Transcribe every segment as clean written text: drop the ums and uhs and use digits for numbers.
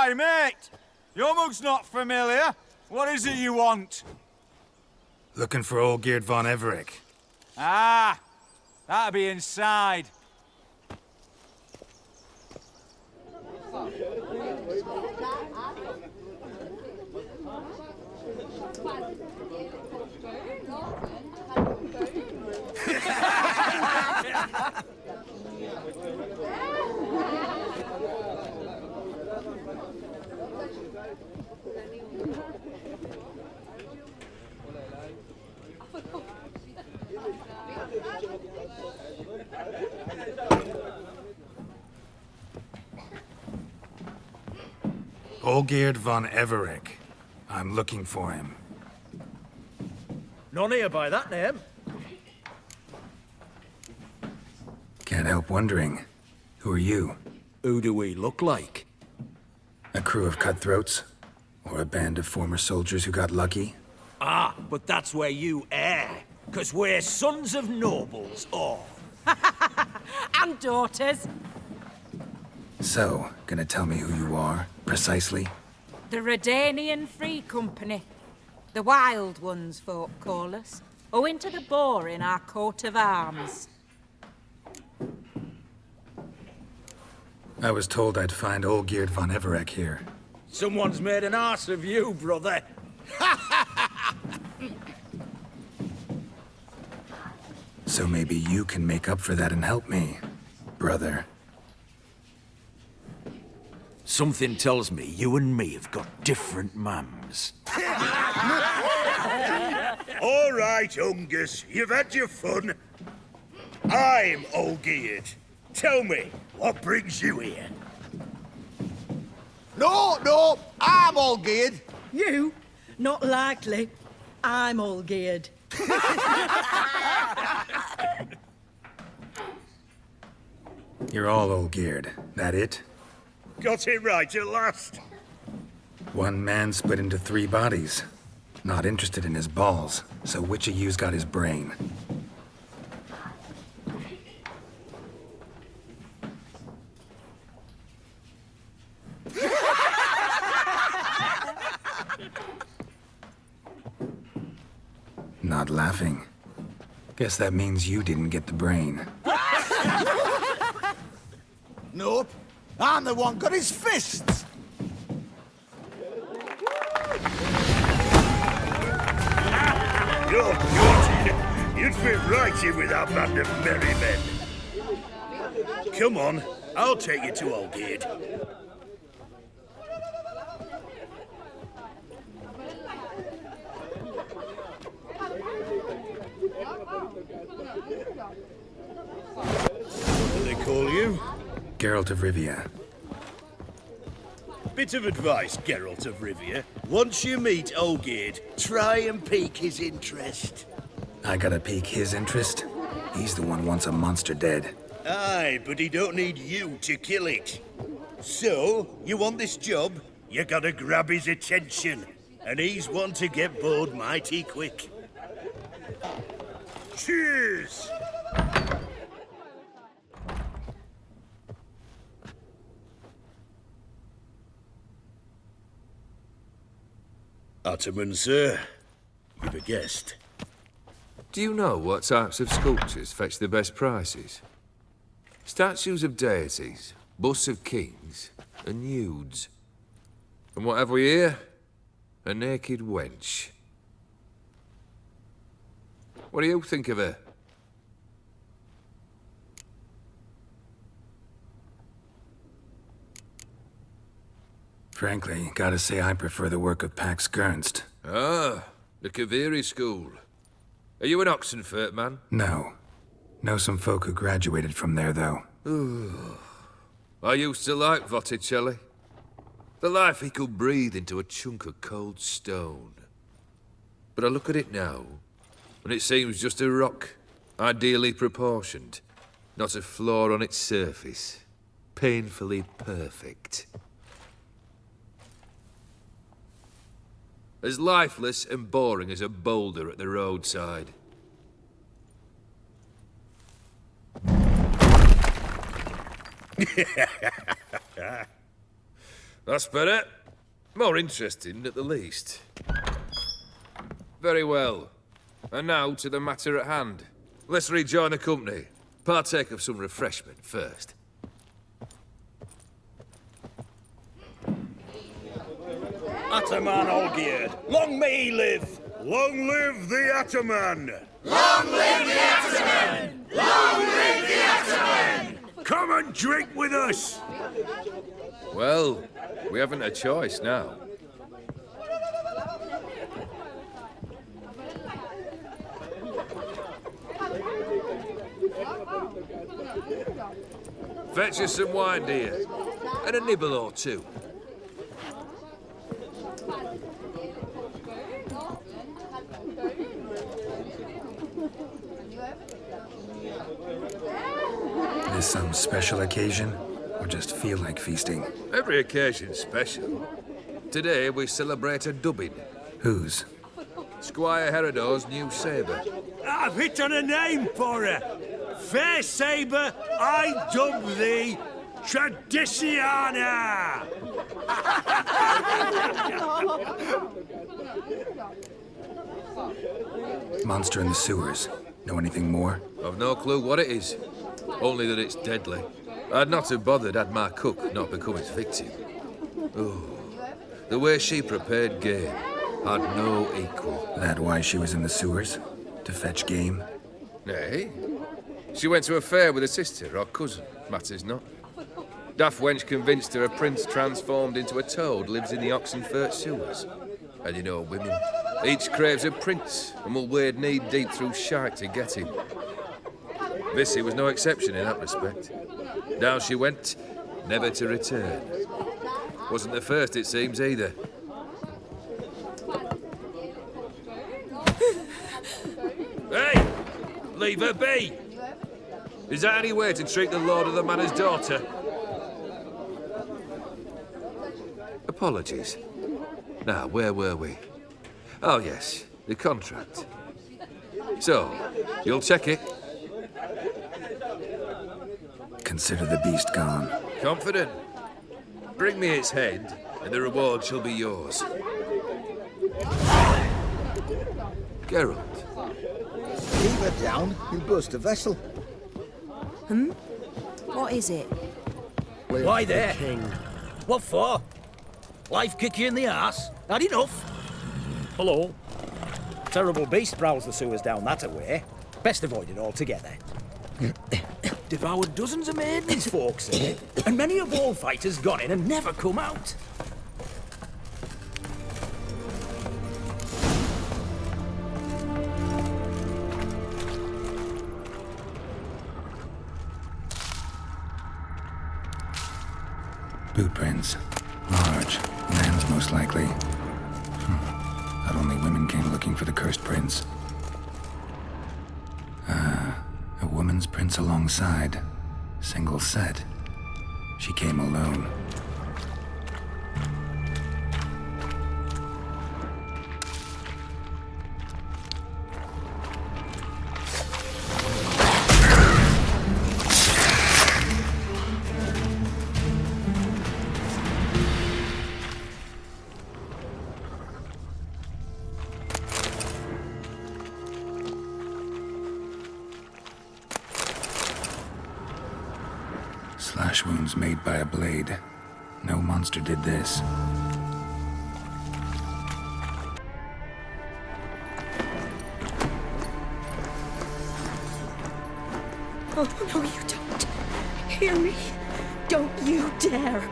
Aye, mate! Your mug's not familiar. What is it you want? Looking for Olgierd von Everec. Ah, that'll be inside. Olgierd von Everec. I'm looking for him. None here by that name. Can't help wondering. Who are you? Who do we look like? A crew of cutthroats? Or a band of former soldiers who got lucky? Ah, but that's where you err. 'Cause we're sons of nobles, all. And daughters. So, gonna tell me who you are, precisely? The Redanian Free Company. The Wild Ones, folk call us. Owing to the boar in our coat of arms. I was told I'd find Olgierd von Everec here. Someone's made an arse of you, brother. So maybe you can make up for that and help me, brother. Something tells me you and me have got different mums. All right, Ungus, you've had your fun. I'm Olgierd. Tell me, what brings you here? No, I'm Olgierd. You? Not likely. I'm Olgierd. You're all Olgierd, that it? Got it right at last. One man split into 3 bodies. Not interested in his balls, so which of you's got his brain? Not laughing. Guess that means you didn't get the brain. Nope. I'm the one got his fists. You're good. You'd fit right in with our band of merry men. Come on, I'll take you to Olgierd. What do they call you? Geralt of Rivia. Bit of advice, Geralt of Rivia. Once you meet Olgierd, try and pique his interest. I gotta pique his interest? He's the one wants a monster dead. Aye, but he don't need you to kill it. So, you want this job? You gotta grab his attention. And he's one to get bored mighty quick. Cheers! Ottoman, sir. You've a guest. Do you know what types of sculptures fetch the best prices? Statues of deities, busts of kings, and nudes. And what have we here? A naked wench. What do you think of her? Frankly, gotta say I prefer the work of Pax Gernst. Ah, the Kaviri school. Are you an Oxenfurt man? No. Know some folk who graduated from there, though. I used to like Botticelli. The life he could breathe into a chunk of cold stone. But I look at it now, and it seems just a rock, ideally proportioned. Not a flaw on its surface. Painfully perfect. As lifeless and boring as a boulder at the roadside. That's better. More interesting, at the least. Very well. And now to the matter at hand. Let's rejoin the company. Partake of some refreshment first. Ataman Olgierd, long may he live! Long live the Ataman! Long live the Ataman! Long live the Ataman! Come and drink with us! Well, we haven't a choice now. Fetch us some wine, dear. And a nibble or two. This some special occasion? Or just feel like feasting? Every occasion's special. Today we celebrate a dubbing. Whose? Squire Herodor's new sabre. I've hit on a name for her. Fair sabre, I dub thee Tradiciana! Monster in the sewers. Know anything more? I've no clue what it is. Only that it's deadly. I'd not have bothered had my cook not become its victim. Oh, the way she prepared game had no equal. That why she was in the sewers? To fetch game? Nay. She went to a fair with a sister or cousin, matters not. Daft wench convinced her a prince transformed into a toad lives in the Oxenfurt sewers. And you know women, each craves a prince and will wade knee-deep through shite to get him. Vissy was no exception in that respect. Down she went, never to return. Wasn't the first, it seems, either. Hey! Leave her be! Is that any way to treat the lord of the manor's daughter? Apologies. Now, where were we? Oh, yes, the contract. So, you'll check it? Consider the beast gone. Confident? Bring me its head, and the reward shall be yours. Geralt. Keep her down, you'll burst a vessel. What is it? Why there? What for? Life kick you in the arse? Had enough? Hello. Terrible beast prowls the sewers down that way. Best avoid it altogether. Devoured dozens of maidens, folks say, and many a bullfighter's gone in and never come out. Boot prints. Large. Man's most likely. Thought only women came looking for the cursed prince. A woman's prints alongside. Single set. She came alone. Slash wounds made by a blade. No monster did this. Oh, no, you don't. Hear me? Don't you dare.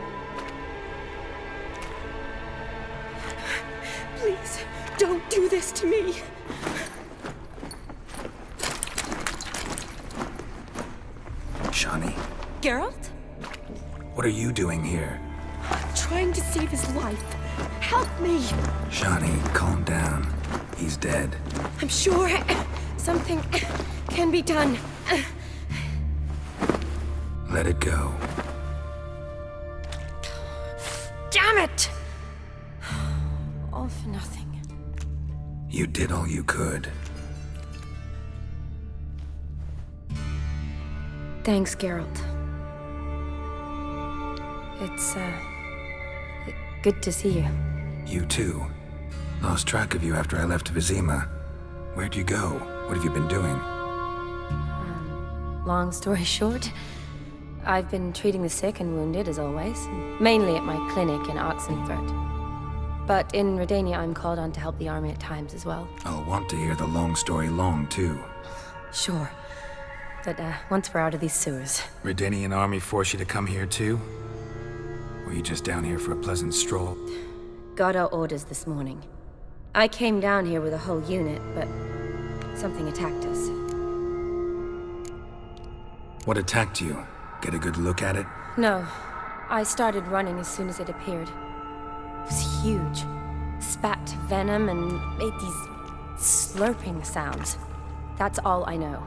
Please, don't do this to me. Shani, Geralt? what are you doing here? I'm trying to save his life. Help me! Shani, calm down. He's dead. I'm sure something can be done. Let it go. Damn it! All for nothing. You did all you could. Thanks, Geralt. Good to see you. You too. Lost track of you after I left Vizima. Where'd you go? What have you been doing? Long story short, I've been treating the sick and wounded, as always. Mainly at my clinic in Oxenfurt. But in Redania, I'm called on to help the army at times as well. I'll want to hear the long story long, too. Sure. But once we're out of these sewers... Redanian army force you to come here, too? Were you just down here for a pleasant stroll? Got our orders this morning. I came down here with a whole unit, but something attacked us. What attacked you? Get a good look at it? No. I started running as soon as it appeared. It was huge. Spat venom and made these slurping sounds. That's all I know.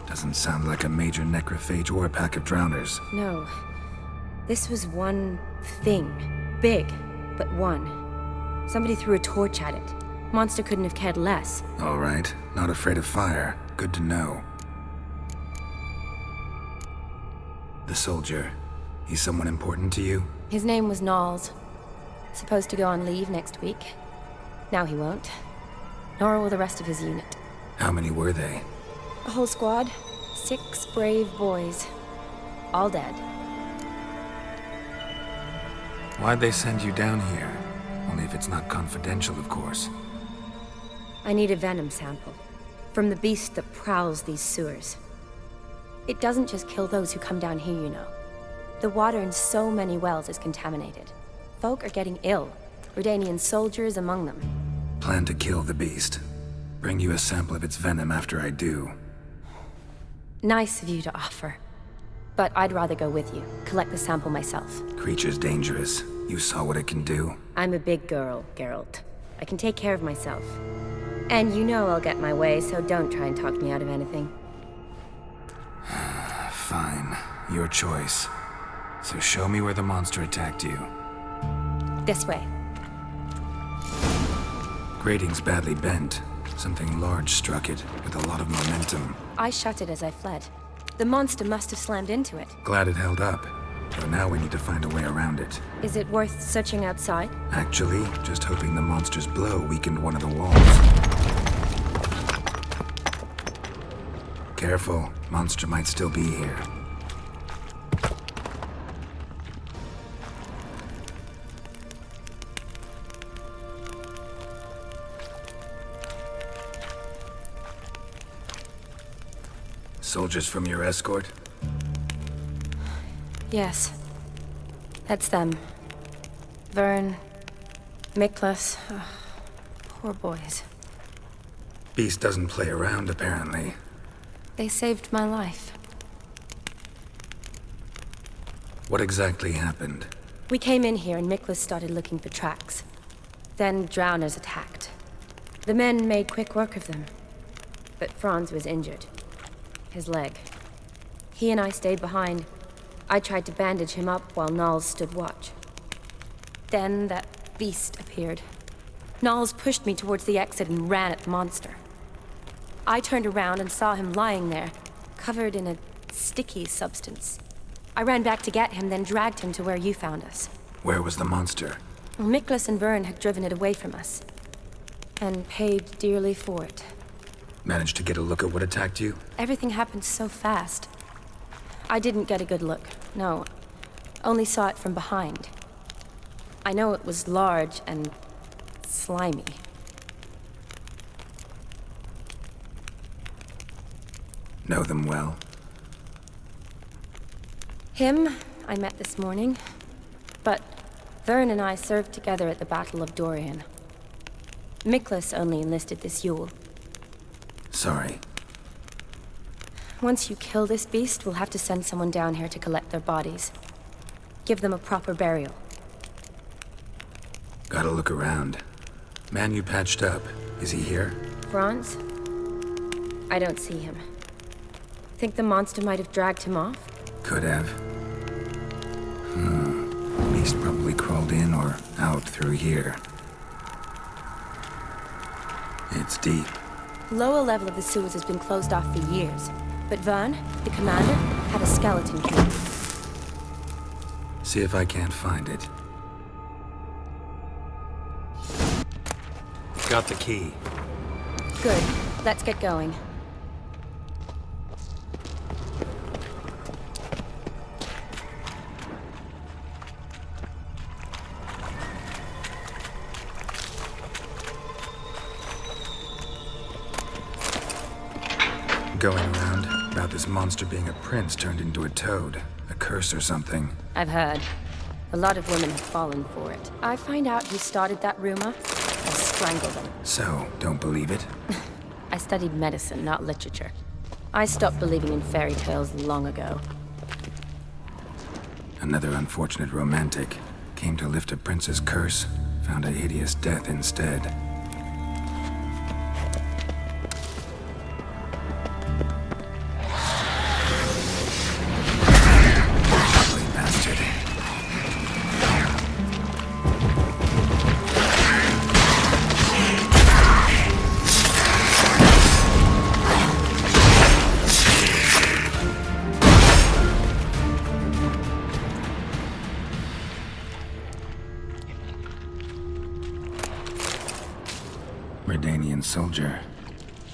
Doesn't sound like a major necrophage or a pack of drowners. No. This was one thing. Big, but one. Somebody threw a torch at it. Monster couldn't have cared less. All right. Not afraid of fire. Good to know. The soldier. He's someone important to you? His name was Knowles. Supposed to go on leave next week. Now he won't. Nor will the rest of his unit. How many were they? A whole squad. 6 brave boys. All dead. Why'd they send you down here? Only if it's not confidential, of course. I need a venom sample. From the beast that prowls these sewers. It doesn't just kill those who come down here, you know. The water in so many wells is contaminated. Folk are getting ill. Redanian soldiers among them. Plan to kill the beast. Bring you a sample of its venom after I do. Nice of you to offer. But I'd rather go with you. Collect the sample myself. Creature's dangerous. You saw what it can do. I'm a big girl, Geralt. I can take care of myself. And you know I'll get my way, so don't try and talk me out of anything. Fine. Your choice. So show me where the monster attacked you. This way. Grating's badly bent. Something large struck it, with a lot of momentum. I shut it as I fled. The monster must have slammed into it. Glad it held up. But now we need to find a way around it. Is it worth searching outside? Actually, just hoping the monster's blow weakened one of the walls. Careful. Monster might still be here. Soldiers from your escort? Yes. That's them. Vern, Miklas. Poor boys. Beast doesn't play around, apparently. They saved my life. What exactly happened? We came in here and Miklas started looking for tracks. Then drowners attacked. The men made quick work of them. But Franz was injured. His leg. He and I stayed behind. I tried to bandage him up while Knowles stood watch. Then that beast appeared. Knowles pushed me towards the exit and ran at the monster. I turned around and saw him lying there, covered in a sticky substance. I ran back to get him, then dragged him to where you found us. Where was the monster? Miklas and Vern had driven it away from us. And paid dearly for it. Managed to get a look at what attacked you? Everything happened so fast. I didn't get a good look, no. Only saw it from behind. I know it was large and slimy. Know them well? Him, I met this morning. But Vern and I served together at the Battle of Dorian. Miklas only enlisted this Yule. Sorry. Once you kill this beast, we'll have to send someone down here to collect their bodies. Give them a proper burial. Gotta look around. Man you patched up, is he here? Franz? I don't see him. Think the monster might have dragged him off? Could have. Beast probably crawled in or out through here. It's deep. Lower level of the sewers has been closed off for years. But Vern, the commander, had a skeleton key. See if I can't find it. Got the key. Good. Let's get going. Going around about this monster being a prince turned into a toad. A curse or something. I've heard. A lot of women have fallen for it. I find out who started that rumor, I strangle them. So, don't believe it? I studied medicine, not literature. I stopped believing in fairy tales long ago. Another unfortunate romantic. Came to lift a prince's curse, found a hideous death instead. Redanian soldier.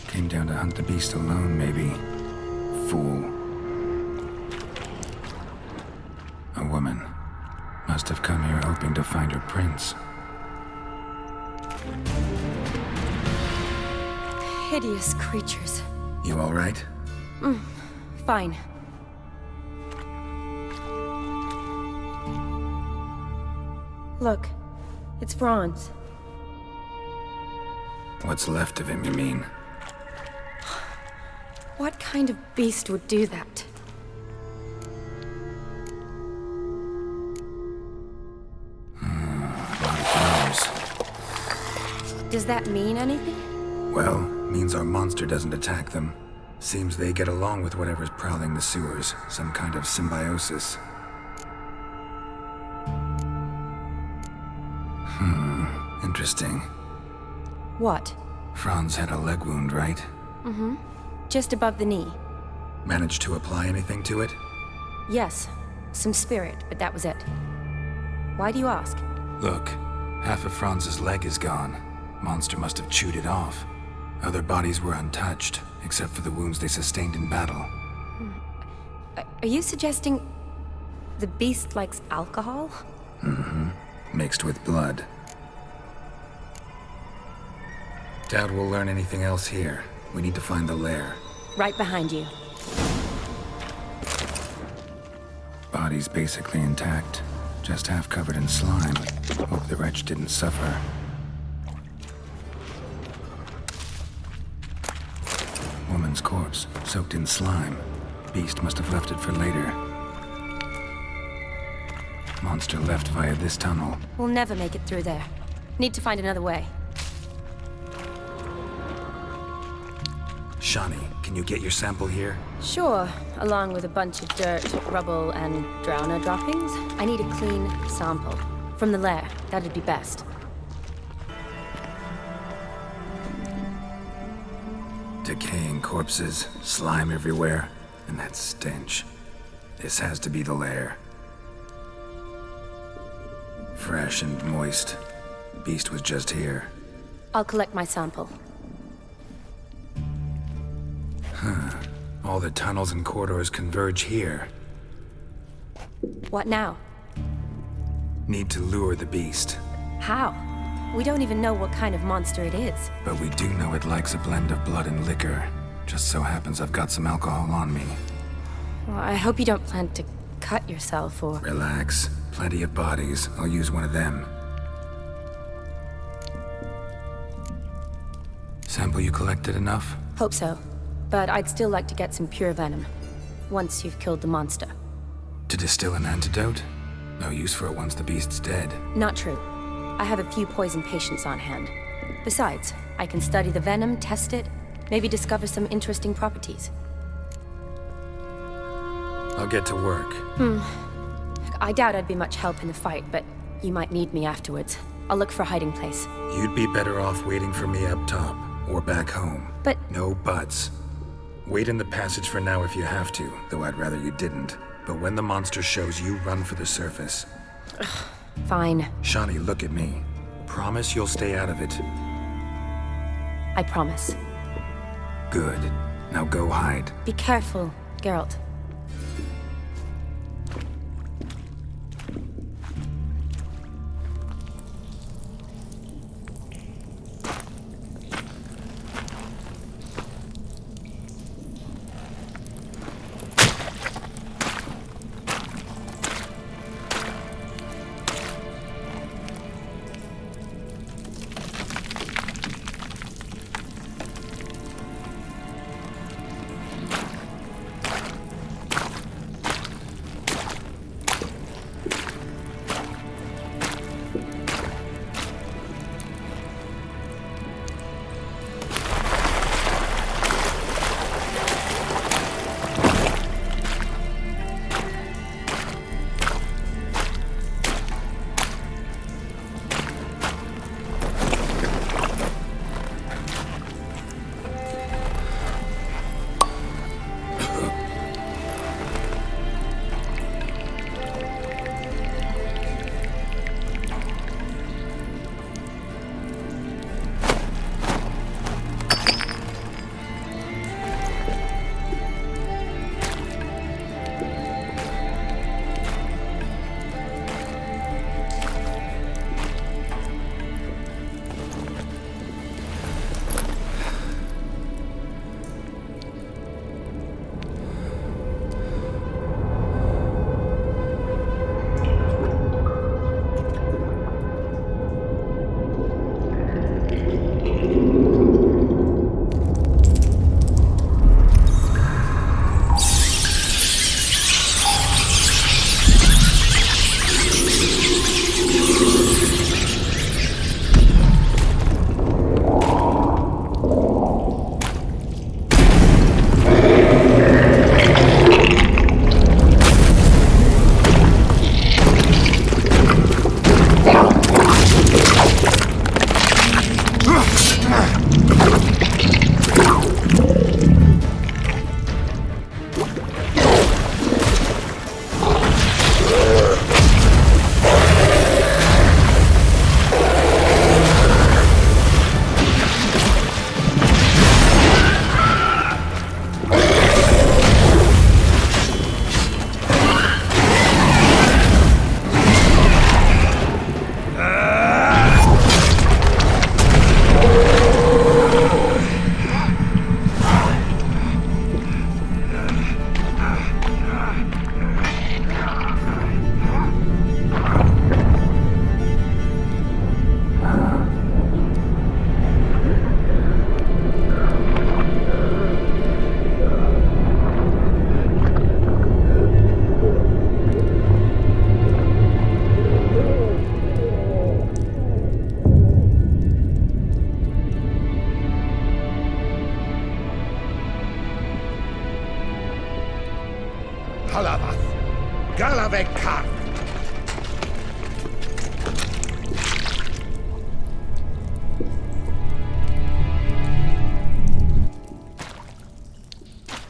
Came down to hunt the beast alone, maybe. Fool. A woman. Must have come here hoping to find her prince. Hideous creatures. You all right? Fine. Look, it's Franz. What's left of him, you mean? What kind of beast would do that? A lot of flowers. Does that mean anything? Well, means our monster doesn't attack them. Seems they get along with whatever's prowling the sewers. Some kind of symbiosis. Interesting. What? Franz had a leg wound, right? Just above the knee. Managed to apply anything to it? Yes, some spirit, but that was it. Why do you ask? Look, half of Franz's leg is gone. Monster must have chewed it off. Other bodies were untouched, except for the wounds they sustained in battle. Are you suggesting the beast likes alcohol? Mixed with blood. Doubt we'll learn anything else here. We need to find the lair. Right behind you. Body's basically intact, just half covered in slime. Hope the wretch didn't suffer. Woman's corpse, soaked in slime. Beast must have left it for later. Monster left via this tunnel. We'll never make it through there. Need to find another way. Shani, can you get your sample here? Sure, along with a bunch of dirt, rubble, and drowner droppings. I need a clean sample. From the lair, that'd be best. Decaying corpses, slime everywhere, and that stench. This has to be the lair. Fresh and moist. Beast was just here. I'll collect my sample. All the tunnels and corridors converge here. What now? Need to lure the beast. How? We don't even know what kind of monster it is. But we do know it likes a blend of blood and liquor. Just so happens I've got some alcohol on me. Well, I hope you don't plan to cut yourself or... Relax. Plenty of bodies. I'll use one of them. Sample you collected enough? Hope so. But I'd still like to get some pure venom. Once you've killed the monster. To distill an antidote? No use for it once the beast's dead. Not true. I have a few poison patients on hand. Besides, I can study the venom, test it, maybe discover some interesting properties. I'll get to work. I doubt I'd be much help in the fight, but you might need me afterwards. I'll look for a hiding place. You'd be better off waiting for me up top, or back home. But... No buts. Wait in the passage for now if you have to, though I'd rather you didn't. But when the monster shows you, run for the surface. Fine. Shani, look at me. Promise you'll stay out of it. I promise. Good. Now go hide. Be careful, Geralt.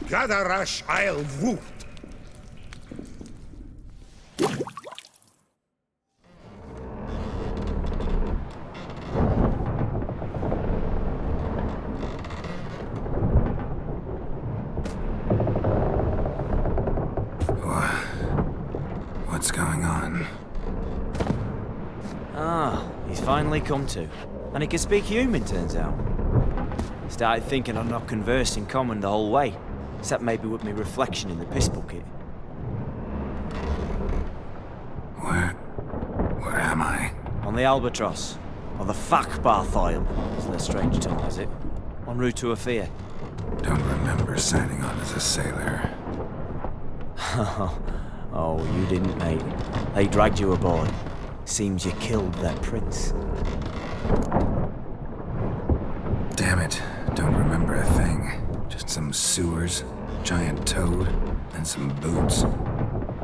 Gadarash I'll Woot. What's going on? Ah, he's finally come to. And he can speak human, turns out. Started thinking I'd not conversed in common the whole way, except maybe with me reflection in the piss bucket. Where am I? On the Albatross, or the Fakbarthoil, as the strange tongue has it, en route to Ophir. Don't remember signing on as a sailor. Oh, you didn't, mate. They dragged you aboard. Seems you killed their prince. Damn it, don't remember a thing. Just some sewers, giant toad, and some boots.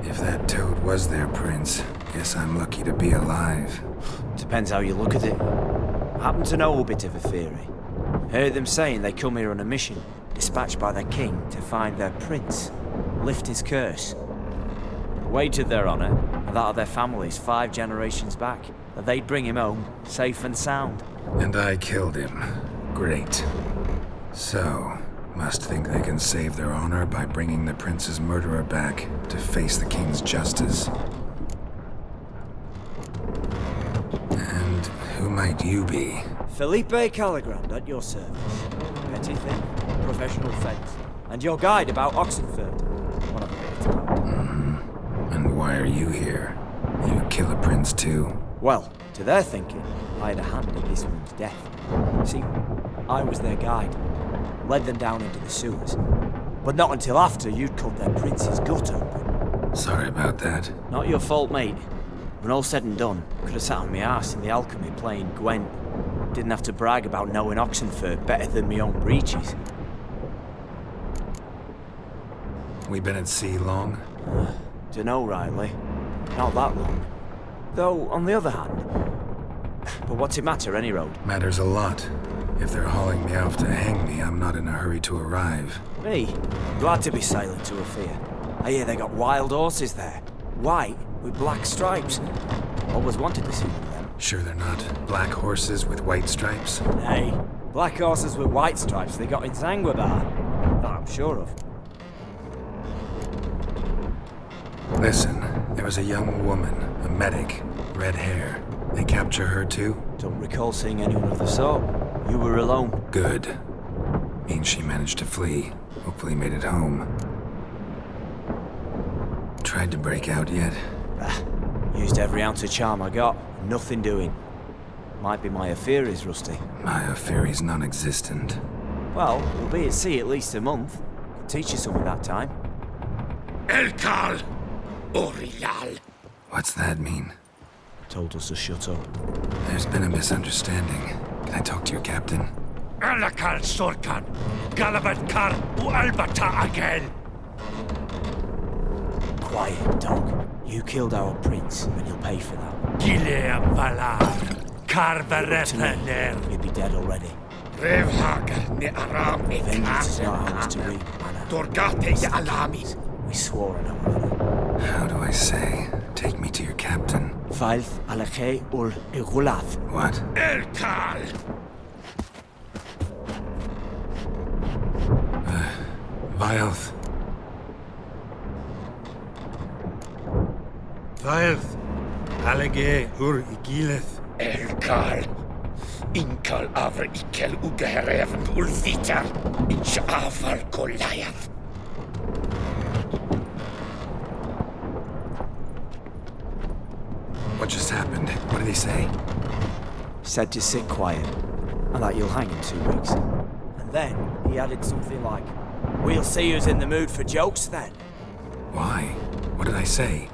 If that toad was their prince, guess I'm lucky to be alive. Depends how you look at it. I happen to know a bit of a theory. Heard them saying they come here on a mission, dispatched by their king to find their prince, lift his curse. Wagered their honor, and that of their families 5 generations back, that they'd bring him home, safe and sound. And I killed him. Great. So, must think they can save their honor by bringing the prince's murderer back to face the king's justice. And who might you be? Felipe Caligrand, at your service. Petty thing, professional fence, and your guide about Oxenford. What I've heard about. And why are you here? You kill a prince too? Well, to their thinking, I had a hand in this one's death. See, I was their guide. Led them down into the sewers. But not until after you'd cut their prince's gut open. Sorry about that. Not your fault, mate. When all said and done, could have sat on my arse in the alchemy playing Gwent. Didn't have to brag about knowing Oxenford better than my own breeches. We been at sea long? Dunno, Riley. Not that long. Though, on the other hand... But what's it matter, any road? Matters a lot. If they're hauling me off to hang me, I'm not in a hurry to arrive. Me? Glad to be sailing to Rivia. I hear they got wild horses there. White, with black stripes. Always wanted to see one of them. Sure they're not black horses with white stripes? Hey, black horses with white stripes they got in Zanguebar. That I'm sure of. Listen, there was a young woman, a medic, red hair. They capture her too? Don't recall seeing anyone of the sort. You were alone. Good. Means she managed to flee. Hopefully made it home. Tried to break out yet? Used every ounce of charm I got. Nothing doing. Might be my Aetheri's rusty. My Aetheri's non-existent. Well, we'll be at sea at least a month. Could teach you something that time. Elkal Orial. What's that mean? Told us to shut up. There's been a misunderstanding. Can I talk to your captain? Elkal Sorkan. Galabat Kar Ualbata again. Quiet, dog. You killed our prince, and you'll pay for that. Gileam Valar. Karvarethaner. You'd be dead already. Revhag ni Aram Vengeance is not ours to reap, Anna. Dorgate ya Alami. We swore an oath. How do I say? Take me to your captain. Vailth Alakhe ul Igulath. What? Elkal! Vailth. Vailth. Alage ur Igileth. Elkal. Inkal avr ikel ugeherevn ulvitar. Inch afal kolayath. What just happened? What did he say? Said to sit quiet, and that you'll hang in 2 weeks. And then he added something like, "We'll see who's in the mood for jokes then." Why? What did I say?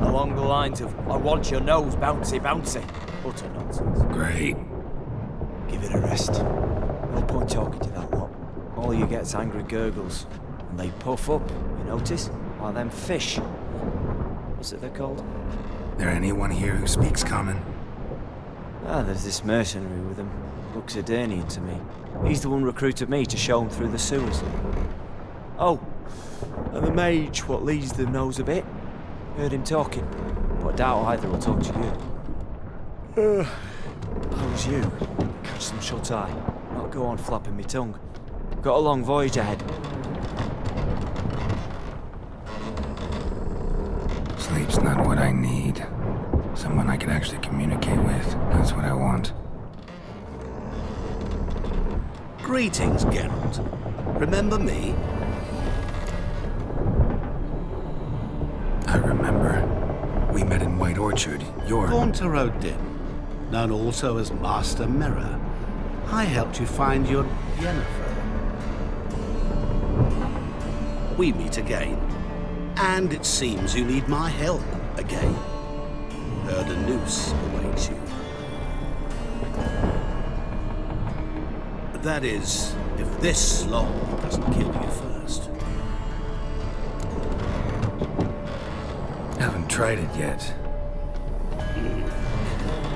Along the lines of, "I want your nose bouncy bouncy." Utter nonsense. Great. Give it a rest. No point talking to that lot. All you get's angry gurgles. And they puff up, you notice? Like them fish. What's it they're called? There anyone here who speaks common? There's this mercenary with him. Looks Adernian to me. He's the one recruited me to show him through the sewers. Oh, and the mage what leads them knows a bit. Heard him talking, but I doubt either will talk to you. How's you? Catch some shut-eye. Not go on flapping me tongue. Got a long voyage ahead. Sleep's not what I need. Someone I can actually communicate with. That's what I want. Greetings, Geralt. Remember me? I remember. We met in White Orchard. You're... Gaunter O'Dimm, known also as Master Mirror. I helped you find your Yennefer. We meet again. And it seems you need my help again. Heard a noose awaits you. That is, if this slob doesn't kill you first. Haven't tried it yet.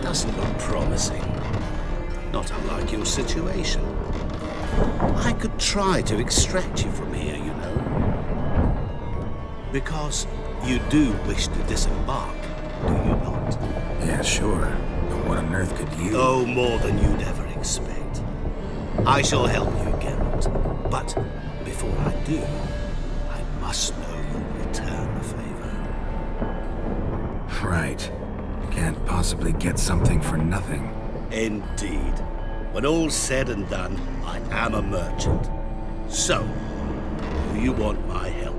Doesn't look promising. Not unlike your situation. I could try to extract you from here, you know. Because you do wish to disembark, do you not? Yeah, sure. But what on earth could you... Oh, more than you'd ever expect. I shall help you, Geralt. But before I do, I must know you'll return the favor. Right. Can't possibly get something for nothing. Indeed. When all's said and done, I am a merchant. So, do you want my help?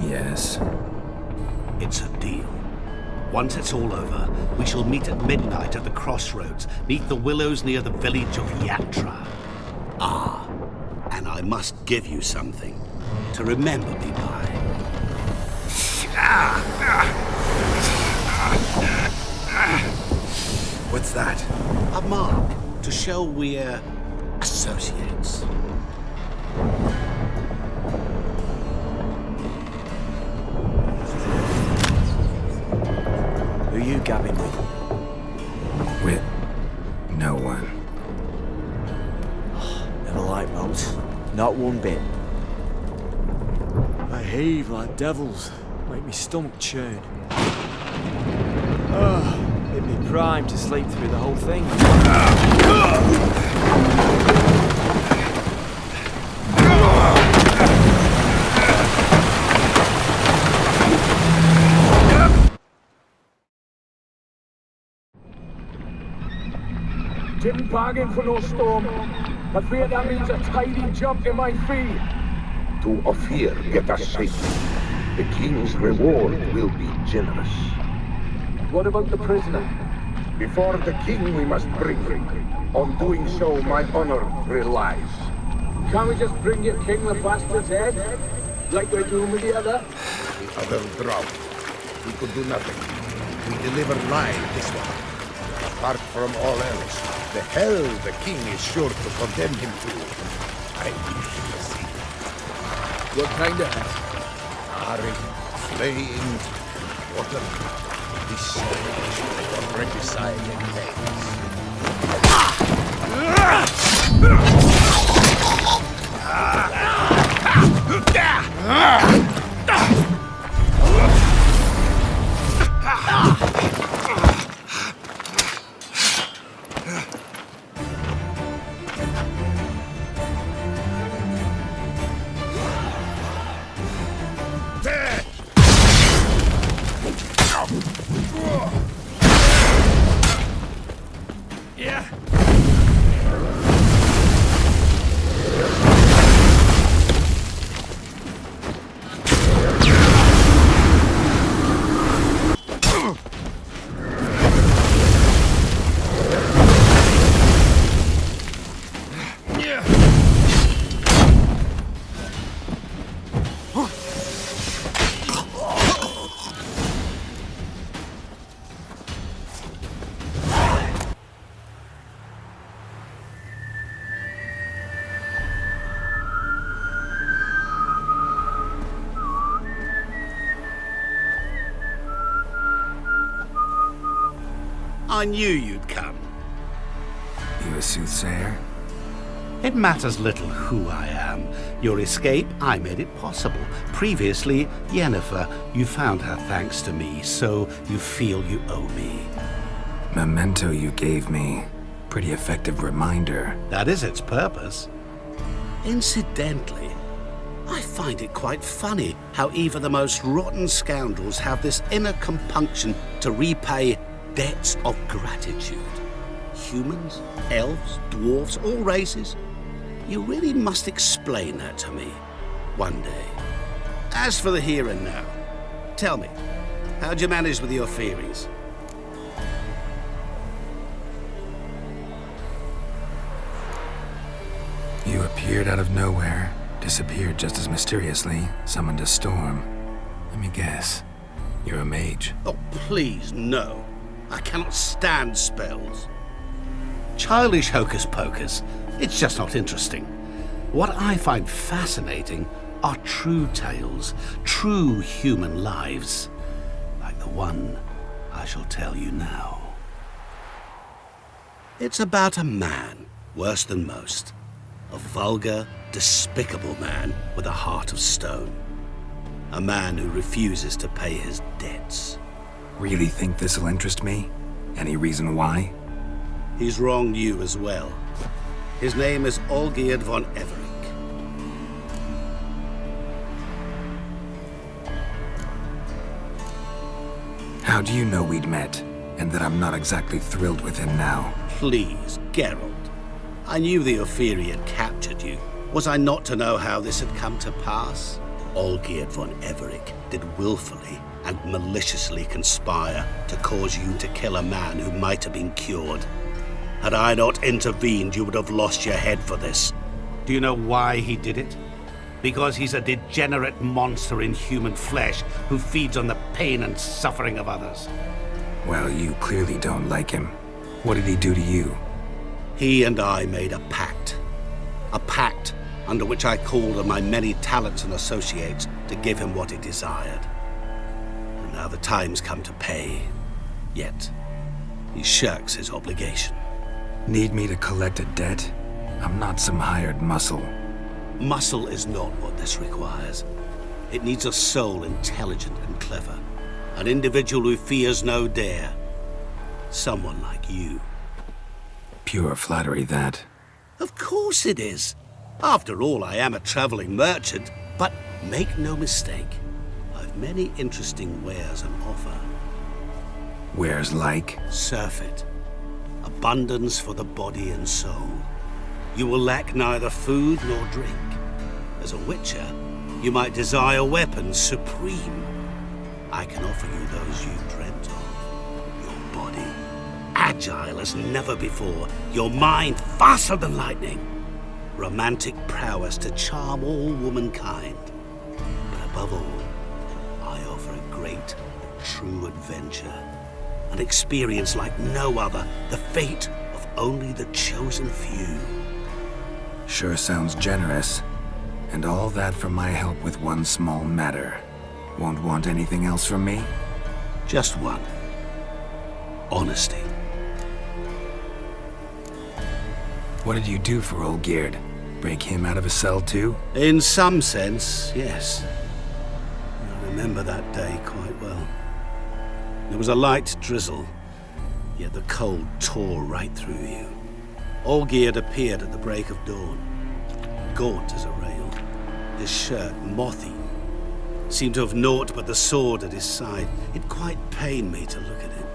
Yes. It's a deal. Once it's all over, we shall meet at midnight at the crossroads, neath the willows near the village of Yatra. Ah, and I must give you something to remember me by. What's that? A mark to show we're associates. Who you gabbing with? With no one. Never liked boats. Not one bit. They heave like devils. Make me stomach churn. Hit me prime to sleep through the whole thing. Didn't bargain for no storm. I fear that means a tidy jump in my fee. To Ophir, get us safely. The king's reward will be generous. What about the prisoner? Before the king we must bring him. On doing so, my honor relies. Can't we just bring your king the bastard's head? Like we're doing with the other? The other drowned. We could do nothing. We delivered live this one. Apart from all else, the hell the king is sure to condemn him to. I wish to see. What kind of hell? Arid, flaying, water. This savage for regicide and I knew you'd come. You a soothsayer? It matters little who I am. Your escape, I made it possible. Previously, Yennefer, you found her thanks to me, so you feel you owe me. Memento you gave me. Pretty effective reminder. That is its purpose. Incidentally, I find it quite funny how even the most rotten scoundrels have this inner compunction to repay debts of gratitude. Humans, elves, dwarves, all races. You really must explain that to me one day. As for the here and now, tell me, how'd you manage with your feelings? You appeared out of nowhere, disappeared just as mysteriously, summoned a storm. Let me guess. You're a mage. Oh, please, no. I cannot stand spells. Childish hocus-pocus. It's just not interesting. What I find fascinating are true tales, true human lives, like the one I shall tell you now. It's about a man, worse than most. A vulgar, despicable man with a heart of stone. A man who refuses to pay his debts. Really think this'll interest me? Any reason why? He's wronged you as well. His name is Olgierd von Everec. How do you know we'd met, and that I'm not exactly thrilled with him now? Please, Geralt. I knew the Ophiri had captured you. Was I not to know how this had come to pass? Olgierd von Everec did willfully and maliciously conspire to cause you to kill a man who might have been cured. Had I not intervened, you would have lost your head for this. Do you know why he did it? Because he's a degenerate monster in human flesh who feeds on the pain and suffering of others. Well, you clearly don't like him. What did he do to you? He and I made a pact. A pact under which I called on my many talents and associates to give him what he desired. And now the time's come to pay. Yet, he shirks his obligation. Need me to collect a debt? I'm not some hired muscle. Muscle is not what this requires. It needs a soul intelligent and clever. An individual who fears no dare. Someone like you. Pure flattery, that. Of course it is. After all, I am a traveling merchant. But make no mistake, I've many interesting wares on offer. Wares like? Surfeit. Abundance for the body and soul. You will lack neither food nor drink. As a witcher, you might desire weapons supreme. I can offer you those you dreamt of. Your body, agile as never before. Your mind, faster than lightning. Romantic prowess to charm all womankind. But above all, I offer a great, true adventure. An experience like no other. The fate of only the chosen few. Sure sounds generous. And all that for my help with one small matter. Won't want anything else from me? Just one. Honesty. What did you do for Olgierd? Break him out of a cell too? In some sense, yes. I remember that day quite well. There was a light drizzle, yet the cold tore right through you. Olgierd appeared at the break of dawn, gaunt as a rail, his shirt mothy, seemed to have naught but the sword at his side. It quite pained me to look at him.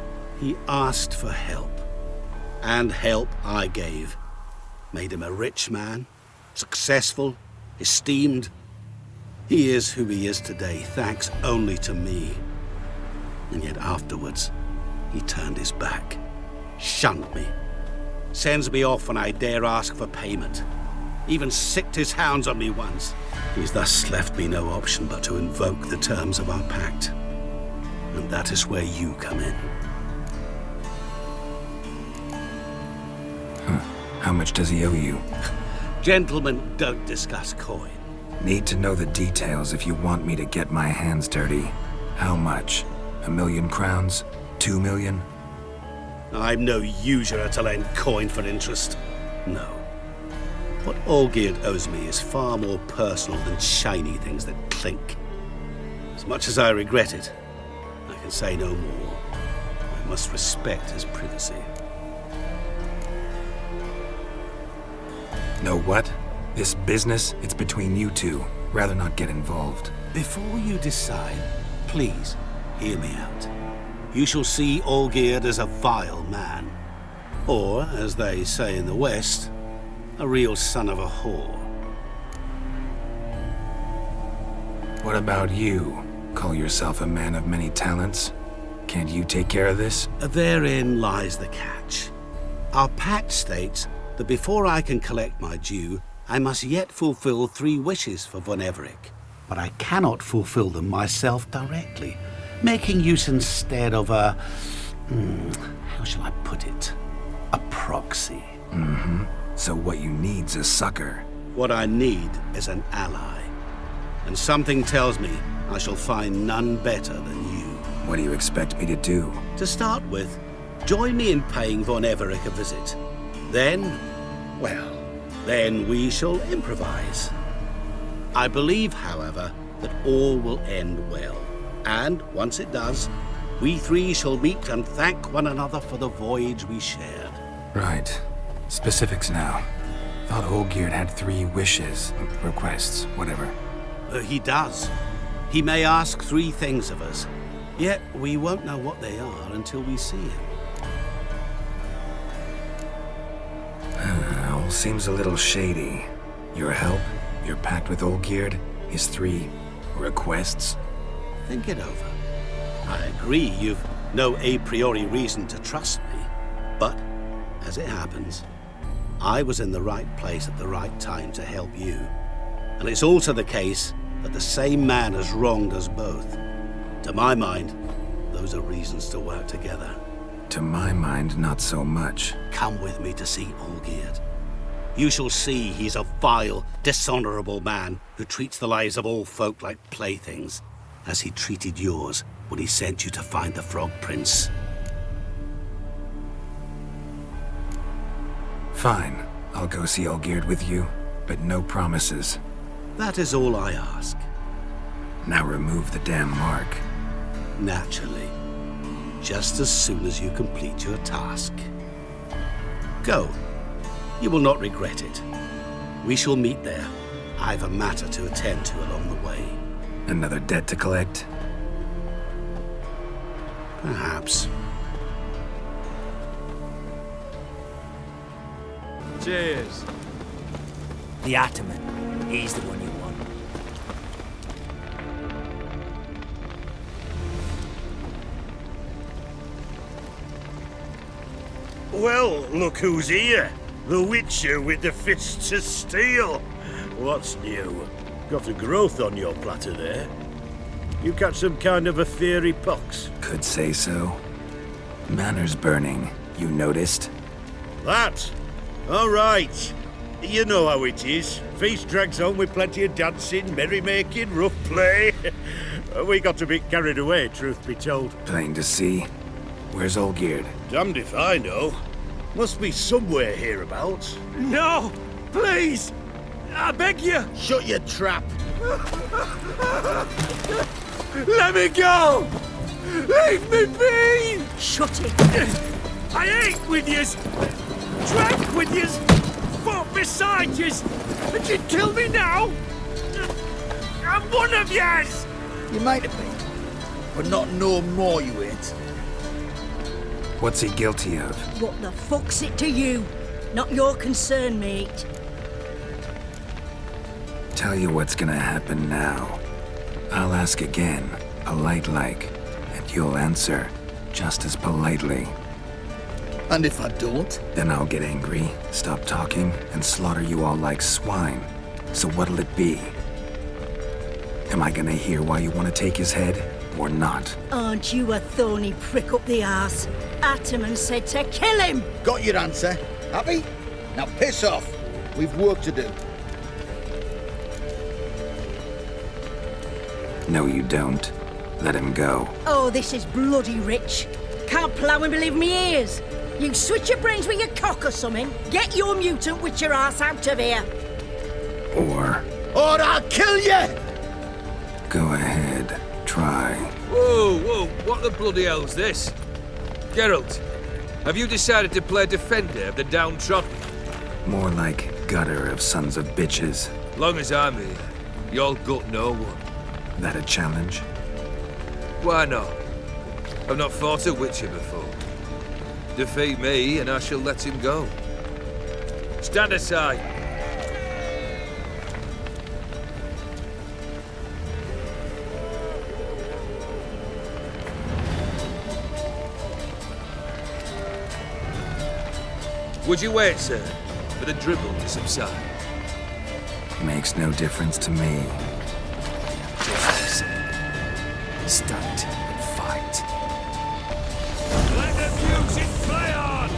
He asked for help, and help I gave. Made him a rich man, successful, esteemed. He is who he is today, thanks only to me. And yet afterwards, he turned his back, shunned me, sends me off when I dare ask for payment. Even sicked his hounds on me once. He's thus left me no option but to invoke the terms of our pact. And that is where you come in. How much does he owe you? Gentlemen don't discuss coin. Need to know the details if you want me to get my hands dirty. How much? 1 million crowns? 2 million? I'm no usurer to lend coin for interest. No. What Olgierd owes me is far more personal than shiny things that clink. As much as I regret it, I can say no more. I must respect his privacy. Know what? This business, it's between you two. Rather not get involved. Before you decide, please hear me out. You shall see Olgierd as a vile man. Or, as they say in the West, a real son of a whore. What about you? Call yourself a man of many talents? Can't you take care of this? Therein lies the catch. Our pact states that before I can collect my due, I must yet fulfill 3 wishes for von Everec. But I cannot fulfill them myself directly, making use instead of a... how shall I put it? A proxy. Mm-hmm. So what you need's a sucker. What I need is an ally. And something tells me I shall find none better than you. What do you expect me to do? To start with, join me in paying von Everec a visit. Then, well, then we shall improvise. I believe, however, that all will end well. And once it does, we 3 shall meet and thank one another for the voyage we shared. Right. Specifics now. Thought Olgierd had 3 wishes, requests, whatever. He does. He may ask 3 things of us, yet we won't know what they are until we see him. All seems a little shady. Your help, your pact with Olgierd, his 3 requests. Think it over. I agree you've no a priori reason to trust me, but, as it happens, I was in the right place at the right time to help you. And it's also the case that the same man has wronged us both. To my mind, those are reasons to work together. To my mind, not so much. Come with me to see Olgierd. You shall see he's a vile, dishonorable man who treats the lives of all folk like playthings, as he treated yours when he sent you to find the Frog Prince. Fine. I'll go see Olgierd with you, but no promises. That is all I ask. Now remove the damn mark. Naturally. Just as soon as you complete your task. Go. You will not regret it. We shall meet there. I've a matter to attend to along the way. Another debt to collect? Perhaps. Cheers. The Ataman. He's the one you want. Well, look who's here. The Witcher with the fists of steel. What's new? Got a growth on your platter there. You catch some kind of a fiery pox? Could say so. Manor's burning. You noticed? That? All right. You know how it is. Feast drags on with plenty of dancing, merrymaking, rough play. We got a bit carried away, truth be told. Plain to see. Where's Olgierd? Damned if I know. Must be somewhere hereabouts. No! Please! I beg you! Shut your trap! Let me go! Leave me be! Shut it! I ate with yous! Drank with yous! Fought beside yous! And you'd kill me now? I'm one of yous! You might have been, but not no more you ain't. What's he guilty of? What the fuck's it to you? Not your concern, mate. Tell you what's gonna happen now. I'll ask again, polite-like, and you'll answer just as politely. And if I don't? Then I'll get angry, stop talking, and slaughter you all like swine. So what'll it be? Am I gonna hear why you want to take his head, or not? Aren't you a thorny prick up the arse? Ataman said to kill him! Got your answer. Happy? Now piss off. We've work to do. No, you don't. Let him go. Oh, this is bloody rich. Can't plough and believe me ears. You switch your brains with your cock or something. Get your mutant witcher ass out of here. Or I'll kill you! go ahead, try. Whoa, what the bloody hell's this? Geralt, have you decided to play defender of the downtrodden? More like gutter of sons of bitches. Long as I'm here, you'll gut no one. That a challenge? Why not? I've not fought a Witcher before. Defeat me and I shall let him go. Stand aside. Would you wait, sir, for the dribble to subside? Makes no difference to me. Just stand and fight. Let the music play on!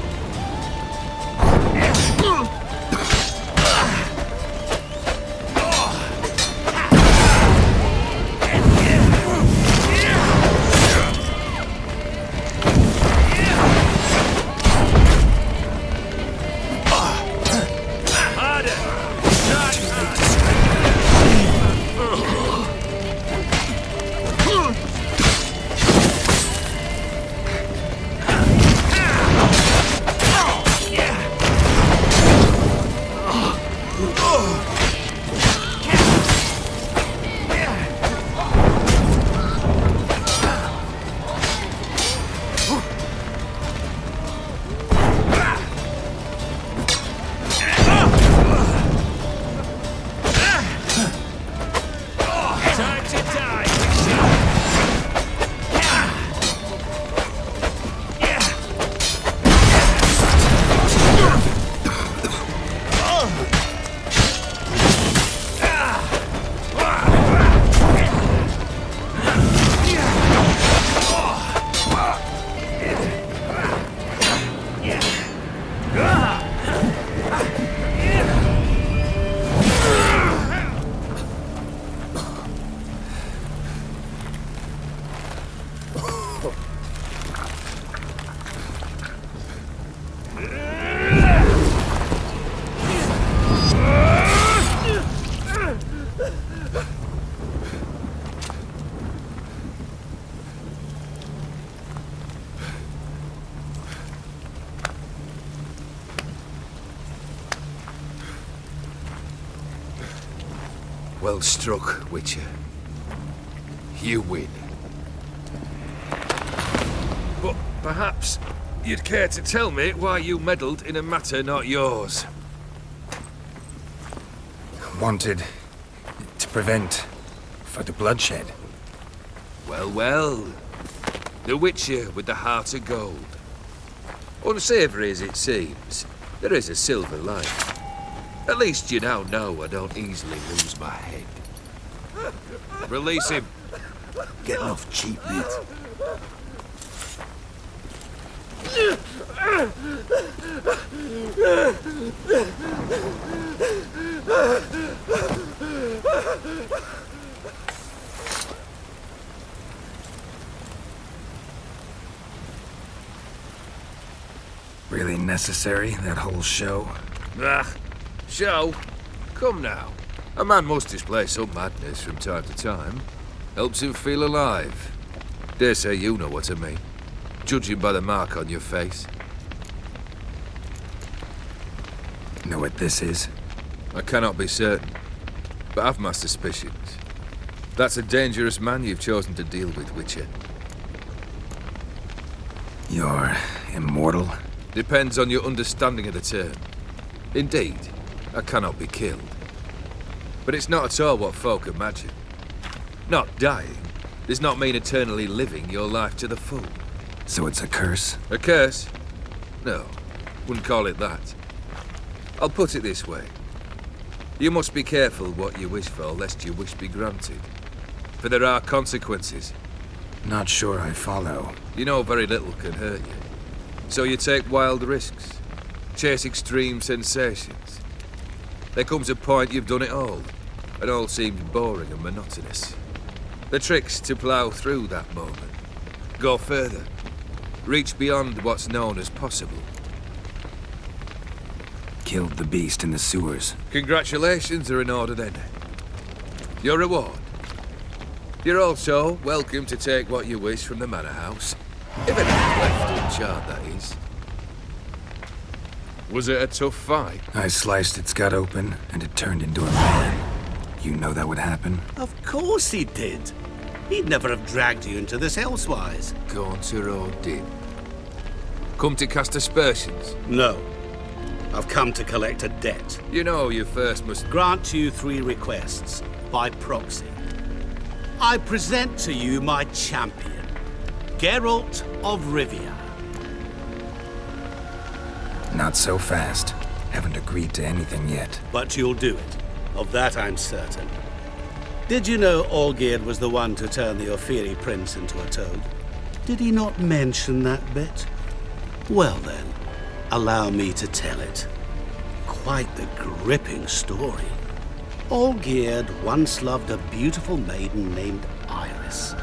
Well struck, Witcher. You win. But perhaps you'd care to tell me why you meddled in a matter not yours. Wanted to prevent further bloodshed. Well, well. The Witcher with the heart of gold. Unsavoury as it seems, there is a silver lining. At least you now know I don't easily lose my head. Release him. Getting off cheap, mate. Really necessary, that whole show? Ah, show? Come now. A man must display some madness from time to time. Helps him feel alive. Dare say you know what I mean. Judging by the mark on your face. Know what this is? I cannot be certain, but I've my suspicions. That's a dangerous man you've chosen to deal with, Witcher. You're immortal? Depends on your understanding of the term. Indeed, I cannot be killed. But it's not at all what folk imagine. Not dying does not mean eternally living your life to the full. So it's a curse? A curse? No, wouldn't call it that. I'll put it this way. You must be careful what you wish for, lest your wish be granted. For there are consequences. Not sure I follow. You know very little can hurt you. So you take wild risks, chase extreme sensations. There comes a point you've done it all, and all seems boring and monotonous. The trick's to plough through that moment. Go further. Reach beyond what's known as possible. Killed the beast in the sewers. Congratulations are in order then. Your reward. You're also welcome to take what you wish from the manor house. If anything's left uncharred, that is. Was it a tough fight? I sliced its gut open, and it turned into a man. You know that would happen? Of course he did. He'd never have dragged you into this elsewise. Gaunter O'Dimm. Come to cast aspersions? No. I've come to collect a debt. You know you first must grant you 3 requests, by proxy. I present to you my champion, Geralt of Rivia. Not so fast. Haven't agreed to anything yet. But you'll do it. Of that I'm certain. Did you know Olgierd was the one to turn the Ofiri prince into a toad? Did he not mention that bit? Well then, allow me to tell it. Quite the gripping story. Olgierd once loved a beautiful maiden named Iris.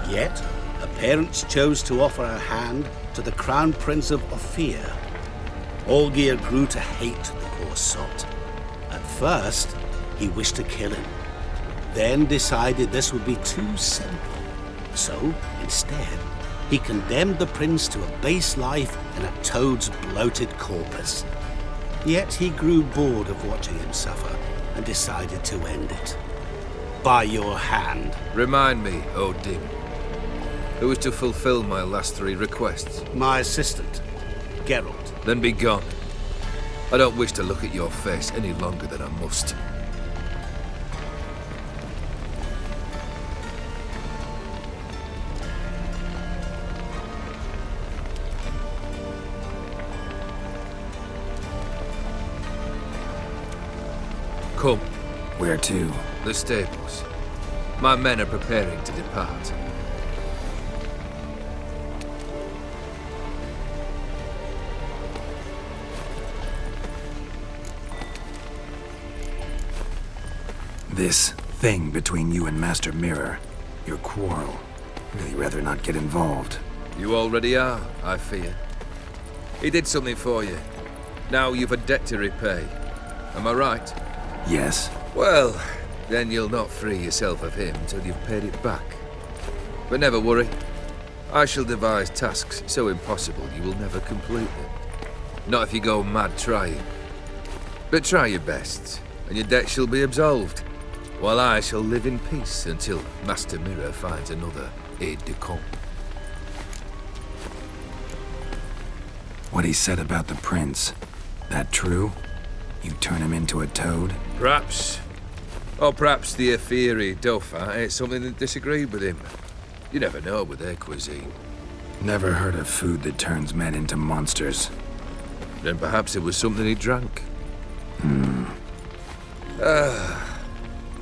Yet, her parents chose to offer her hand to the Crown Prince of Ofir. Olgierd grew to hate the poor sot. At first, he wished to kill him. Then decided this would be too simple. So, instead, he condemned the prince to a base life in a toad's bloated corpus. Yet he grew bored of watching him suffer and decided to end it. By your hand. Remind me, O'Dimm. Who is to fulfill my last 3 requests? My assistant, Geralt. Then be gone. I don't wish to look at your face any longer than I must. Come. Where to? The stables. My men are preparing to depart. This thing between you and Master Mirror, your quarrel. Really rather not get involved. You already are, I fear. He did something for you. Now you've a debt to repay. Am I right? Yes. Well, then you'll not free yourself of him till you've paid it back. But never worry. I shall devise tasks so impossible you will never complete them. Not if you go mad trying. But try your best, and your debt shall be absolved. while I shall live in peace until Master Mirror finds another aide-de-camp. What he said about the prince, that true? You turn him into a toad? Perhaps. Or perhaps the Efiri Dauphin ate something that disagreed with him. You never know with their cuisine. Never heard of food that turns men into monsters. Then perhaps it was something he drank.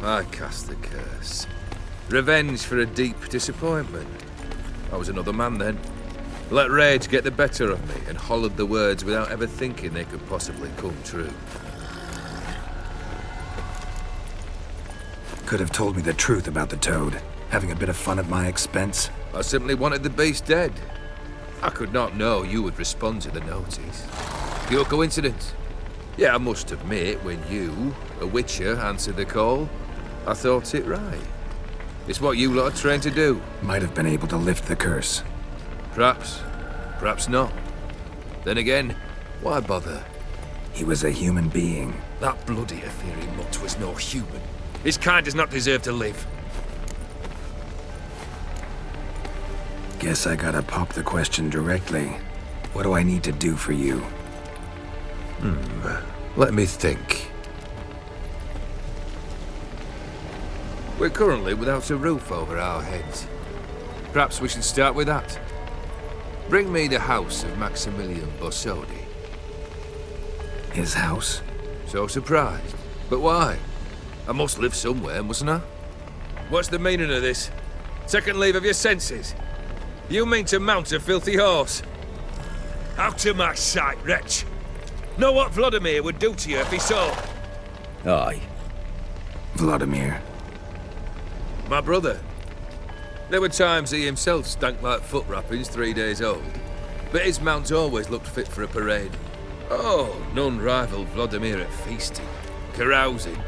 I cast the curse. Revenge for a deep disappointment. I was another man then. Let rage get the better of me and hollered the words without ever thinking they could possibly come true. Could have told me the truth about the toad, having a bit of fun at my expense. I simply wanted the beast dead. I could not know you would respond to the notice. Pure coincidence. Yeah, I must admit, when you, a witcher, answered the call, I thought it right. It's what you lot are trained to do. Might have been able to lift the curse. Perhaps. Perhaps not. Then again, why bother? He was a human being. That bloody Efiri mutt was no human. His kind does not deserve to live. Guess I gotta pop the question directly. What do I need to do for you? Let me think. We're currently without a roof over our heads. Perhaps we should start with that. Bring me the house of Maximilian Borsodi. His house? So surprised. But why? I must live somewhere, mustn't I? What's the meaning of this? Second leave of your senses? You mean to mount a filthy horse? Out of my sight, wretch! Know what Vladimir would do to you if he saw? Aye. Vladimir. My brother. There were times he himself stank like foot wrappings 3 days old, but his mount always looked fit for a parade. Oh, none rivaled Vladimir at feasting, carousing.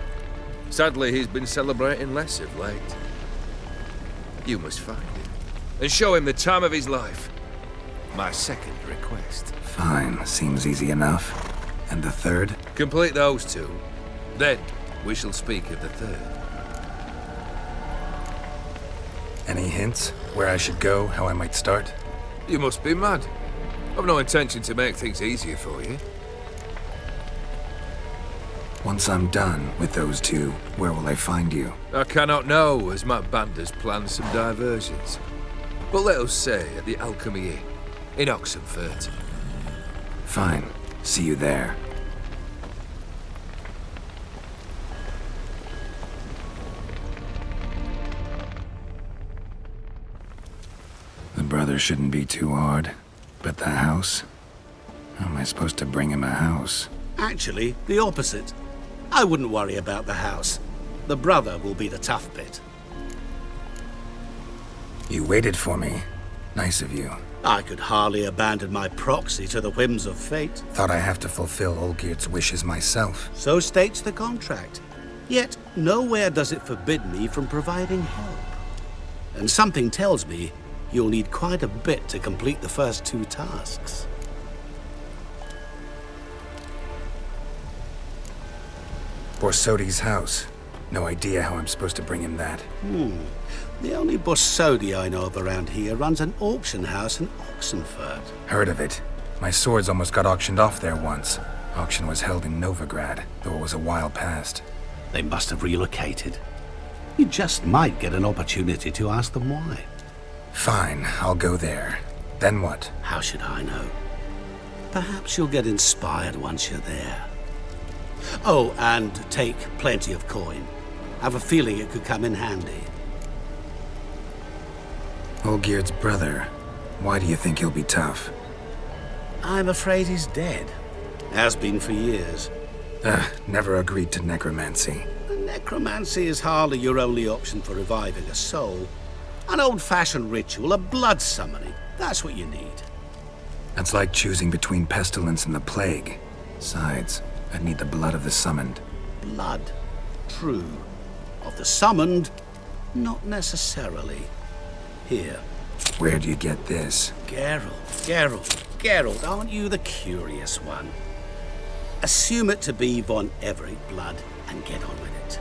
Sadly, he's been celebrating less of late. You must find him, and show him the time of his life. My second request. Fine, seems easy enough. And the third? Complete those two. Then, we shall speak of the third. Any hints? Where I should go, how I might start? You must be mad. I've no intention to make things easier for you. Once I'm done with those two, where will I find you? I cannot know, as my band has planned some diversions. But let us say at the Alchemy Inn, in Oxenfurt. Fine. See you there. The brother shouldn't be too hard. But the house? How am I supposed to bring him a house? Actually, the opposite. I wouldn't worry about the house. The brother will be the tough bit. You waited for me. Nice of you. I could hardly abandon my proxy to the whims of fate. Thought I have to fulfill Olgierd's wishes myself. So states the contract. Yet, nowhere does it forbid me from providing help. And something tells me you'll need quite a bit to complete the first 2 tasks. Borsodi's house. No idea how I'm supposed to bring him that. The only Borsodi I know of around here runs an auction house in Oxenfurt. Heard of it. My swords almost got auctioned off there once. Auction was held in Novigrad, though it was a while past. They must have relocated. You just might get an opportunity to ask them why. Fine, I'll go there. Then what? How should I know? Perhaps you'll get inspired once you're there. Oh, and take plenty of coin. Have a feeling it could come in handy. Olgierd's brother. Why do you think he'll be tough? I'm afraid he's dead. Has been for years. Never agreed to necromancy. Necromancy is hardly your only option for reviving a soul. An old-fashioned ritual, a blood summoning. That's what you need. That's like choosing between pestilence and the plague. Besides, I'd need the blood of the summoned. Blood. True. Of the summoned, not necessarily. Here. Where do you get this? Geralt, aren't you the curious one? Assume it to be von Everec blood and get on with it.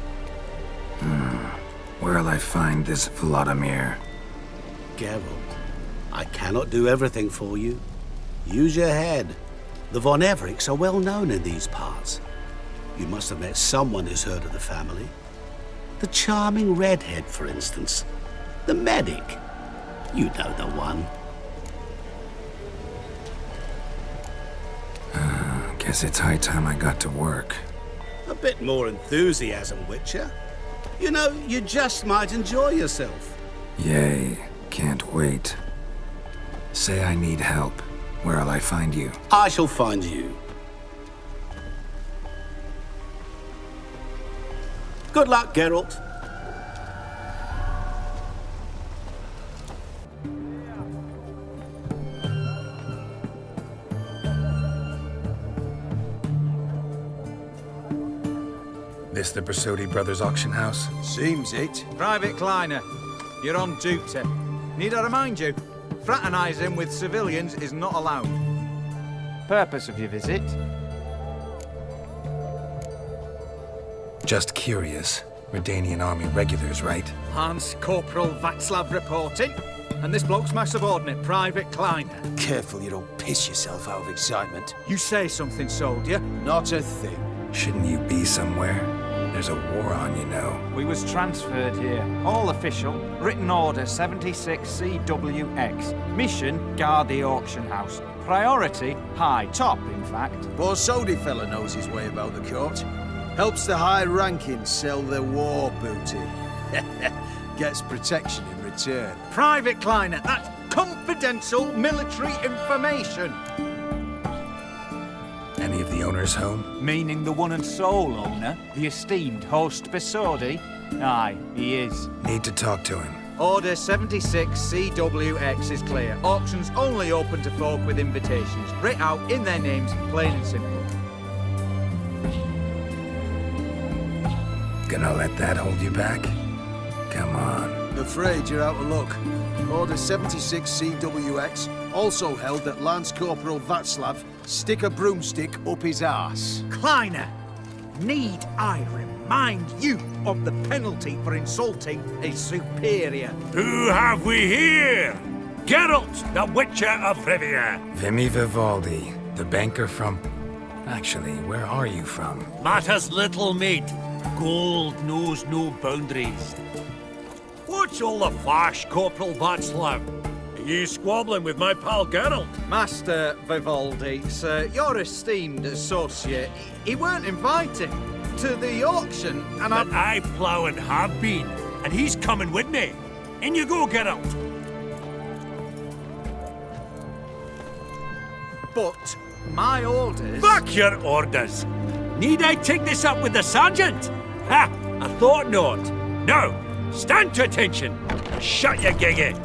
Where'll I find this Vladimir? Geralt, I cannot do everything for you. Use your head. The von Everecs are well known in these parts. You must have met someone who's heard of the family. The charming redhead, for instance. The medic. You know the one. Guess it's high time I got to work. A bit more enthusiasm, Witcher. You know, you just might enjoy yourself. Yay, can't wait. Say I need help. Where'll I find you? I shall find you. Good luck, Geralt. This the Bersodi Brothers auction house? Seems it. Private Kleiner, you're on duty. Need I remind you? Fraternizing with civilians is not allowed. Purpose of your visit? Just curious. Redanian army regulars, right? Lance Corporal Václav reporting. And this bloke's my subordinate, Private Kleiner. Careful you don't piss yourself out of excitement. You say something, soldier. Not a thing. Shouldn't you be somewhere? There's a war on, you know. We was transferred here. All official. Written order 76 CWX. Mission, guard the auction house. Priority, high. Top, in fact. Borsodi fella knows his way about the court. Helps the high-ranking sell their war booty. Gets protection in return. Private Kleiner, that's confidential military information. Any of the owners home? Meaning the one and sole owner, the esteemed host Bersodi? Aye, he is. Need to talk to him. Order 76 CWX is clear. Auctions only open to folk with invitations. Writ out in their names, plain and simple. Gonna let that hold you back? Come on. Afraid you're out of luck. Order 76 CWX also held that Lance Corporal Václav stick a broomstick up his arse. Kleiner, need I remind you of the penalty for insulting a superior? Who have we here? Geralt, the Witcher of Rivia. Vimy Vivaldi, the banker from... Actually, where are you from? Matters little, mate. Gold knows no boundaries. What's all the fash, Corporal Václav? Are you squabbling with my pal Geralt? Master Vivaldi, sir, your esteemed associate, he weren't invited to the auction, and but I plough and have been, and he's coming with me. In you go, Geralt. But my orders... Fuck your orders! Need I take this up with the sergeant? Ha! I thought not. Now, stand to attention. Shut your giggy.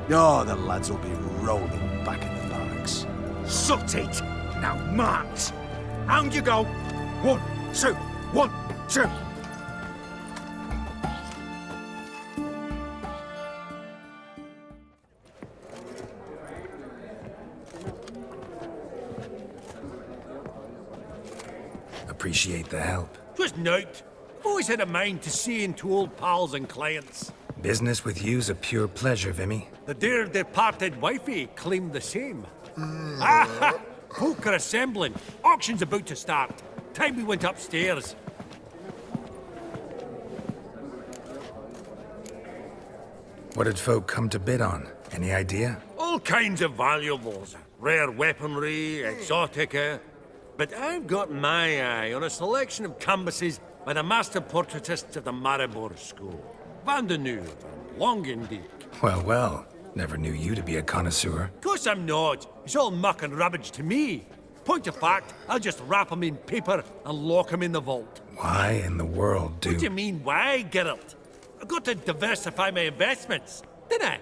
Oh, the lads will be rolling back in the barracks. Sut it! Now, march! Round you go! 1, 2, 1, 2! Appreciate the help. 'Twas nowt. Always had a mind to see into old pals and clients. Business with you's a pure pleasure, Vimy. The dear departed wifey claimed the same. Ah! Folk are assembling. Auction's about to start. Time we went upstairs. What did folk come to bid on? Any idea? All kinds of valuables. Rare weaponry, exotica. But I've got my eye on a selection of canvases by the master portraitists of the Maribor School. Van de Neuve and Longendijk. Well, well. Never knew you to be a connoisseur. Of course I'm not. It's all muck and rubbish to me. Point of fact, I'll just wrap 'em in paper and lock 'em in the vault. Why in the world do... What do you mean, why, Geralt? I've got to diversify my investments, didn't I?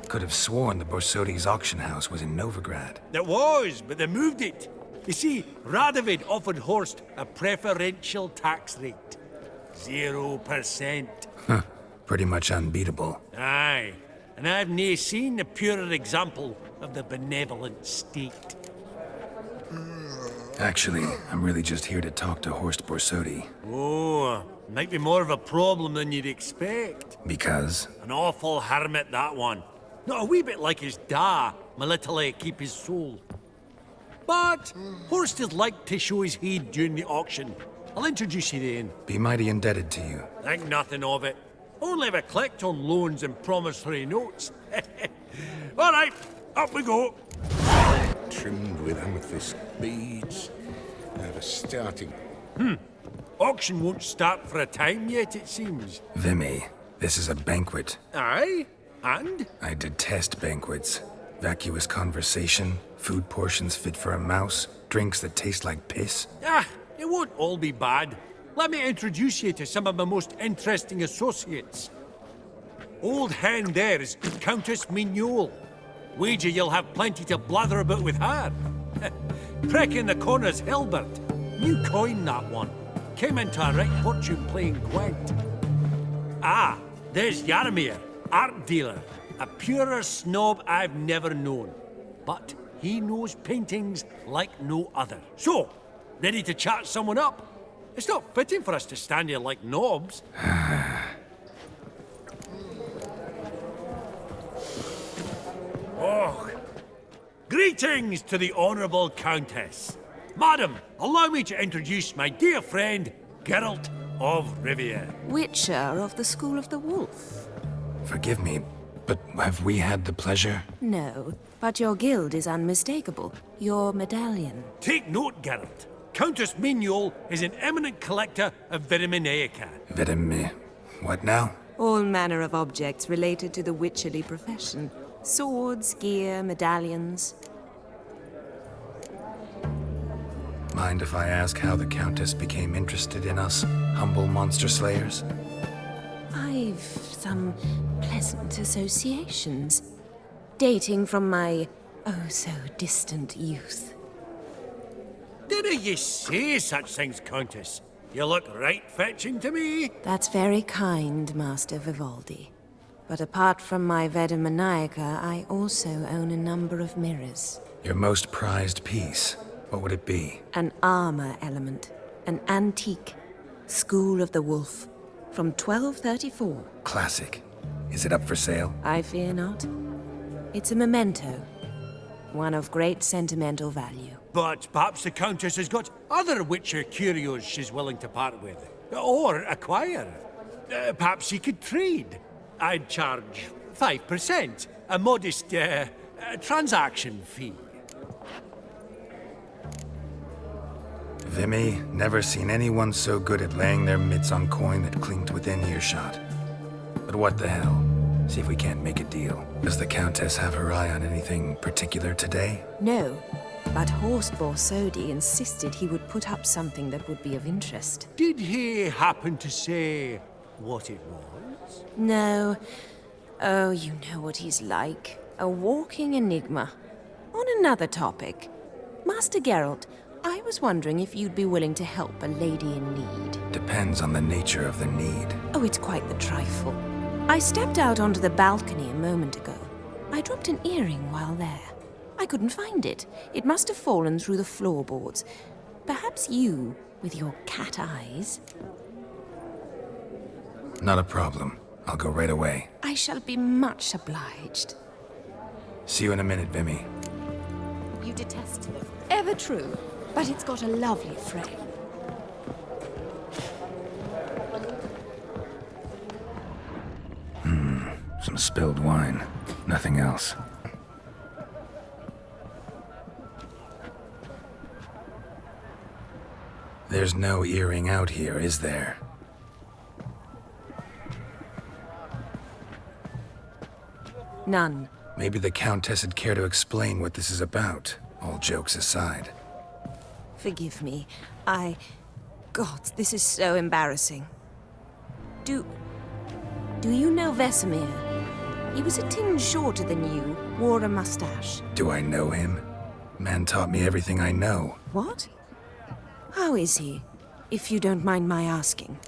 Could have sworn the Borsodi's auction house was in Novigrad. It was, but they moved it. You see, Radovid offered Horst a preferential tax rate. 0%. Huh. Pretty much unbeatable. Aye, and I've nae seen a purer example of the benevolent state. Actually, I'm really just here to talk to Horst Borsodi. Oh, might be more of a problem than you'd expect. Because? An awful hermit, that one. Not a wee bit like his da, my little keep his soul. But Horst is like to show his heed during the auction. I'll introduce you then. Be mighty indebted to you. Think nothing of it. Only ever collect on loans and promissory notes. All right, up we go. Trimmed with amethyst beads. At a starting. Auction won't start for a time yet, it seems. Vimy, this is a banquet. Aye? And? I detest banquets. Vacuous conversation, food portions fit for a mouse, drinks that taste like piss. Ah, it won't all be bad. Let me introduce you to some of my most interesting associates. Old hen there is Countess Mignol. Wager you'll have plenty to blather about with her. Prek in the corner's Hilbert. New coin, that one. Came into a right fortune playing Gwent. Ah, there's Jaromir, art dealer. A purer snob I've never known. But he knows paintings like no other. So, ready to chat someone up? It's not fitting for us to stand here like knobs. Oh, greetings to the Honourable Countess. Madam, allow me to introduce my dear friend, Geralt of Rivia. Witcher of the School of the Wolf. Forgive me, but have we had the pleasure? No, but your guild is unmistakable. Your medallion. Take note, Geralt. Countess Mignol is an eminent collector of Vitaminaica. What now? All manner of objects related to the witcherly profession. Swords, gear, medallions. Mind if I ask how the Countess became interested in us, humble monster slayers? I've some pleasant associations, dating from my oh-so-distant youth. Didn't you say such things, Countess? You look right fetching to me. That's very kind, Master Vivaldi. But apart from my Vitaminaica, I also own a number of mirrors. Your most prized piece, what would it be? An armor element. An antique. School of the Wolf. From 1234. Classic. Is it up for sale? I fear not. It's a memento. One of great sentimental value. But perhaps the Countess has got other Witcher curios she's willing to part with. Or acquire. Perhaps you could trade. I'd charge 5%. A modest, transaction fee. Vimy, never seen anyone so good at laying their mitts on coin that clinked within earshot. But what the hell? See if we can't make a deal. Does the Countess have her eye on anything particular today? No, but Horst Borsodi insisted he would put up something that would be of interest. Did he happen to say what it was? No. Oh, you know what he's like. A walking enigma. On another topic. Master Geralt, I was wondering if you'd be willing to help a lady in need. Depends on the nature of the need. Oh, it's quite the trifle. I stepped out onto the balcony a moment ago. I dropped an earring while there. I couldn't find it. It must have fallen through the floorboards. Perhaps you, with your cat eyes... Not a problem. I'll go right away. I shall be much obliged. See you in a minute, Vimy. You detest them. Ever true, but it's got a lovely frame. Some spilled wine. Nothing else. There's no earring out here, is there? None. Maybe the Countess would care to explain what this is about, all jokes aside. Forgive me. God, this is so embarrassing. Do you know Vesemir? He was a tinge shorter than you, wore a mustache. Do I know him? Man taught me everything I know. What? How is he, if you don't mind my asking?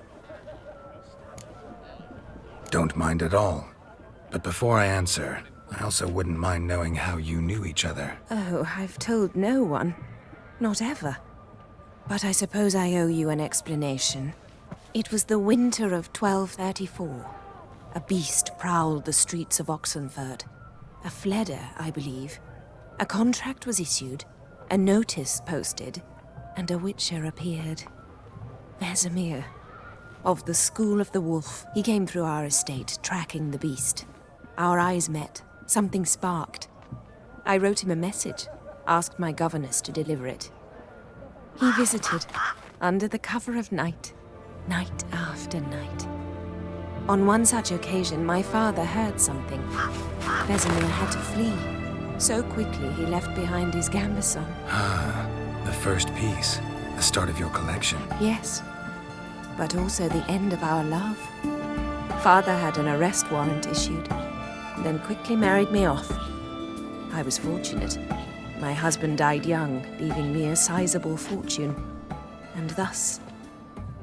Don't mind at all. But before I answer, I also wouldn't mind knowing how you knew each other. Oh, I've told no one. Not ever. But I suppose I owe you an explanation. It was the winter of 1234. A beast prowled the streets of Oxenford. A fledder, I believe. A contract was issued, a notice posted, and a witcher appeared. Vesemir, of the School of the Wolf. He came through our estate, tracking the beast. Our eyes met. Something sparked. I wrote him a message, asked my governess to deliver it. He visited, under the cover of night, night after night. On one such occasion, my father heard something. Vesemir had to flee. So quickly, he left behind his gambeson. Ah, the first piece. The start of your collection. Yes, but also the end of our love. Father had an arrest warrant issued, then quickly married me off. I was fortunate. My husband died young, leaving me a sizable fortune. And thus,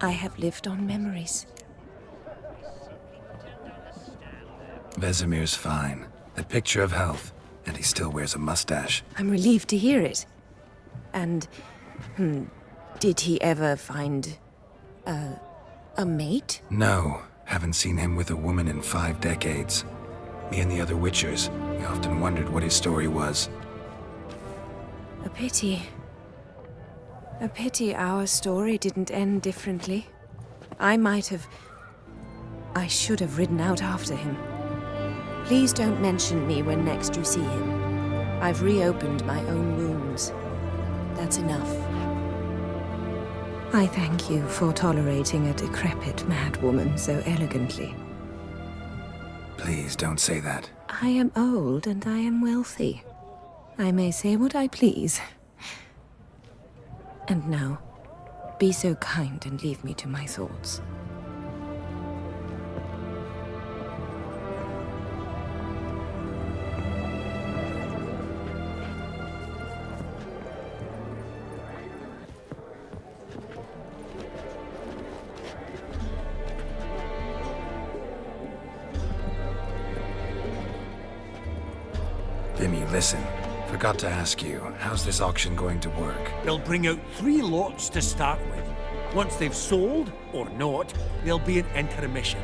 I have lived on memories. Vesemir's fine. A picture of health. And he still wears a mustache. I'm relieved to hear it. And, did he ever find a mate? No. Haven't seen him with a woman in 5 decades. Me and the other Witchers, we often wondered what his story was. A pity. A pity our story didn't end differently. I should have ridden out after him. Please don't mention me when next you see him. I've reopened my own wounds. That's enough. I thank you for tolerating a decrepit madwoman so elegantly. Please don't say that. I am old and I am wealthy. I may say what I please. And now, be so kind and leave me to my thoughts. Vimy, listen. Forgot to ask you, how's this auction going to work? They'll bring out 3 lots to start with. Once they've sold, or not, there'll be an intermission.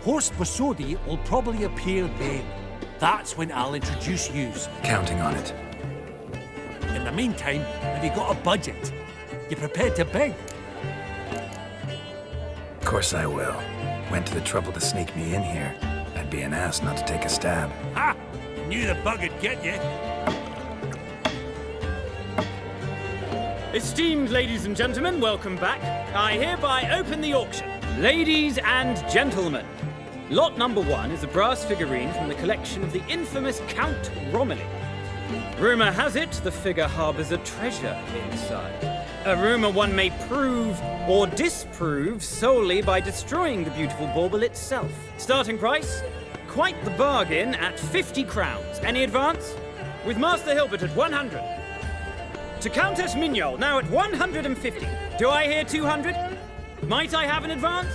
Horst Basodi will probably appear then. That's when I'll introduce yous. Counting on it. In the meantime, have you got a budget? You prepared to beg? Of course I will. Went to the trouble to sneak me in here. I'd be an ass not to take a stab. Ha! Knew the bug would get you. Esteemed ladies and gentlemen, welcome back. I hereby open the auction. Ladies and gentlemen, lot number 1 is a brass figurine from the collection of the infamous Count Romilly. Rumor has it the figure harbors a treasure inside. A rumor one may prove or disprove solely by destroying the beautiful bauble itself. Starting price? Quite the bargain at 50 crowns. Any advance? With Master Hilbert at 100. To Countess Mignol, now at 150. Do I hear 200? Might I have an advance?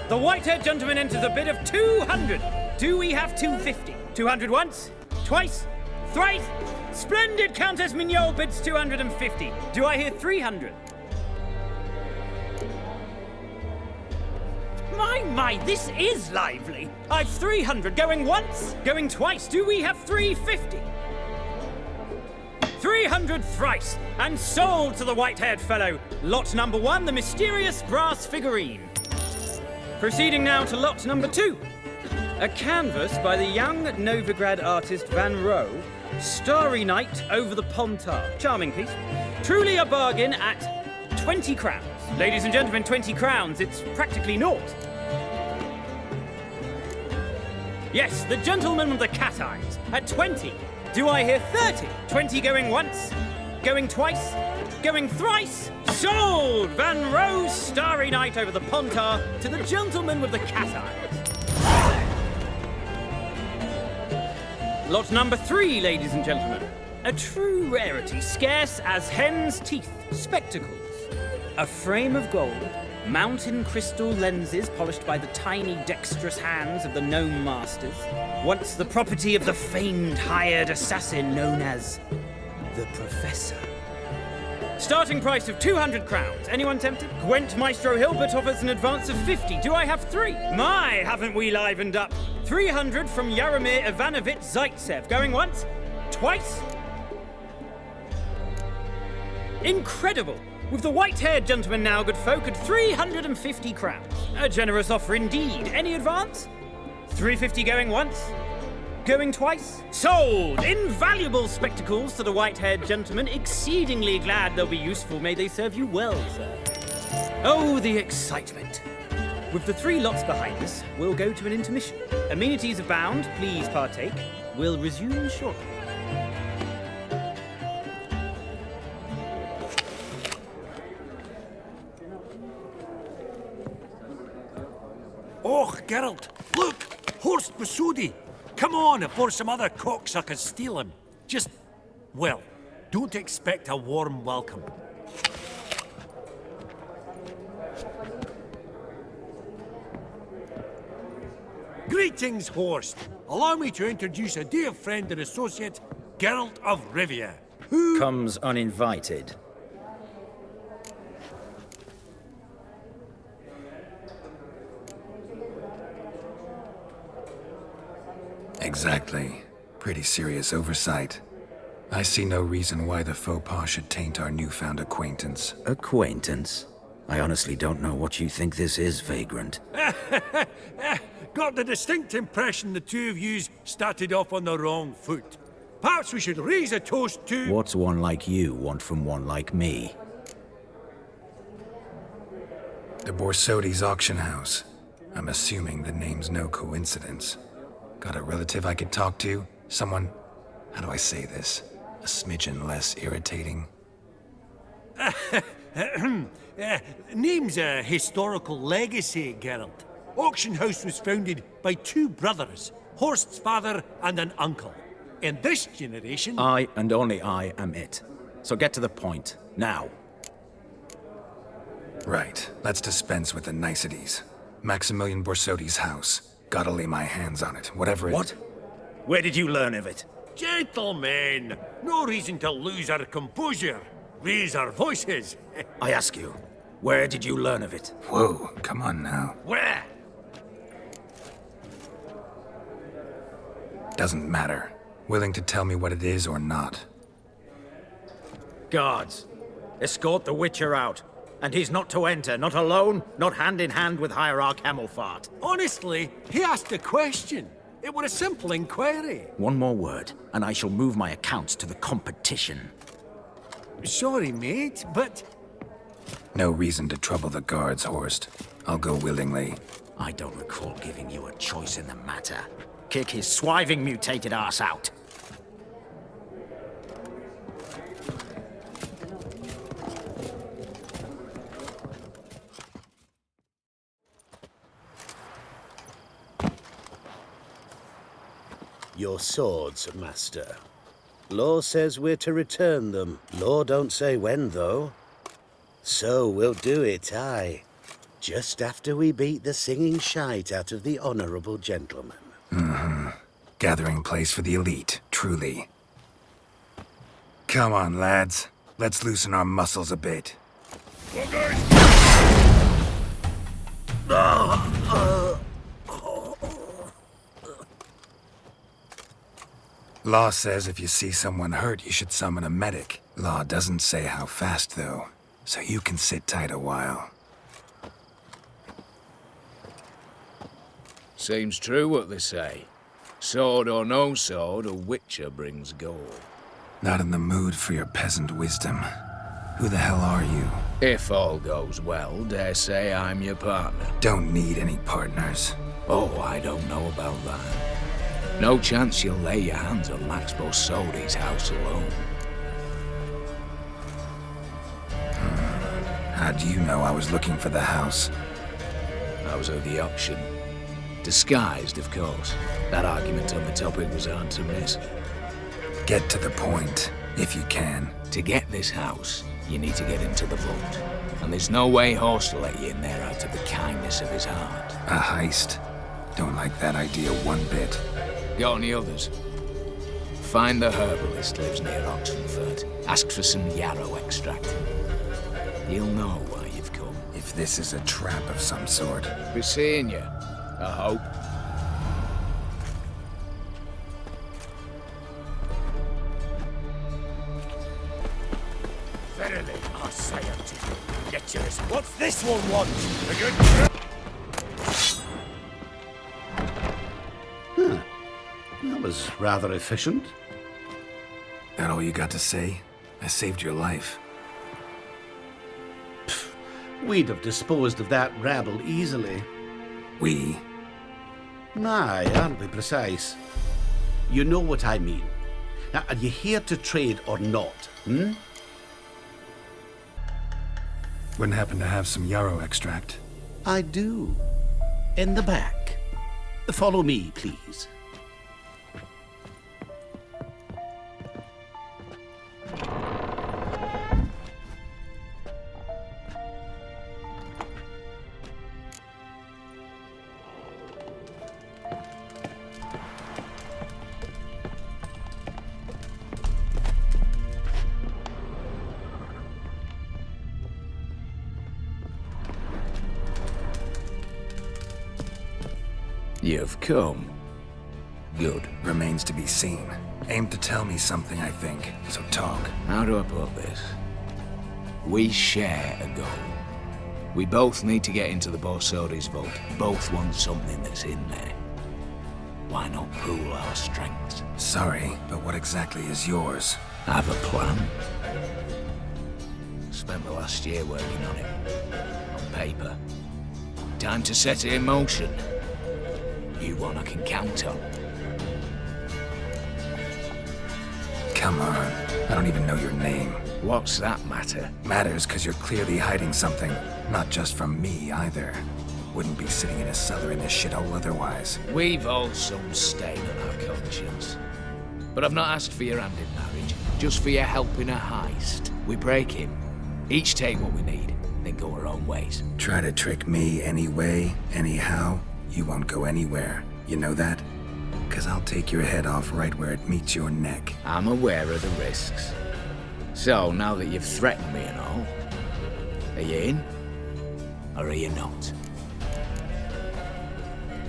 The white-haired gentleman enters a bid of 200. Do we have 250? 200 once? Twice? Thrice? Splendid! Countess Mignol bids 250. Do I hear 300? My, this is lively. I've 300 going once, going twice. Do we have 350? 300 thrice, and sold to the white-haired fellow. Lot number 1, the mysterious brass figurine. Proceeding now to lot number 2. A canvas by the young Novigrad artist Van Rohe, Starry Night over the Pontar. Charming piece. Truly a bargain at 20 crowns. Ladies and gentlemen, 20 crowns, it's practically naught. Yes, the gentleman with the cat eyes, at 20. Do I hear 30? 20 going once, going twice, going thrice. Sold! Van Rohe's Starry Night over the Pontar to the gentleman with the cat eyes. Lot number 3, ladies and gentlemen. A true rarity, scarce as hen's teeth. Spectacles. A frame of gold, mountain crystal lenses polished by the tiny, dexterous hands of the gnome masters. Once the property of the famed hired assassin known as the Professor. Starting price of 200 crowns. Anyone tempted? Gwent Maestro Hilbert offers an advance of 50. Do I have 3? My, haven't we livened up? 300 from Yaromir Ivanovich Zaitsev. Going once? Twice? Incredible! With the white-haired gentleman now, good folk, at 350 crowns. A generous offer indeed. Any advance? 350 going once? Going twice? Sold! Invaluable spectacles to the white-haired gentleman. Exceedingly glad they'll be useful. May they serve you well, sir. Oh, the excitement. With the 3 lots behind us, we'll go to an intermission. Amenities abound. Please partake. We'll resume shortly. Oh, Geralt, look! Horst Masudi! Come on before some other cocksuckers steal him. Just, well, don't expect a warm welcome. Greetings, Horst. Allow me to introduce a dear friend and associate, Geralt of Rivia, who comes uninvited. Exactly. Pretty serious oversight. I see no reason why the faux pas should taint our newfound acquaintance. Acquaintance? I honestly don't know what you think this is, Vagrant. Got the distinct impression the two of yous started off on the wrong foot. Perhaps we should raise a toast to... What's one like you want from one like me? The Borsodi's auction house. I'm assuming the name's no coincidence. Got a relative I could talk to? Someone, how do I say this? A smidgen less irritating? Name's a historical legacy, Geralt. Auction house was founded by 2 brothers, Horst's father and an uncle. In this generation... I, and only I, am it. So get to the point, now. Right, let's dispense with the niceties. Maximilian Borsodi's house. Gotta lay my hands on it, whatever it... What? Where did you learn of it? Gentlemen, no reason to lose our composure. Raise our voices. I ask you, where did you learn of it? Whoa, come on now. Where? Doesn't matter. Willing to tell me what it is or not. Guards, escort the Witcher out. And he's not to enter, not alone, not hand in hand with Hierarch Hamilfart. Honestly, he asked a question. It was a simple inquiry. One more word, and I shall move my accounts to the competition. Sorry, mate, but... No reason to trouble the guards, Horst. I'll go willingly. I don't recall giving you a choice in the matter. Kick his swiving mutated ass out. Your swords, master. Law says we're to return them. Law don't say when, though. So we'll do it, aye. Just after we beat the singing shite out of the honorable gentleman. Mm-hmm. Gathering place for the elite, truly. Come on, lads. Let's loosen our muscles a bit. Law says if you see someone hurt, you should summon a medic. Law doesn't say how fast, though, so you can sit tight a while. Seems true what they say. Sword or no sword, a witcher brings gold. Not in the mood for your peasant wisdom. Who the hell are you? If all goes well, dare say I'm your partner. Don't need any partners. Oh, I don't know about that. No chance you'll lay your hands on Max Borsodi's house alone. How do you know I was looking for the house? I was at the auction. Disguised, of course. That argument on the topic was hard to miss. Get to the point, if you can. To get this house, you need to get into the vault. And there's no way Horst will let you in there out of the kindness of his heart. A heist? Don't like that idea one bit. Got any others? find the herbalist lives near Oxenfurt. Ask for some yarrow extract. He'll know why you've come. If this is a trap of some sort. Be seeing you, I hope. Verily, I say unto you, lecherous. What's this one want? A good... That was rather efficient. That all you got to say? I saved your life. We'd have disposed of that rabble easily. We? Aye, aren't we precise? You know what I mean. Now, are you here to trade or not, hmm? Wouldn't happen to have some yarrow extract. I do. In the back. Follow me, please. You've come. Good. Remains to be seen. Aim to tell me something, I think. So talk. How do I put this? We share a goal. We both need to get into the Borsodi's vault. Both want something that's in there. Why not pool our strengths? Sorry, but what exactly is yours? I have a plan. Spent the last year working on it. On paper. Time to set it in motion. You one I can count on. Come on. I don't even know your name. What's that matter? Matters because you're clearly hiding something. Not just from me, either. Wouldn't be sitting in a cellar in this shithole otherwise. We've all some stain on our conscience. But I've not asked for your hand in marriage. Just for your help in a heist. We break him. Each take what we need, then go our own ways. Try to trick me anyway, anyhow. You won't go anywhere. You know that? Because I'll take your head off right where it meets your neck. I'm aware of the risks. So, now that you've threatened me and all, are you in? Or are you not?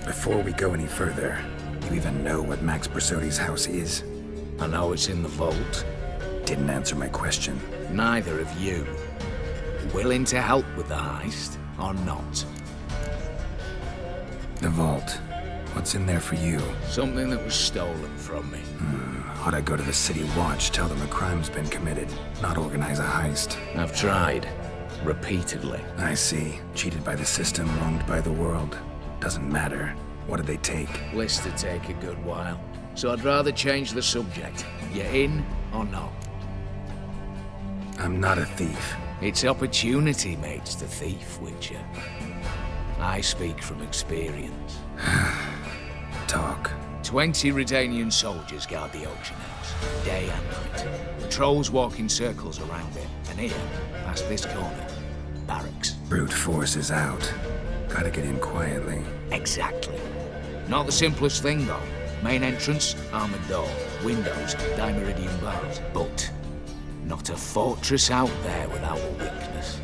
Before we go any further, you even know what Max Borsodi's house is? I know it's in the vault. Didn't answer my question. Neither of you. Willing to help with the heist, or not? The vault. What's in there for you? Something that was stolen from me. Ought I go to the city watch, tell them a crime's been committed, not organize a heist? I've tried. Repeatedly. I see. Cheated by the system, wronged by the world. Doesn't matter. What did they take? List to take a good while. So I'd rather change the subject. You in or not? I'm not a thief. It's opportunity makes the thief, Witcher. I speak from experience. Talk. 20 Redanian soldiers guard the auction house, day and night. Patrols walk in circles around it, and here, past this corner, barracks. Brute force is out. Gotta get in quietly. Exactly. Not the simplest thing, though. Main entrance, armored door. Windows, dimeridian bars. But not a fortress out there without a weakness.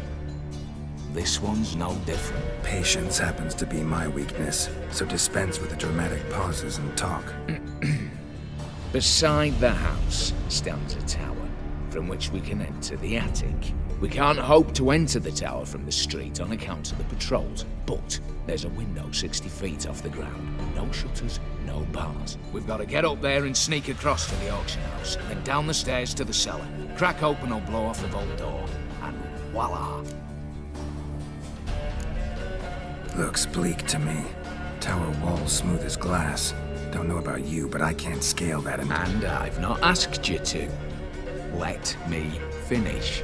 This one's no different. Patience happens to be my weakness, so dispense with the dramatic pauses and talk. Beside the house stands a tower, from which we can enter the attic. We can't hope to enter the tower from the street on account of the patrols, but there's a window 60 feet off the ground. No shutters, no bars. We've got to get up there and sneak across to the auction house, then down the stairs to the cellar. Crack open or blow off the vault door, and voila! Looks bleak to me. Tower walls smooth as glass. Don't know about you, but I can't scale that And I've not asked you to. Let me finish.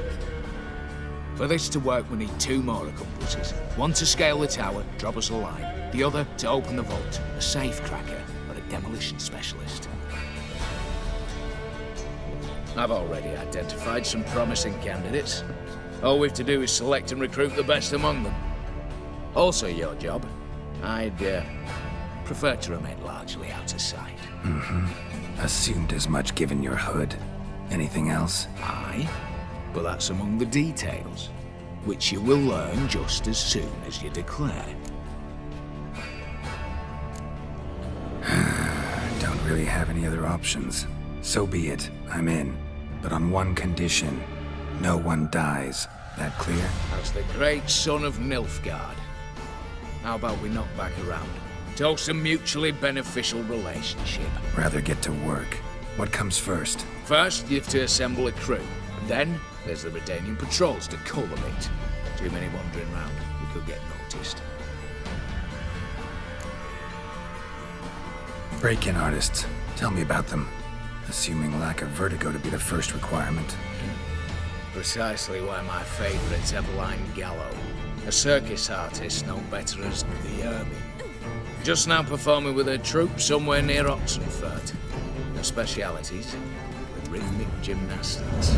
For this to work, we need 2 more accomplices. One to scale the tower, drop us a line. The other to open the vault, a safe cracker or a demolition specialist. I've already identified some promising candidates. All we have to do is select and recruit the best among them. Also your job. I'd Prefer to remain largely out of sight. Assumed as much given your hood. Anything else? Aye, but that's among the details, which you will learn just as soon as you declare. Don't really have any other options. So be it. I'm in. But on one condition. No one dies. That clear? As the great son of Nilfgaard. How about we knock back around? Toast a mutually beneficial relationship. Rather get to work. What comes first? First, you have to assemble a crew. And then, there's the Redanian patrols to culminate. Too many wandering round. We could get noticed. Break-in artists. Tell me about them. Assuming lack of vertigo to be the first requirement. Precisely why my favourite's Eveline Gallo. A circus artist known better as the Ermine. Just now performing with her troupe somewhere near Oxenfurt. Her specialities, with rhythmic gymnastics.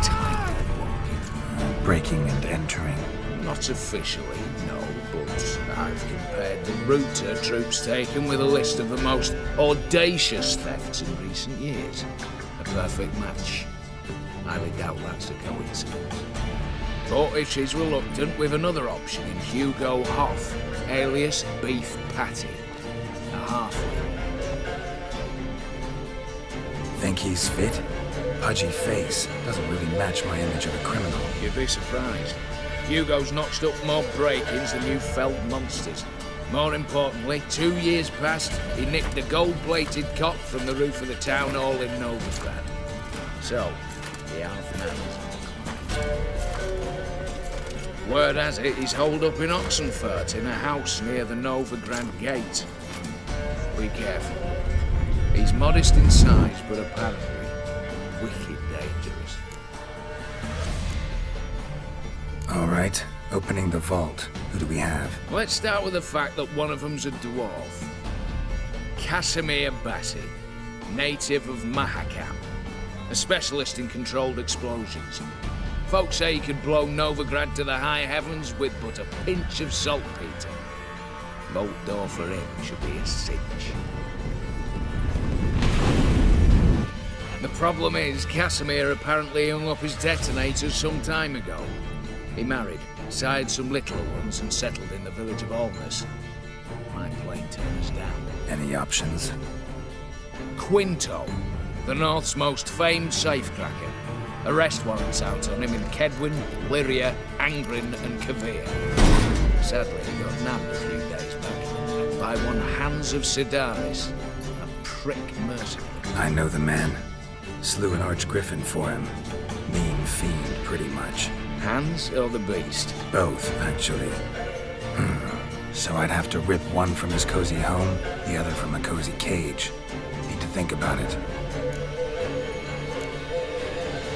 Time walking. Breaking and entering. Not officially, no, but I've compared the route her troop's taken with a list of the most audacious thefts in recent years. A perfect match. Highly doubt that's a coincidence. But if she's reluctant, with another option in Hugo Hoff, alias Beef Patty. A halfling. Think he's fit? Pudgy face. Doesn't really match my image of a criminal. You'd be surprised. Hugo's notched up more break-ins than you felt monsters. More importantly, 2 years past, he nicked a gold-plated cot from the roof of the town hall in Novigrad. So, the half-man. Word has it, he's holed up in Oxenfurt in a house near the Novigrad gate. Be careful. He's modest in size, but apparently wicked dangerous. All right, opening the vault. Who do we have? Let's start with the fact that one of them's a dwarf. Casimir Bassi, native of Mahakam. A specialist in controlled explosions. Folks say he could blow Novigrad to the high heavens with but a pinch of saltpeter. Bolt door for him should be a cinch. The problem is, Casimir apparently hung up his detonators some time ago. He married, sired some littler ones, and settled in the village of Alness. My plane turns down. Any options? Quinto, the North's most famed safecracker. Arrest warrants out on him in Kedwin, Lyria, Angrin, and Kavir. Sadly, he got nabbed a few days back by one Hans of Sidaris, a prick mercenary. I know the man. Slew an archgriffin for him. Mean fiend, pretty much. Hans or the beast? Both, actually. So I'd have to rip one from his cozy home, the other from a cozy cage. Need to think about it.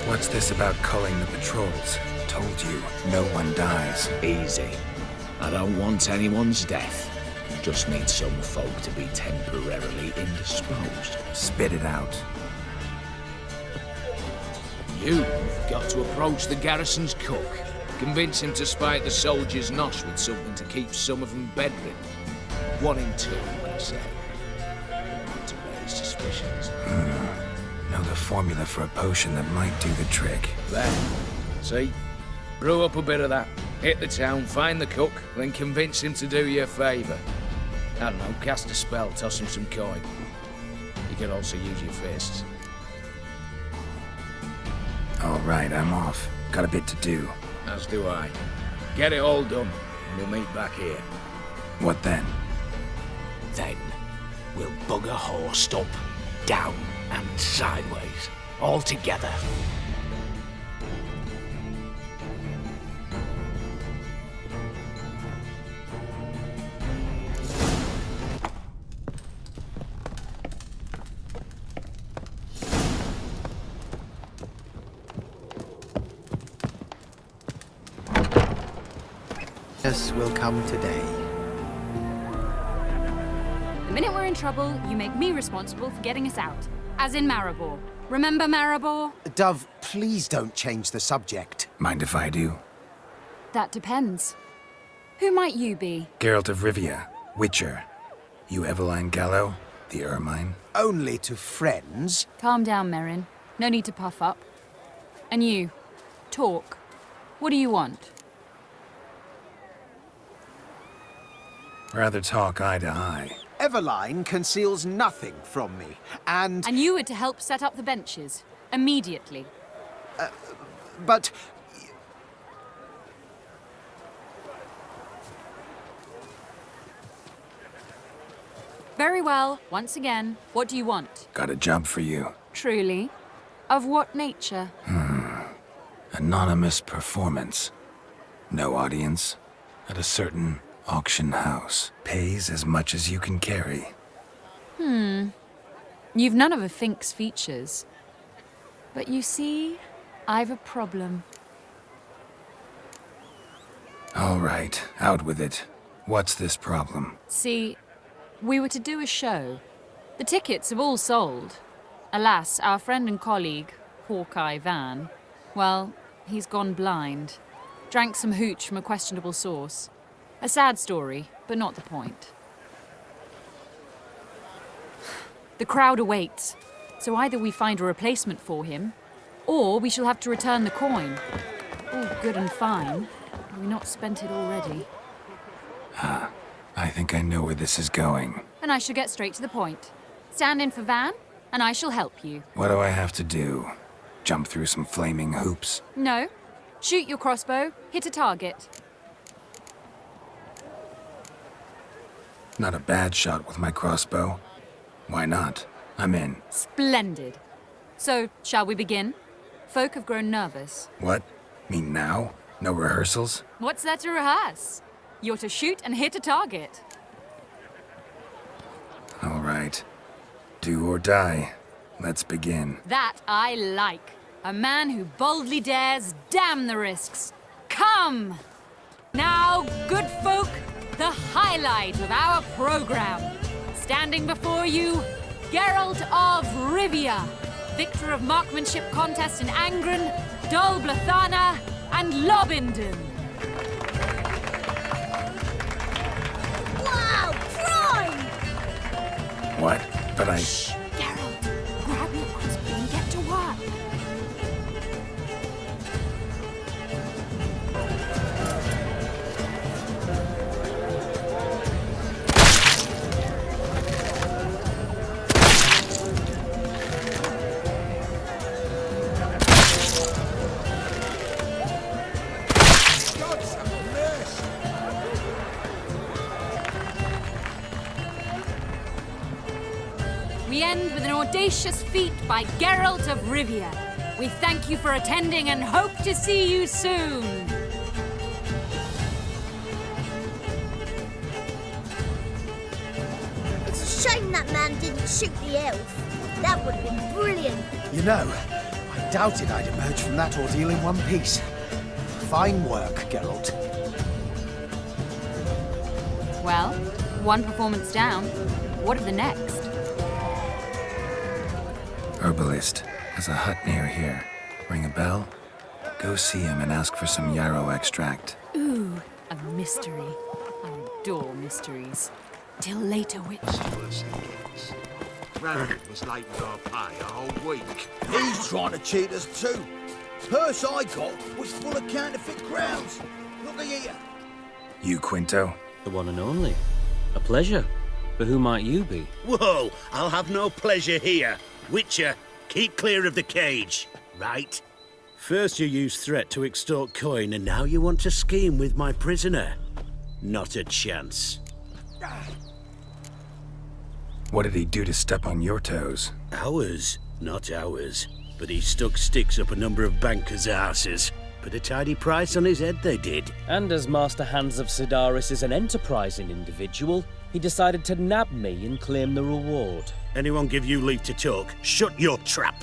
What's this about culling the patrols? Told you, no one dies. Easy. I don't want anyone's death. Just need some folk to be temporarily indisposed. Spit it out. You've got to approach the garrison's cook. Convince him to spike the soldiers' nosh with something to keep some of them bedridden. 1 in 2, I say. Not to raise suspicions. Know the formula for a potion that might do the trick. There. See? Brew up a bit of that. Hit the town, find the cook, then convince him to do you a favour. I don't know, cast a spell, toss him some coin. You can also use your fists. All right, I'm off. Got a bit to do. As do I. Get it all done, and we'll meet back here. What then? Then, we'll bugger horsed up, down, and sideways. All together. Will come today. The minute we're in trouble, you make me responsible for getting us out. As in Maribor. Remember Maribor? Dove, please don't change the subject. Mind if I do? That depends. Who might you be? Geralt of Rivia, Witcher. You Eveline Gallo, the Ermine? Only to friends. Calm down, Merrin. No need to puff up. And you, talk. What do you want? Rather talk eye to eye. Eveline conceals nothing from me, and... And you were to help set up the benches. Immediately. But... Very well. Once again, what do you want? Got a job for you. Truly? Of what nature? Anonymous performance. No audience. At a certain auction house. Pays as much as you can carry. You've none of a Fink's features. But you see, I've a problem. All right, out with it. What's this problem? See, we were to do a show. The tickets have all sold. Alas, our friend and colleague, Hawkeye Van, well, he's gone blind. Drank some hooch from a questionable source. A sad story, but not the point. The crowd awaits, so either we find a replacement for him, or we shall have to return the coin. All good and fine. Have we not spent it already? I think I know where this is going. And I shall get straight to the point. Stand in for Van, and I shall help you. What do I have to do? Jump through some flaming hoops? No. Shoot your crossbow, hit a target. Not a bad shot with my crossbow. Why not? I'm in. Splendid. So, shall we begin? Folk have grown nervous. What? Mean now? No rehearsals? What's there to rehearse? You're to shoot and hit a target. All right. Do or die. Let's begin. That I like. A man who boldly dares, damn the risks. Come! Now, good folk, the highlight of our program. Standing before you, Geralt of Rivia, victor of marksmanship contests in Angren, Dol Blathana, and Lobindon. Wow, prime! What? But I... Shh, Geralt, grab your crossbow and get to work. We end with an audacious feat by Geralt of Rivia. We thank you for attending and hope to see you soon. It's a shame that man didn't shoot the elf. That would have been brilliant. You know, I doubted I'd emerge from that ordeal in one piece. Fine work, Geralt. Well, one performance down. What of the next? Herbalist has a hut near here. Ring a bell? Go see him and ask for some yarrow extract. Ooh, a mystery. I adore mysteries. Till later, witch. Rabbit was late with our pay a whole week. He's trying to cheat us too. Purse I got was full of counterfeit crowns. Look here. You, Quinto? The one and only. A pleasure. But who might you be? Whoa, I'll have no pleasure here. Witcher, keep clear of the cage, right? First you used threat to extort coin, and now you want to scheme with my prisoner. Not a chance. What did he do to step on your toes? Ours, not ours. But he stuck sticks up a number of bankers' arses. Put a tidy price on his head, they did. And as Master Hans of Sidaris is an enterprising individual, he decided to nab me and claim the reward. Anyone give you leave to talk? Shut your trap!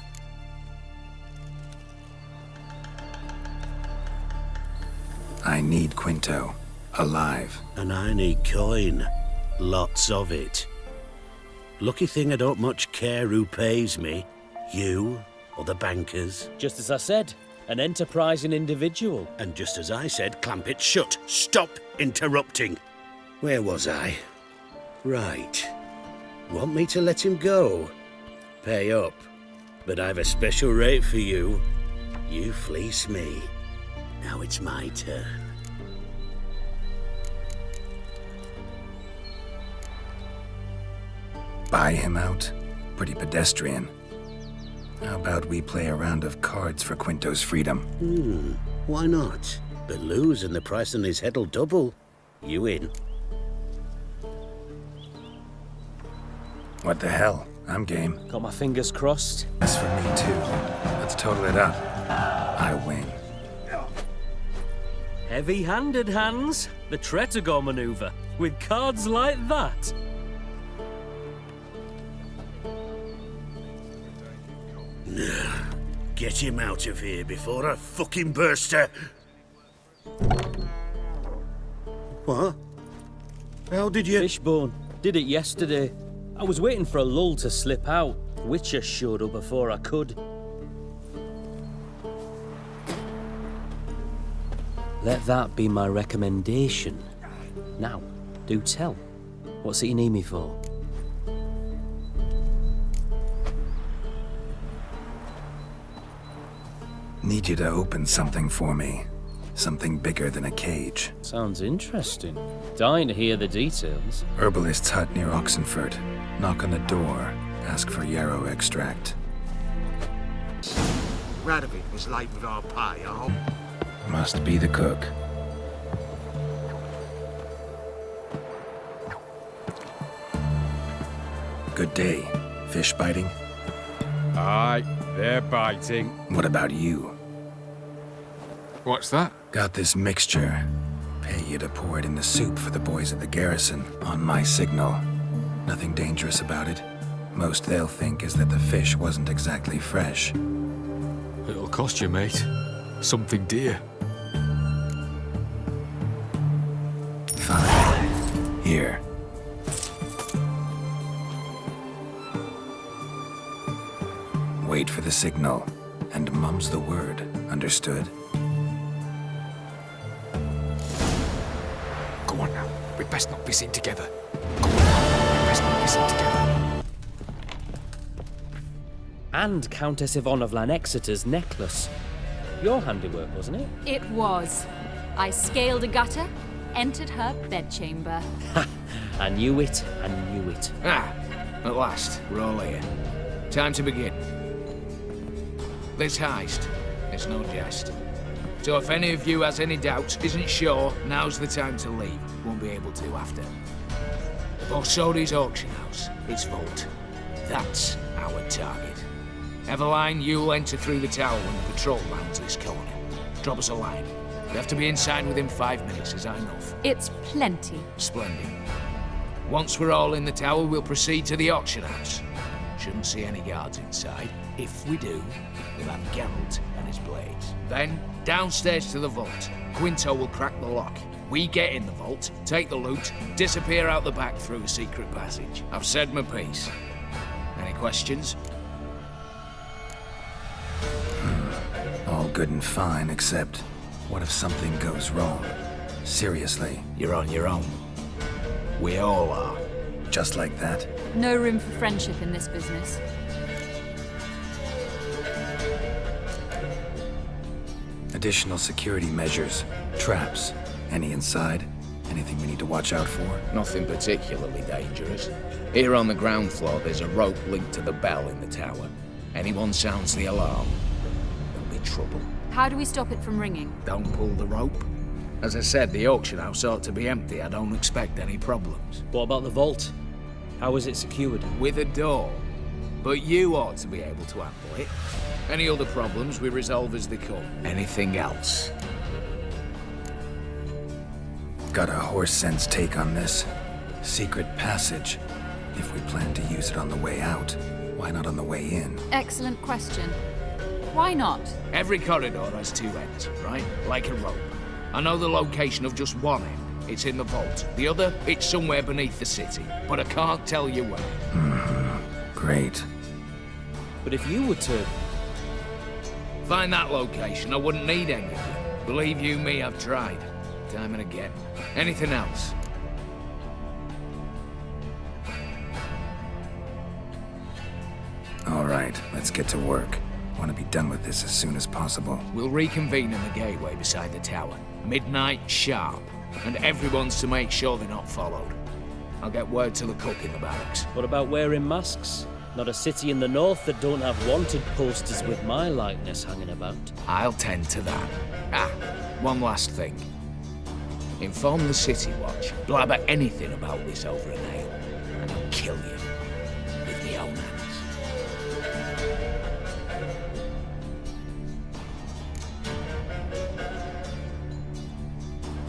I need Quinto. Alive. And I need coin. Lots of it. Lucky thing I don't much care who pays me. You or the bankers. Just as I said, an enterprising individual. And just as I said, clamp it shut. Stop interrupting. Where was I? Right. Want me to let him go? Pay up. But I've a special rate for you. You fleece me. Now it's my turn. Buy him out? Pretty pedestrian. How about we play a round of cards for Quinto's freedom? Why not? But lose and the price on his head'll double. You in? What the hell? I'm game. Got my fingers crossed. That's for me too. Let's total it up. I win. Heavy-handed, Hans. The Tretogor maneuver. With cards like that. Get him out of here before I fucking burst her. What? How did you... Fishbone. Did it yesterday. I was waiting for a lull to slip out. Witcher showed up before I could. Let that be my recommendation. Now, do tell. What's it you need me for? Need you to open something for me. Something bigger than a cage. Sounds interesting. Dying to hear the details. Herbalist's hut near Oxenford. Knock on the door. Ask for yarrow extract. Radovid was late with our pay, I hope. Must be the cook. Good day. Fish biting? Aye, they're biting. What about you? What's that? Got this mixture. Pay you to pour it in the soup for the boys at the garrison, on my signal. Nothing dangerous about it. Most they'll think is that the fish wasn't exactly fresh. It'll cost you, mate. Something dear. Fine. Here. Wait for the signal, and mum's the word. Understood? Go on now. We'd best not be seen together. Go on now. We'd best not be seen together. And Countess Yvonne of Lanexeter's necklace. Your handiwork, wasn't it? It was. I scaled a gutter, entered her bedchamber. Ha! I knew it. I knew it. Ah, at last, we're all here. Time to begin. This heist is no jest. So if any of you has any doubts, isn't sure, now's the time to leave. Won't be able to after. Borsodi's auction house, its vault. That's our target. Eveline, you'll enter through the tower when the patrol rounds this corner. Drop us a line. We have to be inside within 5 minutes, is that enough? It's plenty. Splendid. Once we're all in the tower, we'll proceed to the auction house. Shouldn't see any guards inside. If we do, we'll have Geralt and his blades. Then, downstairs to the vault. Quinto will crack the lock. We get in the vault, take the loot, disappear out the back through a secret passage. I've said my piece. Any questions? All good and fine, except what if something goes wrong? Seriously. You're on your own. We all are. Just like that? No room for friendship in this business. Additional security measures. Traps. Any inside? Anything we need to watch out for? Nothing particularly dangerous. Here on the ground floor, there's a rope linked to the bell in the tower. Anyone sounds the alarm, there'll be trouble. How do we stop it from ringing? Don't pull the rope. As I said, the auction house ought to be empty. I don't expect any problems. What about the vault? How is it secured? With a door. But you ought to be able to handle it. Any other problems we resolve as they come. Anything else? Got a horse sense take on this. Secret passage. If we plan to use it on the way out, why not on the way in? Excellent question. Why not? Every corridor has two ends, right? Like a rope. I know the location of just one end. It's in the vault. The other, it's somewhere beneath the city. But I can't tell you where. Great. But if you were to... find that location, I wouldn't need any of you. Believe you me, I've tried. Time and again. Anything else? Let's get to work. Want to be done with this as soon as possible. We'll reconvene in the gateway beside the tower. Midnight sharp. And everyone's to make sure they're not followed. I'll get word to the cook in the barracks. What about wearing masks? Not a city in the north that don't have wanted posters with my likeness hanging about. I'll tend to that. Ah, one last thing. Inform the City Watch. Blabber anything about this over an ale, and I'll kill you with my own hands.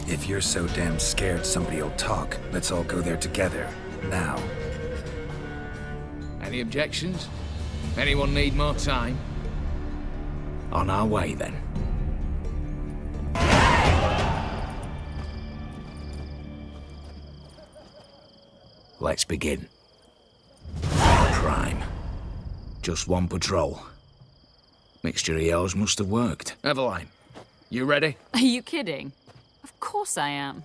If you're so damn scared somebody'll talk, let's all go there together. Now. Any objections? Anyone need more time? On our way, then. Let's begin. Prime. Just one patrol. Mixture of yours must have worked. Eveline, you ready? Are you kidding? Of course I am.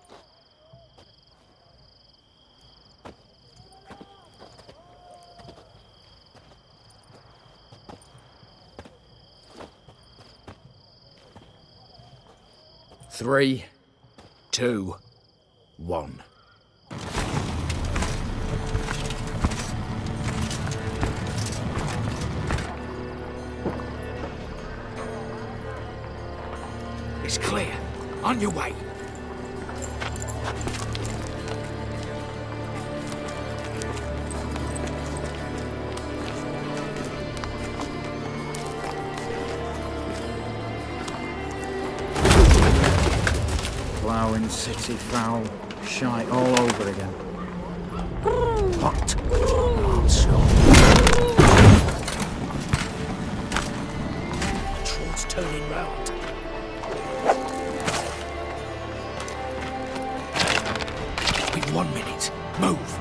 Three, 2, 1. It's clear. On your way. Ploughing city foul, shite all over again. What? Non-stop. Patrol's turning round. We've 1 minute. Move.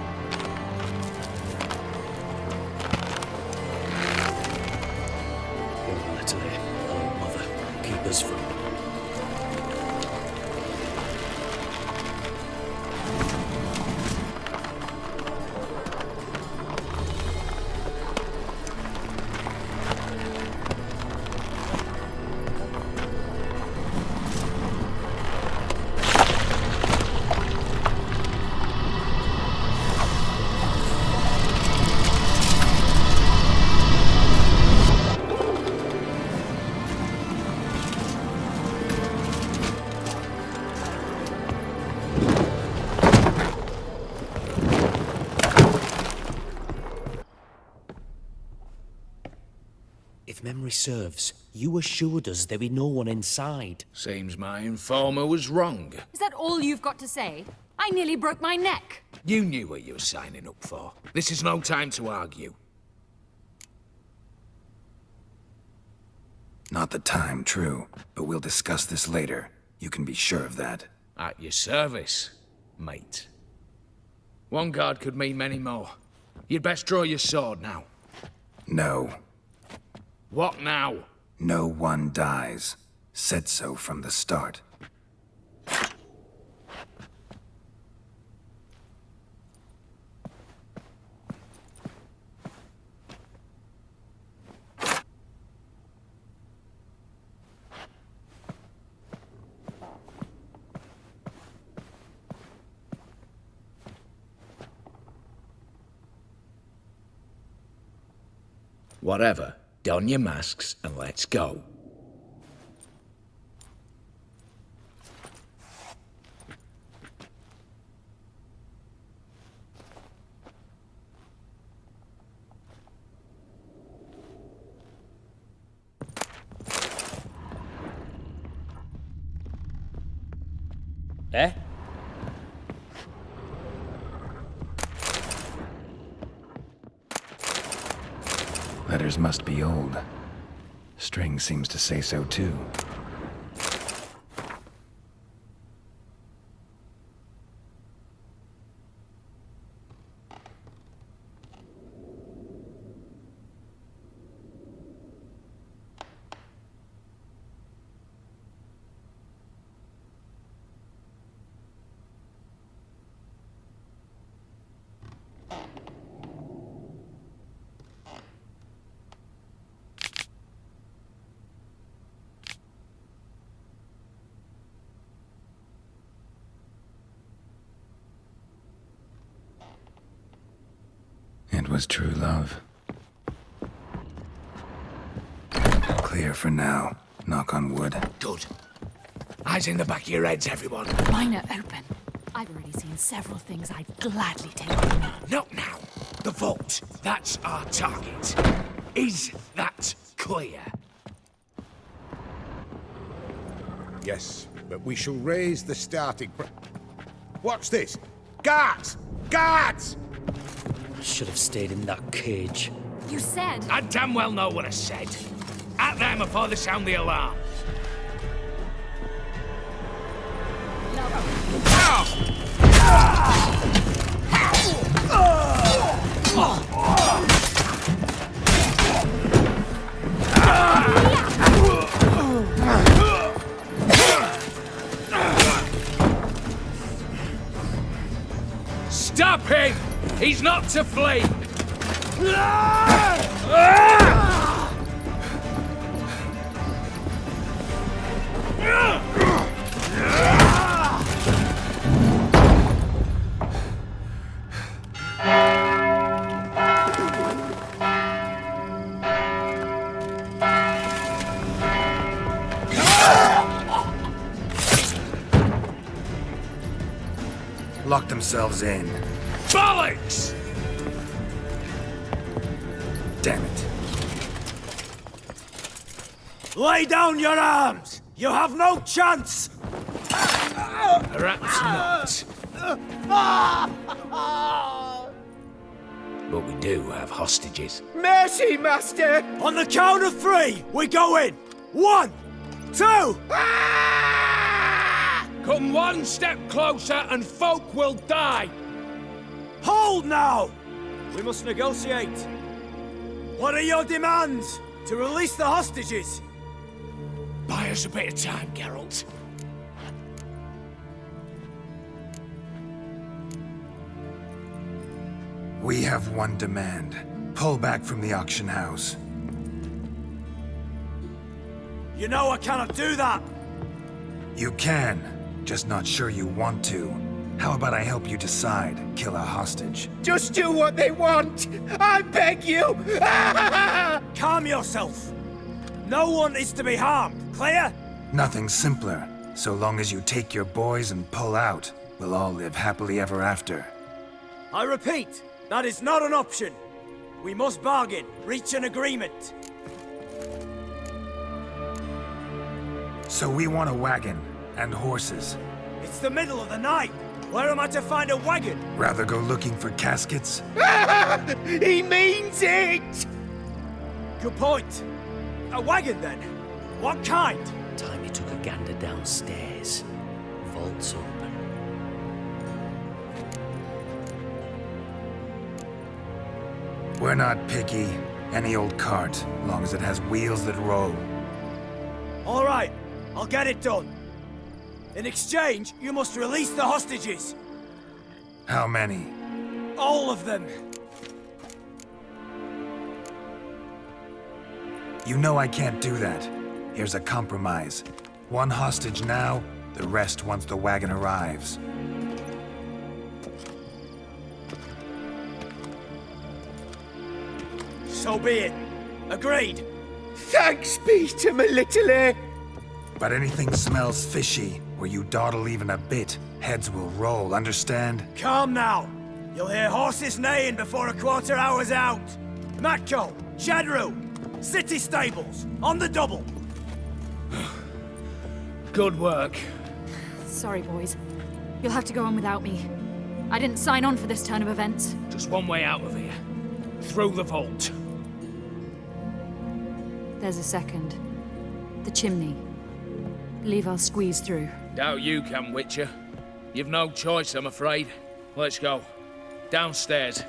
Your letter, oh mother, keep us from. If memory serves, you assured us there be no one inside. Seems my informer was wrong. Is that all you've got to say? I nearly broke my neck. You knew what you were signing up for. This is no time to argue. Not the time, true. But we'll discuss this later. You can be sure of that. At your service, mate. One guard could mean many more. You'd best draw your sword now. No. What now? No one dies. Said so from the start. Whatever. Don your masks and let's go. Eh? Letters must be old. String seems to say so too. It was true love. Clear for now. Knock on wood. Good. Eyes in the back of your heads, everyone. Mine are open. I've already seen several things I'd gladly take. Not now. The vault. That's our target. Is that clear? Yes, but we shall raise the starting What's this? Guards! Guards! I should have stayed in that cage. You said... I damn well know what I said. At them before they sound the alarm. Stop him! He's not to flee! Lock themselves in. Bollocks! Damn it. Lay down your arms! You have no chance! Perhaps not. But we do have hostages. Mercy, Master! On the count of 3, we go in! 1, 2... Come one step closer and folk will die! Hold now! We must negotiate. What are your demands? To release the hostages? Buy us a bit of time, Geralt. We have one demand. Pull back from the auction house. You know I cannot do that! You can, just not sure you want to. How about I help you decide? Kill a hostage. Just do what they want! I beg you! Calm yourself! No one is to be harmed, clear? Nothing simpler. So long as you take your boys and pull out, we'll all live happily ever after. I repeat, that is not an option. We must bargain, reach an agreement. So we want a wagon, and horses. It's the middle of the night. Where am I to find a wagon? Rather go looking for caskets? He means it! Good point. A wagon, then? What kind? Timmy took a gander downstairs. Vault's open. We're not picky. Any old cart, long as it has wheels that roll. All right, I'll get it done. In exchange, you must release the hostages. How many? All of them. You know I can't do that. Here's a compromise. One hostage now, the rest once the wagon arrives. So be it. Agreed. Thanks be to my little But anything smells fishy, or you dawdle even a bit, heads will roll, understand? Calm now. You'll hear horses neighing before a quarter hour's out. Matco, Shadru, city stables, on the double. Good work. Sorry, boys. You'll have to go on without me. I didn't sign on for this turn of events. Just one way out of here. Through the vault. There's a second. The chimney. Believe I'll squeeze through. Doubt you can, Witcher. You've no choice, I'm afraid. Let's go. Downstairs.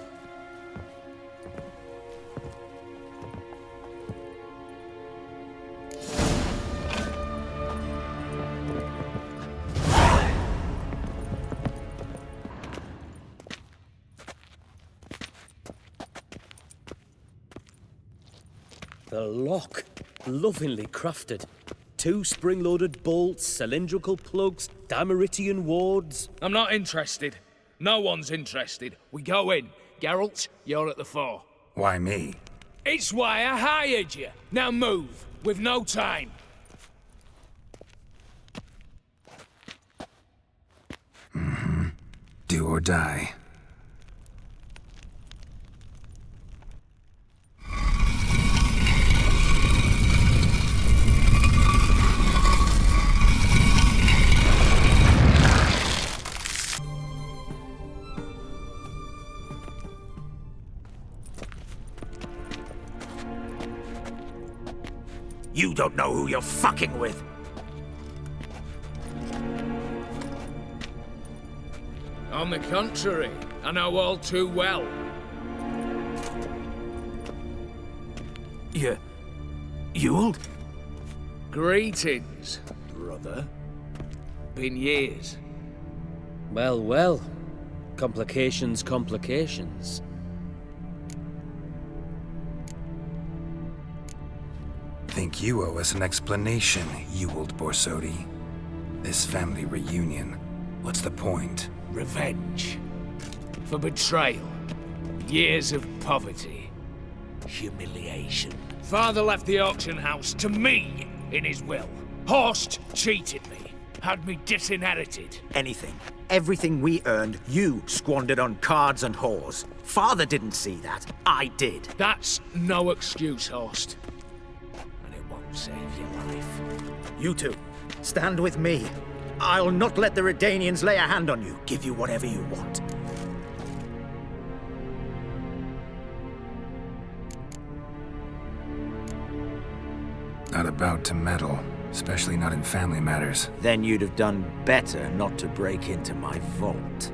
The lock. Lovingly crafted. 2 spring-loaded bolts, cylindrical plugs, Dameritian wards. I'm not interested. No one's interested. We go in. Geralt, you're at the fore. Why me? It's why I hired you. Now move. We've no time. Do or die. You don't know who you're fucking with. On the contrary, I know all too well. Ewald? Greetings, brother. Been years. Well, well. Complications, complications. Think you owe us an explanation, Ewald Borsodi. This family reunion, what's the point? Revenge. For betrayal. Years of poverty. Humiliation. Father left the auction house to me in his will. Horst cheated me. Had me disinherited. Anything. Everything we earned, you squandered on cards and whores. Father didn't see that. I did. That's no excuse, Horst. And it won't save your life. You two, stand with me. I'll not let the Redanians lay a hand on you. Give you whatever you want. Not about to meddle, especially not in family matters. Then you'd have done better not to break into my vault.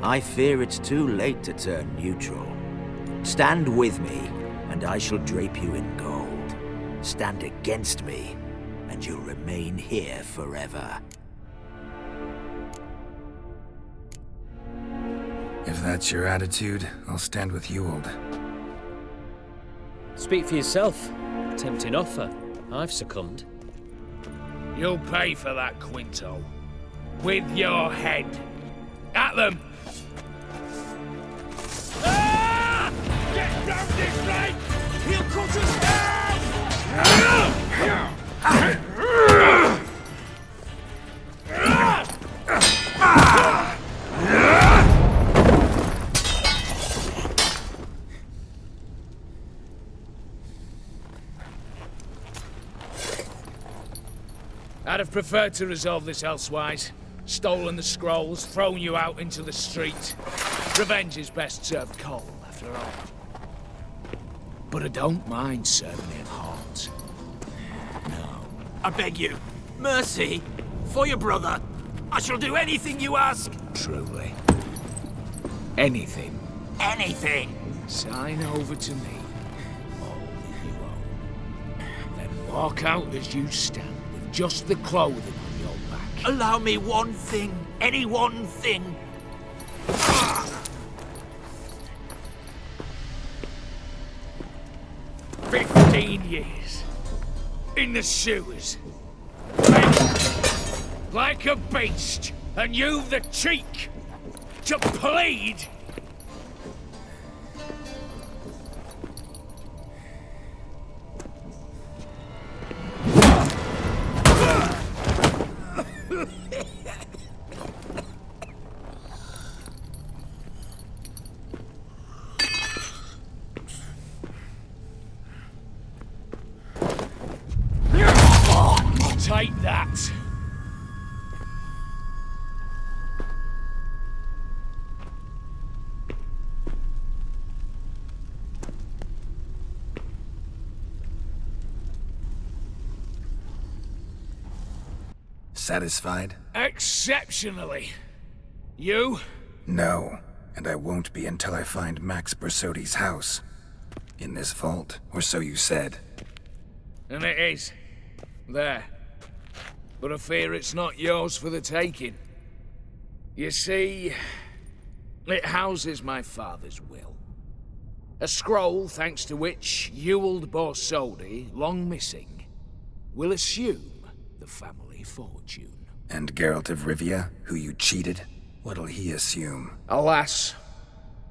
I fear it's too late to turn neutral. Stand with me, and I shall drape you in gold. Stand against me, and you'll remain here forever. If that's your attitude, I'll stand with Ewald. Speak for yourself. Tempting offer. I've succumbed. You'll pay for that, Quinto. With your head. At them! Ah! Get round this right! He'll cut us I'd have preferred to resolve this elsewise. Stolen the scrolls, thrown you out into the street. Revenge is best served cold, after all. But I don't mind serving it hot. No. I beg you, mercy, for your brother. I shall do anything you ask. Truly. Anything. Anything. Sign over to me. All that you own. Then walk out as you stand. Just the clothing on your back. Allow me one thing. Any one thing. 15 years. In the sewers. Like a beast. And you've the cheek to plead. Take that. Satisfied? Exceptionally. You? No, and I won't be until I find Max Borsodi's house. In this vault, or so you said. And it is. There. But I fear it's not yours for the taking. You see, it houses my father's will. A scroll thanks to which Ewald Borsodi, long missing, will assume the family fortune. And Geralt of Rivia, who you cheated? What'll he assume? Alas,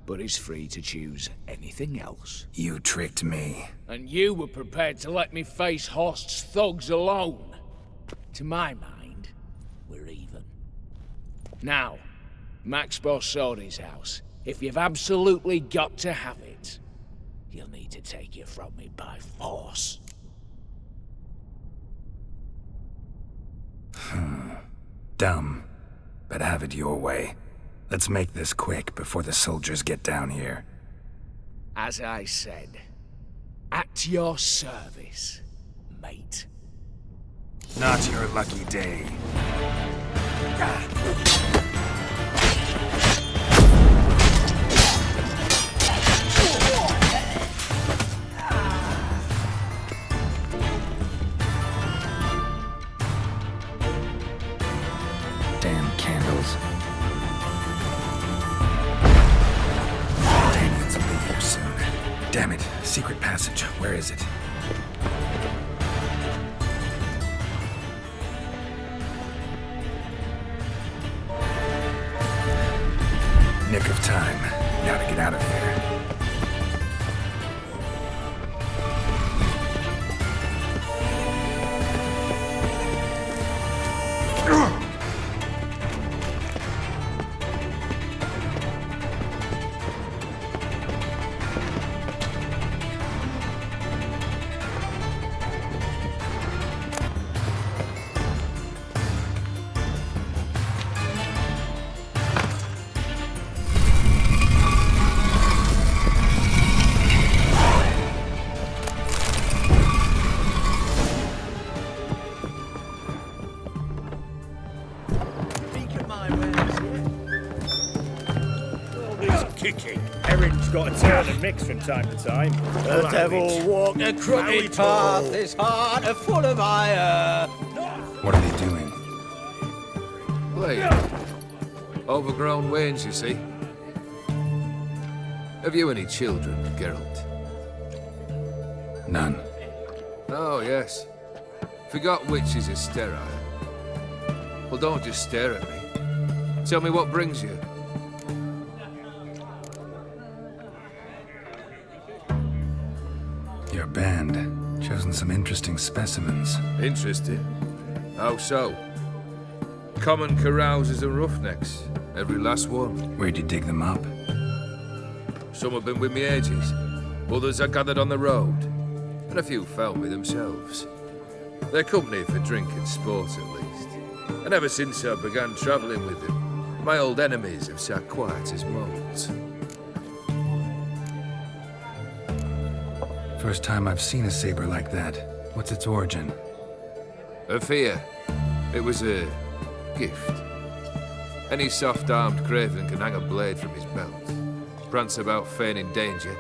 but he's free to choose anything else. You tricked me. And you were prepared to let me face Horst's thugs alone. To my mind, we're even. Now, Max Borsodi's house. If you've absolutely got to have it, you'll need to take it from me by force. Dumb, but have it your way. Let's make this quick before the soldiers get down here. As I said, at your service, mate. Not your lucky day. Damn candles. Daniels will be here soon. Damn it. Secret passage. Where is it? Nick of time. Now to get out of here. Erin's got a turn and mix from time to time. The devil walked a crooked path, his heart a full of ire. What are they doing? Playing. Overgrown wains, you see. Have you any children, Geralt? None. Oh, yes. Forgot witches are sterile. Well, don't just stare at me. Tell me what brings you. Your band. Chosen some interesting specimens. Interesting? How so? Common carousers and roughnecks. Every last one. Where'd you dig them up? Some have been with me ages. Others I gathered on the road. And a few found me themselves. They're company for drink and sport, at least. And ever since I began travelling with them, my old enemies have sat quiet as moles. First time I've seen a saber like that. What's its origin? A fear. It was a gift. Any soft-armed craven can hang a blade from his belt. Prance about feigning danger.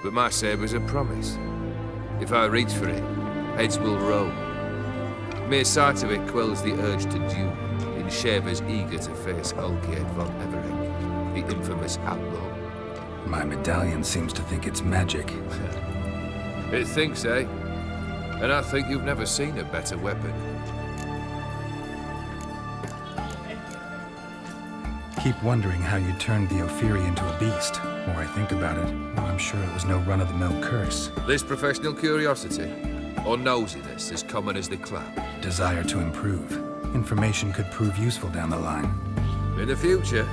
But my saber's a promise. If I reach for it, heads will roll. Mere sight of it quells the urge to duel in shavers eager to face Olgierd von Everec, the infamous outlaw. My medallion seems to think it's magic. It thinks, eh? And I think you've never seen a better weapon. Keep wondering how you turned the Ophiri into a beast. The more I think about it, the more I'm sure it was no run-of-the-mill curse. This professional curiosity, or nosiness as common as the clap. Desire to improve. Information could prove useful down the line. In the future,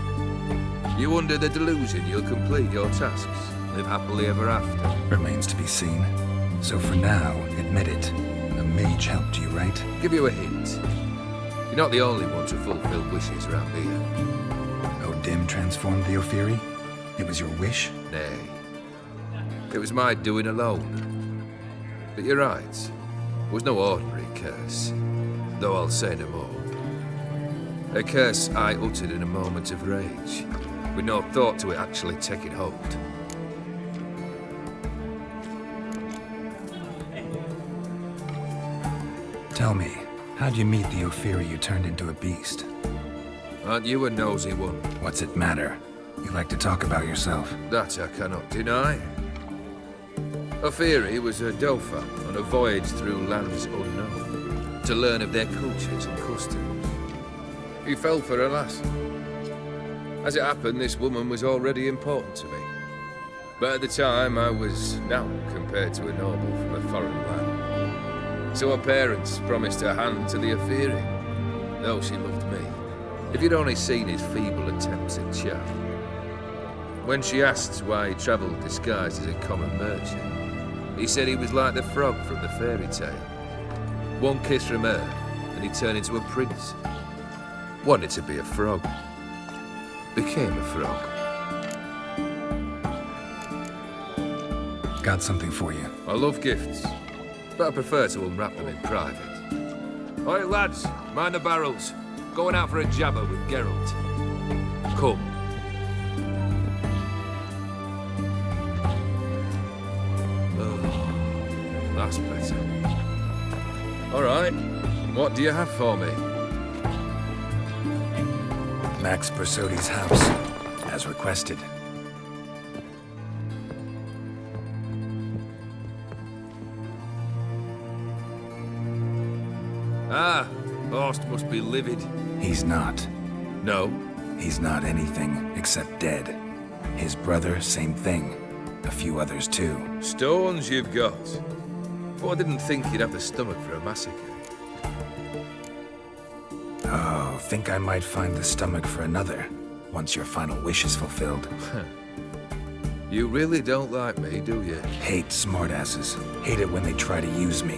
you under the delusion you'll complete your tasks, live happily ever after. Remains to be seen. So for now, admit it. A mage helped you, right? Give you a hint. You're not the only one to fulfill wishes around here. O'Dimm transformed the Ophiri? It was your wish? Nay. It was my doing alone. But you're right. It was no ordinary curse. Though I'll say no more. A curse I uttered in a moment of rage, with no thought to it actually taking hold. Tell me, how'd you meet the Ophiri you turned into a beast? Aren't you a nosy one? What's it matter? You like to talk about yourself. That I cannot deny. Ophiri was a Dauphin on a voyage through lands unknown, to learn of their cultures and customs. He fell for a lass. As it happened, this woman was already important to me. But at the time, I was naught compared to a noble from a foreign land. So her parents promised her hand to the Ophiri, though she loved me. If you'd only seen his feeble attempts at charm. When she asked why he travelled disguised as a common merchant, he said he was like the frog from the fairy tale. One kiss from her, and he turned into a prince. Wanted to be a frog. Became a frog. Got something for you. I love gifts, but I prefer to unwrap them in private. Oi, lads, mind the barrels. Going out for a jabber with Geralt. Come. Oh, that's better. All right, what do you have for me? Max Bersodi's house, as requested. Ah, Horst must be livid. He's not. No? He's not anything except dead. His brother, same thing. A few others too. Stones you've got. But I didn't think you'd have the stomach for a massacre. Oh, think I might find the stomach for another, once your final wish is fulfilled. You really don't like me, do you? Hate smartasses. Hate it when they try to use me.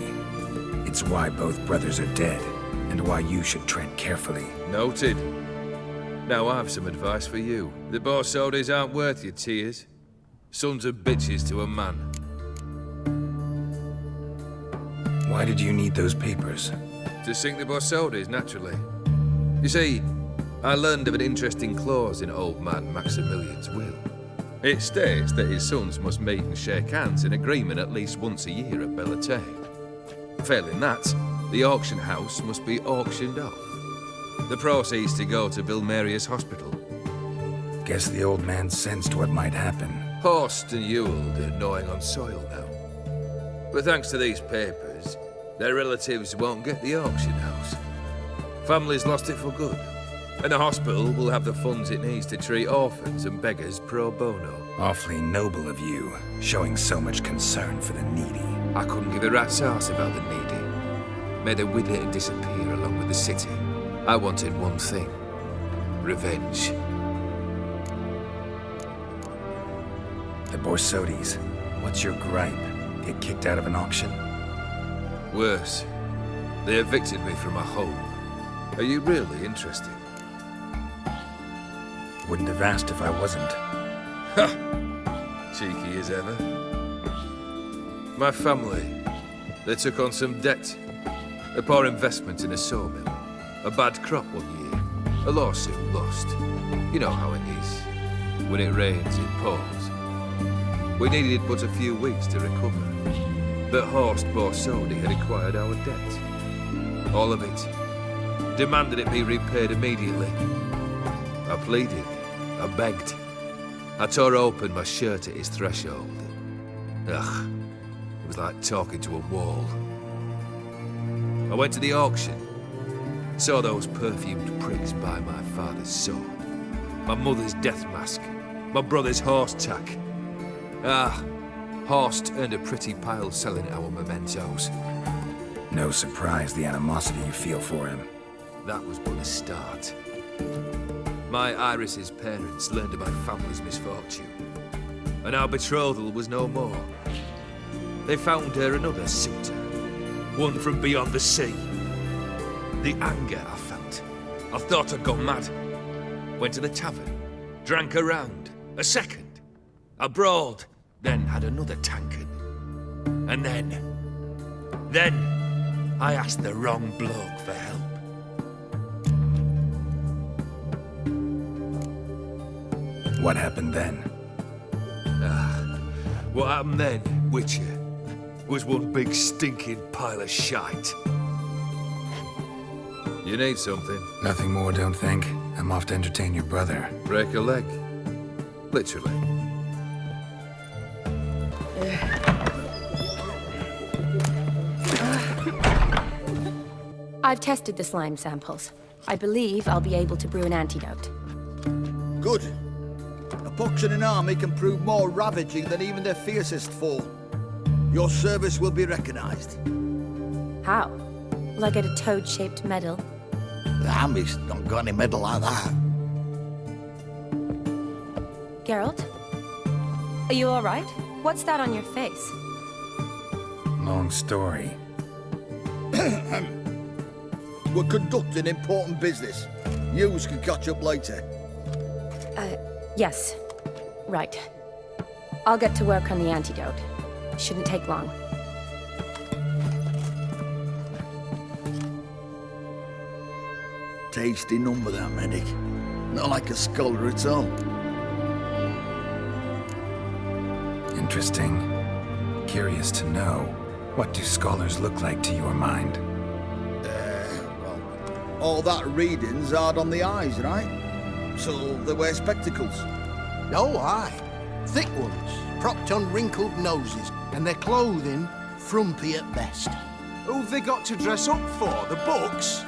It's why both brothers are dead, and why you should tread carefully. Noted. Now I have some advice for you. The Borsodis aren't worth your tears. Sons of bitches to a man. Why did you need those papers? To sink the Borsodis, naturally. You see, I learned of an interesting clause in old man Maximilian's will. It states that his sons must meet and shake hands in agreement at least once a year at Bellatane. Failing that, the auction house must be auctioned off. The proceeds to go to Vilmeria's hospital. Guess the old man sensed what might happen. Horst and Ewald are gnawing on soil now. But thanks to these papers, their relatives won't get the auction house. Families lost it for good. And the hospital will have the funds it needs to treat orphans and beggars pro bono. Awfully noble of you, showing so much concern for the needy. I couldn't give a rat's ass about the needy. Made a with it and disappear along with the city. I wanted one thing. Revenge. The Borsodis. What's your gripe? Get kicked out of an auction? Worse. They evicted me from my home. Are you really interested? Wouldn't have asked if I wasn't. Ha! Cheeky as ever. My family, they took on some debt. A poor investment in a sawmill. A bad crop one year. A lawsuit lost. You know how it is. When it rains, it pours. We needed but a few weeks to recover. But Horst Borsodi had acquired our debt. All of it. Demanded it be repaid immediately. I pleaded. I begged. I tore open my shirt at his threshold. Ugh. It was like talking to a wall. I went to the auction. Saw those perfumed prigs buy my father's sword. My mother's death mask. My brother's horse tack. Ah, Horst earned a pretty pile selling our mementos. No surprise the animosity you feel for him. That was but a start. My Iris's parents learned of my family's misfortune, and our betrothal was no more. They found her another suitor, one from beyond the sea. The anger I felt, I thought I'd gone mad. Went to the tavern, drank a round, a second. I brawled, then had another tankard. And then I asked the wrong bloke for help. What happened then? What happened then, Witcher, was one big stinking pile of shite. You need something? Nothing more, don't think. I'm off to entertain your brother. Break a leg? Literally. I've tested the slime samples. I believe I'll be able to brew an antidote. Good. A pox in an army can prove more ravaging than even their fiercest foe. Your service will be recognized. How? Will I get a toad-shaped medal? The army's not got any medal like that. Geralt? Are you all right? What's that on your face? Long story. We're conducting important business. Yous can catch up later. Yes. Right. I'll get to work on the antidote. Shouldn't take long. Tasty number, that medic. Not like a scholar at all. Interesting. Curious to know. What do scholars look like to your mind? All that reading's hard on the eyes, right? So they wear spectacles. Oh, aye. Thick ones, propped on wrinkled noses, and their clothing frumpy at best. Who've they got to dress up for? The books?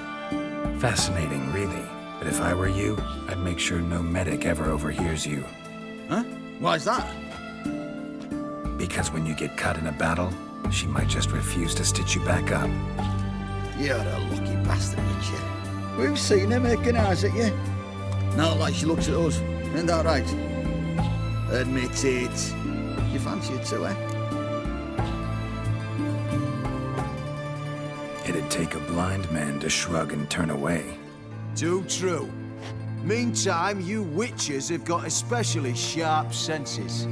Fascinating, really. But if I were you, I'd make sure no medic ever overhears you. Huh? Why's that? Because when you get cut in a battle, she might just refuse to stitch you back up. You're a lucky bastard, Richard. We've seen her making eyes at you. Not like she looks at us. Ain't that right? Admit it. You fancy it too, eh? It'd take a blind man to shrug and turn away. Too true. Meantime, you witches have got especially sharp senses.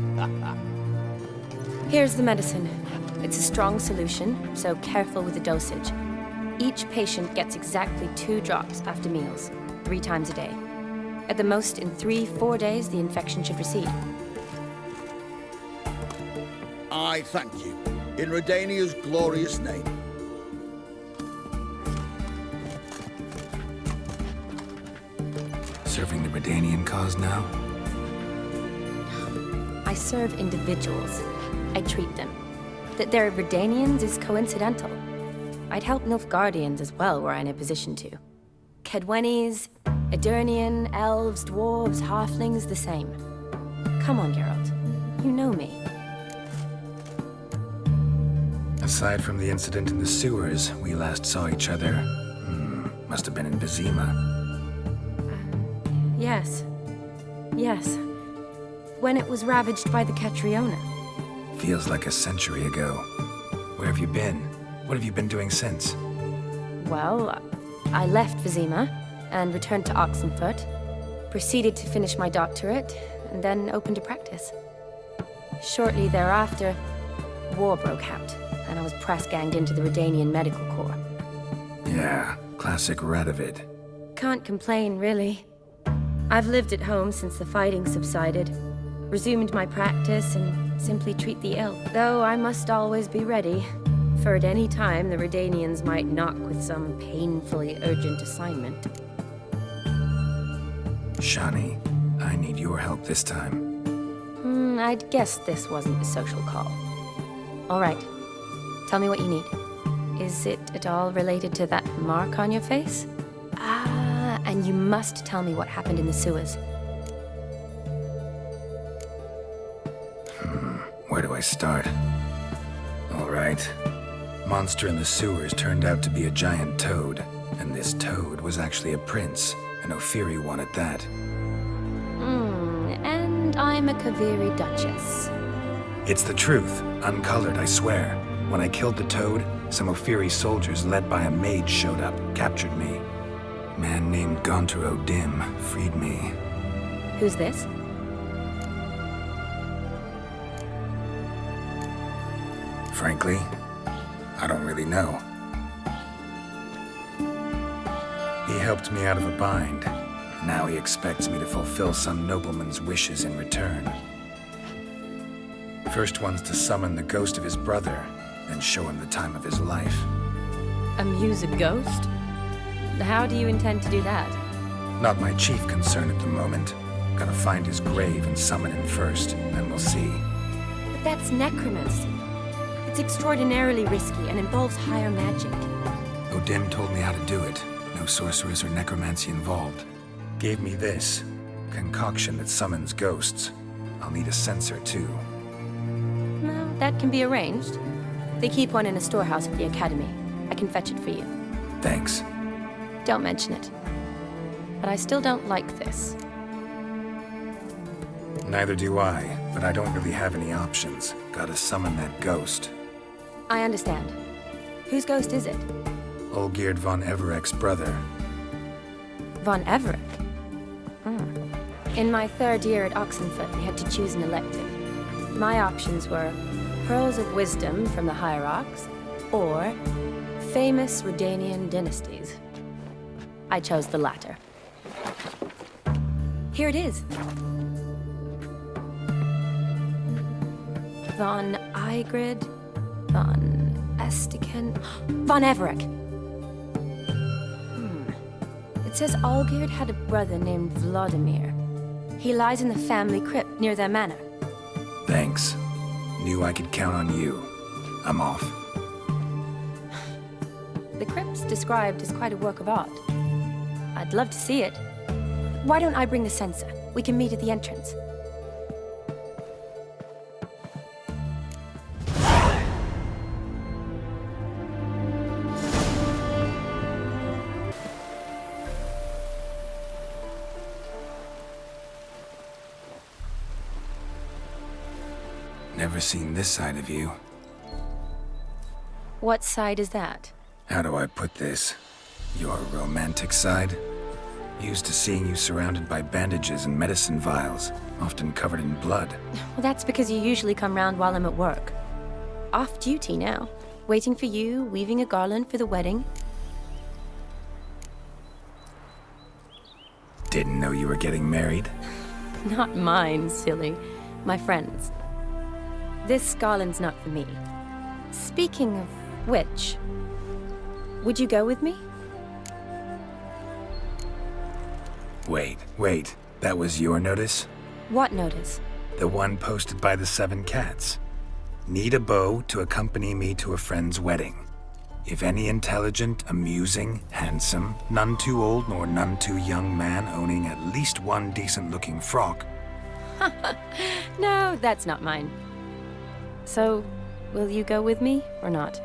Here's the medicine. It's a strong solution, so careful with the dosage. Each patient gets exactly 2 drops after meals, 3 times a day. At the most, in 3-4 days, the infection should recede. I thank you. In Redania's glorious name. Serving the Redanian cause now? I serve individuals. I treat them. That they're Redanians is coincidental. I'd help Nilfgaardians as well were I in a position to. Kedwenis, Edirnian, elves, dwarves, halflings, the same. Come on, Geralt. You know me. Aside from the incident in the sewers, we last saw each other. Must have been in Vizima. Yes. Yes. When it was ravaged by the Catriona. Feels like a century ago. Where have you been? What have you been doing since? Well, I left Vizima and returned to Oxenfurt, proceeded to finish my doctorate, and then opened a practice. Shortly thereafter, war broke out, and I was press-ganged into the Redanian Medical Corps. Yeah, classic Radovid. Can't complain, really. I've lived at home since the fighting subsided, resumed my practice, and simply treat the ill. Though I must always be ready, for at any time the Redanians might knock with some painfully urgent assignment. Shani, I need your help this time. I'd guessed this wasn't a social call. All right. Tell me what you need. Is it at all related to that mark on your face? Ah, and you must tell me what happened in the sewers. Where do I start? All right. Monster in the sewers turned out to be a giant toad, and this toad was actually a prince, an Ophiri one at that. And I'm a Kaviri duchess. It's the truth, uncolored, I swear. When I killed the toad, some Ophiri soldiers led by a mage showed up, captured me. A man named Gaunter O'Dimm freed me. Who's this? Frankly, I don't really know. He helped me out of a bind. Now he expects me to fulfill some nobleman's wishes in return. First one's to summon the ghost of his brother, then show him the time of his life. Amuse a ghost? How do you intend to do that? Not my chief concern at the moment. Gotta find his grave and summon him first, then we'll see. But that's necromancy. It's extraordinarily risky and involves higher magic. O'Dimm told me how to do it. No sorcerers or necromancy involved. Gave me this. concoction that summons ghosts. I'll need a censer, too. Well, that can be arranged. They keep one in a storehouse at the Academy. I can fetch it for you. Thanks. Don't mention it. But I still don't like this. Neither do I, but I don't really have any options. Gotta summon that ghost. I understand. Whose ghost is it? Olgierd von Everec's brother. Von Everec? In my third year at Oxenford, we had to choose an elective. My options were Pearls of Wisdom from the Hierarchs, or famous Redanian dynasties. I chose the latter. Here it is. Von Igrid, von Estiken, von Everec. It says Olgierd had a brother named Vladimir. He lies in the family crypt near their manor. Thanks. Knew I could count on you. I'm off. The crypt's described as quite a work of art. I'd love to see it. Why don't I bring the censer? We can meet at the entrance. Never seen this side of you. What side is that? How do I put this? Your romantic side? Used to seeing you surrounded by bandages and medicine vials, often covered in blood. Well, that's because you usually come round while I'm at work. Off duty now. Waiting for you, weaving a garland for the wedding. Didn't know you were getting married? Not mine, silly. My friend's. This garland's not for me. Speaking of which, would you go with me? Wait. That was your notice? What notice? The one posted by the 7 cats. Need a beau to accompany me to a friend's wedding. If any intelligent, amusing, handsome, none too old nor none too young man owning at least one decent-looking frock. No, that's not mine. So, will you go with me, or not?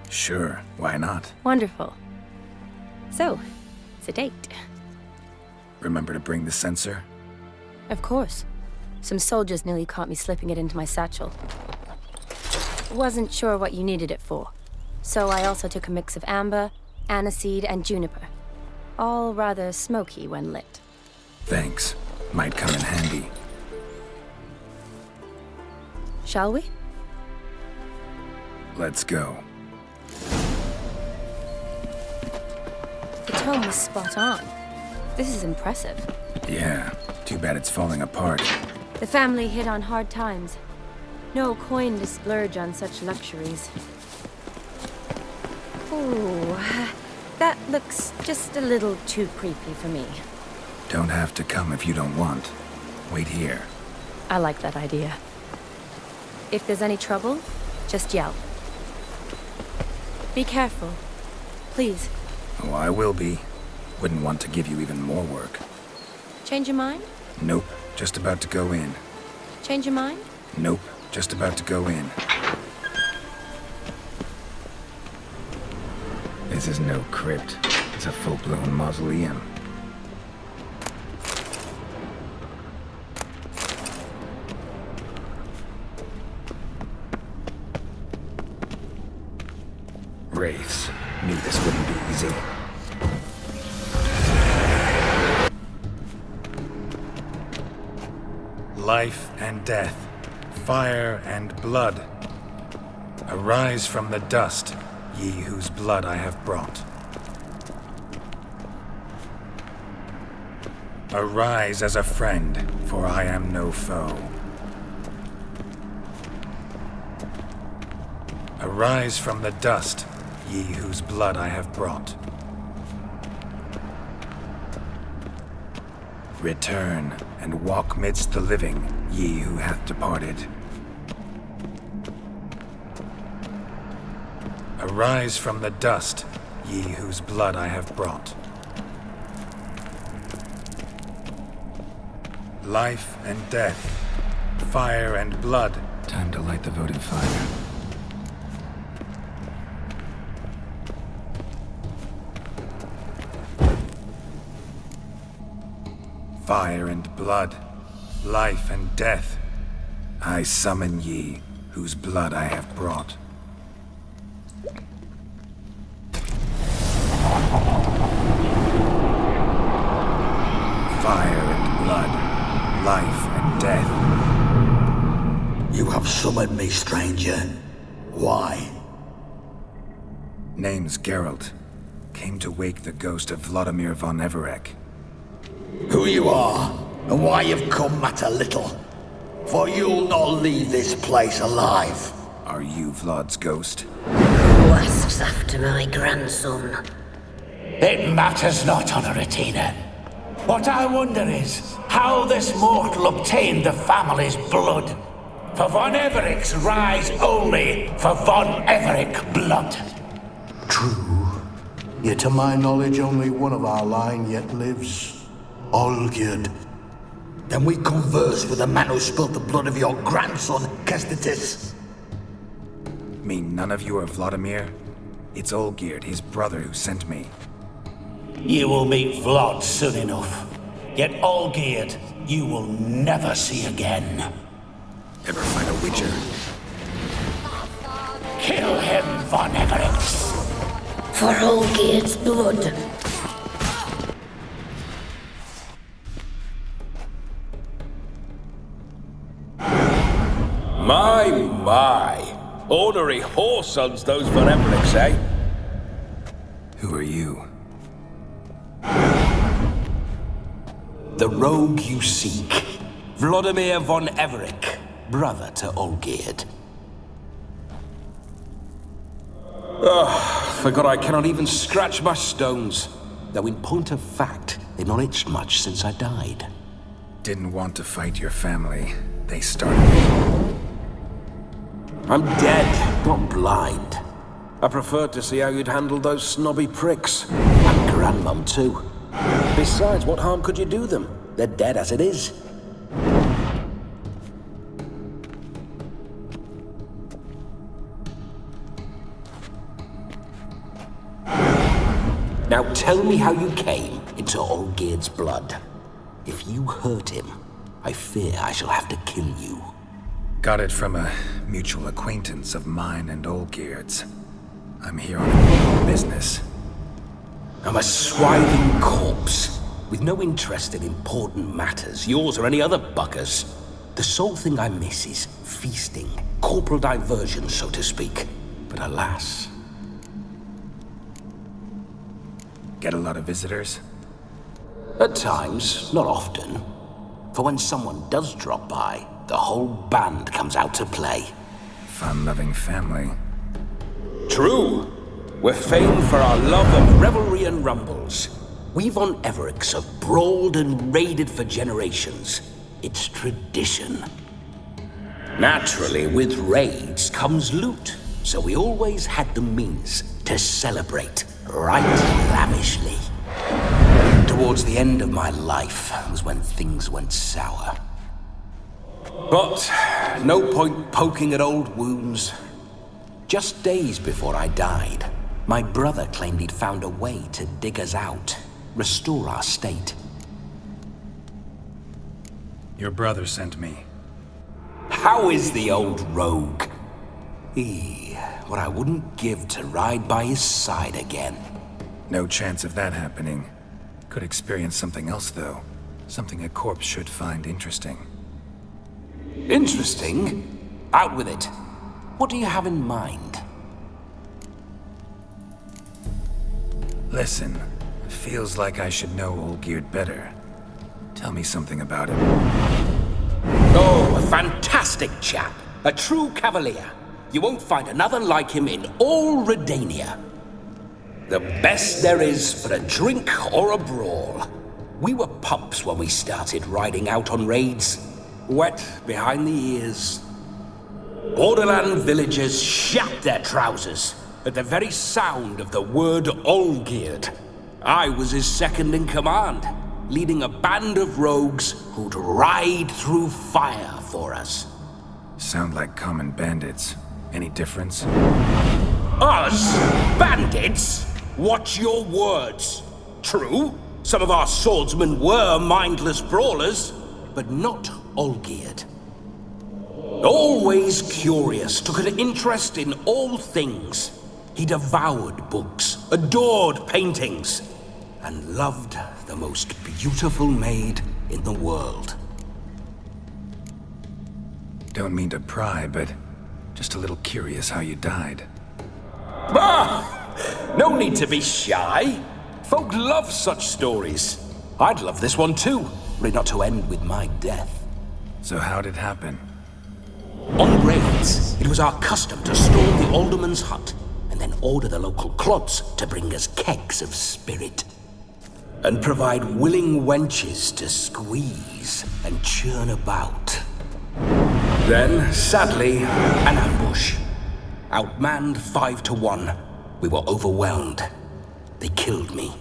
Sure, why not? Wonderful. So, it's a date. Remember to bring the censer? Of course. Some soldiers nearly caught me slipping it into my satchel. Wasn't sure what you needed it for, so I also took a mix of amber, aniseed, and juniper. All rather smoky when lit. Thanks. Might come in handy. Shall we? Let's go. The tone was spot on. This is impressive. Yeah, too bad it's falling apart. The family hit on hard times. No coin to splurge on such luxuries. Ooh, that looks just a little too creepy for me. Don't have to come if you don't want. Wait here. I like that idea. If there's any trouble, just yell. Be careful. Please. Oh, I will be. Wouldn't want to give you even more work. Change your mind? Nope, just about to go in. Change your mind? Nope, just about to go in. This is no crypt. It's a full-blown mausoleum. Wraiths. Knew this wouldn't be easy. Life and death, fire and blood. Arise from the dust, ye whose blood I have brought. Arise as a friend, for I am no foe. Arise from the dust, ye whose blood I have brought. Return, and walk midst the living, ye who hath departed. Arise from the dust, ye whose blood I have brought. life and death, fire and blood. Time to light the votive fire. Fire and blood, life and death. I summon ye, whose blood I have brought. Fire and blood, life and death. You have summoned me, stranger. Why? Name's Geralt. Came to wake the ghost of Vladimir von Everec. Who you are, and why you've come matter little. For you'll not leave this place alive. Are you Vlad's ghost? Who asks after my grandson? It matters not, Honoratina. What I wonder is how this mortal obtained the family's blood. For von Everec's rise only for von Everec blood. True. Yet to my knowledge, only one of our line yet lives. Olgierd. Then we converse with the man who spilt the blood of your grandson, Kestitis. Mean none of you are Vladimir? It's Olgierd, his brother, who sent me. You will meet Vlad soon enough. Yet Olgierd, you will never see again. Ever find a witcher? Kill him, von Everec. For Olgierd's blood. My. Ornery whoresons those von Everecs, eh? Who are you? The rogue you seek. Vladimir von Everec, brother to Olgierd. Forgot I cannot even scratch my stones. Though in point of fact, they've not itched much since I died. Didn't want to fight your family. They started me. I'm dead, not blind. I preferred to see how you'd handle those snobby pricks. And Grandmum, too. Besides, what harm could you do them? They're dead as it is. Now tell me how you came into Olgierd's blood. If you hurt him, I fear I shall have to kill you. Got it from a mutual acquaintance of mine and Olgierd's. I'm here on business. I'm a swiving corpse, with no interest in important matters, yours or any other buggers. The sole thing I miss is feasting, corporal diversion, so to speak. But alas... Get a lot of visitors? At times, not often. For when someone does drop by, the whole band comes out to play. Fun-loving family. True. We're famed for our love of revelry and rumbles. We von Everecs have brawled and raided for generations. It's tradition. Naturally, with raids comes loot, so we always had the means to celebrate right lavishly. Towards the end of my life was when things went sour. But no point poking at old wounds. Just days before I died, my brother claimed he'd found a way to dig us out, restore our state. Your brother sent me. How is the old rogue? What I wouldn't give to ride by his side again. No chance of that happening. Could experience something else, though. Something a corpse should find interesting. Interesting? Out with it. What do you have in mind? Listen, it feels like I should know Olgierd better. Tell me something about him. Oh, a fantastic chap. A true cavalier. You won't find another like him in all Redania. The best there is for a drink or a brawl. We were pups when we started riding out on raids. Wet behind the ears. Borderland villagers shat their trousers at the very sound of the word Olgierd. I was his second in command. leading a band of rogues who'd ride through fire for us. Sound like common bandits. Any difference? Us? Bandits? Watch your words. True, some of our swordsmen were mindless brawlers, but not Olgierd. Always curious, took an interest in all things. He devoured books, adored paintings, and loved the most beautiful maid in the world. Don't mean to pry, but just a little curious how you died. Bah! No need to be shy. Folk love such stories. I'd love this one too, were it not to end with my death. So how'd it happen? On raids, it was our custom to storm the alderman's hut and then order the local clods to bring us kegs of spirit. And provide willing wenches to squeeze and churn about. Then, sadly, an ambush. Outmanned 5 to 1, we were overwhelmed. They killed me,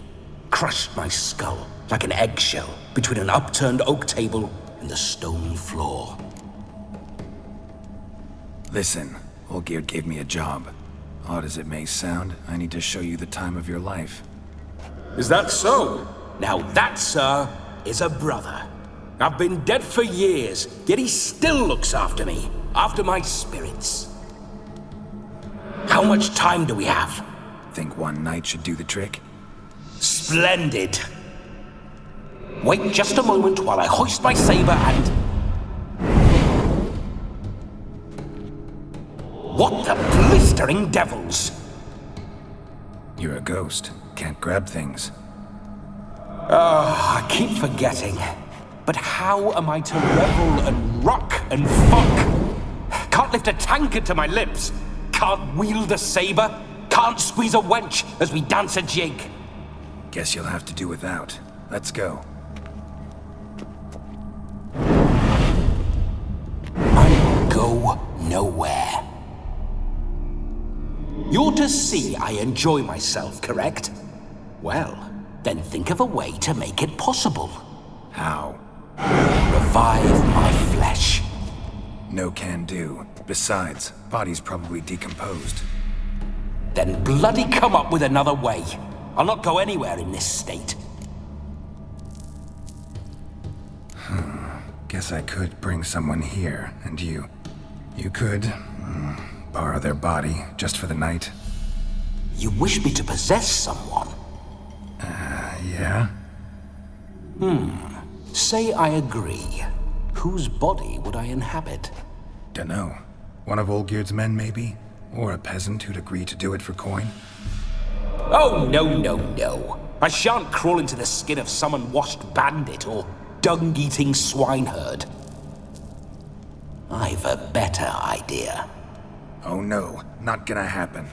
crushed my skull like an eggshell between an upturned oak table and the stone floor. Listen, Olgierd gave me a job. Odd as it may sound, I need to show you the time of your life. Is that so? Now that, sir, is a brother. I've been dead for years, yet he still looks after me, after my spirits. How much time do we have? Think one night should do the trick? Splendid. Wait just a moment while I hoist my saber and... What the blistering devils? You're a ghost. Can't grab things. I keep forgetting. But how am I to revel and rock and fuck? Can't lift a tankard to my lips. Can't wield a saber. Can't squeeze a wench as we dance a jig. Guess you'll have to do without. Let's go. I will go nowhere. You're to see I enjoy myself, correct? Well, then think of a way to make it possible. How? Revive my flesh. No can do. Besides, body's probably decomposed. Then bloody come up with another way. I'll not go anywhere in this state. Guess I could bring someone here, and you could borrow their body just for the night. You wish me to possess someone? Yeah? Say I agree. Whose body would I inhabit? Dunno. One of Olgierd's men, maybe? Or a peasant who'd agree to do it for coin? Oh, no. I shan't crawl into the skin of some unwashed bandit or dung-eating swineherd. I've a better idea. Oh no, not gonna happen.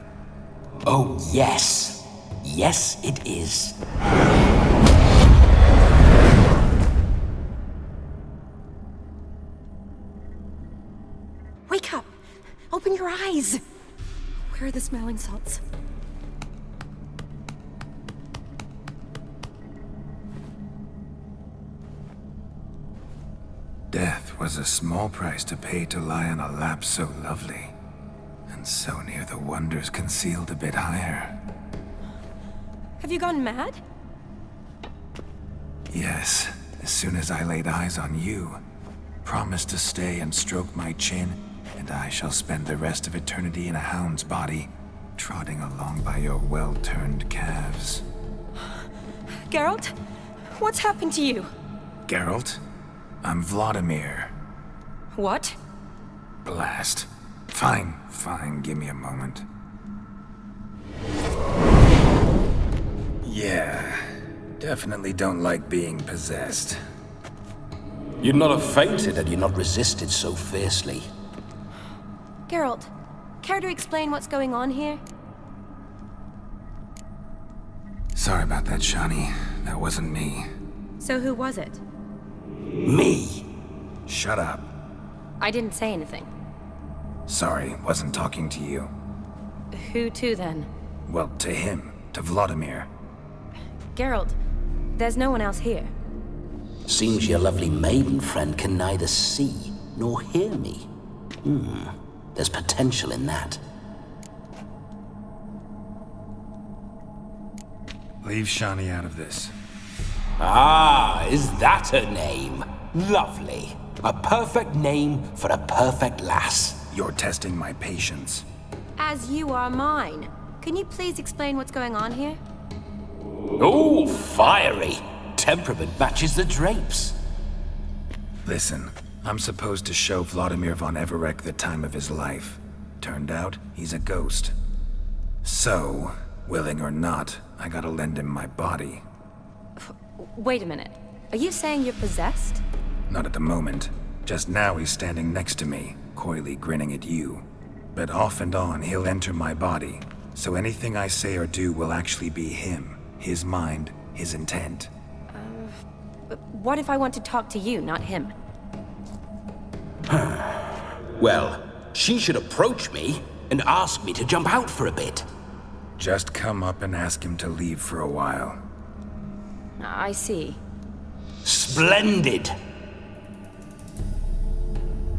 Oh, yes. Yes, it is. Wake up! Open your eyes! Where are the smelling salts? Death was a small price to pay to lie on a lap so lovely, and so near the wonders concealed a bit higher. Have you gone mad? Yes, as soon as I laid eyes on you, promised to stay and stroke my chin, and I shall spend the rest of eternity in a hound's body, trotting along by your well-turned calves. Geralt? What's happened to you? Geralt? I'm Vladimir. What? Blast. Fine, give me a moment. Yeah, definitely don't like being possessed. You'd not have fainted had you not resisted so fiercely. Geralt, care to explain what's going on here? Sorry about that, Shani. That wasn't me. So who was it? Me? Shut up. I didn't say anything. Sorry, wasn't talking to you. Who to then? Well, to him. To Vladimir. Geralt, there's no one else here. Seems your lovely maiden friend can neither see nor hear me. There's potential in that. Leave Shani out of this. Ah, is that her name? Lovely. A perfect name for a perfect lass. You're testing my patience. As you are mine. Can you please explain what's going on here? Oh, fiery. Temperament matches the drapes. Listen, I'm supposed to show Vladimir von Everec the time of his life. Turned out, he's a ghost. So, willing or not, I gotta lend him my body. Wait a minute. Are you saying you're possessed? Not at the moment. Just now he's standing next to me, coyly grinning at you. But off and on, he'll enter my body. So anything I say or do will actually be him. His mind, his intent. What if I want to talk to you, not him? Well, she should approach me and ask me to jump out for a bit. Just come up and ask him to leave for a while. I see. Splendid!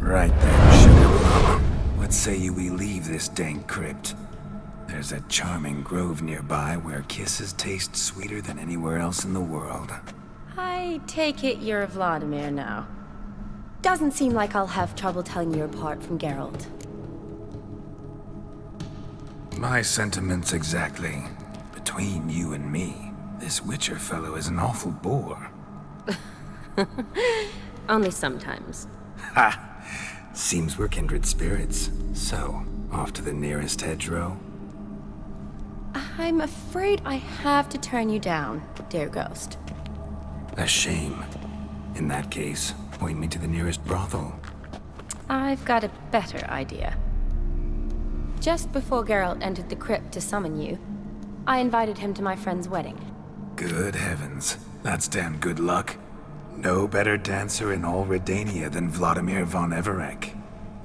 Right then, sugar plum. What say you we leave this dank crypt? There's a charming grove nearby where kisses taste sweeter than anywhere else in the world. I take it you're Vladimir now. Doesn't seem like I'll have trouble telling you apart from Geralt. My sentiments exactly. Between you and me, this Witcher fellow is an awful bore. Only sometimes. Ha! Seems we're kindred spirits. So, off to the nearest hedgerow? I'm afraid I have to turn you down, dear ghost. A shame. In that case, point me to the nearest brothel. I've got a better idea. Just before Geralt entered the crypt to summon you, I invited him to my friend's wedding. Good heavens. That's damn good luck. No better dancer in all Redania than Vladimir von Everec.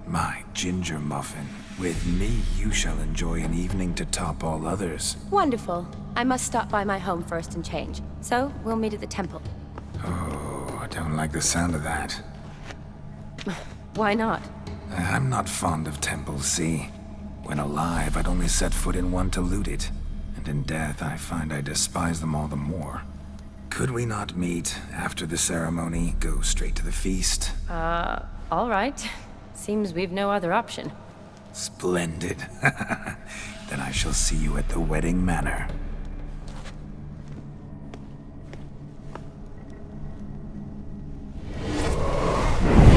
My ginger muffin. With me, you shall enjoy an evening to top all others. Wonderful. I must stop by my home first and change. So, we'll meet at the temple. Oh, I don't like the sound of that. Why not? I'm not fond of temples, see? When alive, I'd only set foot in one to loot it. And in death, I find I despise them all the more. Could we not meet after the ceremony, go straight to the feast? All right. Seems we've no other option. Splendid. Then I shall see you at the wedding manor.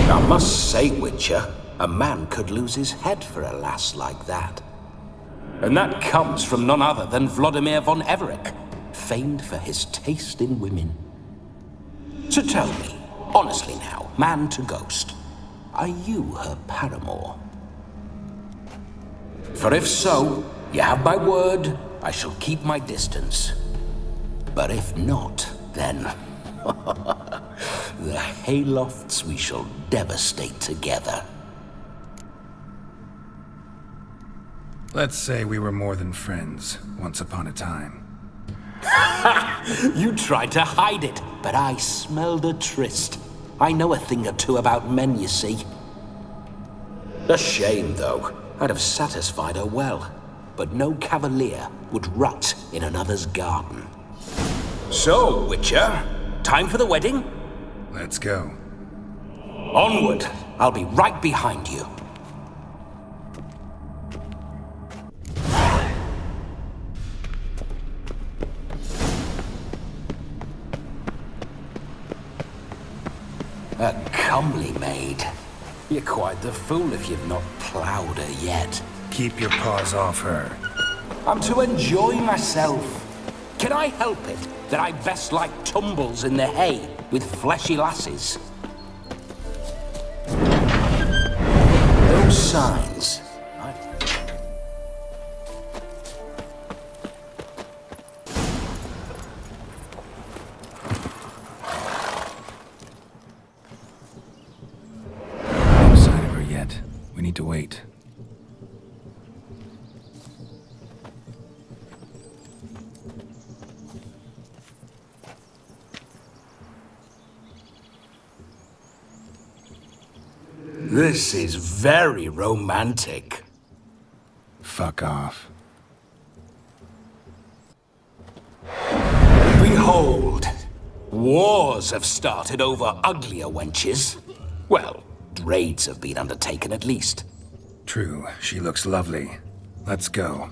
I must say, Witcher, a man could lose his head for a lass like that. And that comes from none other than Vladimir von Everec, famed for his taste in women. So tell me, honestly now, man to ghost, are you her paramour? For if so, you have my word, I shall keep my distance. But if not, then the haylofts we shall devastate together. Let's say we were more than friends, once upon a time. You tried to hide it, but I smelled a tryst. I know a thing or two about men, you see. A shame, though. I'd have satisfied her well. But no cavalier would rot in another's garden. So, Witcher, time for the wedding? Let's go. Onward! I'll be right behind you. A comely maid. You're quite the fool if you've not ploughed her yet. Keep your paws off her. I'm to enjoy myself. Can I help it that I best like tumbles in the hay with fleshy lasses? Those signs. No sign of her yet. We need to wait. This is very romantic. Fuck off. Behold, wars have started over uglier wenches. Well, raids have been undertaken at least. True, she looks lovely. Let's go.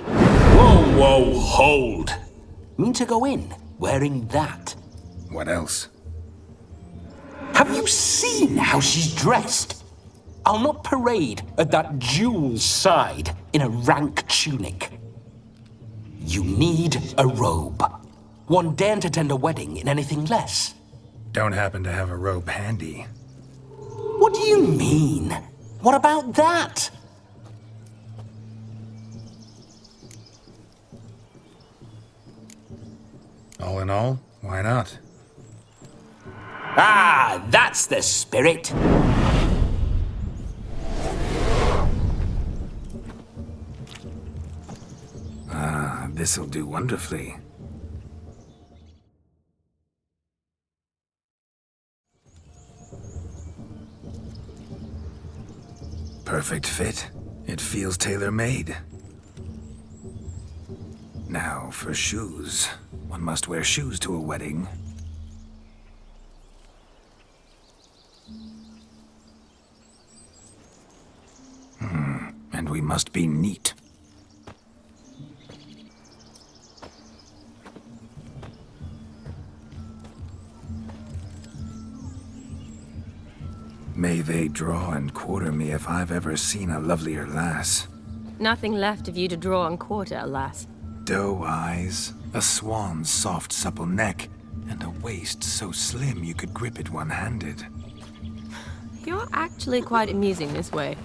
Whoa, whoa, hold! Mean to go in, wearing that? What else? Have you seen how she's dressed? I'll not parade at that jewel's side in a rank tunic. You need a robe. One daren't attend a wedding in anything less. Don't happen to have a robe handy. What do you mean? What about that? All in all, why not? Ah, that's the spirit. Ah, this'll do wonderfully. Perfect fit. It feels tailor-made. Now, for shoes. One must wear shoes to a wedding. And we must be neat. May they draw and quarter me if I've ever seen a lovelier lass. Nothing left of you to draw and quarter, alas. Doe eyes, a swan's soft supple neck, and a waist so slim you could grip it one-handed. You're actually quite amusing this way.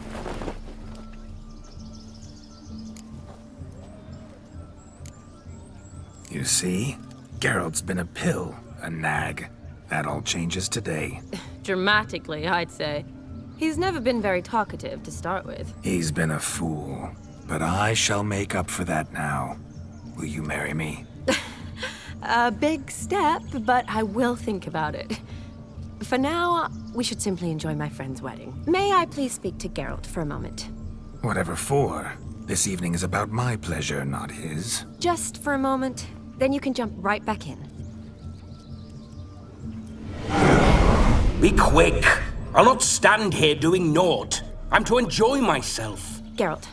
You see? Geralt's been a pill, a nag. That all changes today. Dramatically, I'd say. He's never been very talkative to start with. He's been a fool, but I shall make up for that now. Will you marry me? A big step, but I will think about it. For now, we should simply enjoy my friend's wedding. May I please speak to Geralt for a moment? Whatever for. This evening is about my pleasure, not his. Just for a moment, then you can jump right back in. Be quick! I'll not stand here doing naught. I'm to enjoy myself. Geralt,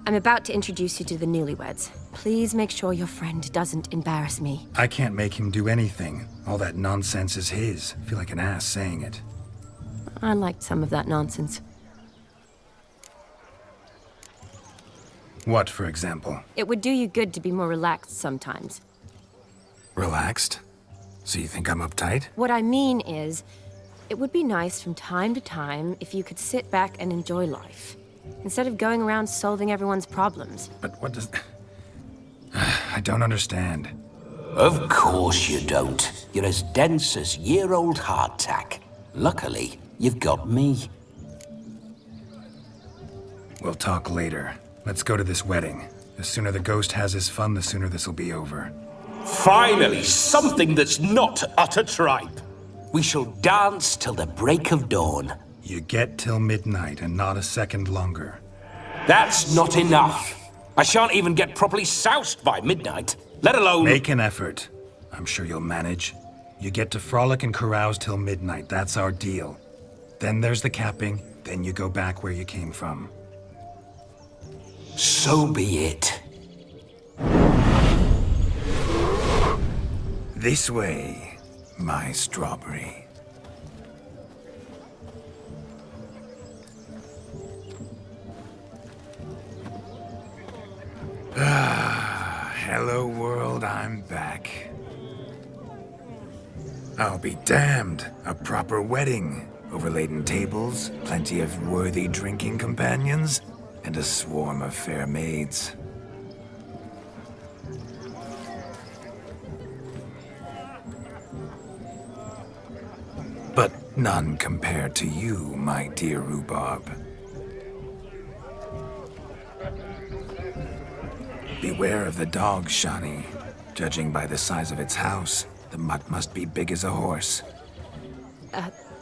I'm about to introduce you to the newlyweds. Please make sure your friend doesn't embarrass me. I can't make him do anything. All that nonsense is his. I feel like an ass saying it. I liked some of that nonsense. What, for example? It would do you good to be more relaxed sometimes. Relaxed? So you think I'm uptight? What I mean is, it would be nice from time to time if you could sit back and enjoy life, instead of going around solving everyone's problems. But what does... I don't understand. Of course you don't. You're as dense as year-old hardtack. Luckily, you've got me. We'll talk later. Let's go to this wedding. The sooner the ghost has his fun, the sooner this'll be over. Finally, something that's not utter tripe. We shall dance till the break of dawn. You get till midnight and not a second longer. That's not enough. I shan't even get properly soused by midnight, let alone... Make an effort. I'm sure you'll manage. You get to frolic and carouse till midnight. That's our deal. Then there's the capping. Then you go back where you came from. So be it. This way, my strawberry. Hello world, I'm back. I'll be damned. A proper wedding. Overladen tables, plenty of worthy drinking companions, and a swarm of fair maids. But none compared to you, my dear rhubarb. Beware of the dog, Shani. Judging by the size of its house, the mutt must be big as a horse.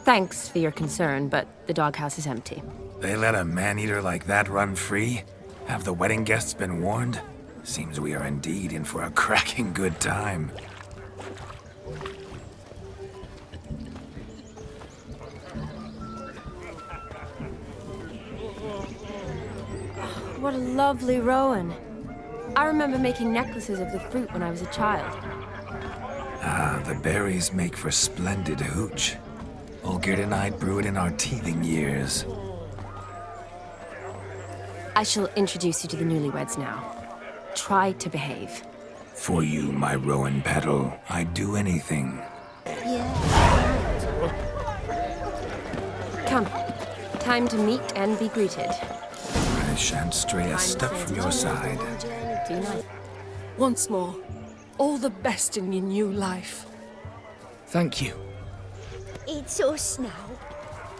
Thanks for your concern, but the doghouse is empty. They let a man-eater like that run free? Have the wedding guests been warned? Seems we are indeed in for a cracking good time. What a lovely rowan. I remember making necklaces of the fruit when I was a child. Ah, the berries make for splendid hooch. Olgierd and I brew it in our teething years. I shall introduce you to the newlyweds now. Try to behave. For you, my rowan petal, I'd do anything. Come. Time to meet and be greeted. I shan't stray a step from your side. Once more, all the best in your new life. Thank you. It's us now.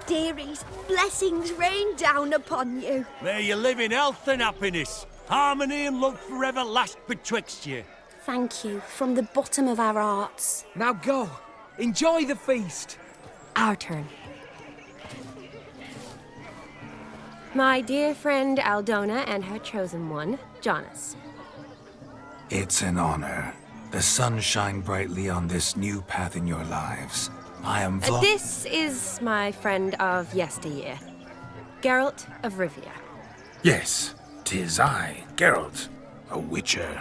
Dearies, blessings rain down upon you. May you live in health and happiness. Harmony and love forever last betwixt you. Thank you, from the bottom of our hearts. Now go. Enjoy the feast. Our turn. My dear friend Aldona and her chosen one, Jonas. It's an honor. The sun shine brightly on this new path in your lives. I am This is my friend of yesteryear, Geralt of Rivia. Yes, 'tis I, Geralt, a witcher.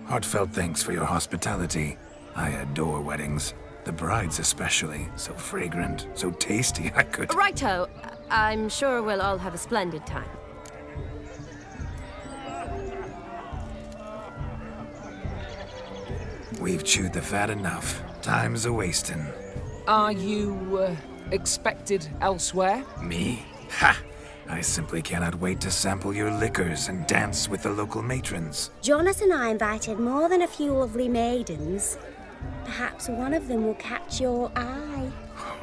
Heartfelt thanks for your hospitality. I adore weddings. The brides especially. So fragrant, so tasty, I could... Righto. I'm sure we'll all have a splendid time. We've chewed the fat enough. Time's a-wasting. Are you, expected elsewhere? Me? Ha! I simply cannot wait to sample your liquors and dance with the local matrons. Jonas and I invited more than a few lovely maidens. Perhaps one of them will catch your eye.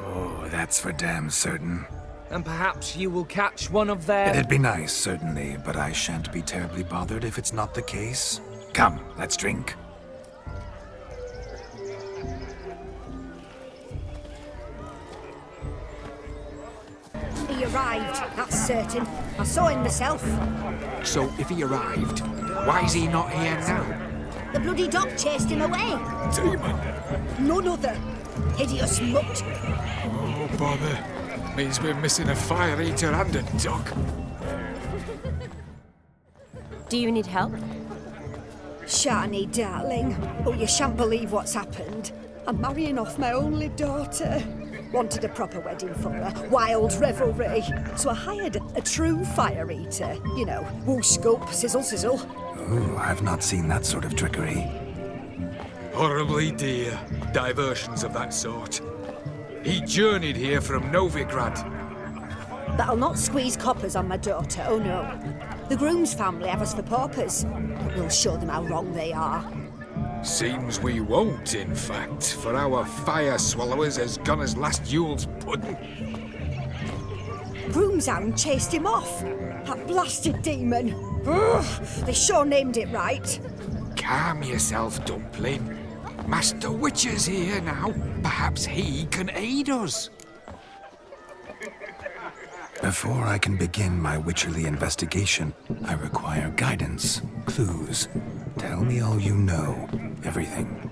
Oh, that's for damn certain. And perhaps you will catch one of their... It'd be nice, certainly, but I shan't be terribly bothered if it's not the case. Come, let's drink. He arrived, that's certain. I saw him myself. So if he arrived, why is he not here now? The bloody dog chased him away. Demon. None other. Hideous mutt. Oh, bother. Means we're missing a fire eater and a dog. Do you need help? Shani, darling. Oh, you shan't believe what's happened. I'm marrying off my only daughter. Wanted a proper wedding for her, wild revelry. So I hired a true fire eater. You know, whoosh, scoop, sizzle, sizzle. Ooh, I've not seen that sort of trickery. Horribly dear diversions of that sort. He journeyed here from Novigrad. But I'll not squeeze coppers on my daughter, oh no. The groom's family have us for paupers. We'll show them how wrong they are. Seems we won't, in fact, for our fire swallowers has gone as last Yule's pudding. Groom's hound chased him off. That blasted demon. Ugh, they sure named it right. Calm yourself, Dumpling. Master Witcher's here now. Perhaps he can aid us. Before I can begin my witcherly investigation, I require guidance, clues. Tell me all you know. Everything.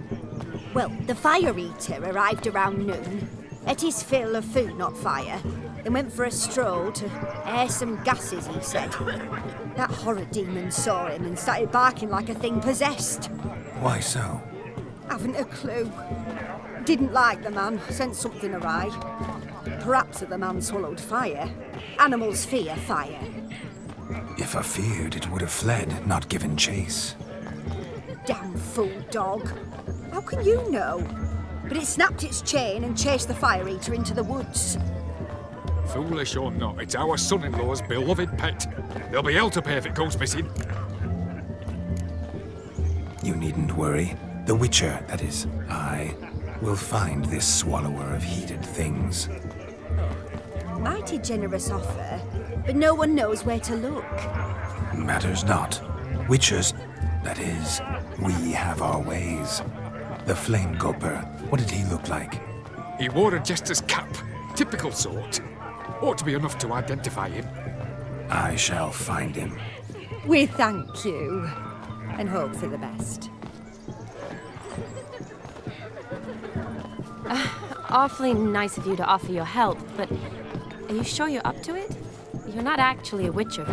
Well, the fire eater arrived around noon. Ate his fill of food, not fire. Then went for a stroll to air some gases, he said. That horror demon saw him and started barking like a thing possessed. Why so? Haven't a clue. Didn't like the man, sent something awry. Perhaps the man swallowed fire. Animals fear fire. If I feared, it would have fled, not given chase. Damn fool dog. How can you know? But it snapped its chain and chased the fire eater into the woods. Foolish or not, it's our son-in-law's beloved pet. There'll be hell to pay if it goes missing. You needn't worry. The Witcher, that is, I, will find this swallower of heated things. Mighty generous offer, but no one knows where to look. Matters not. Witchers, that is, we have our ways. The Flame Gulper, what did he look like? He wore a jester's cap. Typical sort. Ought to be enough to identify him. I shall find him. We thank you, and hope for the best. Awfully nice of you to offer your help, but are you sure you're up to it? You're not actually a witcher.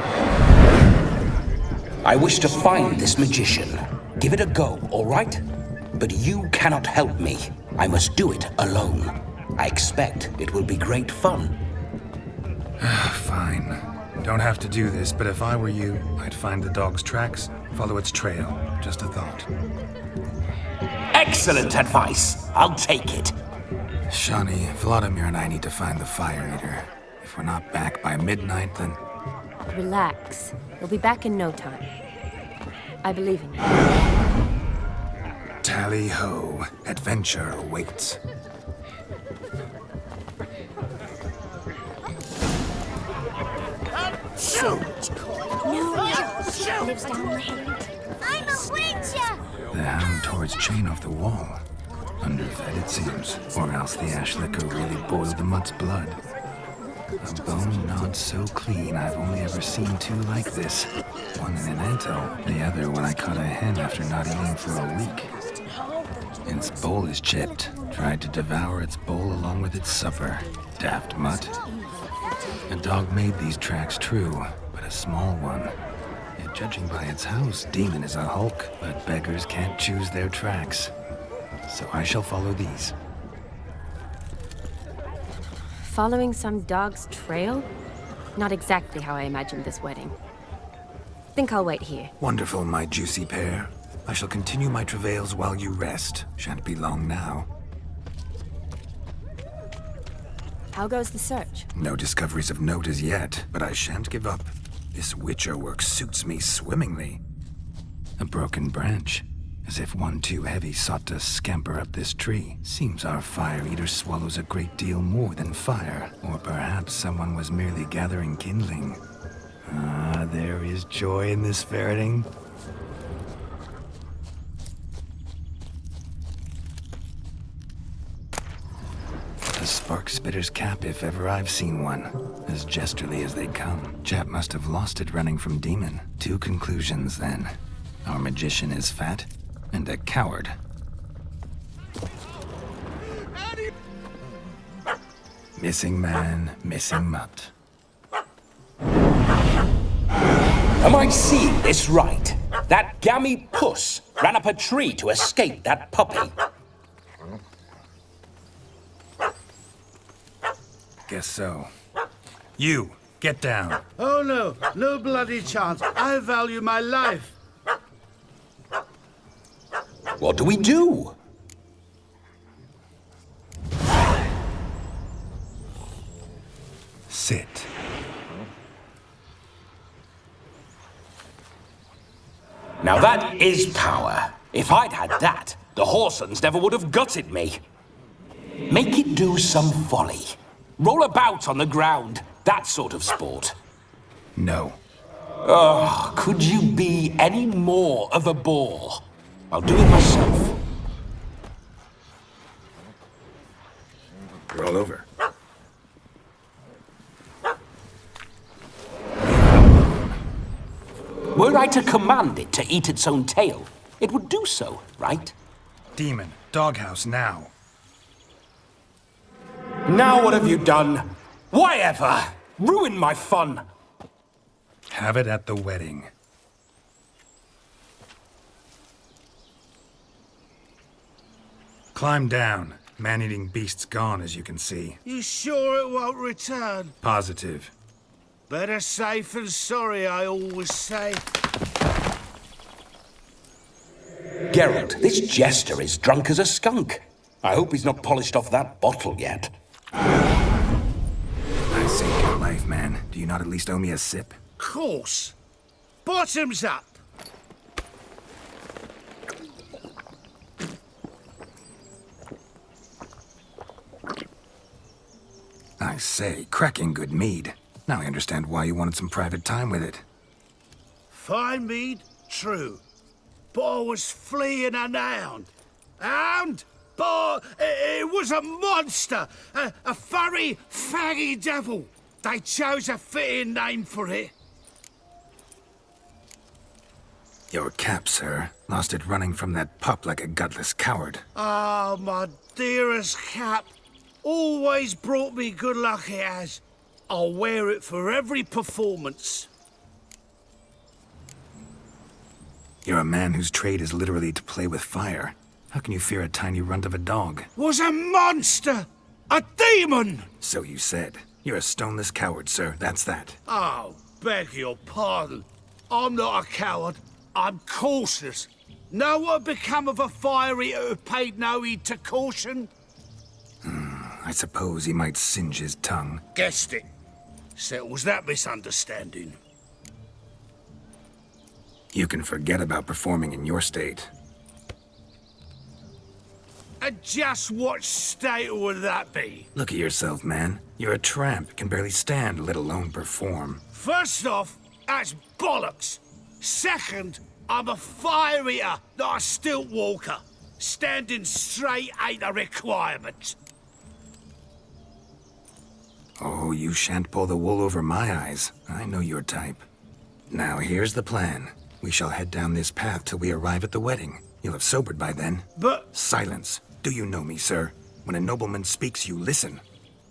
I wish to find this magician. Give it a go, all right? But you cannot help me. I must do it alone. I expect it will be great fun. Fine. Don't have to do this, but if I were you, I'd find the dog's tracks, follow its trail. Just a thought. Excellent advice. I'll take it. Shani, Vladimir and I need to find the Fire Eater. If we're not back by midnight, then... Relax. We'll be back in no time. I believe in you. Tally-ho. Adventure awaits. So much coin. No, George lives down the hill. I'm a witcher! The hound tore its chain off the wall. Underfed, it seems. Or else the ash liquor really boiled the mutt's blood. A bone gnawed so clean, I've only ever seen two like this. One in an ant-hill, the other when I caught a hen after not eating for a week. Its bowl is chipped. Tried to devour its bowl along with its supper. Daft mutt. A dog made these tracks true, but a small one. Yet judging by its house, Demon is a hulk, but beggars can't choose their tracks. So I shall follow these. Following some dog's trail? Not exactly how I imagined this wedding. Think I'll wait here. Wonderful, my juicy pair. I shall continue my travails while you rest. Shan't be long now. How goes the search? No discoveries of note as yet, but I shan't give up. This witcher work suits me swimmingly. A broken branch, as if one too heavy sought to scamper up this tree. Seems our fire eater swallows a great deal more than fire. Or perhaps someone was merely gathering kindling. Ah, there is joy in this ferreting. A spark spitter's cap if ever I've seen one. As jesterly as they come. Chap must have lost it running from Demon. Two conclusions then. Our magician is fat, and a coward. Missing man, missing mutt. Am I seeing this right? That gammy puss ran up a tree to escape that puppy. Guess so. You, get down. Oh no, no bloody chance. I value my life. What do we do? Sit. Now that is power. If I'd had that, the Horsons never would have gutted me. Make it do some folly. Roll about on the ground. That sort of sport. No. Oh, could you be any more of a bore? I'll do it myself. Roll over. Were I to command it to eat its own tail, it would do so, right? Demon, doghouse now. Now what have you done? Why ever? Ruin my fun. Have it at the wedding. Climb down. Man-eating beast's gone, as you can see. You sure it won't return? Positive. Better safe than sorry, I always say. Geralt, this jester is drunk as a skunk. I hope he's not polished off that bottle yet. I saved your life, man. Do you not at least owe me a sip? Course. Bottoms up. I say, cracking good mead. Now I understand why you wanted some private time with it. Fine mead, true. But I was fleeing a hound. Hound, but it was a monster. A furry, faggy devil. They chose a fitting name for it. Your cap, sir. Lost it running from that pup like a gutless coward. Ah, my dearest cap. Always brought me good luck, it has. I'll wear it for every performance. You're a man whose trade is literally to play with fire. How can you fear a tiny runt of a dog? Was a monster! A demon! So you said. You're a stoneless coward, sir. That's that. Oh, beg your pardon. I'm not a coward. I'm cautious. Know what become of a fire eater who paid no heed to caution? I suppose he might singe his tongue. Guessed it. Settles that misunderstanding. You can forget about performing in your state. And just what state would that be? Look at yourself, man. You're a tramp, can barely stand, let alone perform. First off, that's bollocks. Second, I'm a fire eater, not a stilt walker. Standing straight ain't a requirement. Oh, you shan't pull the wool over my eyes. I know your type. Now, here's the plan. We shall head down this path till we arrive at the wedding. You'll have sobered by then. But... Silence. Do you know me, sir? When a nobleman speaks, you listen.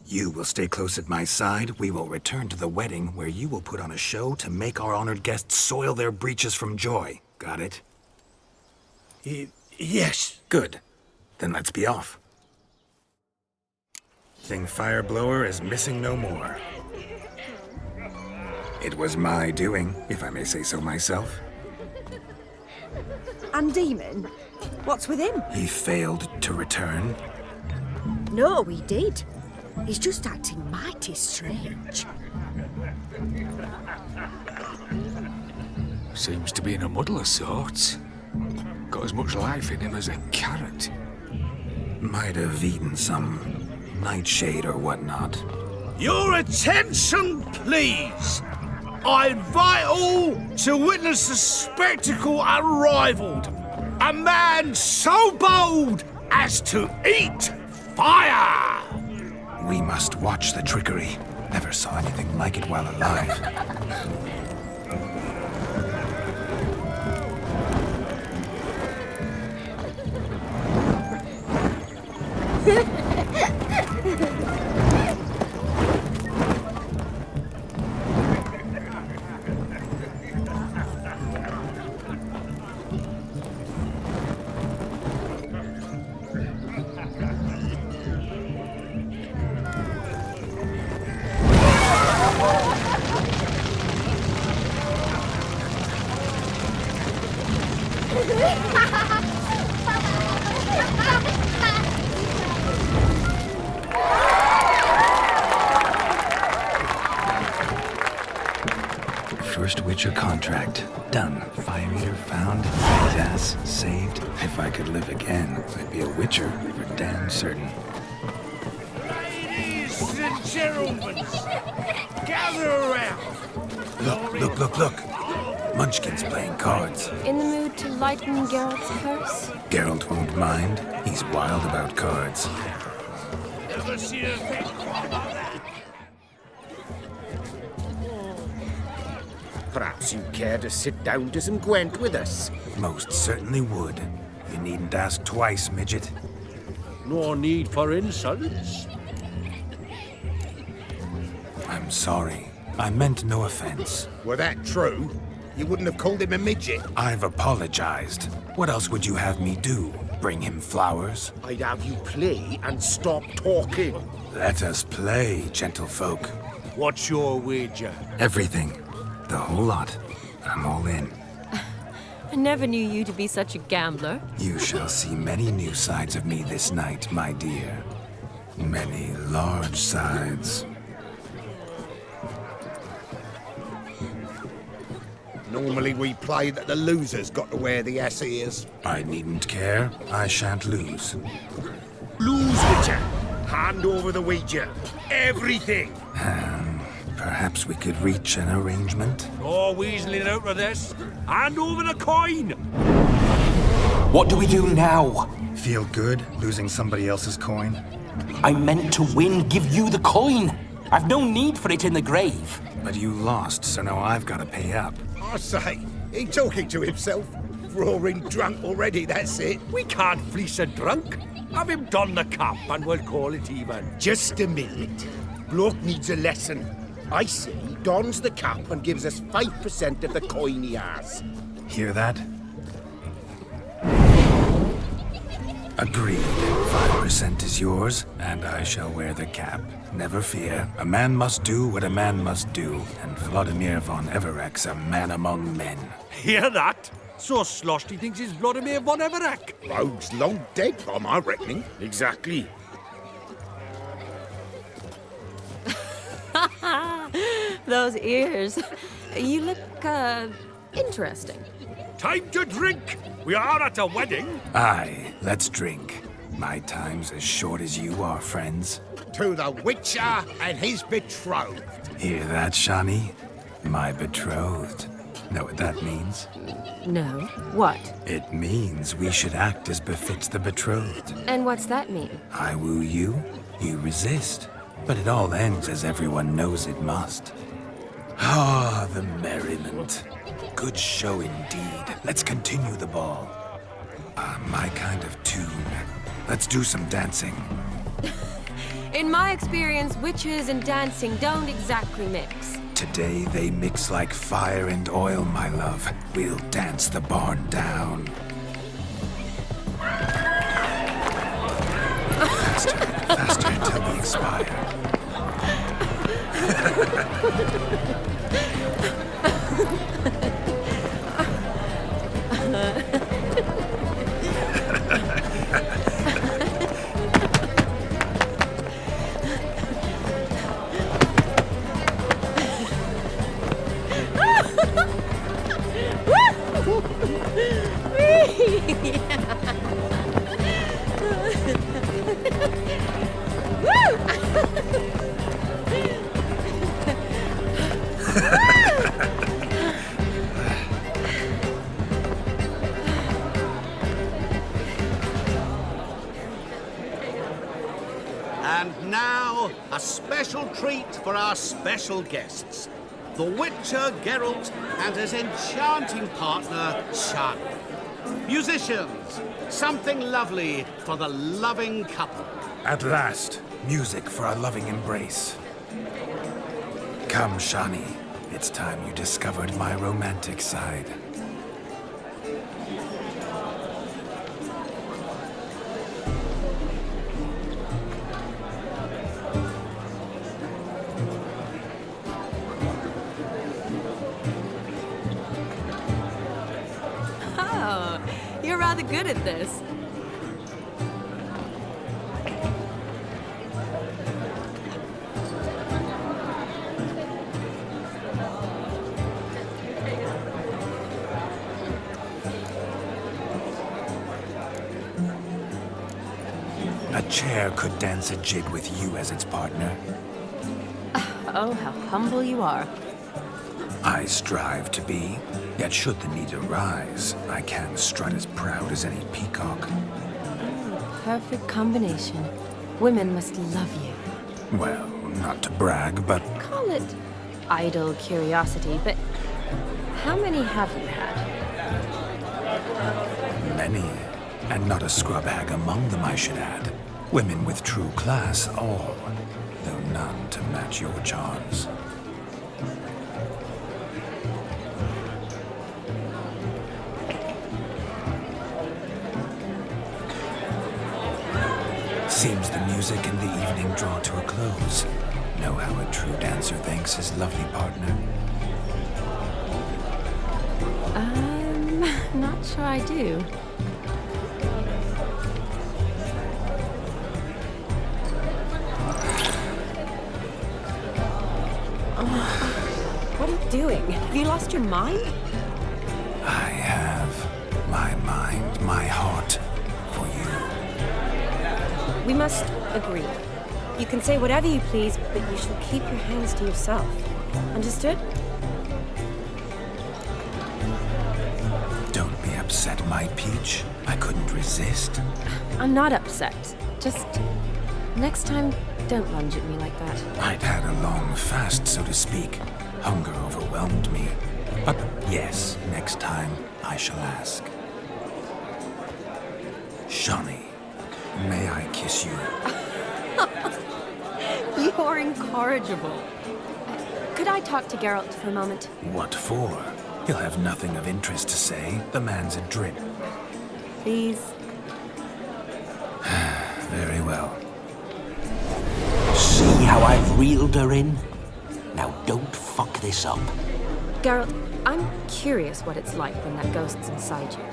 You will stay close at my side. We will return to the wedding, where you will put on a show to make our honored guests soil their breeches from joy. Got it? Yes. Good. Then let's be off. Thing Fireblower is missing no more. It was my doing, if I may say so myself. And Demon? What's with him? He failed to return. No, he did. He's just acting mighty strange. Seems to be in a muddle of sorts. Got as much life in him as a carrot. Might have eaten some nightshade or whatnot. Your attention, please! I invite all to witness a spectacle unrivaled. A man so bold as to eat fire! We must watch the trickery. Never saw anything like it while alive. First Witcher contract. Done. Fire Eater found. His ass saved. If I could live again, I'd be a Witcher for damn certain. Ladies and gentlemen, gather around. Look. Munchkin's playing cards. In the mood to lighten Geralt's curse? Geralt won't mind. He's wild about cards. Never seen a thing quite like that. Perhaps you care to sit down to some Gwent with us? Most certainly would. You needn't ask twice, midget. No need for insults. I'm sorry. I meant no offense. Were that true, you wouldn't have called him a midget. I've apologized. What else would you have me do? Bring him flowers? I'd have you play and stop talking. Let us play, gentlefolk. What's your wager? Everything. The whole lot. I'm all in. I never knew you to be such a gambler. You shall see many new sides of me this night, my dear. Many large sides. Normally we play that the loser's got to wear the ass ears. I needn't care. I shan't lose. Lose, Witcher. Hand over the wager. Everything. Perhaps we could reach an arrangement? No weaseling out of this. Hand over the coin. What do we do now? Feel good losing somebody else's coin? I meant to win, give you the coin. I've no need for it in the grave. But you lost, so now I've got to pay up. I say, he talking to himself. Roaring drunk already, that's it. We can't fleece a drunk. Have him don the cap and we'll call it even. Just a minute. Bloke needs a lesson. I say, dons the cap and gives us 5% of the coin he has. Hear that? Agreed. 5% is yours, and I shall wear the cap. Never fear. A man must do what a man must do, and Vladimir von Everec's a man among men. Hear that? So sloshed he thinks he's Vladimir von Everec. Rogue's long dead from my reckoning. Exactly. Those ears. You look, interesting. Time to drink! We are at a wedding. Aye, let's drink. My time's as short as you are, friends. To the Witcher and his betrothed. Hear that, Shani? My betrothed. Know what that means? No. What? It means we should act as befits the betrothed. And what's that mean? I woo you, you resist. But it all ends as everyone knows it must. Ah, the merriment. Good show indeed. Let's continue the ball. My kind of tune. Let's do some dancing. In my experience, witches and dancing don't exactly mix. Today they mix like fire and oil, my love. We'll dance the barn down. Faster, faster till we expire. And now, a special treat for our special guests. The Witcher Geralt and his enchanting partner, Shani. Musicians, something lovely for the loving couple. At last, music for a loving embrace. Come, Shani. It's time you discovered my romantic side. Oh, you're rather good at this. A chair could dance a jig with you as its partner. Oh, how humble you are. I strive to be, yet should the need arise, I can strut as proud as any peacock. Perfect combination. Women must love you. Well, not to brag, but Call it idle curiosity, but how many have you had? many. And not a scrub hag among them, I should add. Women with true class, all, though none to match your charms. Seems the music and the evening draw to a close. Know how a true dancer thanks his lovely partner? Not sure I do. What are you doing? Have you lost your mind? I have my mind, my heart for you. We must agree. You can say whatever you please, but you shall keep your hands to yourself. Understood? Don't be upset, my peach. I couldn't resist. I'm not upset. Just next time, don't lunge at me like that. I'd had a long fast, so to speak. Hunger overwhelmed me. But yes, next time I shall ask. Shani, may I kiss you? You're incorrigible. Could I talk to Geralt for a moment? What for? He'll have nothing of interest to say. The man's a drip. Please. Very well. See how I've reeled her in? Now don't fuck this up. Geralt, I'm curious what it's like when that ghost's inside you.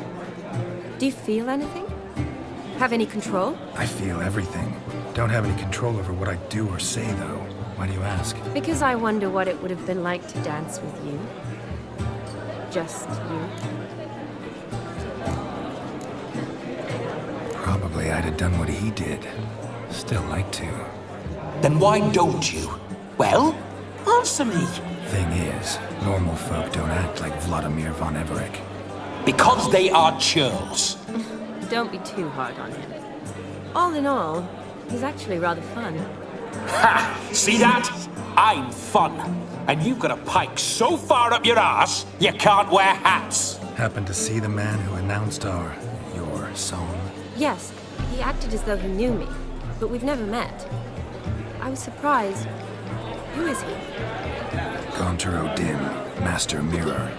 Do you feel anything? Have any control? I feel everything. Don't have any control over what I do or say, though. Why do you ask? Because I wonder what it would have been like to dance with you. Just you. Probably I'd have done what he did. Still like to. Then why don't you? Well, answer me. Thing is, normal folk don't act like Vladimir von Everec. Because they are churls. Don't be too hard on him. All in all, he's actually rather fun. Ha! See that? I'm fun. And you've got a pike so far up your ass, you can't wear hats. Happened to see the man who announced your song? Yes, he acted as though he knew me, but we've never met. I was surprised. Who is he? Gaunter O'Dimm, Master Mirror.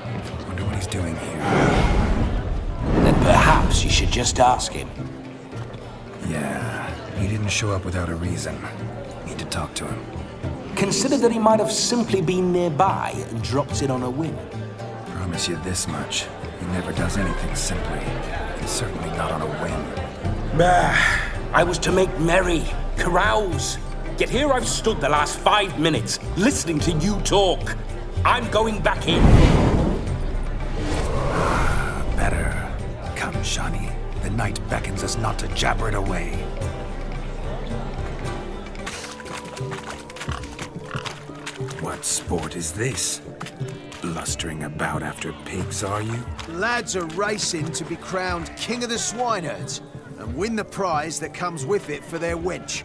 Wonder what he's doing here. Then perhaps you should just ask him. Yeah, he didn't show up without a reason. Need to talk to him. Consider that he might have simply been nearby and dropped it on a whim. Promise you this much. He never does anything simply. And certainly not on a whim. Bah! I was to make merry, carouse. Yet here I've stood the last 5 minutes, listening to you talk. I'm going back in. Better. Come, Shani. The night beckons us not to jabber it away. What sport is this? Blustering about after pigs, are you? Lads are racing to be crowned King of the Swineherds and win the prize that comes with it for their wench.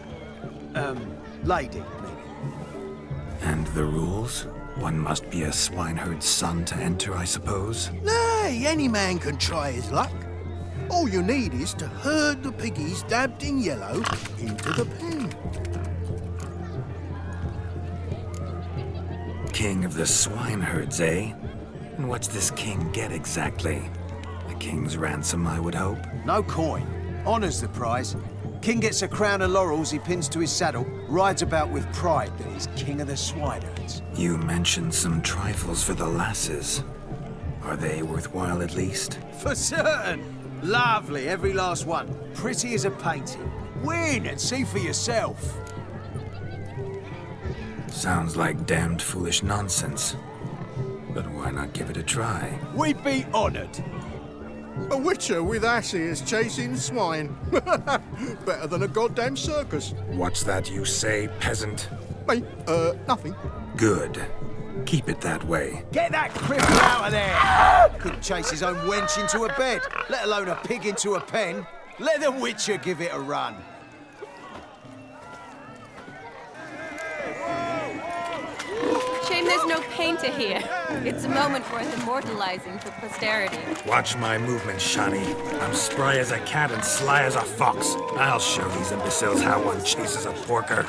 Lady, maybe. And the rules? One must be a swineherd's son to enter, I suppose? Nay, any man can try his luck. All you need is to herd the piggies dabbed in yellow into the pen. King of the swineherds, eh? And what's this king get exactly? The king's ransom, I would hope? No coin. Honours the prize. King gets a crown of laurels he pins to his saddle, rides about with pride that he's king of the swineherds. You mentioned some trifles for the lasses. Are they worthwhile at least? For certain! Lovely, every last one. Pretty as a painting. Win and see for yourself. Sounds like damned foolish nonsense. But why not give it a try? We'd be honoured. A witcher with asses chasing swine. Better than a goddamn circus. What's that you say, peasant? Me? Nothing. Good. Keep it that way. Get that cripple out of there! Couldn't chase his own wench into a bed, let alone a pig into a pen. Let the witcher give it a run. Shame there's no painter here. It's a moment worth immortalizing for posterity. Watch my movement, Shani. I'm spry as a cat and sly as a fox. I'll show these imbeciles how one chases a porker.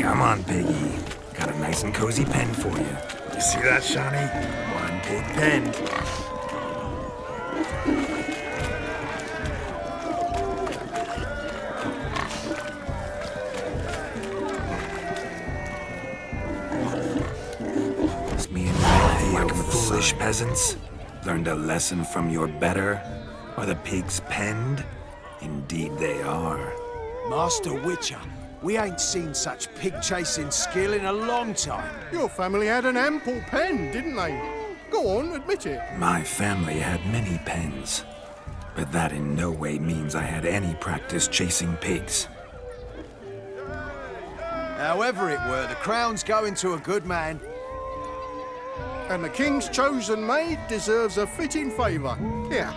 Come on, piggy. Got a nice and cozy pen for you. You see that, Shani? One big pen. It's me and you, you foolish peasants. Learned a lesson from your better? Are the pigs penned? Indeed they are. Master Witcher, we ain't seen such pig-chasing skill in a long time. Your family had an ample pen, didn't they? Go on, admit it. My family had many pens, but that in no way means I had any practice chasing pigs. However it were, the crown's going to a good man. and the king's chosen maid deserves a fitting favour. Here.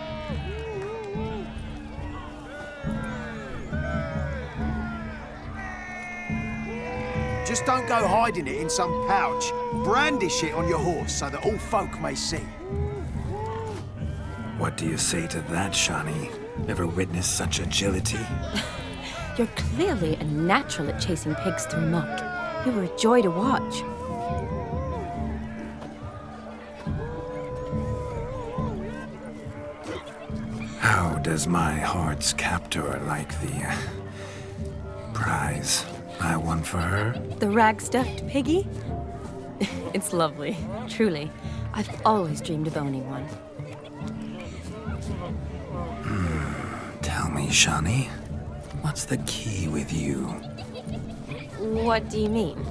Just don't go hiding it in some pouch. Brandish it on your horse so that all folk may see. What do you say to that, Shani? Ever witnessed such agility? You're clearly a natural at chasing pigs through muck. You were a joy to watch. How does my heart's captor like the prize I won for her? The rag-stuffed piggy? It's lovely, truly. I've always dreamed of owning one. Tell me, Shani, what's the key with you? What do you mean?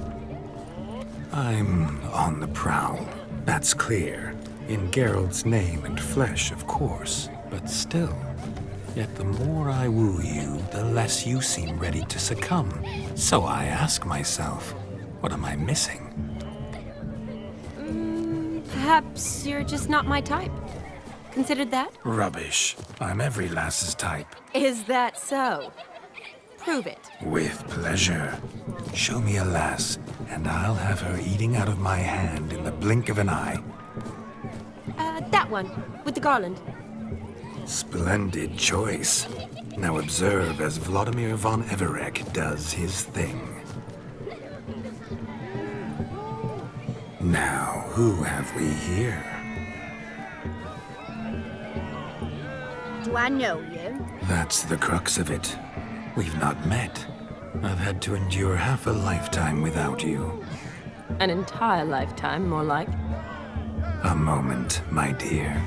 I'm on the prowl, that's clear. In Geralt's name and flesh, of course, but still. Yet the more I woo you, the less you seem ready to succumb. So I ask myself, what am I missing? Perhaps you're just not my type. Considered that? Rubbish. I'm every lass's type. Is that so? Prove it. With pleasure. Show me a lass, and I'll have her eating out of my hand in the blink of an eye. That one, with the garland. Splendid choice. Now observe as Vladimir von Everec does his thing. Now, who have we here? Do I know you? That's the crux of it. We've not met. I've had to endure half a lifetime without you. An entire lifetime, more like. A moment, my dear.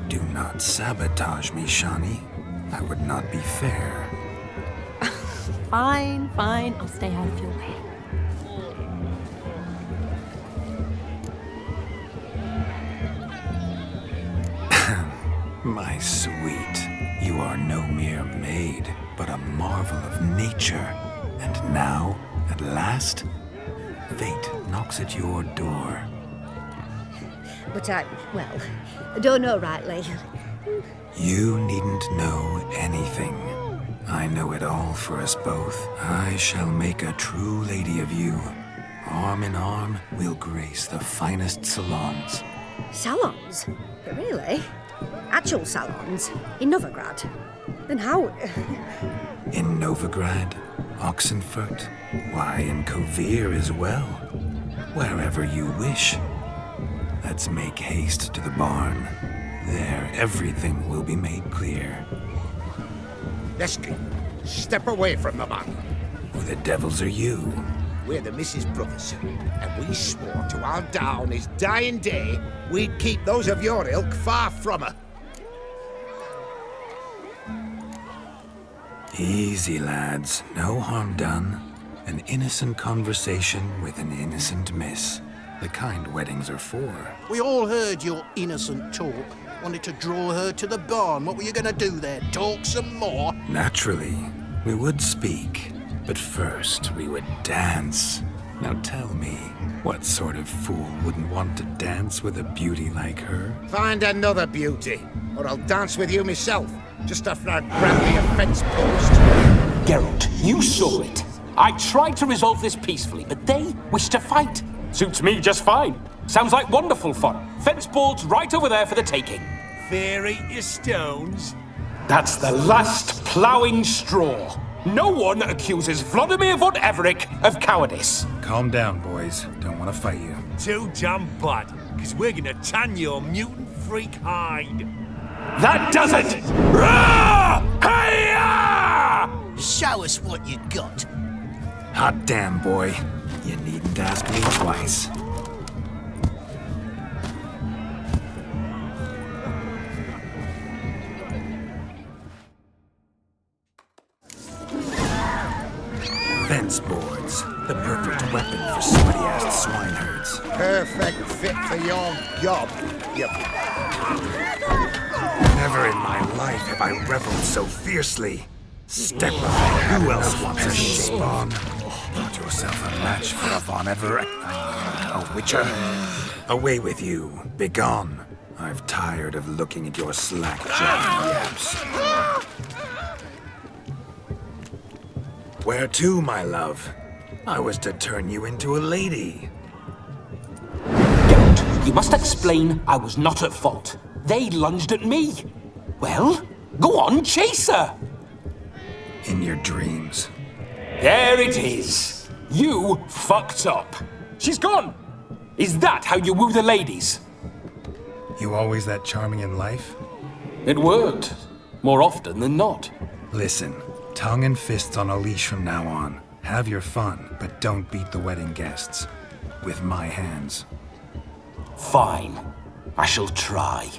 Do not sabotage me, Shani. That would not be fair. Fine, fine. I'll stay out of your way. My sweet, you are no mere maid, but a marvel of nature. And now, at last, fate knocks at your door. But I don't know rightly. You needn't know anything. I know it all for us both. I shall make a true lady of you. Arm in arm, we'll grace the finest salons. Salons? Really? Actual salons? In Novigrad? Then how? In Novigrad, Oxenfurt, why, in Kovir as well. Wherever you wish. Let's make haste to the barn. There, everything will be made clear. Lesky, step away from the man. Who the devils are you? We're the Mrs. Brothers, and we swore to our down his dying day we'd keep those of your ilk far from her. Easy, lads. No harm done. An innocent conversation with an innocent miss. The kind weddings are for. We all heard your innocent talk. Wanted to draw her to the barn. What were you gonna do there? Talk some more? Naturally, we would speak. But first, we would dance. Now tell me, what sort of fool wouldn't want to dance with a beauty like her? Find another beauty, or I'll dance with you myself, just after I've grabbed me a fence post. Geralt, you saw it. I tried to resolve this peacefully, but they wish to fight. Suits me just fine. Sounds like wonderful fun. Fence boards right over there for the taking. Fear eat your stones. That's the last ploughing straw. No one accuses Vladimir von Everec of cowardice. Calm down, boys. Don't want to fight you. Too damn bad, because we're gonna tan your mutant freak hide. That does it! Rah! Hi-ya! Show us what you got. Hot damn, boy. You needn't ask me twice. Fence boards, the perfect weapon for sweaty-ass swineherds. Perfect fit for your job, you... Never in my life have I reveled so fiercely. Step up, who else wants a spawn? Got yourself a match for a von Everec. A witcher. Away with you. Begone. I've tired of looking at your slack-jawed yaps. Where to, my love? I was to turn you into a lady. You must explain I was not at fault. They lunged at me. Well, go on, chase her. In your dreams. There it is. You fucked up. She's gone. Is that how you woo the ladies? You always that charming in life? It worked. More often than not. Listen, tongue and fists on a leash from now on. Have your fun, but don't beat the wedding guests. With my hands. Fine. I shall try.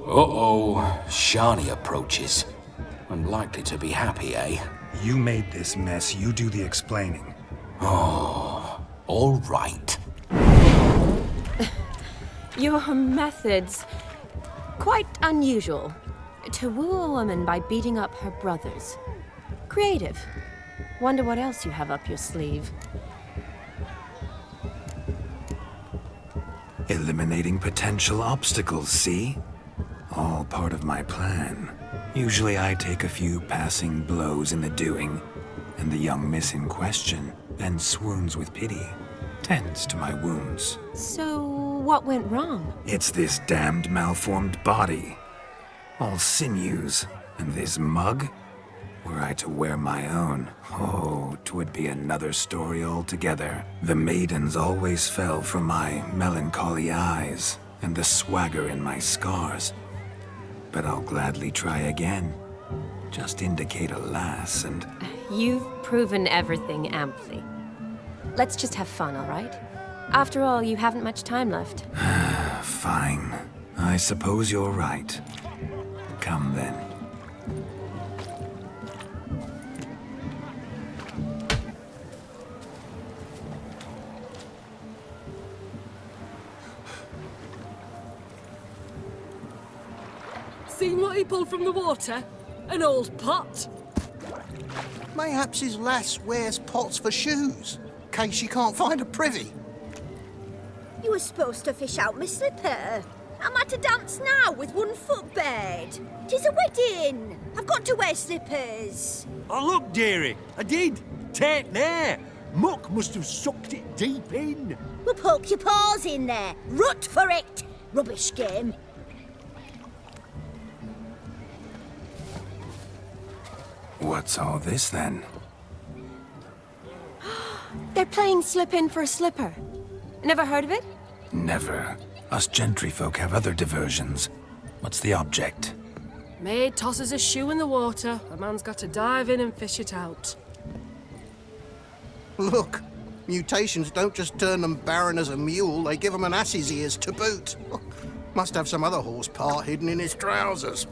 Uh-oh. Shani approaches. Unlikely to be happy, eh? You made this mess. You do the explaining. Oh, all right. Your methods... quite unusual. To woo a woman by beating up her brothers. Creative. Wonder what else you have up your sleeve. Eliminating potential obstacles, see? All part of my plan. Usually I take a few passing blows in the doing, and the young miss in question then swoons with pity, tends to my wounds. So, what went wrong? It's this damned malformed body. All sinews, and this mug? Were I to wear my own, oh, 'twould be another story altogether. The maidens always fell from my melancholy eyes, and the swagger in my scars. But I'll gladly try again. Just indicate a lass and... You've proven everything amply. Let's just have fun, all right? After all, you haven't much time left. Fine. I suppose you're right. Come then. Seen what he pulled from the water? An old pot. Mayhaps his lass wears pots for shoes, in case she can't find a privy. You were supposed to fish out my slipper. I'm at a dance now with one foot bared. 'Tis a wedding. I've got to wear slippers. Oh, look, dearie, I did. Take there. Muck must have sucked it deep in. Well, poke your paws in there. Rut for it. Rubbish game. What's all this then? They're playing slip in for a slipper. Never heard of it? Never. Us gentry folk have other diversions. What's the object? Maid tosses a shoe in the water. A man's got to dive in and fish it out. Look, mutations don't just turn them barren as a mule, they give them an ass's ears to boot. Must have some other horse part hidden in his trousers.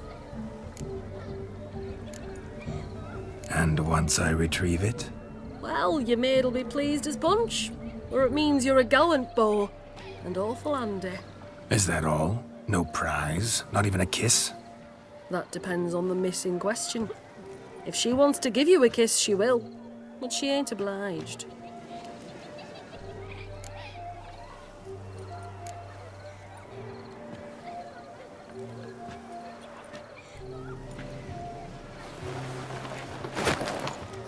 And once I retrieve it? Well, your maid'll be pleased as punch. Or it means you're a gallant beau. And awful handy. Is that all? No prize? Not even a kiss? That depends on the miss in question. If she wants to give you a kiss, she will. But she ain't obliged.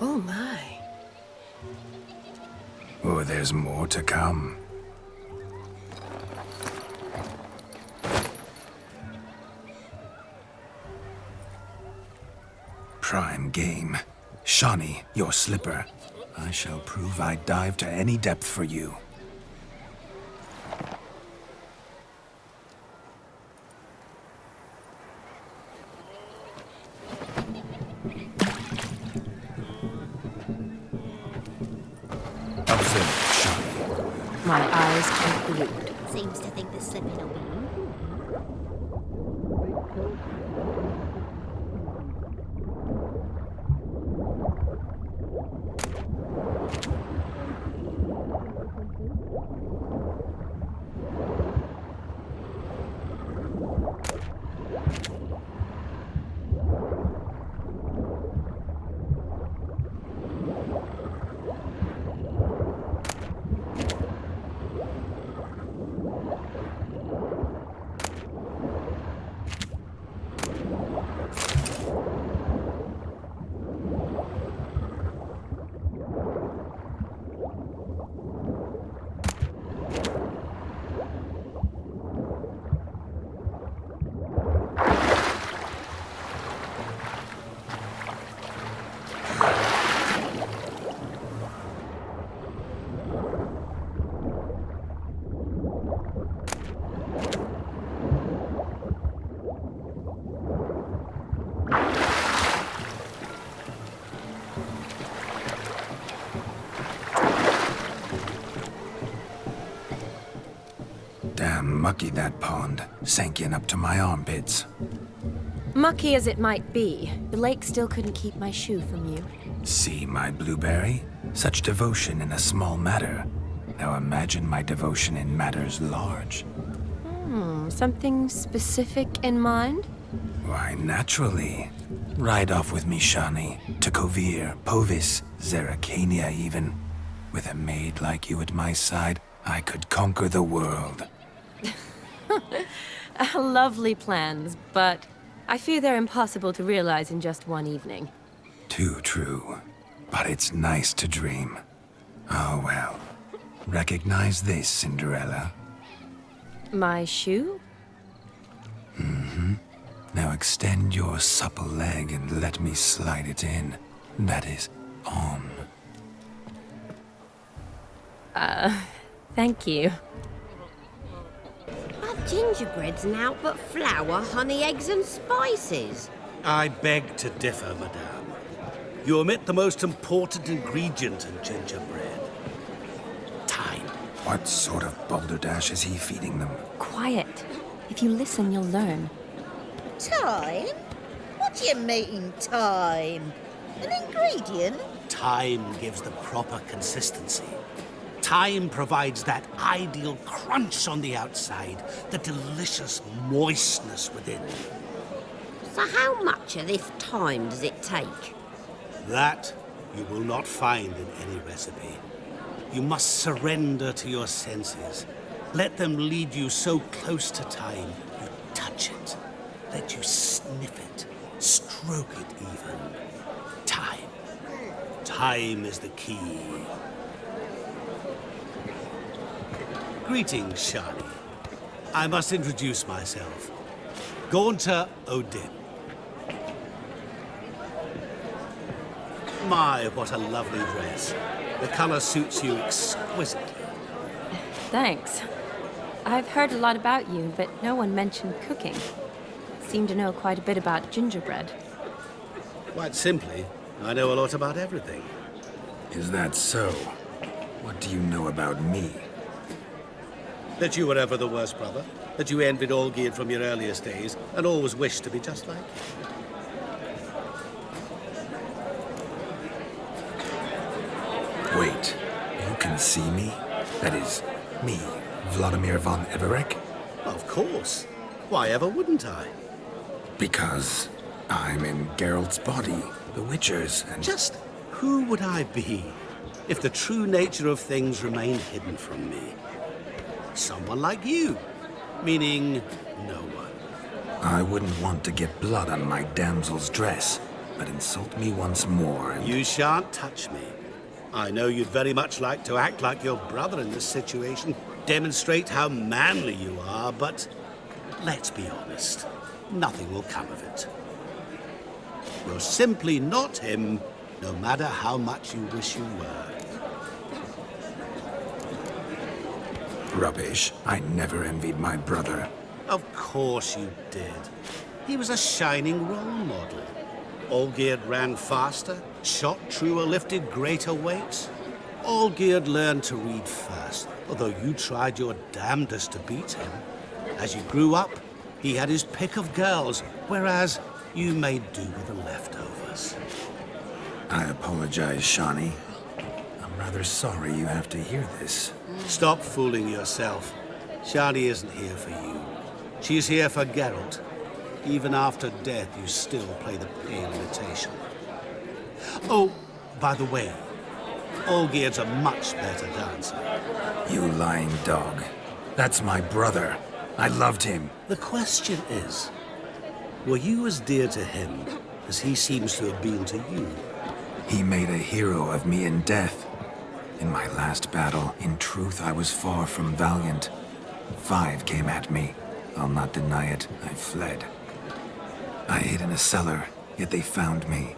Oh my. Oh, there's more to come. Prime game. Shani, your slipper. I shall prove I'd dive to any depth for you. Observe, Shani. My eyes are glued. Seems to think the slipping will be mucky, that pond. Sank in up to my armpits. Mucky as it might be, the lake still couldn't keep my shoe from you. See, my blueberry? Such devotion in a small matter. Now imagine my devotion in matters large. Something specific in mind? Why, naturally. Ride off with me, Shani. To Kovir, Povis, Zeracania even. With a maid like you at my side, I could conquer the world. Lovely plans, but I fear they're impossible to realize in just one evening. Too true. But it's nice to dream. Oh well. Recognize this, Cinderella? My shoe? Mm-hmm. Now extend your supple leg and let me slide it in. That is, on. Thank you. Our gingerbread's naught but flour, honey, eggs and spices. I beg to differ, madame. You omit the most important ingredient in gingerbread. Time. What sort of balderdash is he feeding them? Quiet. If you listen, you'll learn. Time? What do you mean, time? An ingredient? Time gives the proper consistency. Time provides that ideal crunch on the outside, the delicious moistness within. So how much of this time does it take? That you will not find in any recipe. You must surrender to your senses. Let them lead you so close to time, you touch it. Let you sniff it, stroke it even. Time. Time is the key. Greetings, Shani. I must introduce myself. Gaunter O'Dimm. My, what a lovely dress. The color suits you exquisitely. Thanks. I've heard a lot about you, but no one mentioned cooking. Seem to know quite a bit about gingerbread. Quite simply, I know a lot about everything. Is that so? What do you know about me? That you were ever the worst brother. That you envied Olgierd from your earliest days and always wished to be just like him. Wait, you can see me? That is, me, Vladimir von Everec? Of course. Why ever wouldn't I? Because I'm in Geralt's body, the Witcher's, and... Just who would I be if the true nature of things remained hidden from me? Someone like you, meaning no one. I wouldn't want to get blood on my damsel's dress, but insult me once more and... You shan't touch me. I know you'd very much like to act like your brother in this situation, demonstrate how manly you are, but let's be honest, nothing will come of it. You're simply not him, no matter how much you wish you were. Rubbish. I never envied my brother. Of course you did. He was a shining role model. Olgierd ran faster, shot truer, lifted greater weights. Olgierd learned to read first, although you tried your damnedest to beat him. As you grew up, he had his pick of girls, whereas you made do with the leftovers. I apologize, Shani. I'm rather sorry you have to hear this. Stop fooling yourself. Shani isn't here for you. She's here for Geralt. Even after death, you still play the pale imitation. Oh, by the way, Olgierd's a much better dancer. You lying dog. That's my brother. I loved him. The question is, were you as dear to him as he seems to have been to you? He made a hero of me in death. In my last battle, in truth, I was far from valiant. 5 came at me. I'll not deny it. I fled. I hid in a cellar, yet they found me.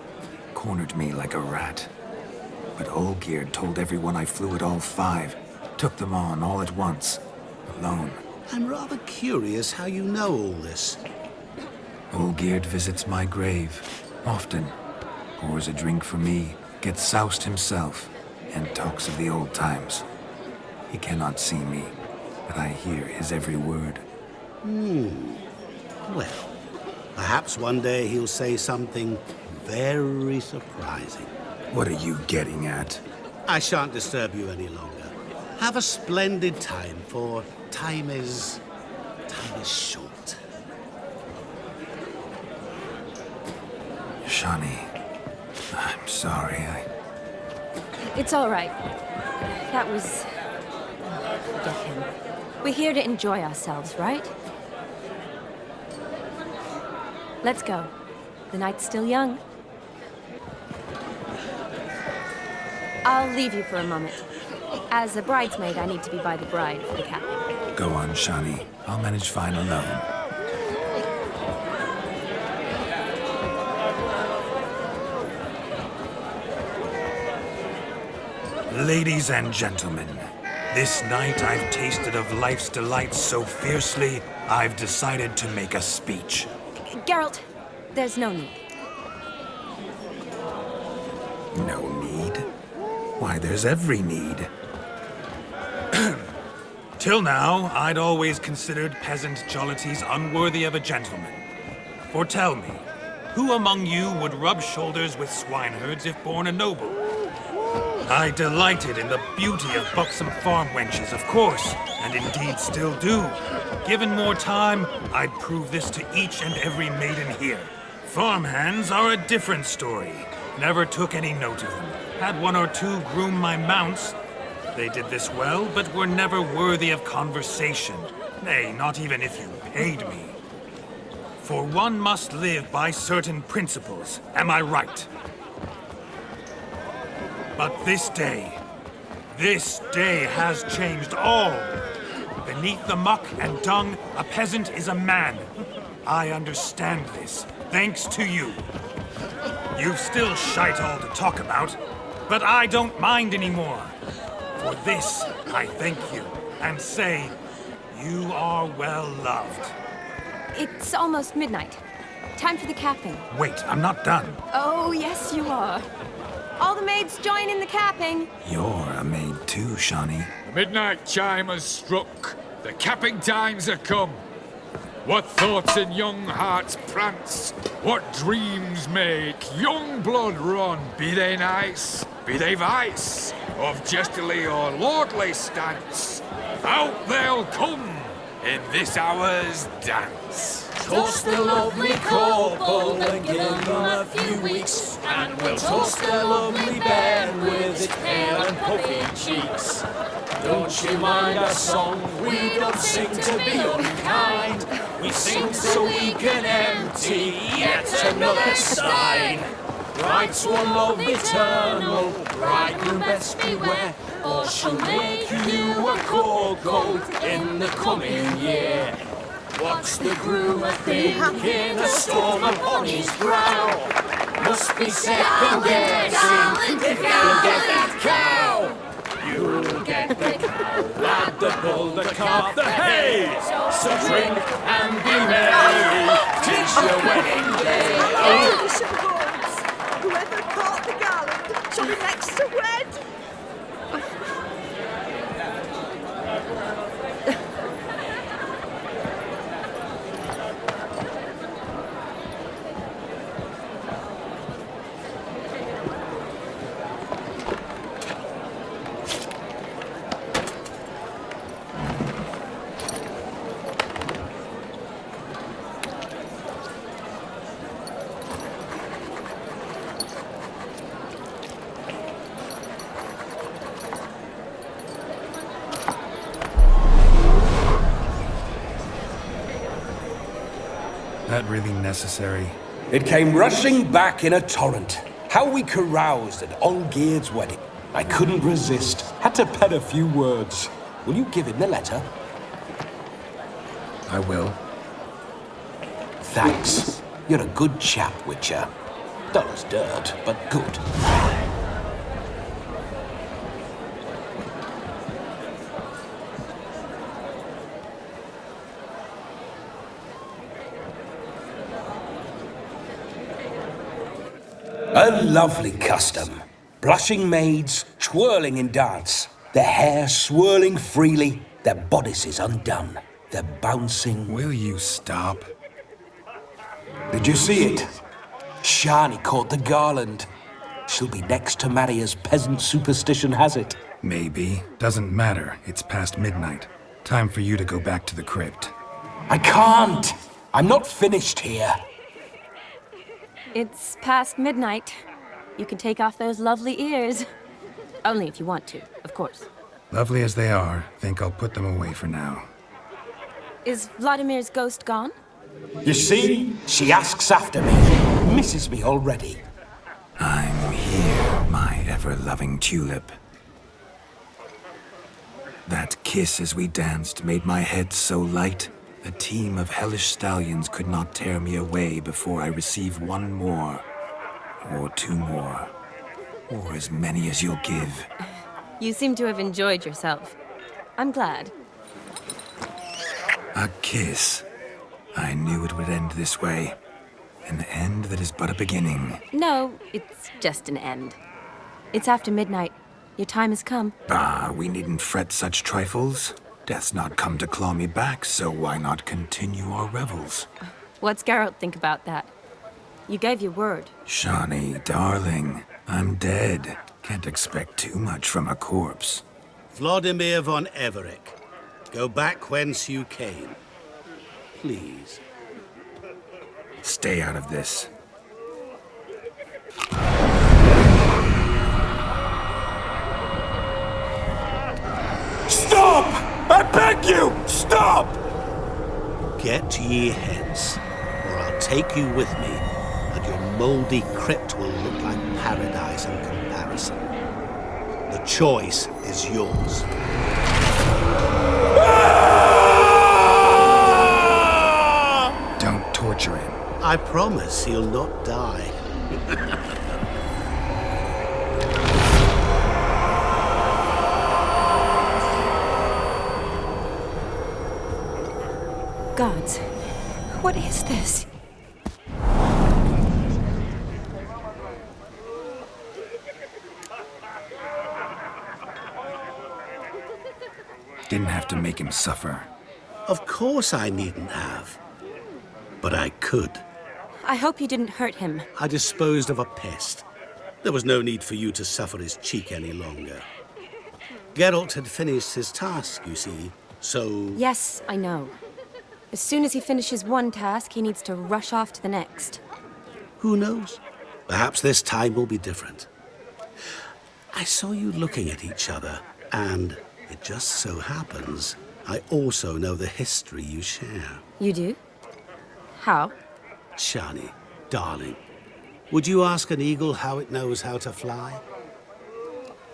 Cornered me like a rat. But Olgierd told everyone I flew at all 5. Took them on all at once. Alone. I'm rather curious how you know all this. Olgierd visits my grave. Often. Pours a drink for me. Gets soused himself. And talks of the old times. He cannot see me. but I hear his every word. Well, perhaps one day he'll say something very surprising. What are you getting at? I shan't disturb you any longer. Have a splendid time, for time is short. Shani, I'm sorry. It's all right. That was... forget him. We're here to enjoy ourselves, right? Let's go. The night's still young. I'll leave you for a moment. As a bridesmaid, I need to be by the bride for the capping. Go on, Shani. I'll manage fine alone. Ladies and gentlemen, this night I've tasted of life's delights so fiercely, I've decided to make a speech. Geralt, there's no need. No need? Why, there's every need. Till now, I'd always considered peasant jollities unworthy of a gentleman. For tell me, who among you would rub shoulders with swineherds if born a noble? I delighted in the beauty of buxom farm wenches, of course, and indeed still do. Given more time, I'd prove this to each and every maiden here. Farmhands are a different story. Never took any note of them. Had one or two groom my mounts. They did this well, but were never worthy of conversation. Nay, not even if you paid me. For one must live by certain principles, am I right? But this day has changed all. Beneath the muck and dung, a peasant is a man. I understand this, thanks to you. You've still shite all to talk about, but I don't mind anymore. For this, I thank you, and say, you are well loved. It's almost midnight. Time for the capping. Wait, I'm not done. Oh, yes, you are. All the maids join in the capping. You're a maid too, Shani. The midnight chime has struck. The capping times are come. What thoughts in young hearts prance? What dreams make young blood run? Be they nice, be they vice, of jestily or lordly stance, out they'll come in this hour's dance. Toast the lovely couple and give them a few weeks, and we'll toast the lovely bed with its pale and puffy cheeks. Don't you mind our song? We don't sing to be unkind. We sing so we can empty yet another stein. Bride's one love eternal, bridegroom best beware, or she'll make you a cold in the coming year. What's the groom a-thinking, a storm upon his brow? Must be second guessing if you'll get that cow. You'll get the cow, lad, the bull, the calf, the hay. So drink and be merry, 'tis your wedding day. Whoever caught the garland shall be next to wed. That really necessary? It came rushing back in a torrent. How we caroused at Olgierd's wedding. I couldn't resist. Had to pen a few words. Will you give him the letter? I will. Thanks. You're a good chap, Witcher. Dull as dirt, but good. A lovely custom. Blushing maids twirling in dance, their hair swirling freely, their bodices undone, their bouncing... Will you stop? Did you see it? Shani caught the garland. She'll be next to marry as peasant superstition has it. Maybe. Doesn't matter. It's past midnight. Time for you to go back to the crypt. I can't! I'm not finished here. It's past midnight. You can take off those lovely ears. Only if you want to, of course. Lovely as they are, think I'll put them away for now. Is Vladimir's ghost gone? You see? She asks after me. Misses me already. I'm here, my ever-loving tulip. That kiss as we danced made my head so light. A team of hellish stallions could not tear me away before I receive one more. Or two more. Or as many as you'll give. You seem to have enjoyed yourself. I'm glad. A kiss. I knew it would end this way. An end that is but a beginning. No, it's just an end. It's after midnight. Your time has come. Ah, we needn't fret such trifles. Death's not come to claw me back, so why not continue our revels? What's Geralt think about that? You gave your word. Shani, darling, I'm dead. Can't expect too much from a corpse. Vladimir von Everec, go back whence you came. Please. Stay out of this. Stop! I beg you! Stop! Get ye hence, or I'll take you with me, and your mouldy crypt will look like paradise in comparison. The choice is yours. Don't torture him. I promise he'll not die. Gods, what is this? Didn't have to make him suffer. Of course I needn't have. But I could. I hope you didn't hurt him. I disposed of a pest. There was no need for you to suffer his cheek any longer. Geralt had finished his task, you see, so... Yes, I know. As soon as he finishes one task, he needs to rush off to the next. Who knows? Perhaps this time will be different. I saw you looking at each other, and it just so happens I also know the history you share. You do? How? Shani, darling, would you ask an eagle how it knows how to fly?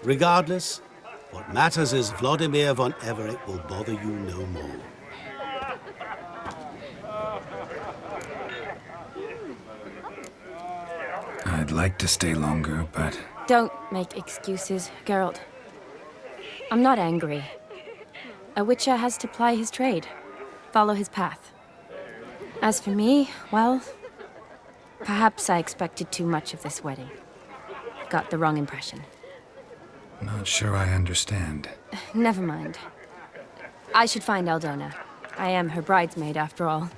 Regardless, what matters is Vladimir von Everec will bother you no more. I'd like to stay longer, but... Don't make excuses, Geralt. I'm not angry. A witcher has to ply his trade, follow his path. As for me, well, perhaps I expected too much of this wedding. Got the wrong impression. Not sure I understand. Never mind. I should find Aldona. I am her bridesmaid, after all.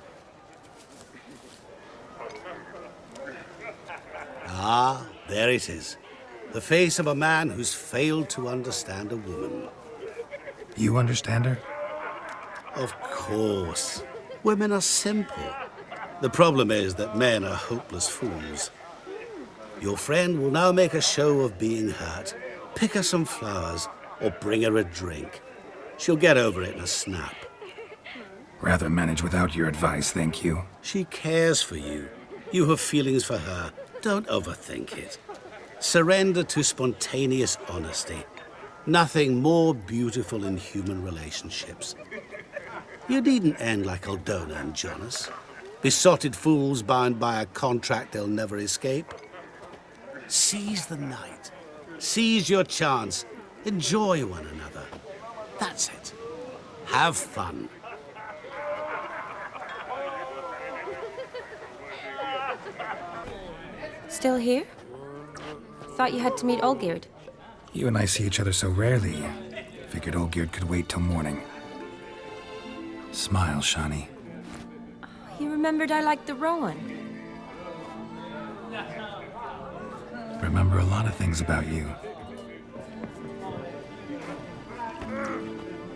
Ah, there it is. The face of a man who's failed to understand a woman. You understand her? Of course. Women are simple. The problem is that men are hopeless fools. Your friend will now make a show of being hurt, pick her some flowers, or bring her a drink. She'll get over it in a snap. Rather manage without your advice, thank you. She cares for you. You have feelings for her. Don't overthink it. Surrender to spontaneous honesty. Nothing more beautiful in human relationships. You needn't end like Aldona and Jonas. Besotted fools bound by a contract they'll never escape. Seize the night. Seize your chance. Enjoy one another. That's it. Have fun. Still here? Thought you had to meet Olgierd. You and I see each other so rarely. Figured Olgierd could wait till morning. Smile, Shani. He remembered I liked the Rowan. Remember a lot of things about you.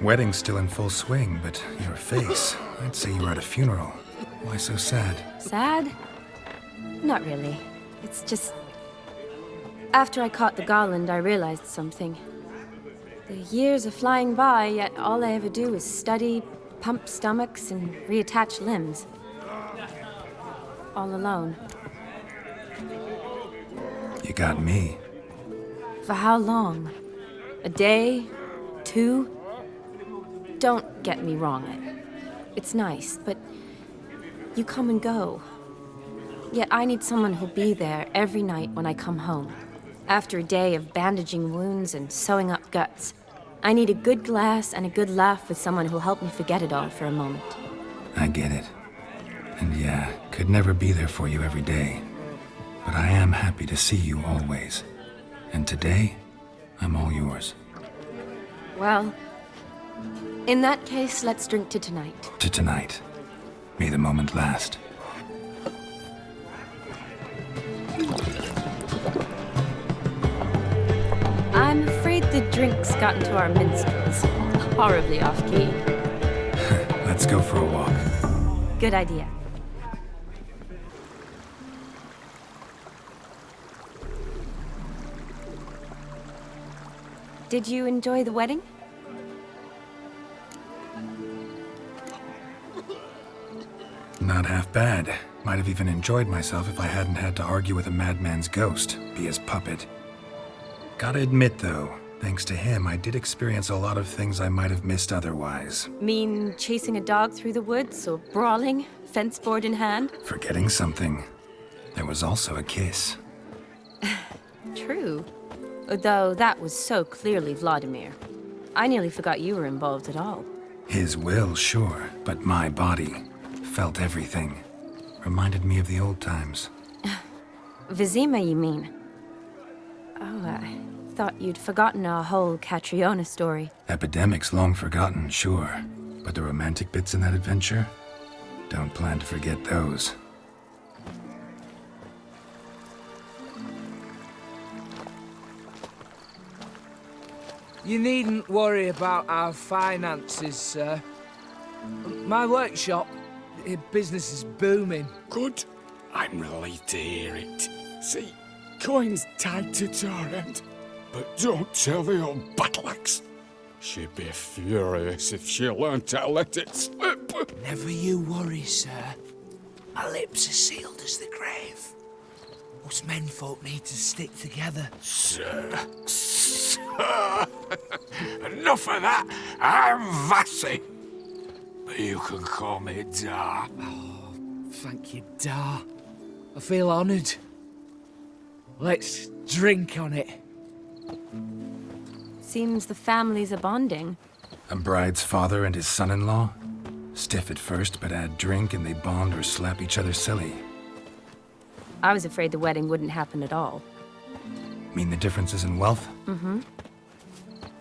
Wedding's still in full swing, but your face, I'd say you were at a funeral. Why so sad? Sad? Not really. It's just... After I caught the garland, I realized something. The years are flying by, yet all I ever do is study, pump stomachs, and reattach limbs. All alone. You got me. For how long? A day? 2? Don't get me wrong. It's nice, but you come and go. Yet I need someone who'll be there every night when I come home. After a day of bandaging wounds and sewing up guts, I need a good glass and a good laugh with someone who'll help me forget it all for a moment. I get it. And yeah, could never be there for you every day. But I am happy to see you always. And today, I'm all yours. Well, in that case, let's drink to tonight. To tonight. May the moment last. I'm afraid the drinks got into our minstrels. Horribly off-key. Let's go for a walk. Good idea. Did you enjoy the wedding? Not half bad. Might have even enjoyed myself if I hadn't had to argue with a madman's ghost, be his puppet. Gotta admit, though, thanks to him, I did experience a lot of things I might have missed otherwise. Mean chasing a dog through the woods, or brawling, fence board in hand? Forgetting something. There was also a kiss. True. Though that was so clearly Vladimir. I nearly forgot you were involved at all. His will, sure, but my body felt everything. Reminded me of the old times. Vizima, you mean? Oh, I thought you'd forgotten our whole Catriona story. Epidemics long forgotten, sure. But the romantic bits in that adventure? Don't plan to forget those. You needn't worry about our finances, sir. My workshop, business is booming. Good. I'm relieved to hear it. See, coin's tied to Torrent, but don't tell the old battle-axe. She'd be furious if she learned to let it slip. Never you worry, sir. My lips are sealed as the grave. Us menfolk need to stick together. Sir. Enough of that. I'm Vassy. But you can call me Dar. Oh, thank you, Dar. I feel honoured. Let's drink on it. Seems the families are bonding. A bride's father and his son-in-law? Stiff at first, but add drink and they bond or slap each other silly. I was afraid the wedding wouldn't happen at all. Mean the differences in wealth? Mm-hmm.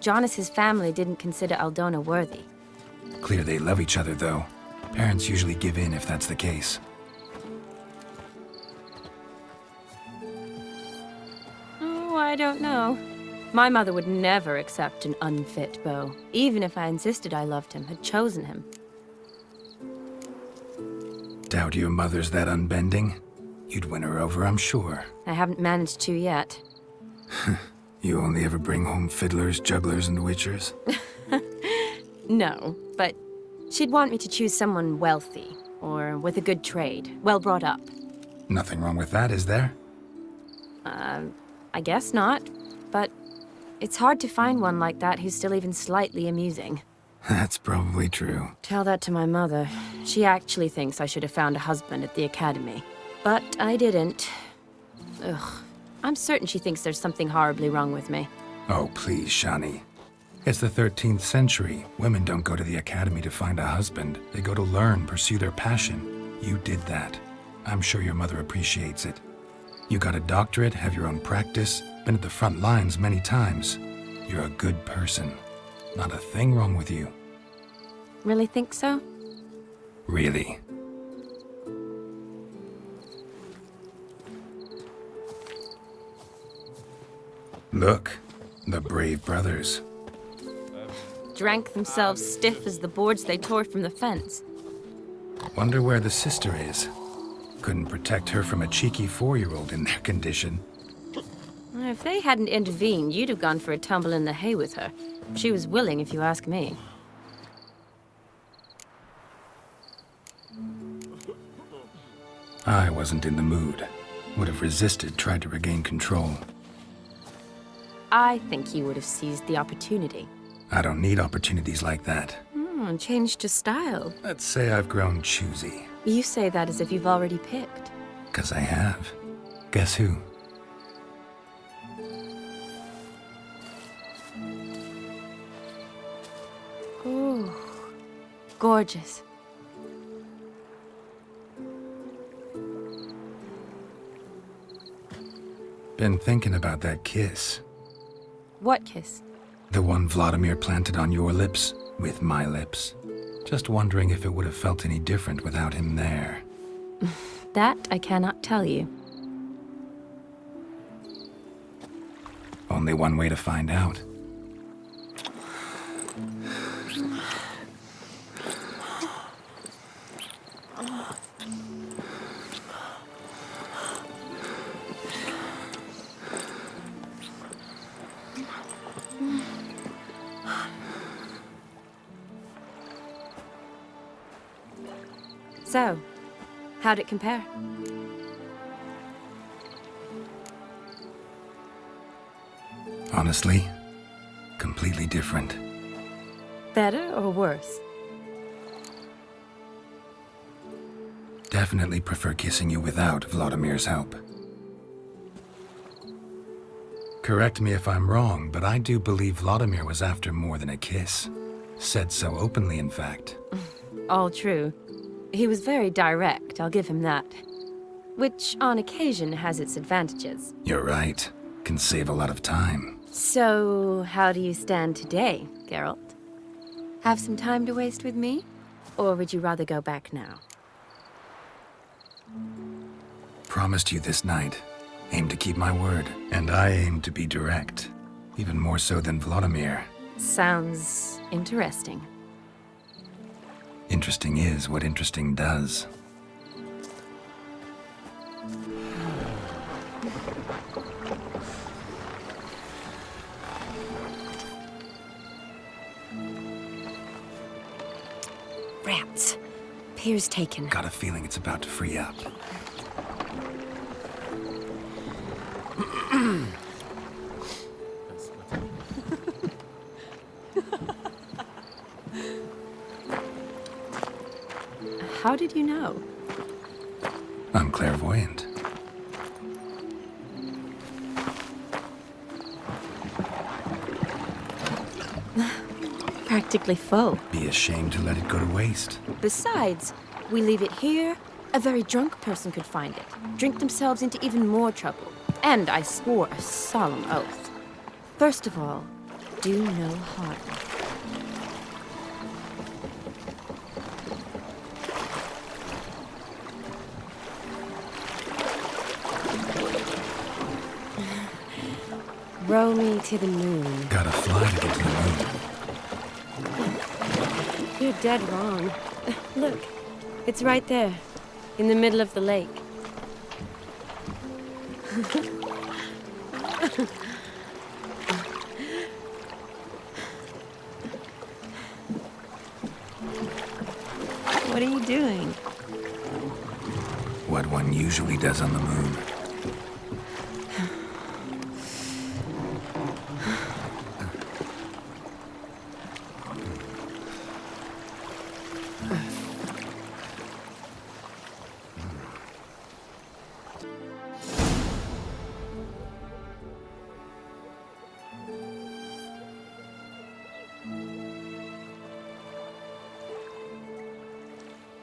Jonas's family didn't consider Aldona worthy. Clear they love each other, though. Parents usually give in if that's the case. Oh, I don't know. My mother would never accept an unfit beau, even if I insisted I loved him, had chosen him. Doubt your mother's that unbending? You'd win her over, I'm sure. I haven't managed to yet. You only ever bring home fiddlers, jugglers, and witchers? No, but she'd want me to choose someone wealthy, or with a good trade, well brought up. Nothing wrong with that, is there? I guess not, but it's hard to find one like that who's still even slightly amusing. That's probably true. Tell that to my mother. She actually thinks I should have found a husband at the academy. But I didn't. Ugh. I'm certain she thinks there's something horribly wrong with me. Oh, please, Shani. It's the 13th century. Women don't go to the academy to find a husband. They go to learn, pursue their passion. You did that. I'm sure your mother appreciates it. You got a doctorate, have your own practice, been at the front lines many times. You're a good person. Not a thing wrong with you. Really think so? Really? Look, the brave brothers. Drank themselves stiff as the boards they tore from the fence. Wonder where the sister is. Couldn't protect her from a cheeky 4-year-old in their condition. If they hadn't intervened, you'd have gone for a tumble in the hay with her. She was willing, if you ask me. I wasn't in the mood. Would have resisted, tried to regain control. I think you would have seized the opportunity. I don't need opportunities like that. Changed your style. Let's say I've grown choosy. You say that as if you've already picked. 'Cause I have. Guess who? Ooh, gorgeous. Been thinking about that kiss. What kiss? The one Vladimir planted on your lips, with my lips. Just wondering if it would have felt any different without him there. That I cannot tell you. Only one way to find out. So, how'd it compare? Honestly, completely different. Better or worse? Definitely prefer kissing you without Vladimir's help. Correct me if I'm wrong, but I do believe Vladimir was after more than a kiss. Said so openly, in fact. All true. He was very direct, I'll give him that. Which, on occasion, has its advantages. You're right. Can save a lot of time. So, how do you stand today, Geralt? Have some time to waste with me? Or would you rather go back now? Promised you this night. Aim to keep my word. And I aim to be direct. Even more so than Vladimir. Sounds interesting. Interesting is what interesting does. Rats. Pier's taken. Got a feeling it's about to free up. How did you know? I'm clairvoyant. Practically full. Be ashamed to let it go to waste. Besides, we leave it here, a very drunk person could find it, drink themselves into even more trouble. And I swore a solemn oath. First of all, do no harm. Row me to the moon. Gotta fly to get to the moon. You're dead wrong. Look, it's right there, in the middle of the lake. What are you doing? What one usually does on the moon.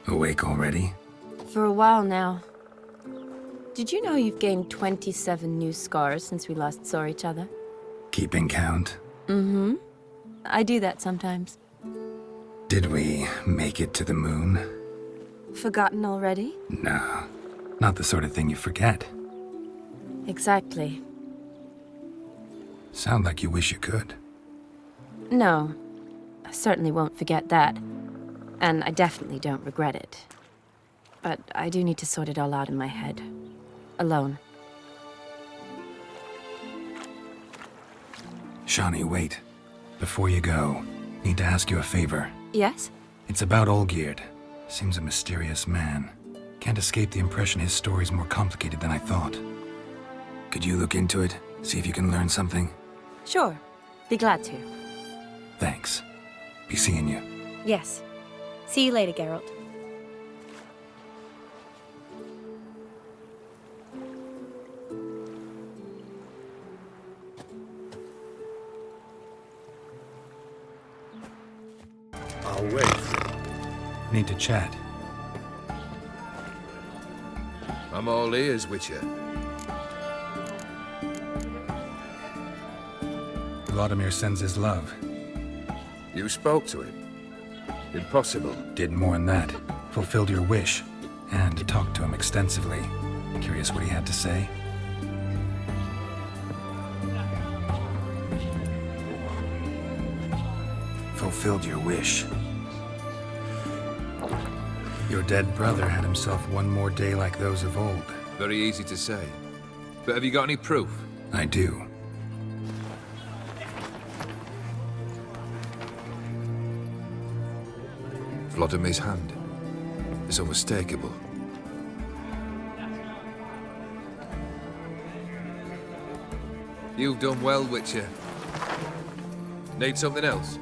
Awake already? For a while now. Did you know you've gained 27 new scars since we last saw each other? Keeping count? Mm-hmm. I do that sometimes. Did we make it to the moon? Forgotten already? No, not the sort of thing you forget. Exactly. Sound like you wish you could. No, I certainly won't forget that. And I definitely don't regret it. But I do need to sort it all out in my head. Alone. Shani, wait. Before you go, need to ask you a favor. Yes? It's about Olgierd. Seems a mysterious man. Can't escape the impression his story's more complicated than I thought. Could you look into it? See if you can learn something? Sure. Be glad to. Thanks. Be seeing you. Yes. See you later, Geralt. I'll wait. Need to chat. I'm all ears, Witcher. Vladimir sends his love. You spoke to him? Impossible. Did more than that. Fulfilled your wish. And talked to him extensively. Curious what he had to say? Fulfilled your wish. Your dead brother had himself one more day like those of old. Very easy to say. But have you got any proof? I do. Vladimir's hand. It's unmistakable. You've done well, Witcher. Need something else?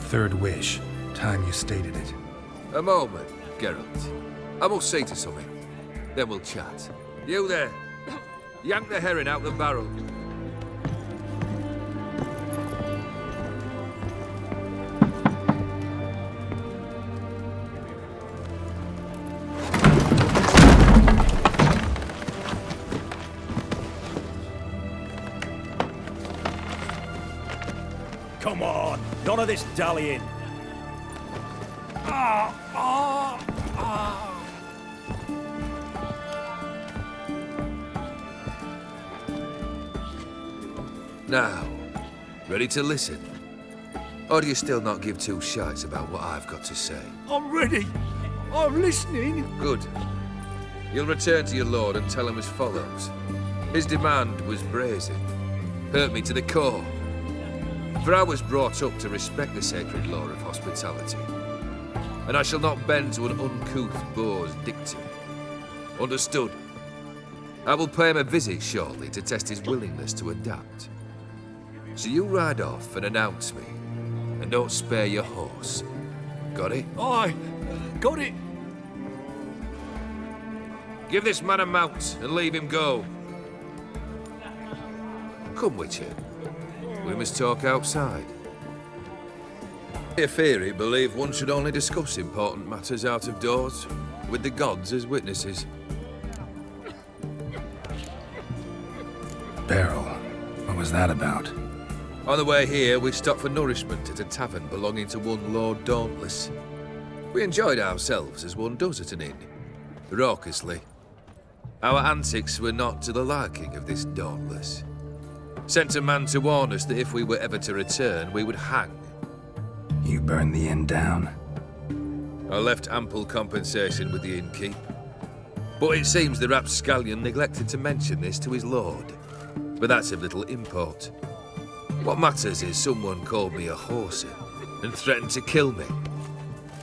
Third wish. Time you stated it. A moment, Geralt. I must see to something. Then we'll chat. You there. Yank the herring out the barrel. Come on, none of this dallying. Now, ready to listen? Or do you still not give two shites about what I've got to say? I'm ready. I'm listening. Good. You'll return to your lord and tell him as follows. His demand was brazen. Hurt me to the core. For I was brought up to respect the sacred law of hospitality. And I shall not bend to an uncouth boor's dictum. Understood? I will pay him a visit shortly to test his willingness to adapt. So you ride off and announce me. And don't spare your horse. Got it? Aye, got it. Give this man a mount and leave him go. Come, Witcher. We must talk outside. Theory believe one should only discuss important matters out of doors, with the gods as witnesses. Beryl, what was that about? On the way here, we stopped for nourishment at a tavern belonging to one Lord Dauntless. We enjoyed ourselves as one does at an inn, raucously. Our antics were not to the liking of this Dauntless. Sent a man to warn us that if we were ever to return, we would hang. You burned the inn down? I left ample compensation with the innkeep. But it seems the rapscallion neglected to mention this to his lord. But that's of little import. What matters is someone called me a whoreson and threatened to kill me.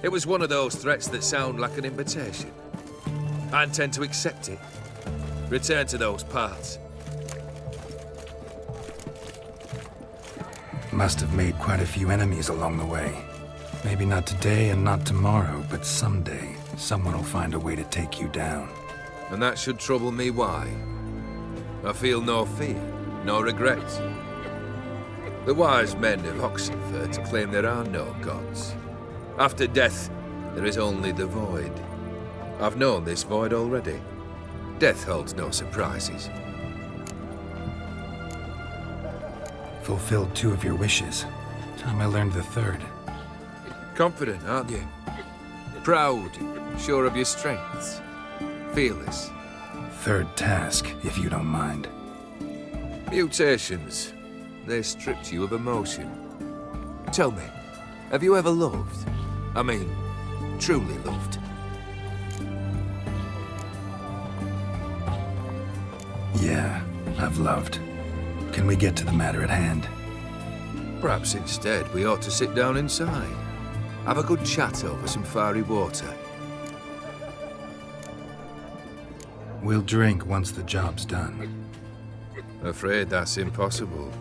It was one of those threats that sound like an invitation. I intend to accept it. Return to those parts. Must have made quite a few enemies along the way. Maybe not today and not tomorrow, but someday, someone will find a way to take you down. And that should trouble me why? I feel no fear, no regret. The wise men of Oxenfurt claim there are no gods. After death, there is only the void. I've known this void already. Death holds no surprises. Fulfilled 2 of your wishes. Time I learned the 3rd. Confident, aren't you? Proud, sure of your strengths. Fearless. 3rd task, if you don't mind. Mutations. They stripped you of emotion. Tell me, have you ever loved? I mean, truly loved? Yeah, I've loved. Can we get to the matter at hand? Perhaps instead we ought to sit down inside. Have a good chat over some fiery water. We'll drink once the job's done. Afraid that's impossible.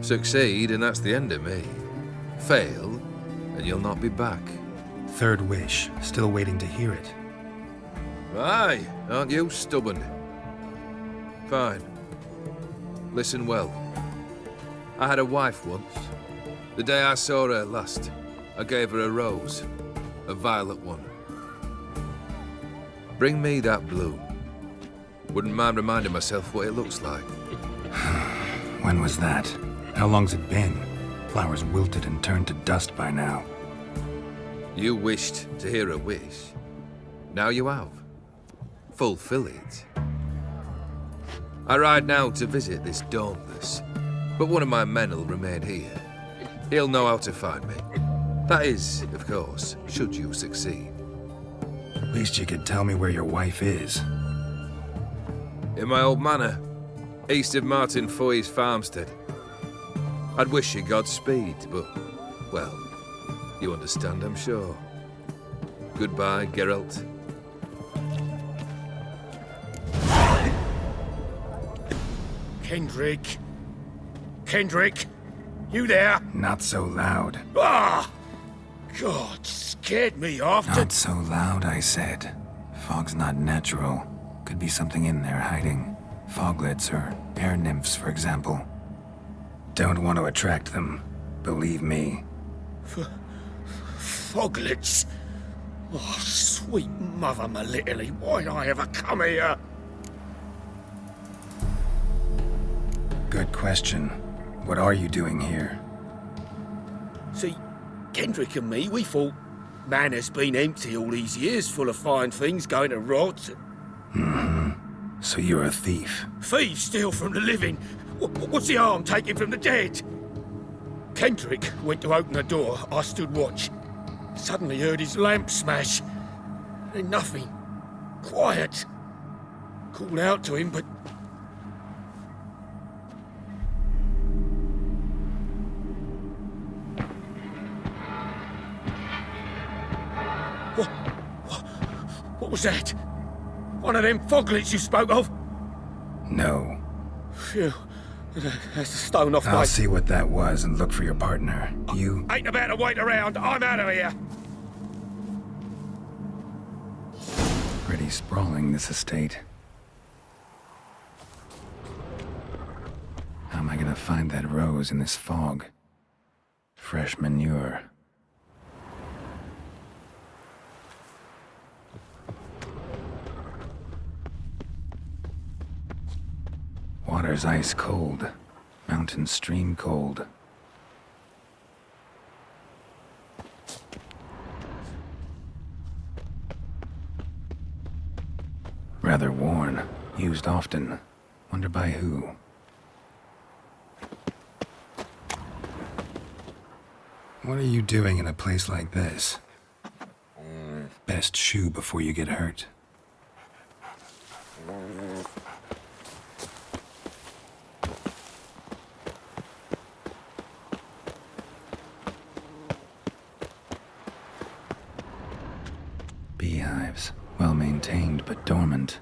Succeed and that's the end of me. Fail and you'll not be back. 3rd wish, still waiting to hear it. Aye, aren't you stubborn? Fine. Listen well. I had a wife once. The day I saw her last, I gave her a rose. A violet one. Bring me that bloom. Wouldn't mind reminding myself what it looks like. When was that? How long's it been? Flowers wilted and turned to dust by now. You wished to hear a wish. Now you have. Fulfill it. I ride now to visit this Dauntless, but one of my men will remain here. He'll know how to find me. That is, of course, should you succeed. At least you could tell me where your wife is. In my old manor, east of Martin Foy's farmstead. I'd wish you Godspeed, but, well, you understand, I'm sure. Goodbye, Geralt. Kendrick? Kendrick? You there? Not so loud. Ah! God, scared me off. Not so loud, I said. Fog's not natural. Could be something in there hiding. Foglets or air nymphs, for example. Don't want to attract them. Believe me. Foglets? Oh, sweet mother, my little, why'd I ever come here? Good question. What are you doing here? See, Kendrick and me, we thought Manor's been empty all these years, full of fine things going to rot. Mm-hmm. So you're a thief. Thieves steal from the living. What's the harm taking from the dead? Kendrick went to open the door. I stood watch. Suddenly heard his lamp smash. Then nothing. Quiet. Called out to him, but... What was that? One of them foglets you spoke of? No. Phew. That's the stone off my... I'll see what that was and look for your partner. You... Ain't about to wait around. I'm out of here. Pretty sprawling, this estate. How am I gonna find that rose in this fog? Fresh manure. Water's ice cold. Mountain stream cold. Rather worn. Used often. Wonder by who. What are you doing in a place like this? Best shoe before you get hurt. Beehives. Well maintained, but dormant.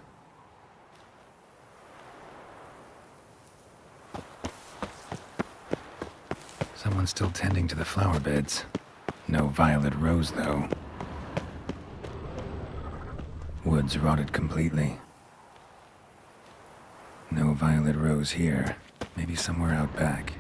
Someone's still tending to the flower beds. No violet rose, though. Woods rotted completely. No violet rose here. Maybe somewhere out back.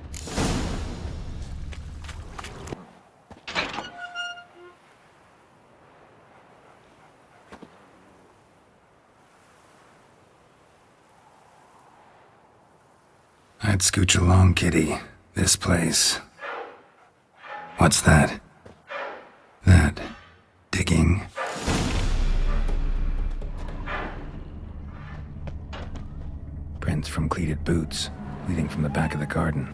I'd scooch along, kitty. This place. What's that? That digging? Prints from cleated boots, leading from the back of the garden.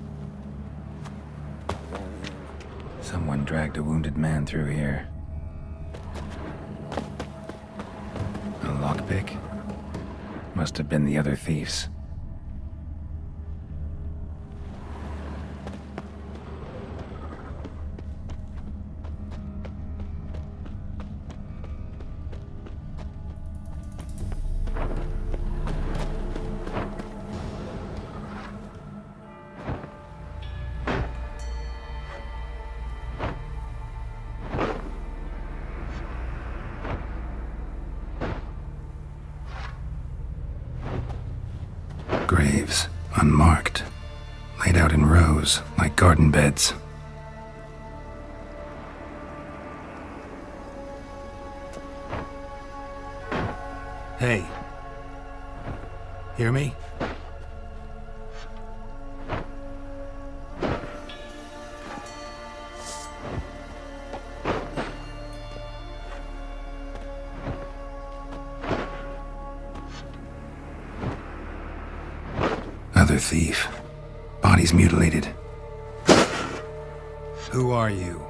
Someone dragged a wounded man through here. A lockpick? Must have been the other thieves. Graves, unmarked, laid out in rows like garden beds. Hey. Hear me? Another thief. Bodies mutilated. Who are you?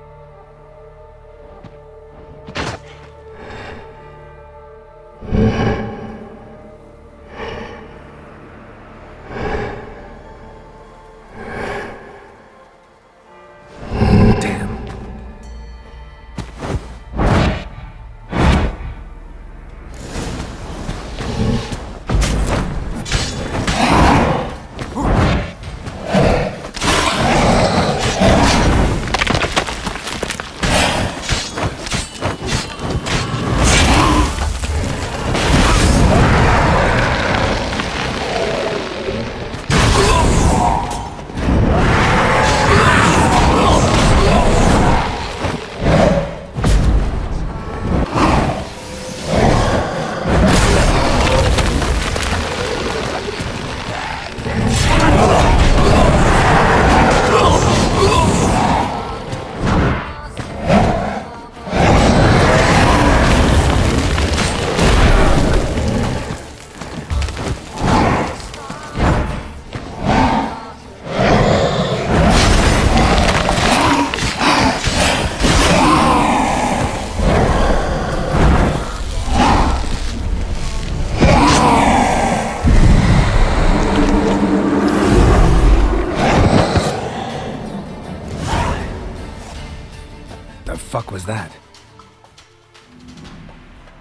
Was that?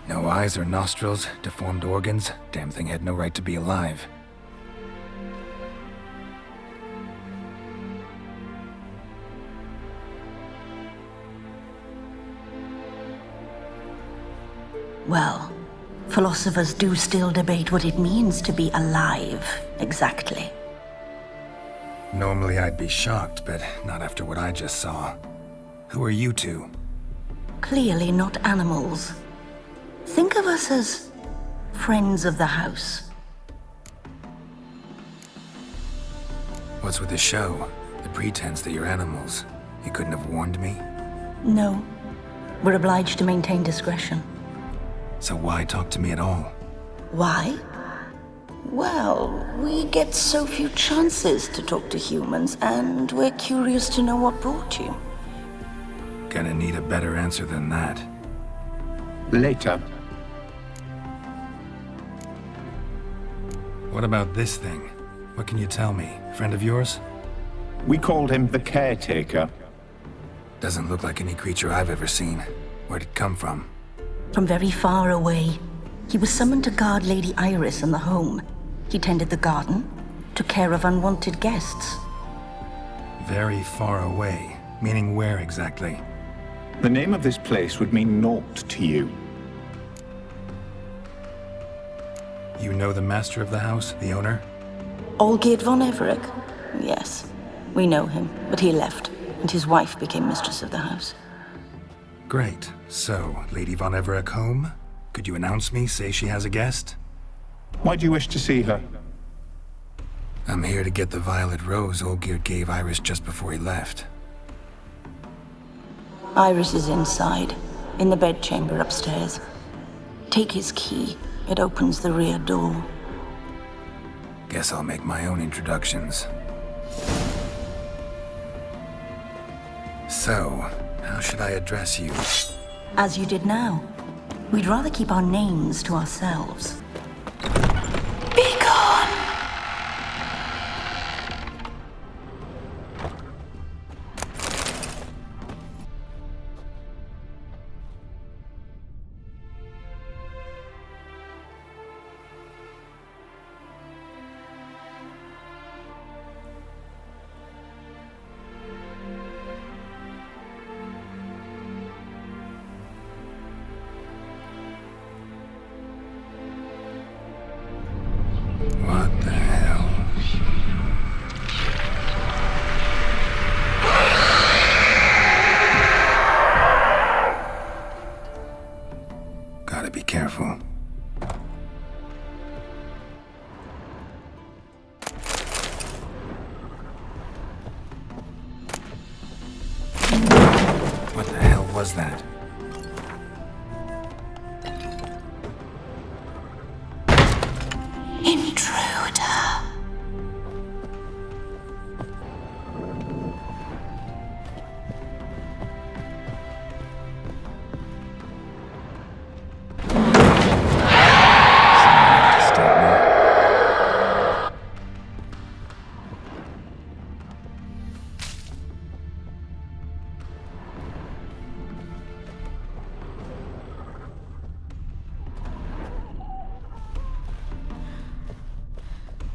No eyes or nostrils, deformed organs. Damn thing had no right to be alive. Well, philosophers do still debate what it means to be alive, exactly. Normally I'd be shocked, but not after what I just saw. Who are you two? Clearly not animals. Think of us as friends of the house. What's with the show? The pretense that you're animals. You couldn't have warned me? No. We're obliged to maintain discretion. So why talk to me at all? Why? Well, we get so few chances to talk to humans, and we're curious to know what brought you. Gonna need a better answer than that. Later. What about this thing? What can you tell me? Friend of yours? We called him the Caretaker. Doesn't look like any creature I've ever seen. Where'd it come from? From very far away. He was summoned to guard Lady Iris in the home. He tended the garden, took care of unwanted guests. Very far away? Meaning where exactly? The name of this place would mean naught to you. You know the master of the house, the owner? Olgierd von Everec? Yes. We know him, but he left, and his wife became mistress of the house. Great. So, Lady von Everec home? Could you announce me, say she has a guest? Why do you wish to see her? I'm here to get the violet rose Olgierd gave Iris just before he left. Iris is inside, in the bedchamber upstairs. Take his key. It opens the rear door. Guess I'll make my own introductions. So, how should I address you? As you did now. We'd rather keep our names to ourselves. Be gone! What the hell? Gotta be careful. What the hell was that?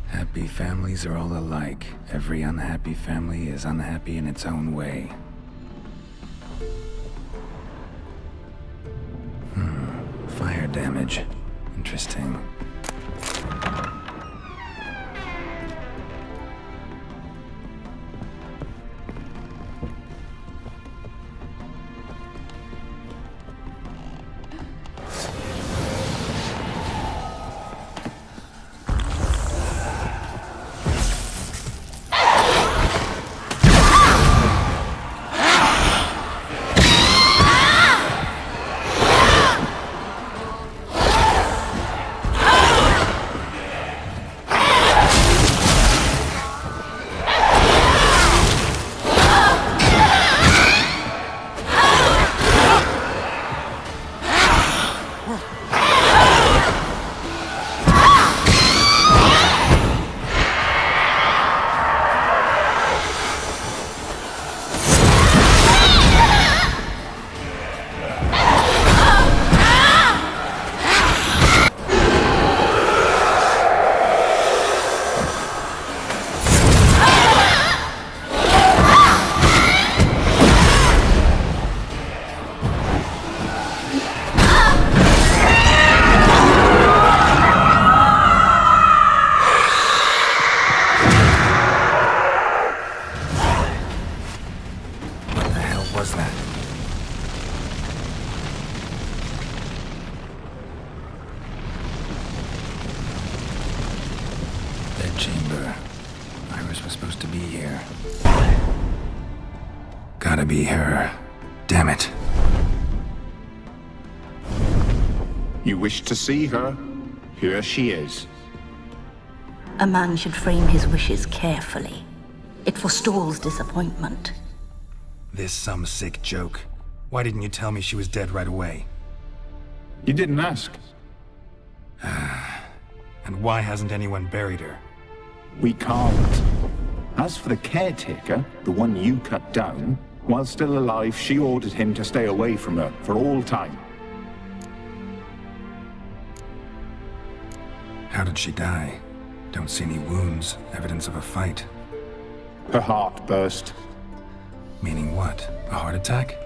Happy families are all alike. Every unhappy family is unhappy in its own way. Fire damage. Interesting. Chamber. Iris was supposed to be here. Gotta be her. Damn it. You wish to see her? Here she is. A man should frame his wishes carefully. It forestalls disappointment. This some sick joke. Why didn't you tell me she was dead right away? You didn't ask. And why hasn't anyone buried her? We can't. As for the caretaker, the one you cut down, while still alive, she ordered him to stay away from her for all time. How did she die? Don't see any wounds, evidence of a fight. Her heart burst. Meaning what? A heart attack?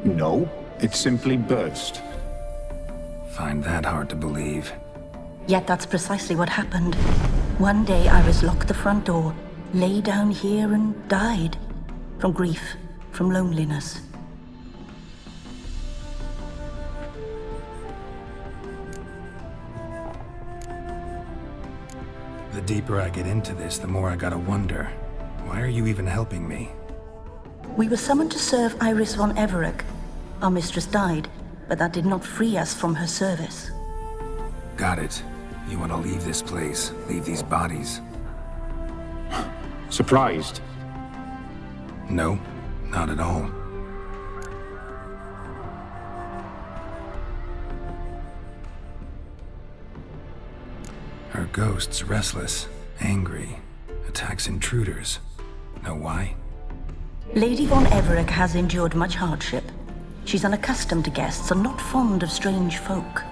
No, it simply burst. Find that hard to believe. Yet that's precisely what happened. One day Iris locked the front door, lay down here and died. From grief, from loneliness. The deeper I get into this, the more I gotta wonder. Why are you even helping me? We were summoned to serve Iris von Everec. Our mistress died, but that did not free us from her service. Got it. You want to leave this place, leave these bodies? Surprised? No, not at all. Her ghost's restless, angry, attacks intruders. Know why? Lady von Everec has endured much hardship. She's unaccustomed to guests and not fond of strange folk.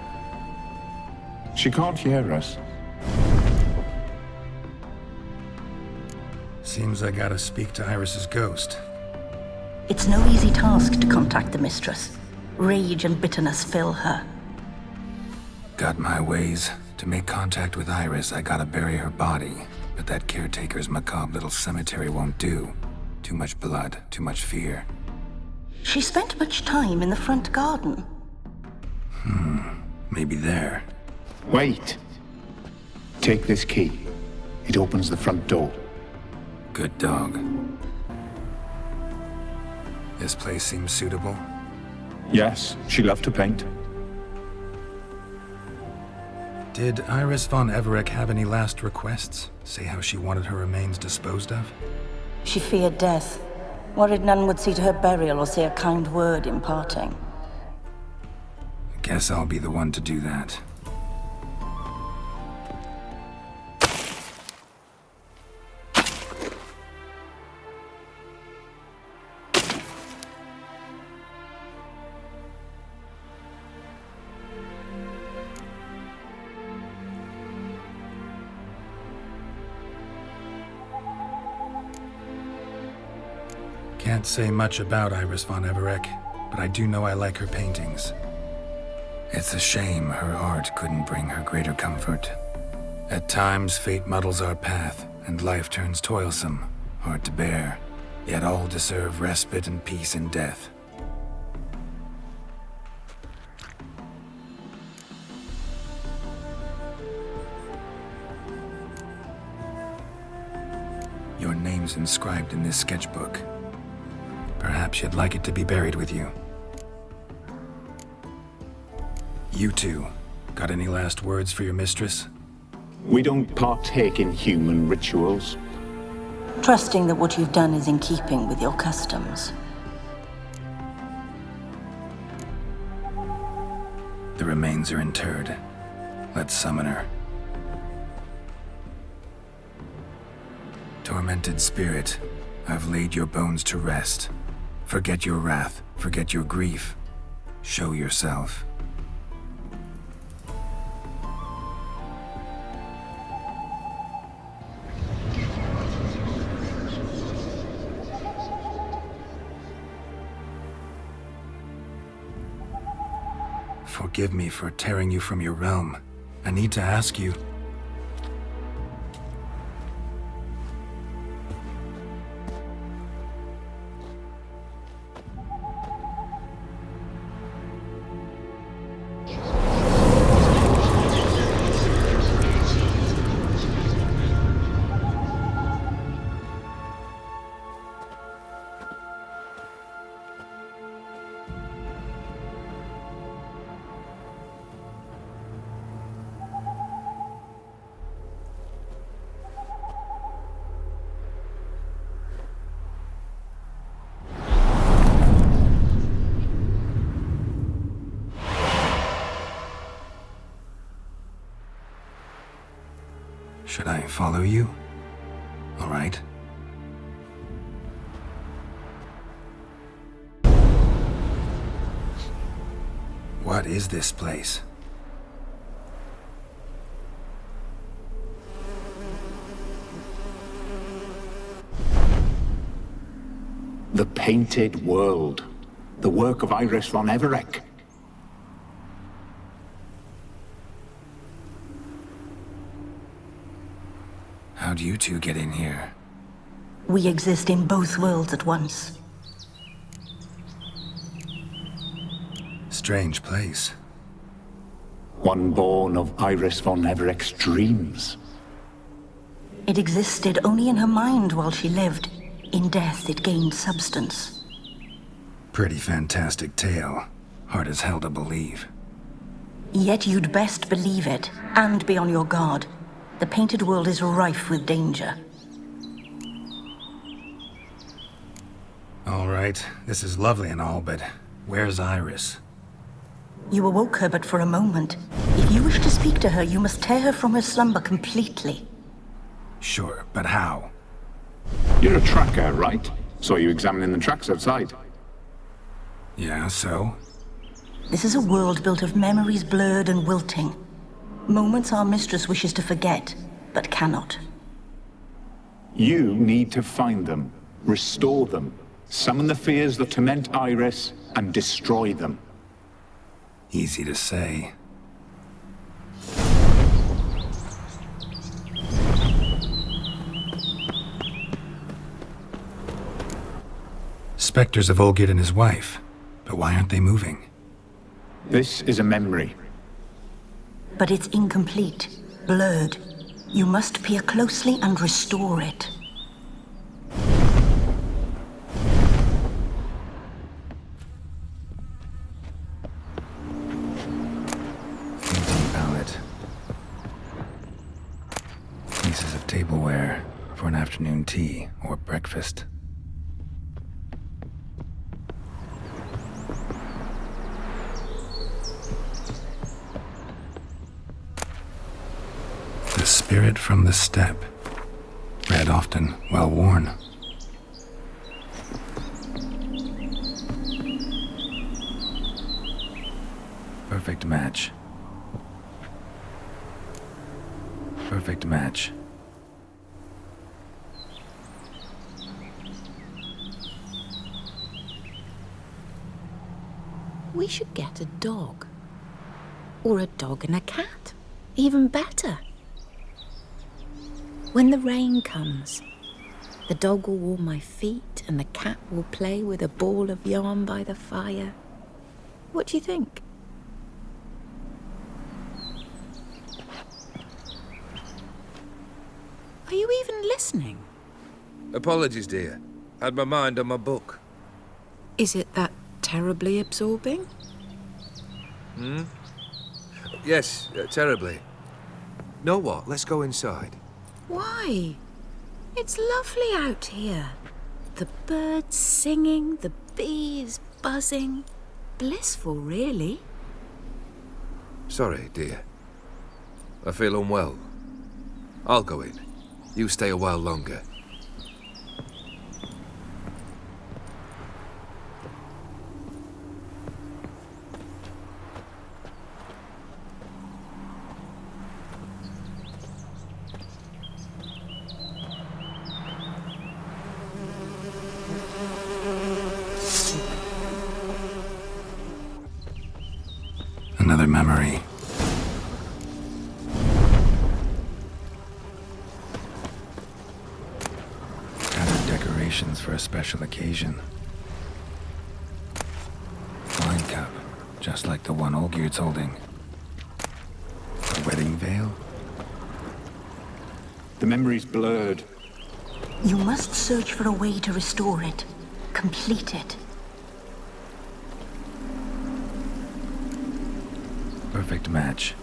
She can't hear us. Seems I gotta speak to Iris's ghost. It's no easy task to contact the mistress. Rage and bitterness fill her. Got my ways. To make contact with Iris, I gotta bury her body. But that caretaker's macabre little cemetery won't do. Too much blood, too much fear. She spent much time in the front garden. Maybe there. Wait. Take this key. It opens the front door. Good dog. This place seems suitable. Yes, she loved to paint. Did Iris von Everec have any last requests? Say how she wanted her remains disposed of? She feared death. Worried none would see to her burial or say a kind word in parting. Guess I'll be the one to do that. Can't say much about Iris von Everec, but I do know I like her paintings. It's a shame her art couldn't bring her greater comfort. At times, fate muddles our path, and life turns toilsome, hard to bear. Yet all deserve respite and peace in death. Your name's inscribed in this sketchbook. Perhaps you'd like it to be buried with you. You two, got any last words for your mistress? We don't partake in human rituals. Trusting that what you've done is in keeping with your customs. The remains are interred. Let's summon her. Tormented spirit, I've laid your bones to rest. Forget your wrath, forget your grief. Show yourself. Forgive me for tearing you from your realm. I need to ask you. Should I follow you? All right. What is this place? The Painted World. The work of Iris von Everec. How'd you two get in here? We exist in both worlds at once. Strange place. One born of Iris von Everec's dreams. It existed only in her mind while she lived. In death, it gained substance. Pretty fantastic tale. Hard as hell to believe. Yet you'd best believe it, and be on your guard. The painted world is rife with danger. All right, this is lovely and all, but where's Iris? You awoke her but for a moment. If you wish to speak to her, you must tear her from her slumber completely. Sure, but how? You're a tracker, right? Saw you examining the tracks outside. Yeah, so? This is a world built of memories blurred and wilting. Moments our mistress wishes to forget, but cannot. You need to find them, restore them, summon the fears that torment Iris, and destroy them. Easy to say. Spectres of Olgierd and his wife. But why aren't they moving? This is a memory. But it's incomplete, blurred. You must peer closely and restore it. Painting palette. Pieces of tableware for an afternoon tea or breakfast. The spirit from the steppe. Read often, well worn. Perfect match. Perfect match. We should get a dog. Or a dog and a cat. Even better. When the rain comes, the dog will warm my feet and the cat will play with a ball of yarn by the fire. What do you think? Are you even listening? Apologies, dear. Had my mind on my book. Is it that terribly absorbing? Yes, terribly. Know what? Let's go inside. Why? It's lovely out here. The birds singing, the bees buzzing. Blissful, really. Sorry, dear. I feel unwell. I'll go in. You stay a while longer. Another memory. Gathered decorations for a special occasion. Wine cup, just like the one Olgierd's holding. A wedding veil? The memory's blurred. You must search for a way to restore it. Complete it. Perfect match.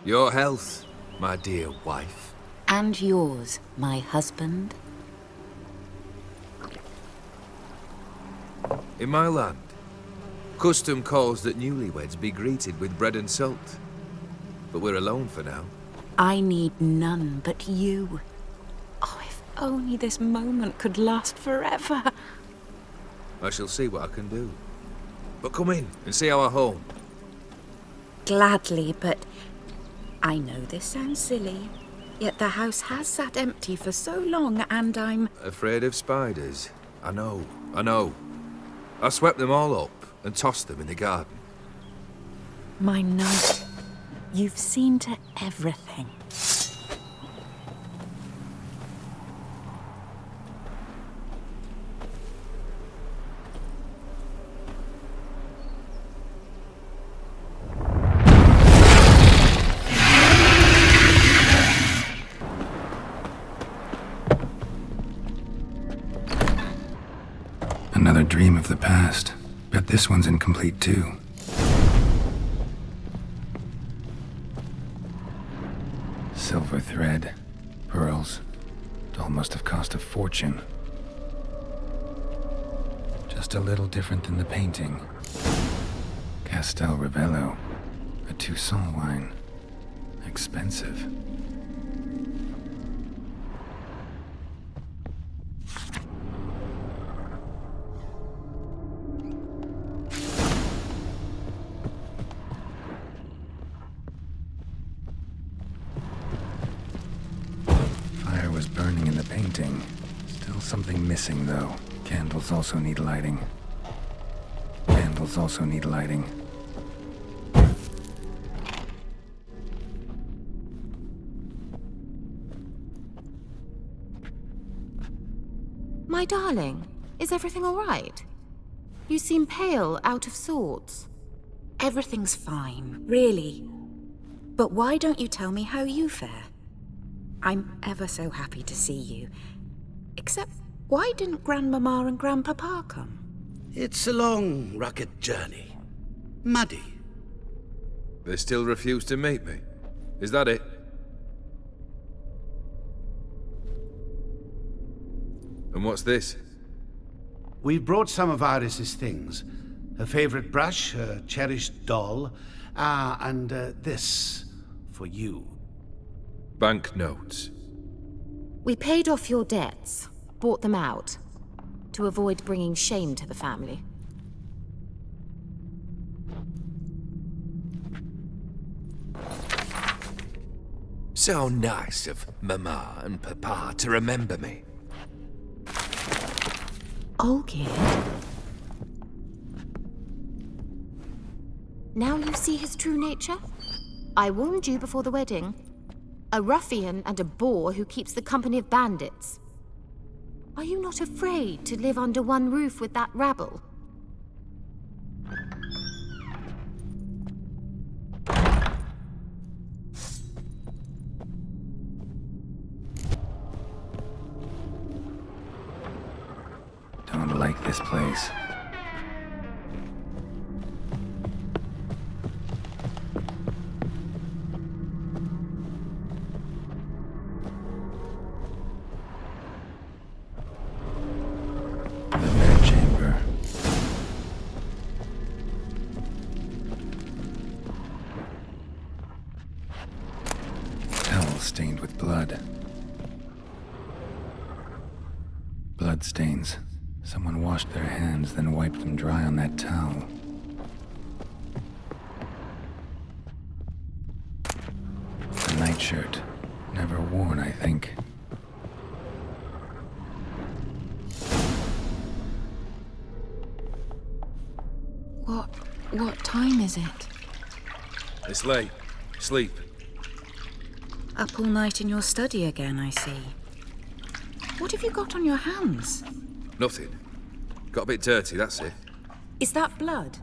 Your health, my dear wife. And yours, my husband. In my land, custom calls that newlyweds be greeted with bread and salt. But we're alone for now. I need none but you. Oh, if only this moment could last forever. I shall see what I can do. But come in and see our home. Gladly, but I know this sounds silly, yet the house has sat empty for so long and I'm... Afraid of spiders? I know. I swept them all up and tossed them in the garden. My knight, you've seen to everything. Another dream of the past. Bet this one's incomplete too. Silver thread, pearls. Doll must have cost a fortune. Just a little different than the painting. Castel Ravello, a Toussaint wine. Expensive. Fire was burning in the painting. Still something missing, though. Candles also need lighting. Candles also need lighting. My darling, is everything all right? You seem pale, out of sorts. Everything's fine, really. But why don't you tell me how you fare? I'm ever so happy to see you. Except, why didn't Grandmama and Grandpapa come? It's a long, rugged journey. Muddy. They still refuse to meet me. Is that it? And what's this? We've brought some of Iris's things. Her favorite brush, her cherished doll, and this for you. Banknotes. We paid off your debts, bought them out, to avoid bringing shame to the family. So nice of Mama and Papa to remember me. Olgierd? Now you see his true nature? I warned you before the wedding. A ruffian and a boor who keeps the company of bandits. Are you not afraid to live under one roof with that rabble? Don't like this place. The bed chamber. Towel stained with blood. Blood stains. Someone washed their hands, then wiped them dry on that towel. A nightshirt. Never worn, I think. What time is it? It's late. Sleep. Up all night in your study again, I see. What have you got on your hands? Nothing. Got a bit dirty, that's it. Is that blood?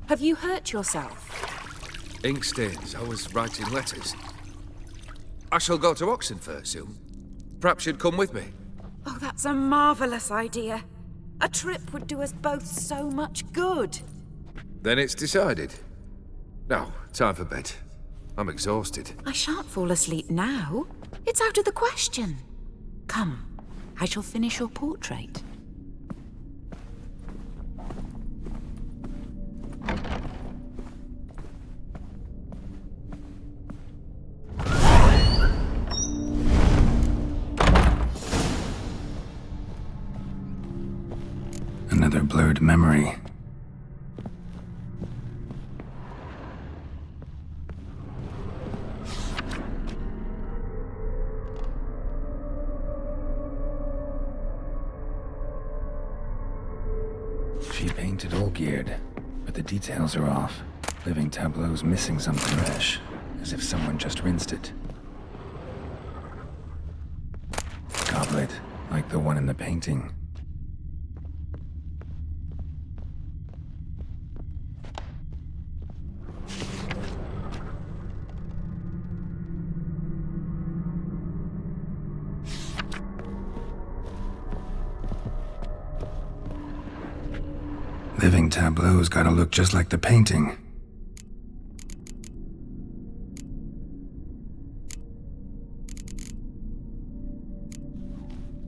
Have you hurt yourself? Ink stains. I was writing letters. I shall go to Oxenfurt soon. Perhaps you'd come with me. Oh, that's a marvellous idea. A trip would do us both so much good. Then it's decided. Now, time for bed. I'm exhausted. I shan't fall asleep now. It's out of the question. Come, I shall finish your portrait. Another blurred memory. She painted Olgierd, but the details are off. Living tableau's missing some fresh, as if someone just rinsed it. Goblet, like the one in the painting. Living tableau's gotta look just like the painting.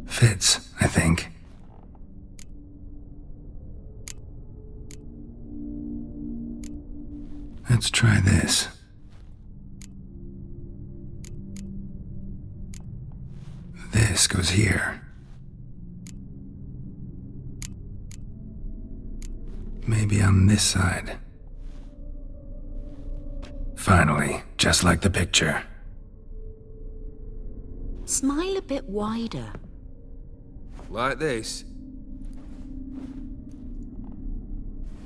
Fits, I think. Let's try this. This goes here. Maybe on this side. Finally, just like the picture. Smile a bit wider. Like this?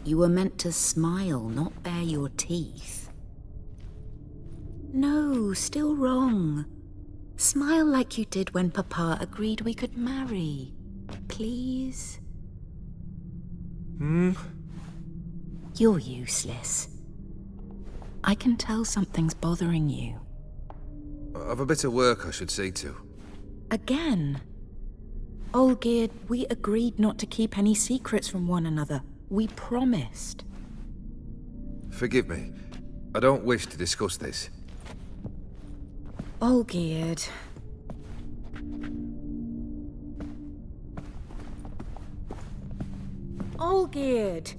You were meant to smile, not bare your teeth. No, still wrong. Smile like you did when Papa agreed we could marry. Please? You're useless. I can tell something's bothering you. I've a bit of work I should see to. Again. Olgierd, we agreed not to keep any secrets from one another. We promised. Forgive me. I don't wish to discuss this. Olgierd. Olgierd.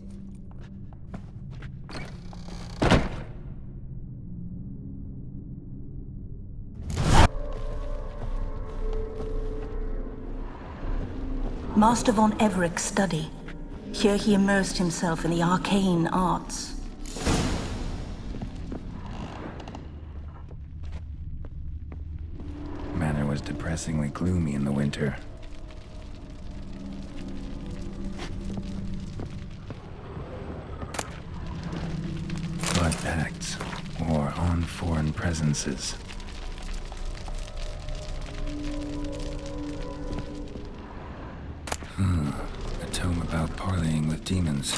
Master von Everec's study. Here he immersed himself in the arcane arts. Manor was depressingly gloomy in the winter. Blood pacts, or on foreign presences. A tome about parleying with demons.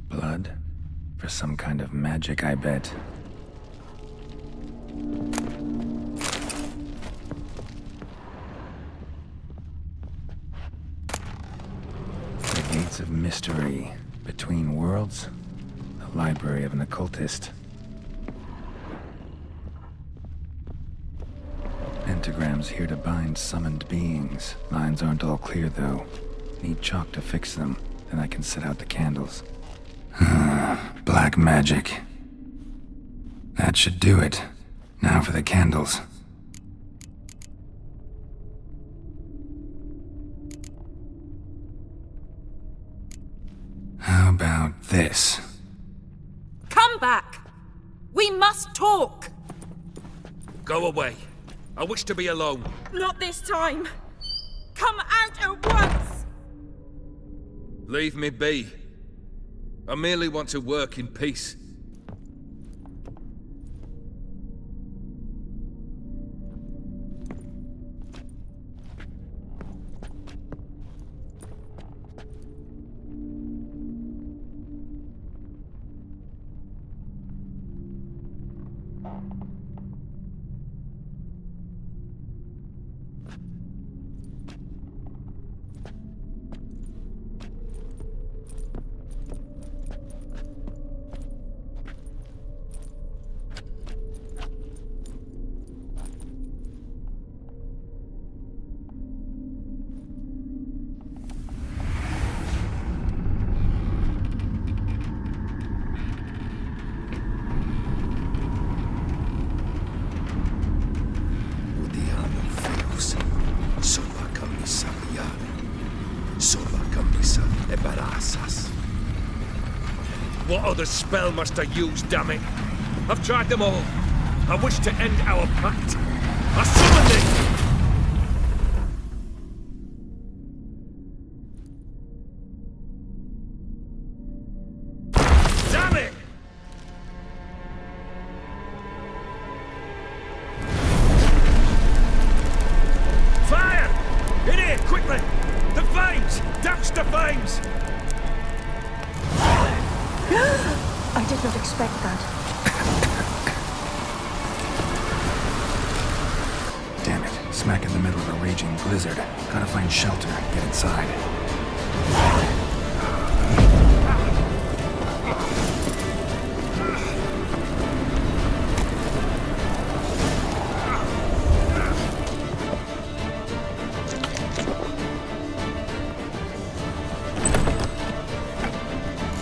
Blood? For some kind of magic, I bet. The Gates of Mystery. Between Worlds? The library of an occultist. Pentagrams here to bind summoned beings. Lines aren't all clear, though. Need chalk to fix them, then I can set out the candles. Black magic. That should do it. Now for the candles. How about this? Come back! We must talk! Go away. I wish to be alone. Not this time! Come out at once! Leave me be. I merely want to work in peace. What other spell must I use, damn it? I've tried them all. I wish to end our pact. I summon it! Damn it! Fire! In here, quickly! The flames! Douse the flames! I did not expect that. Damn it. smack in the middle of a raging blizzard. Gotta find shelter, get inside.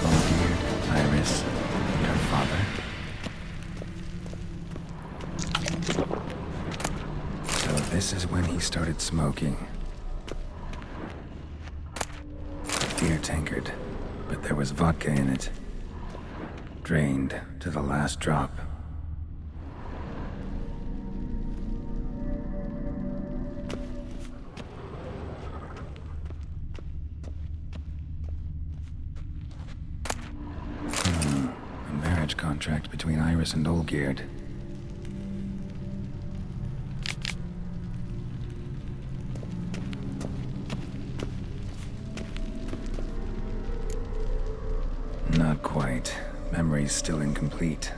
Olgierd, Iris, and her father. So this is when he started smoking. Beer tankard, but there was vodka in it. Drained to the last drop. A marriage contract between Iris and Olgierd. Not quite. Memory's still incomplete.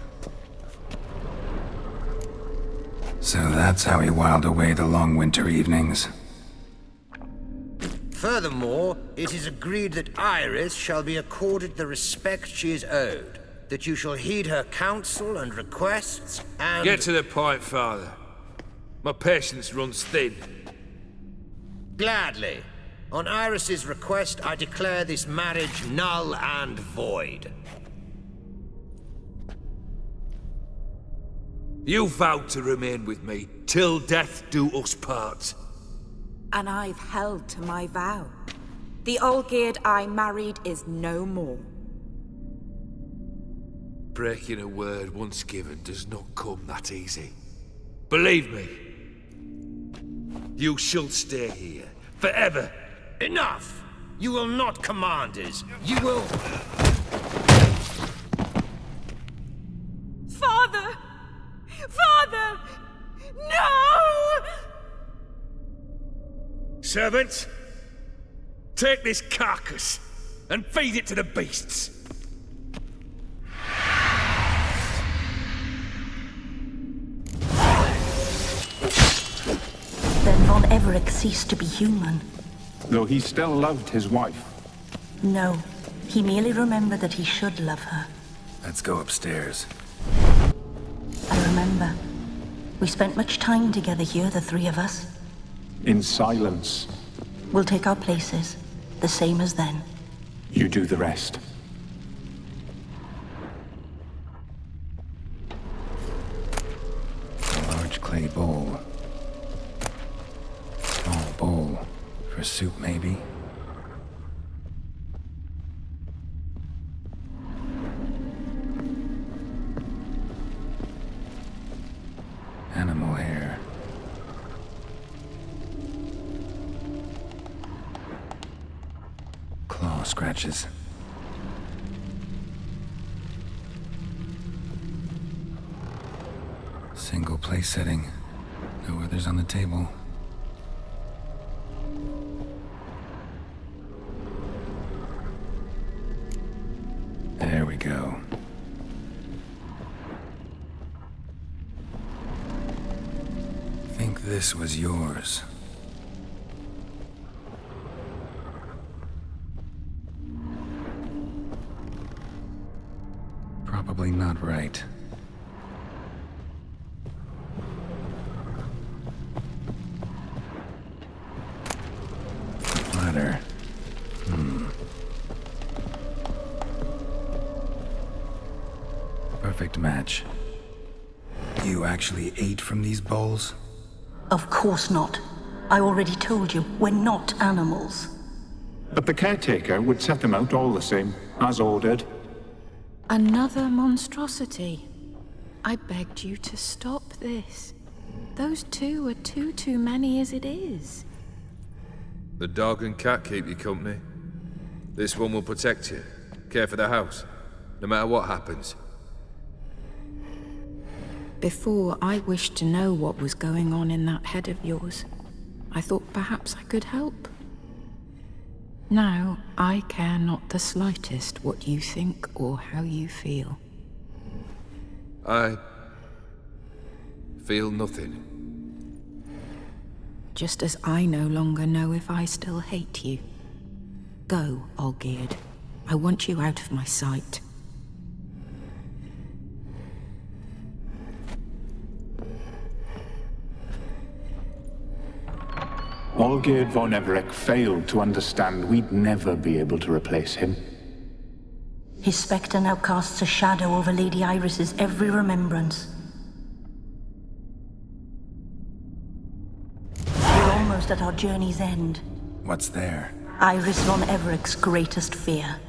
So that's how he whiled away the long winter evenings. Furthermore, it is agreed that Iris shall be accorded the respect she is owed, that you shall heed her counsel and requests, and... Get to the point, Father. My patience runs thin. Gladly. On Iris's request, I declare this marriage null and void. You vowed to remain with me till death do us part. And I've held to my vow. The Olgierd I married is no more. Breaking a word once given does not come that easy. Believe me, you shall stay here forever. Enough! You will not command us. You will... Father! Father! No! Servants, take this carcass and feed it to the beasts. Then von Everec ceased to be human. Though he still loved his wife. No, he merely remembered that he should love her. Let's go upstairs. I remember. We spent much time together here, the three of us. In silence. We'll take our places, the same as then. You do the rest. A large clay bowl. Small bowl. For soup, maybe? Animal hair. Claw scratches. Single place setting. No others on the table. There we go. Think this was yours. Probably not right. Ladder. Perfect match. You actually ate from these bowls? Of course not. I already told you, we're not animals. But the caretaker would set them out all the same, as ordered. Another monstrosity. I begged you to stop this. Those two are too many as it is. The dog and cat keep you company. This one will protect you, care for the house, no matter what happens. Before, I wished to know what was going on in that head of yours. I thought perhaps I could help. Now, I care not the slightest what you think or how you feel. I feel nothing. just as I no longer know if I still hate you. Go, Olgierd. I want you out of my sight. Olgierd von Everec failed to understand we'd never be able to replace him. His spectre now casts a shadow over Lady Iris's every remembrance. We're almost at our journey's end. What's there? Iris von Everec's greatest fear.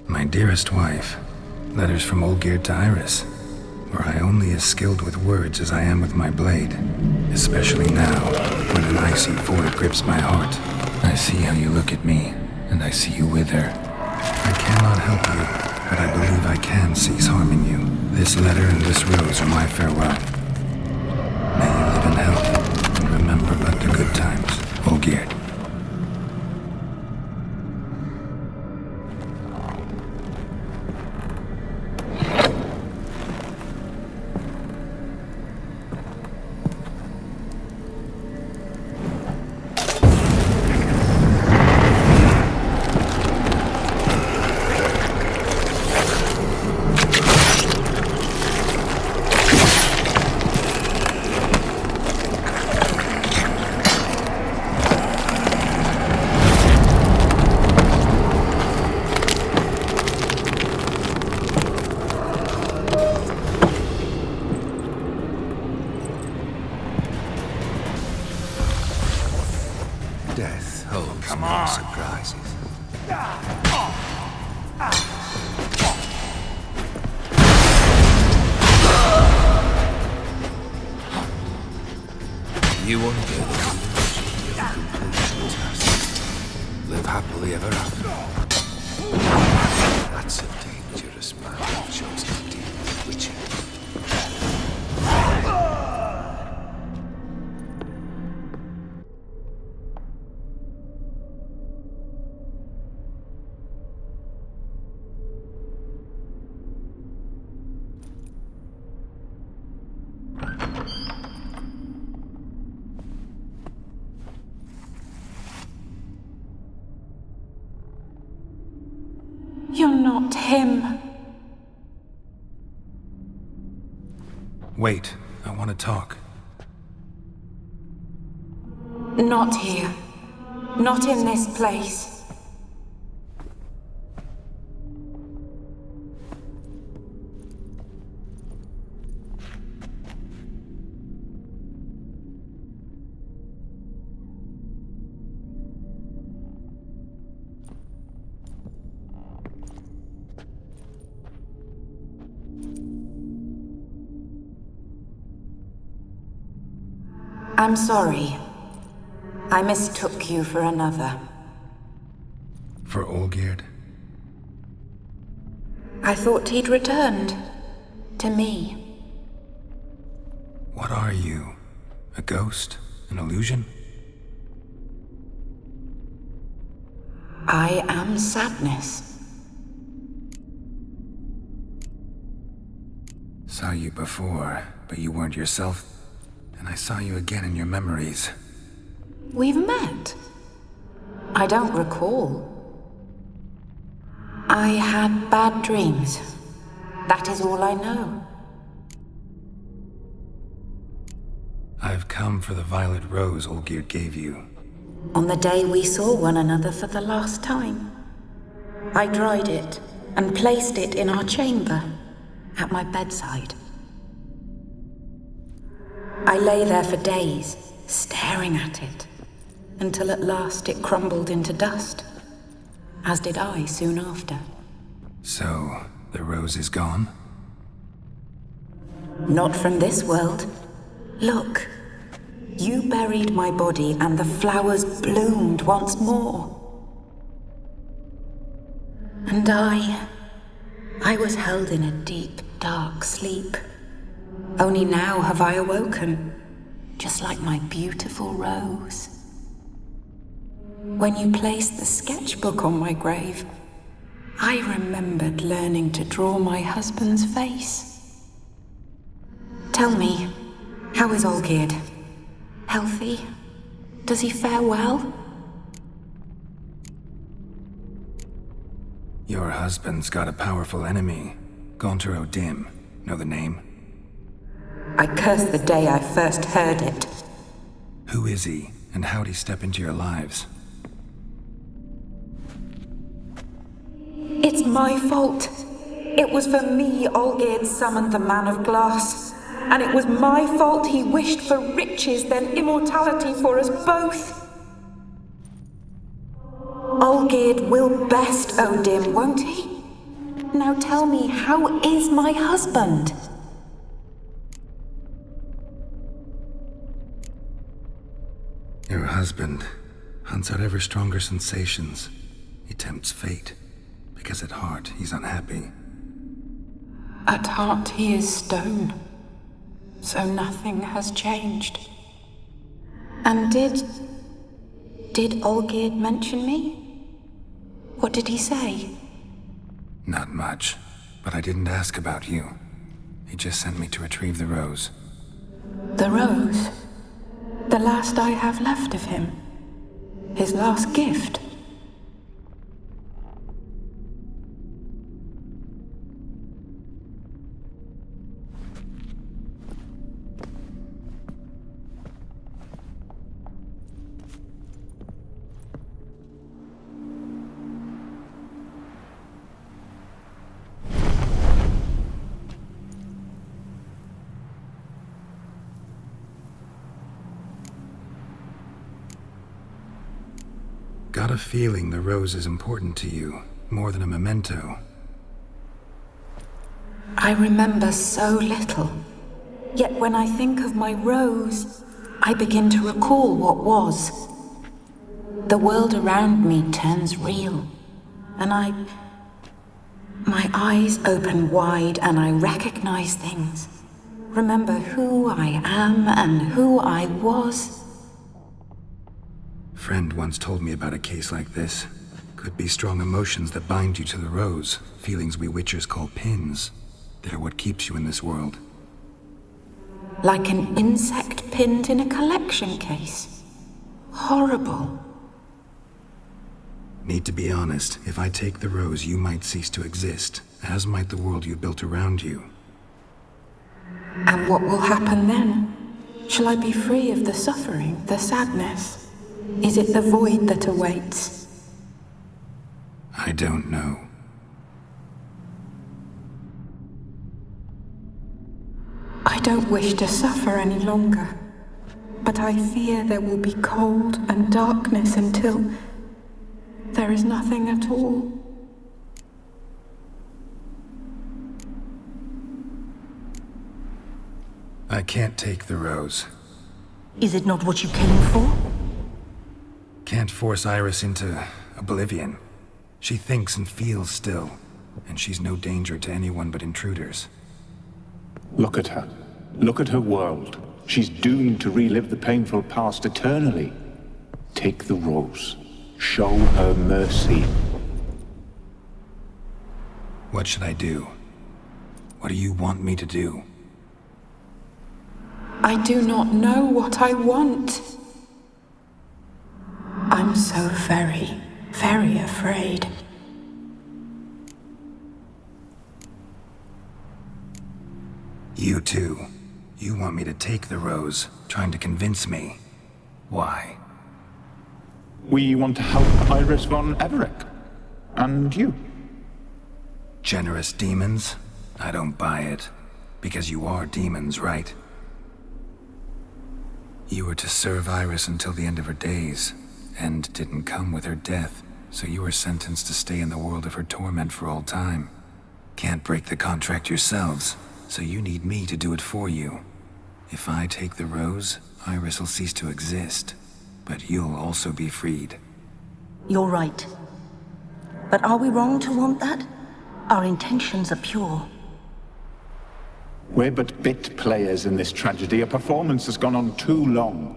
My dearest wife, letters from Olgierd to Iris, were I only as skilled with words as I am with my blade, especially now, when an icy void grips my heart. I see how you look at me, and I see you with her. I cannot help you, but I believe I can cease harming you. This letter and this rose are my farewell. May you live in health, and remember but the good times, Olgierd. Death holds no surprises. You undo your completion task. Live happily ever after. That's a dangerous man you've chosen to deal with, Witcher. You're not him. Wait, I want to talk. Not here. Not in this place. I'm sorry. I mistook you for another. For Olgierd? I thought he'd returned. To me. What are you? A ghost? An illusion? I am sadness. Saw you before, but you weren't yourself. And I saw you again in your memories. We've met? I don't recall. I had bad dreams. That is all I know. I've come for the violet rose Olgierd gave you. On the day we saw one another for the last time, I dried it and placed it in our chamber, at my bedside. I lay there for days, staring at it, until at last it crumbled into dust, as did I soon after. So, the rose is gone? Not from this world. Look, you buried my body and the flowers bloomed once more. And I was held in a deep, dark sleep. Only now have I awoken, just like my beautiful rose. When you placed the sketchbook on my grave, I remembered learning to draw my husband's face. Tell me, how is Olgierd? Healthy? Does he fare well? Your husband's got a powerful enemy, Gaunter O'Dimm. Know the name? I curse the day I first heard it. Who is he, and how'd he step into your lives? It's my fault. It was for me Olgierd summoned the Man of Glass. And it was my fault he wished for riches, then immortality for us both. Olgierd will best O'Dimm, won't he? Now tell me, how is my husband? Your husband hunts out ever stronger sensations. He tempts fate, because at heart he's unhappy. At heart he is stone, so nothing has changed. And did Olgierd mention me? What did he say? Not much, but I didn't ask about you. He just sent me to retrieve the rose. The rose? The last I have left of him? His last gift? Got a feeling the rose is important to you, more than a memento. I remember so little. Yet when I think of my rose, I begin to recall what was. The world around me turns real, and my eyes open wide and I recognize things. Remember who I am and who I was. Friend once told me about a case like this. Could be strong emotions that bind you to the rose, feelings we witchers call pins. They're what keeps you in this world. Like an insect pinned in a collection case. Horrible. Need to be honest, if I take the rose, you might cease to exist, as might the world you built around you. And what will happen then? Shall I be free of the suffering, the sadness? Is it the void that awaits? I don't know. I don't wish to suffer any longer, but I fear there will be cold and darkness until there is nothing at all. I can't take the rose. Is it not what you came for? Can't force Iris into oblivion. She thinks and feels still, and she's no danger to anyone but intruders. Look at her. Look at her world. She's doomed to relive the painful past eternally. Take the rose. Show her mercy. What should I do? What do you want me to do? I do not know what I want. I'm so very, very afraid. You too. You want me to take the rose, trying to convince me. Why? We want to help Iris von Everec. And you. Generous demons? I don't buy it. Because you are demons, right? You were to serve Iris until the end of her days. End didn't come with her death, so you were sentenced to stay in the world of her torment for all time. Can't break the contract yourselves, so you need me to do it for you. If I take the rose, Iris will cease to exist, but you'll also be freed. You're right. But are we wrong to want that? Our intentions are pure. We're but bit players in this tragedy. A performance has gone on too long.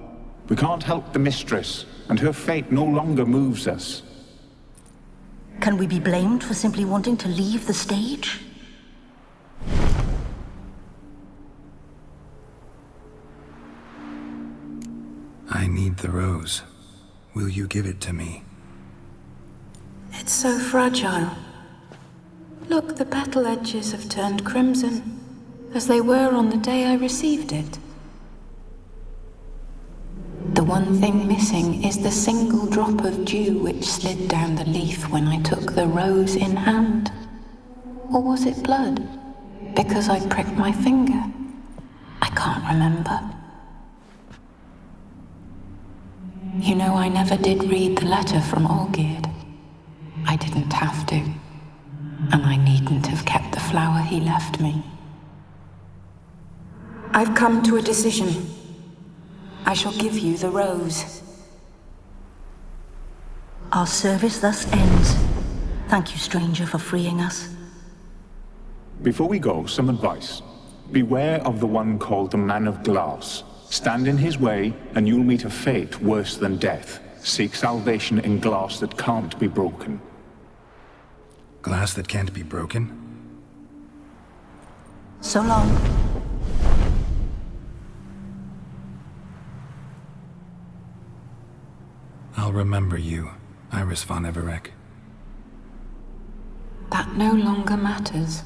We can't help the mistress, and her fate no longer moves us. Can we be blamed for simply wanting to leave the stage? I need the rose. Will you give it to me? It's so fragile. Look, the petal edges have turned crimson, as they were on the day I received it. The one thing missing is the single drop of dew which slid down the leaf when I took the rose in hand. Or was it blood? Because I pricked my finger? I can't remember. You know, I never did read the letter from Olgierd. I didn't have to. And I needn't have kept the flower he left me. I've come to a decision. I shall give you the rose. Our service thus ends. Thank you, stranger, for freeing us. Before we go, some advice. Beware of the one called the Man of Glass. Stand in his way, and you'll meet a fate worse than death. Seek salvation in glass that can't be broken. Glass that can't be broken? So long. I'll remember you, Iris von Everec. That no longer matters.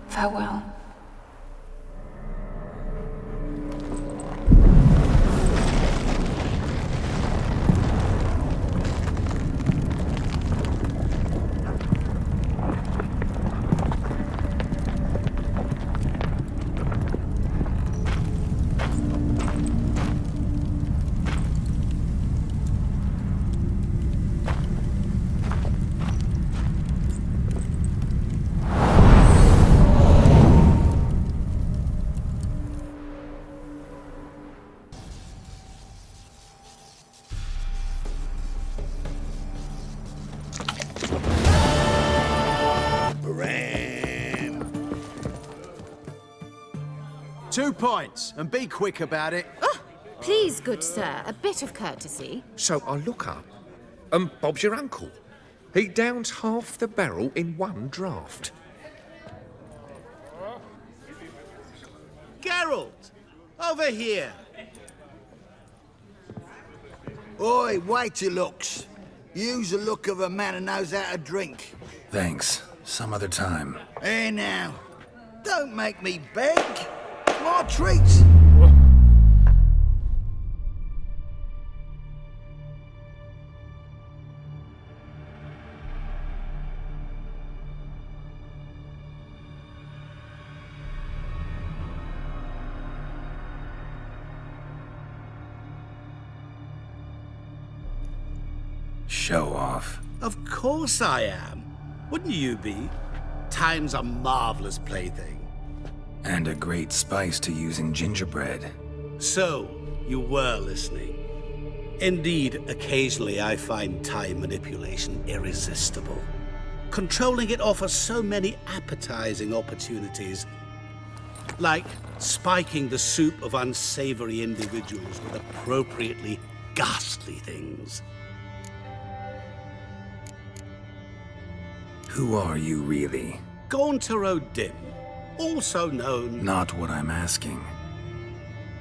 Farewell. Bram. 2 points, and be quick about it. Oh, please, good sir, a bit of courtesy. So I look up, and Bob's your uncle. He downs half the barrel in one draught. Geralt! Over here! Oi, wait your looks. Use the look of a man who knows how to drink. Thanks. Some other time. Here now. Don't make me beg. My treat. Show off. Of course I am. Wouldn't you be? Time's a marvelous plaything. And a great spice to use in gingerbread. So, you were listening. Indeed, occasionally I find time manipulation irresistible. Controlling it offers so many appetizing opportunities. Like spiking the soup of unsavory individuals with appropriately ghastly things. Who are you, really? Gaunter O'Dimm, also known... Not what I'm asking.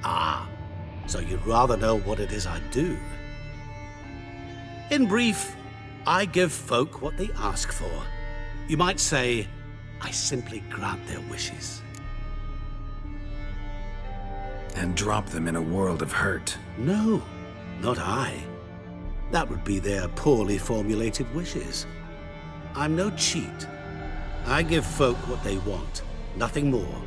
Ah, so you'd rather know what it is I do. In brief, I give folk what they ask for. You might say, I simply grant their wishes. And drop them in a world of hurt. No, not I. That would be their poorly formulated wishes. I'm no cheat. I give folk what they want, nothing more.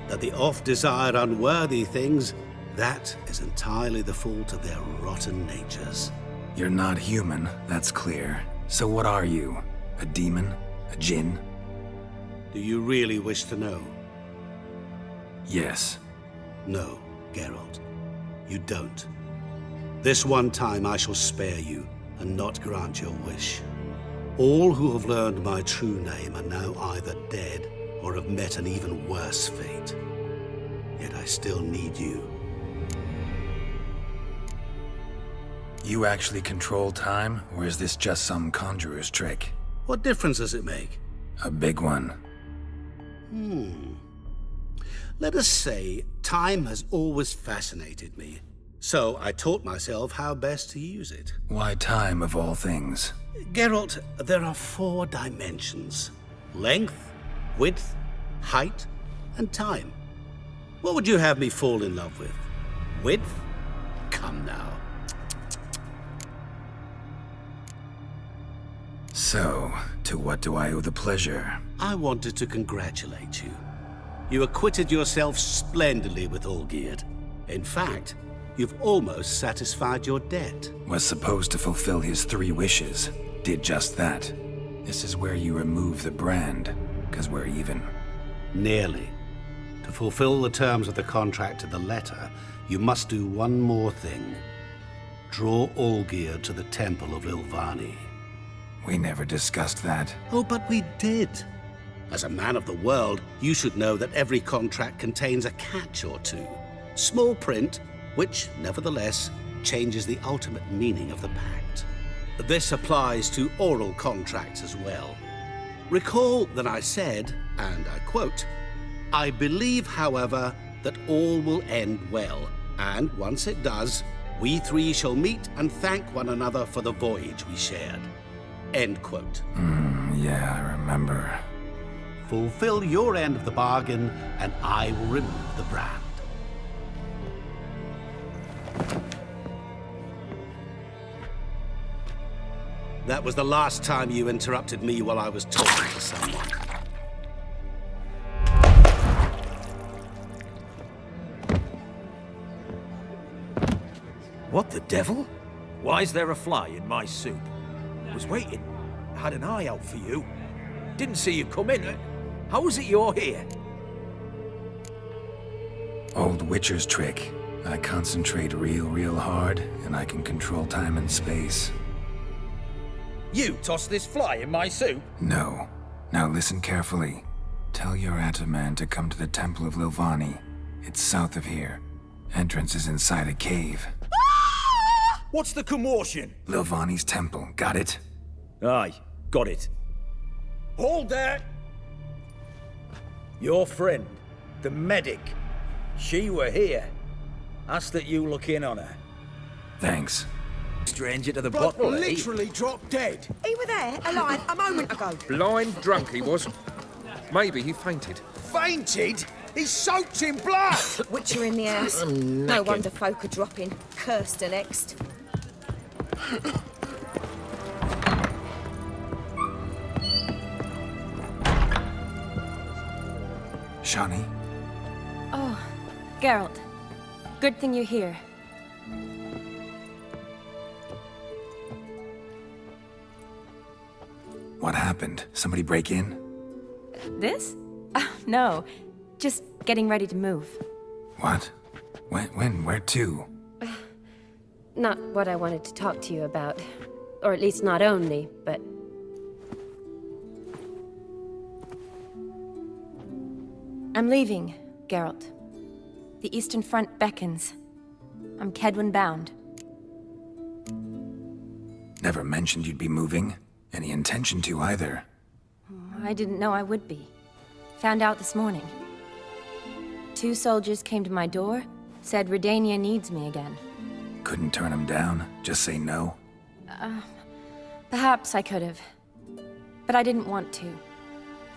That they oft desire unworthy things, that is entirely the fault of their rotten natures. You're not human, that's clear. So what are you? A demon? A djinn? Do you really wish to know? Yes. No, Geralt. You don't. This one time I shall spare you, and not grant your wish. All who have learned my true name are now either dead or have met an even worse fate. Yet I still need you. You actually control time, or is this just some conjurer's trick? What difference does it make? A big one. Let us say time has always fascinated me. So I taught myself how best to use it. Why time, of all things? Geralt, there are 4 dimensions. Length, width, height, and time. What would you have me fall in love with? Width? Come now. So, to what do I owe the pleasure? I wanted to congratulate you. You acquitted yourself splendidly with Olgierd. In fact, you've almost satisfied your debt. Was supposed to fulfill his 3 wishes. Did just that. This is where you remove the brand, because we're even. Nearly. To fulfill the terms of the contract to the letter, you must do one more thing. Draw Olgierd to the Temple of Ilvani. We never discussed that. Oh, but we did. As a man of the world, you should know that every contract contains a catch or two. Small print, which, nevertheless, changes the ultimate meaning of the pact. This applies to oral contracts as well. Recall that I said, and I quote, "I believe, however, that all will end well, and once it does, we 3 shall meet and thank one another for the voyage we shared." End quote. Yeah, I remember. Fulfill your end of the bargain, and I will remove the brand. That was the last time you interrupted me while I was talking to someone. What the devil? Why is there a fly in my soup? Was waiting. Had an eye out for you. Didn't see you come in. How is it you're here? Old Witcher's trick. I concentrate real hard, and I can control time and space. You tossed this fly in my soup? No. Now listen carefully. Tell your Ataman to come to the Temple of Ilvani. It's south of here. Entrance is inside a cave. What's the commotion? Lilvani's temple, got it? Aye, got it. Hold there! Your friend, the medic, she were here. Asked that you look in on her. Thanks. Stranger to the Blood bottle, eh? literally dropped dead. He were there, alive, a moment ago. Blind drunk he was. Maybe he fainted. Fainted? He's soaked in blood! Witcher in the house. No wonder folk are dropping. Cursed the next. Shani? Oh, Geralt. Good thing you're here. What happened? Somebody break in? This? No. Just getting ready to move. What? When? Where to? Not what I wanted to talk to you about. Or at least not only, but... I'm leaving, Geralt. The Eastern Front beckons. I'm Kedwin bound. Never mentioned you'd be moving. Any intention to either. I didn't know I would be. Found out this morning. 2 soldiers came to my door, said Redania needs me again. Couldn't turn him down? Just say no? Perhaps I could have. But I didn't want to.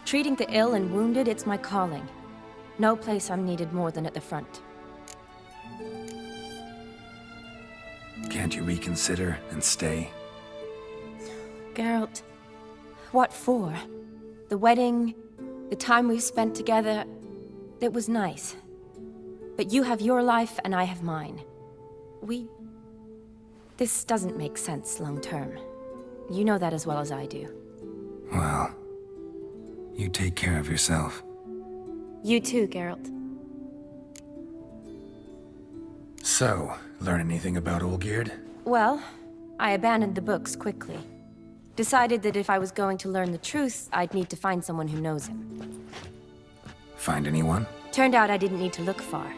Treating the ill and wounded, it's my calling. No place I'm needed more than at the front. Can't you reconsider and stay? Geralt, what for? The wedding, the time we've spent together, it was nice. But you have your life and I have mine. This doesn't make sense long term. You know that as well as I do. Well, you take care of yourself. You too, Geralt. So, learn anything about Olgierd? Well, I abandoned the books quickly. Decided that if I was going to learn the truth, I'd need to find someone who knows him. Find anyone? Turned out I didn't need to look far.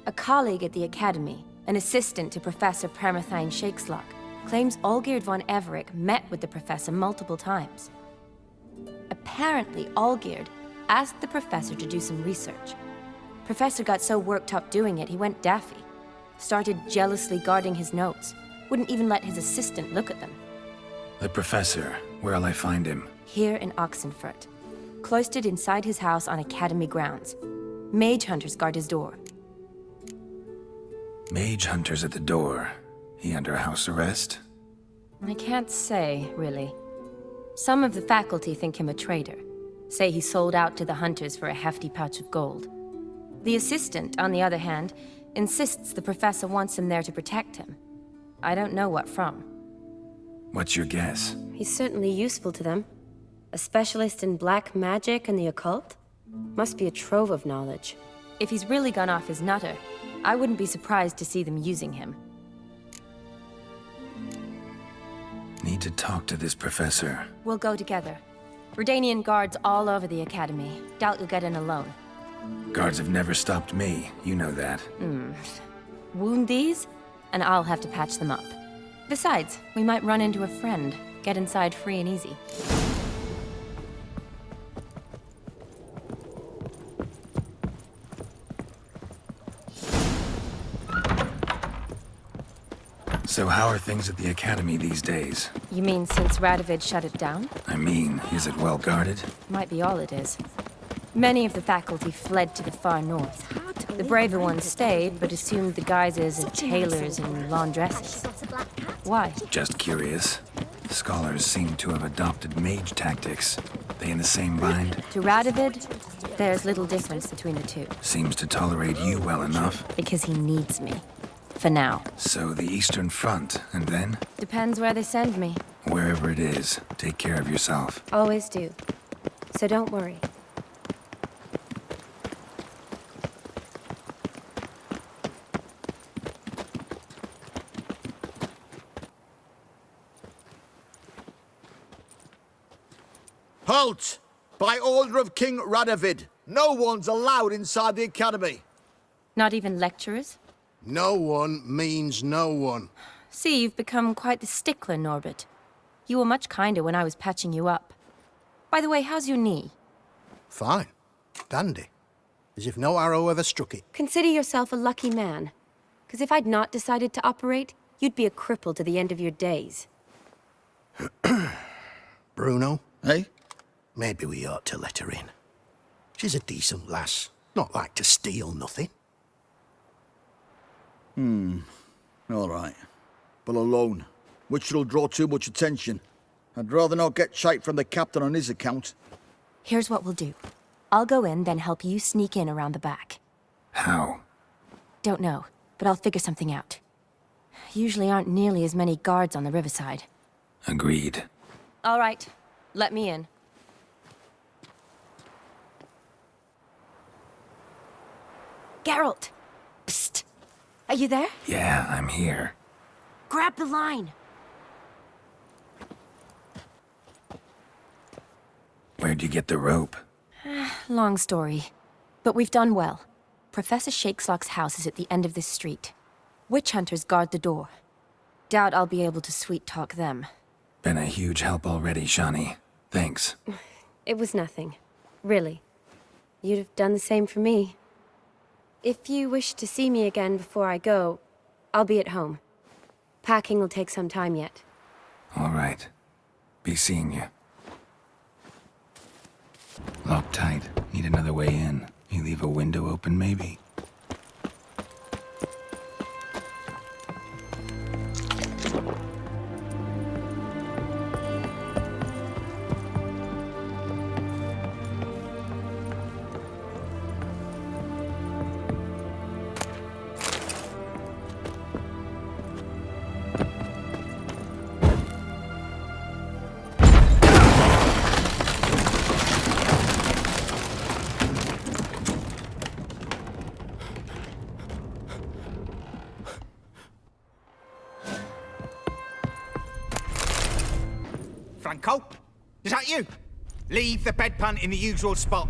A colleague at the Academy, an assistant to Professor Permathine Shakeslok, claims Olgierd von Everec met with the professor multiple times. Apparently, Olgierd asked the professor to do some research. Professor got so worked up doing it, he went daffy. Started jealously guarding his notes. Wouldn't even let his assistant look at them. The professor, where'll I find him? Here in Oxenfurt. Cloistered inside his house on Academy grounds. Mage hunters guard his door. Mage hunters at the door. He under house arrest? I can't say, really. Some of the faculty think him a traitor. Say he sold out to the hunters for a hefty pouch of gold. The assistant, on the other hand, insists the professor wants him there to protect him. I don't know what from. What's your guess? He's certainly useful to them. A specialist in black magic and the occult? Must be a trove of knowledge. If he's really gone off his nutter, I wouldn't be surprised to see them using him. Need to talk to this professor. We'll go together. Redanian guards all over the Academy. Doubt you'll get in alone. Guards have never stopped me, you know that. Wound these, and I'll have to patch them up. Besides, we might run into a friend. Get inside free and easy. So how are things at the Academy these days? You mean since Radovid shut it down? I mean, is it well guarded? Might be all it is. Many of the faculty fled to the far north. The braver ones stayed, but assumed the guises of tailors and laundresses. Why? Just curious. Scholars seem to have adopted mage tactics. They in the same bind? To Radovid, there's little difference between the two. Seems to tolerate you well enough. Because he needs me. For now. So the Eastern Front, and then? Depends where they send me. Wherever it is, take care of yourself. Always do. So don't worry. Halt! By order of King Radovid, no one's allowed inside the Academy. Not even lecturers? No one means no one. See, you've become quite the stickler, Norbert. You were much kinder when I was patching you up. By the way, how's your knee? Fine. Dandy. As if no arrow ever struck it. Consider yourself a lucky man. Because if I'd not decided to operate, you'd be a cripple to the end of your days. Bruno? Eh? Maybe we ought to let her in. She's a decent lass. Not like to steal nothing. All right. But alone, which will draw too much attention. I'd rather not get shite from the captain on his account. Here's what we'll do. I'll go in, then help you sneak in around the back. How? Don't know, but I'll figure something out. Usually aren't nearly as many guards on the riverside. Agreed. All right. Let me in. Geralt! Psst! Are you there? Yeah, I'm here. Grab the line! Where'd you get the rope? Long story. But we've done well. Professor Shakeslock's house is at the end of this street. Witch hunters guard the door. Doubt I'll be able to sweet-talk them. Been a huge help already, Shani. Thanks. It was nothing. Really. You'd have done the same for me. If you wish to see me again before I go, I'll be at home. Packing will take some time yet. All right. Be seeing you. Lock tight. Need another way in. You leave a window open, maybe? Franco? Is that you? Leave the bedpan in the usual spot.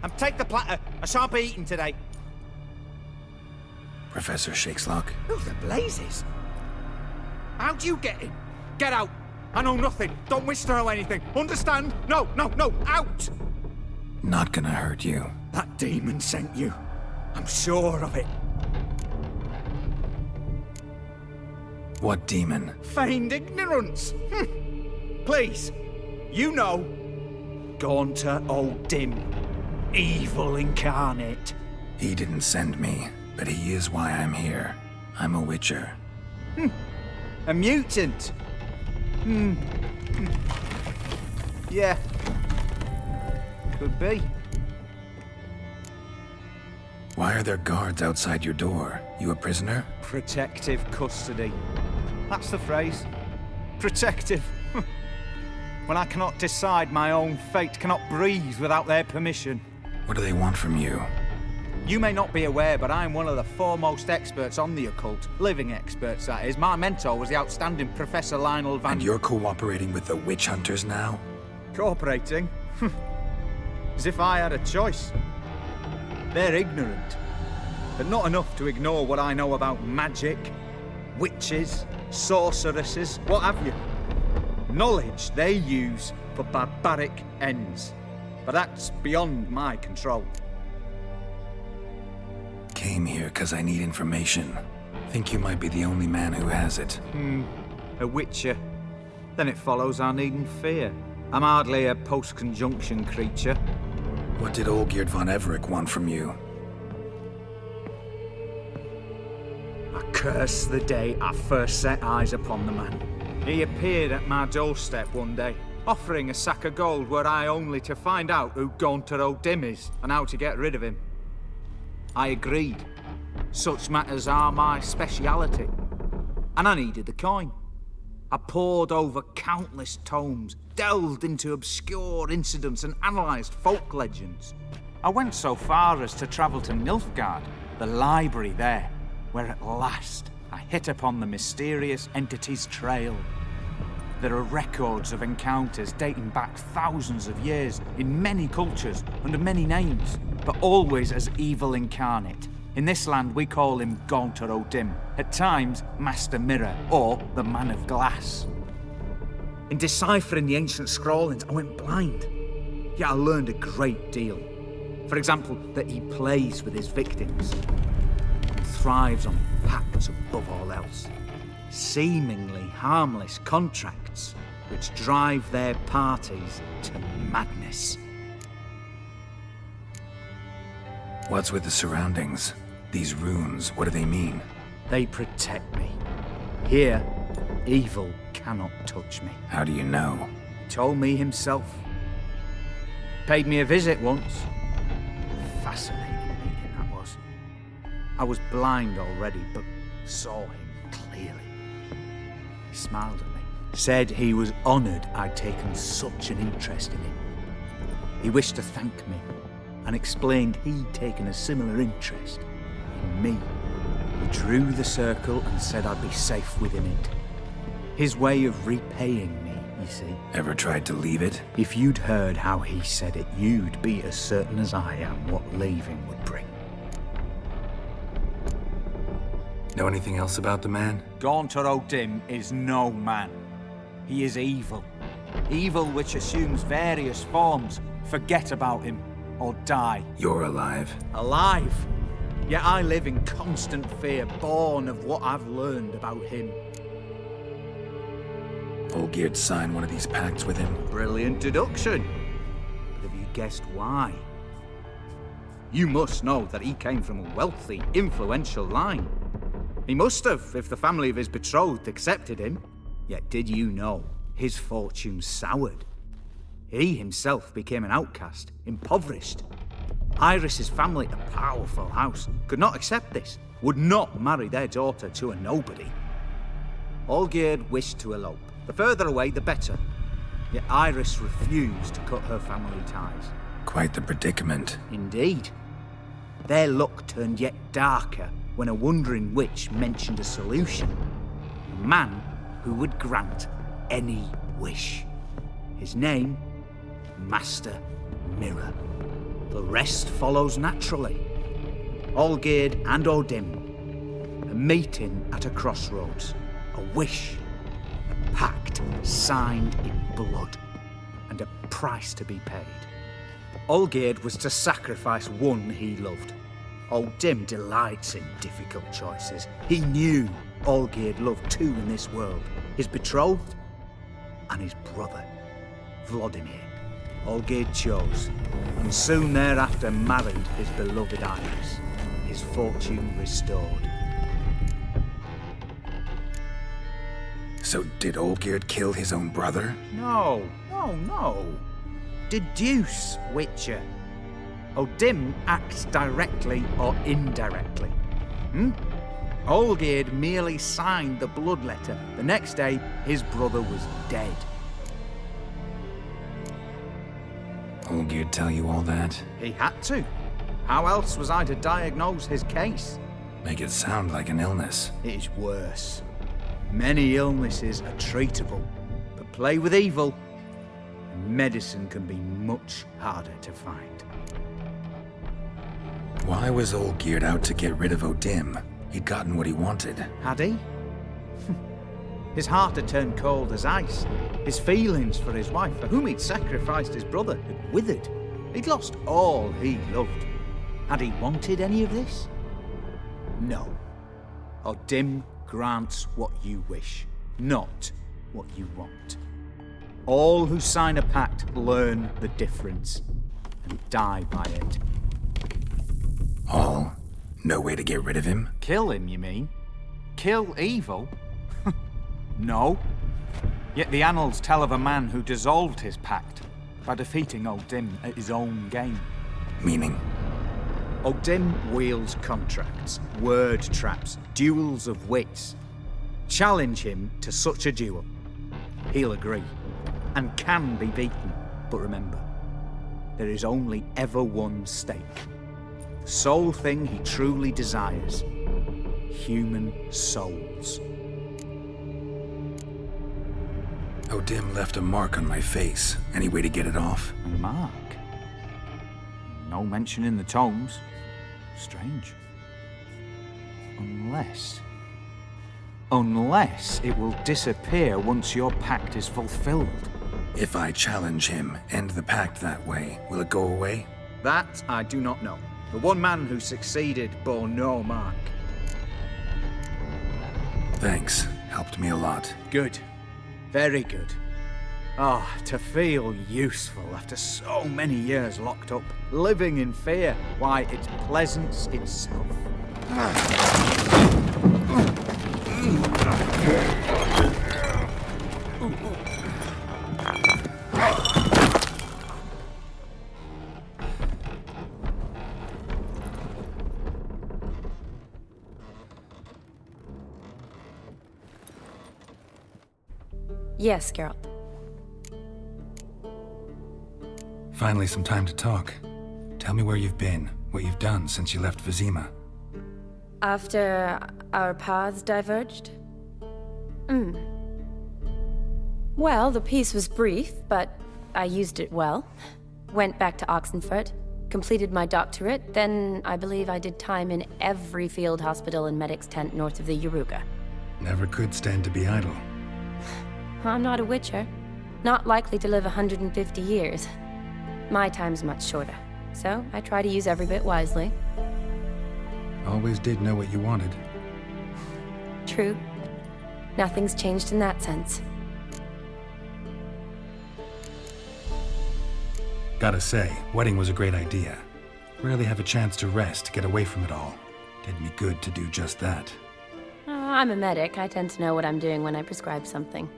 And take the platter. I shan't be eating today. Professor Shakeslock? Oh, the blazes. How do you get in? Get out! I know nothing. Don't wish to know anything. Understand? No, out! Not gonna hurt you. That demon sent you. I'm sure of it. What demon? Feigned ignorance. Please, you know. Gaunter O'Dimm. Evil incarnate. He didn't send me, but he is why I'm here. I'm a witcher. A mutant. Yeah. Could be. Why are there guards outside your door? You a prisoner? Protective custody. That's the phrase. Protective. When I cannot decide my own fate, cannot breathe without their permission. What do they want from you? You may not be aware, but I'm one of the foremost experts on the occult. Living experts, that is. My mentor was the outstanding Professor Lionel Van... And you're cooperating with the witch hunters now? Cooperating? As if I had a choice. They're ignorant, but not enough to ignore what I know about magic, witches, sorceresses, what have you. Knowledge they use for barbaric ends, but that's beyond my control. Came here because I need information. Think you might be the only man who has it. A witcher. Then it follows I needn't fear. I'm hardly a post-conjunction creature. What did Olgierd von Everec want from you? I curse the day I first set eyes upon the man. He appeared at my doorstep one day, offering a sack of gold were I only to find out who Gaunter O'Dimm is and how to get rid of him. I agreed. Such matters are my speciality. And I needed the coin. I pored over countless tomes, delved into obscure incidents and analysed folk legends. I went so far as to travel to Nilfgaard, the library there, where at last I hit upon the mysterious entity's trail. There are records of encounters dating back thousands of years in many cultures under many names, but always as evil incarnate. In this land we call him Gaunter O'Dimm, at times Master Mirror or the Man of Glass. In deciphering the ancient scrawlings I went blind, yet I learned a great deal. For example, that he plays with his victims and thrives on pacts above all else. Seemingly harmless contracts which drive their parties to madness. What's with the surroundings? These runes, what do they mean? They protect me. Here, evil cannot touch me. How do you know? He told me himself. Paid me a visit once. Fascinating meeting that was. I was blind already, but saw him clearly. He smiled at me, said he was honoured I'd taken such an interest in him. He wished to thank me, and explained he'd taken a similar interest in me. He drew the circle and said I'd be safe within it. His way of repaying me, you see. Ever tried to leave it? If you'd heard how he said it, you'd be as certain as I am what leaving would bring. Know anything else about the man? Gaunter O'Dimm is no man. He is evil. Evil which assumes various forms. Forget about him. Or die. You're alive. Alive? Yet I live in constant fear, born of what I've learned about him. Olgierd signed one of these pacts with him. Brilliant deduction. But have you guessed why? You must know that he came from a wealthy, influential line. He must have, if the family of his betrothed accepted him. Yet did you know his fortune soured? He himself became an outcast, impoverished. Iris's family, a powerful house, could not accept this, would not marry their daughter to a nobody. Olgierd wished to elope. The further away, the better. Yet Iris refused to cut her family ties. Quite the predicament. Indeed. Their luck turned yet darker when a wandering witch mentioned a solution. A man who would grant any wish. His name, Master Mirror. The rest follows naturally. Olgierd and O'Dimm. A meeting at a crossroads. A wish pact signed in blood, and a price to be paid. Olgierd was to sacrifice one he loved. O'Dimm delights in difficult choices. He knew Olgierd loved two in this world, his betrothed and his brother, Vladimir. Olgierd chose, and soon thereafter married his beloved Iris, his fortune restored. So did Olgierd kill his own brother? No. Deduce, Witcher. O'Dimm acts directly or indirectly. Olgierd merely signed the blood letter. The next day, his brother was dead. Olgierd tell you all that? He had to. How else was I to diagnose his case? Make it sound like an illness. It is worse. Many illnesses are treatable, but play with evil, and medicine can be much harder to find. Why was Olgierd out to get rid of O'Dimm? He'd gotten what he wanted. Had he? His heart had turned cold as ice. His feelings for his wife, for whom he'd sacrificed his brother, had withered. He'd lost all he loved. Had he wanted any of this? No. O'Dimm grants what you wish, not what you want. All who sign a pact learn the difference and die by it. All? No way to get rid of him? Kill him, you mean? Kill evil? No. Yet the annals tell of a man who dissolved his pact by defeating O'Dimm at his own game. Meaning? O'Dimm wields contracts, word traps, duels of wits. Challenge him to such a duel. He'll agree, and can be beaten. But remember, there is only ever one stake. The sole thing he truly desires. Human souls. O'Dimm left a mark on my face. Any way to get it off? A mark? No mention in the tomes. Strange. Unless it will disappear once your pact is fulfilled. If I challenge him, end the pact that way, will it go away? That I do not know. The one man who succeeded bore no mark. Thanks. Helped me a lot. Good. Very good. Oh, to feel useful after so many years locked up, living in fear. Why, it's pleasance itself. Yes, Geralt. Finally, some time to talk. Tell me where you've been, what you've done since you left Vizima. After our paths diverged? Well, the peace was brief, but I used it well. Went back to Oxenfurt, completed my doctorate, then I believe I did time in every field hospital and medic's tent north of the Yaruga. Never could stand to be idle. I'm not a witcher. Not likely to live 150 years. My time's much shorter, so I try to use every bit wisely. Always did know what you wanted. True. Nothing's changed in that sense. Gotta say, wedding was a great idea. Rarely have a chance to rest, get away from it all. Did me good to do just that. I'm a medic. I tend to know what I'm doing when I prescribe something.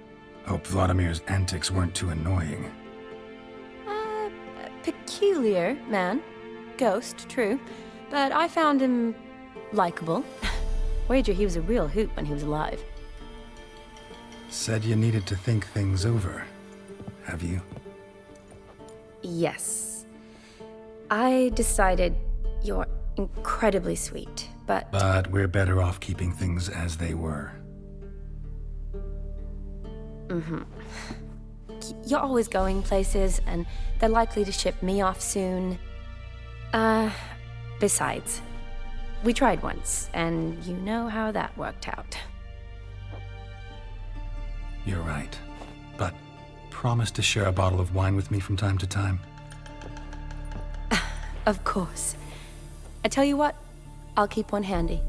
Hope Vladimir's antics weren't too annoying. Peculiar man. Ghost, true. But I found him likable. Wager he was a real hoot when he was alive. Said you needed to think things over. Have you? Yes. I decided you're incredibly sweet, but... But we're better off keeping things as they were. You're always going places, and they're likely to ship me off soon. Besides, we tried once, and you know how that worked out. You're right. But promise to share a bottle of wine with me from time to time. Of course. I tell you what, I'll keep one handy.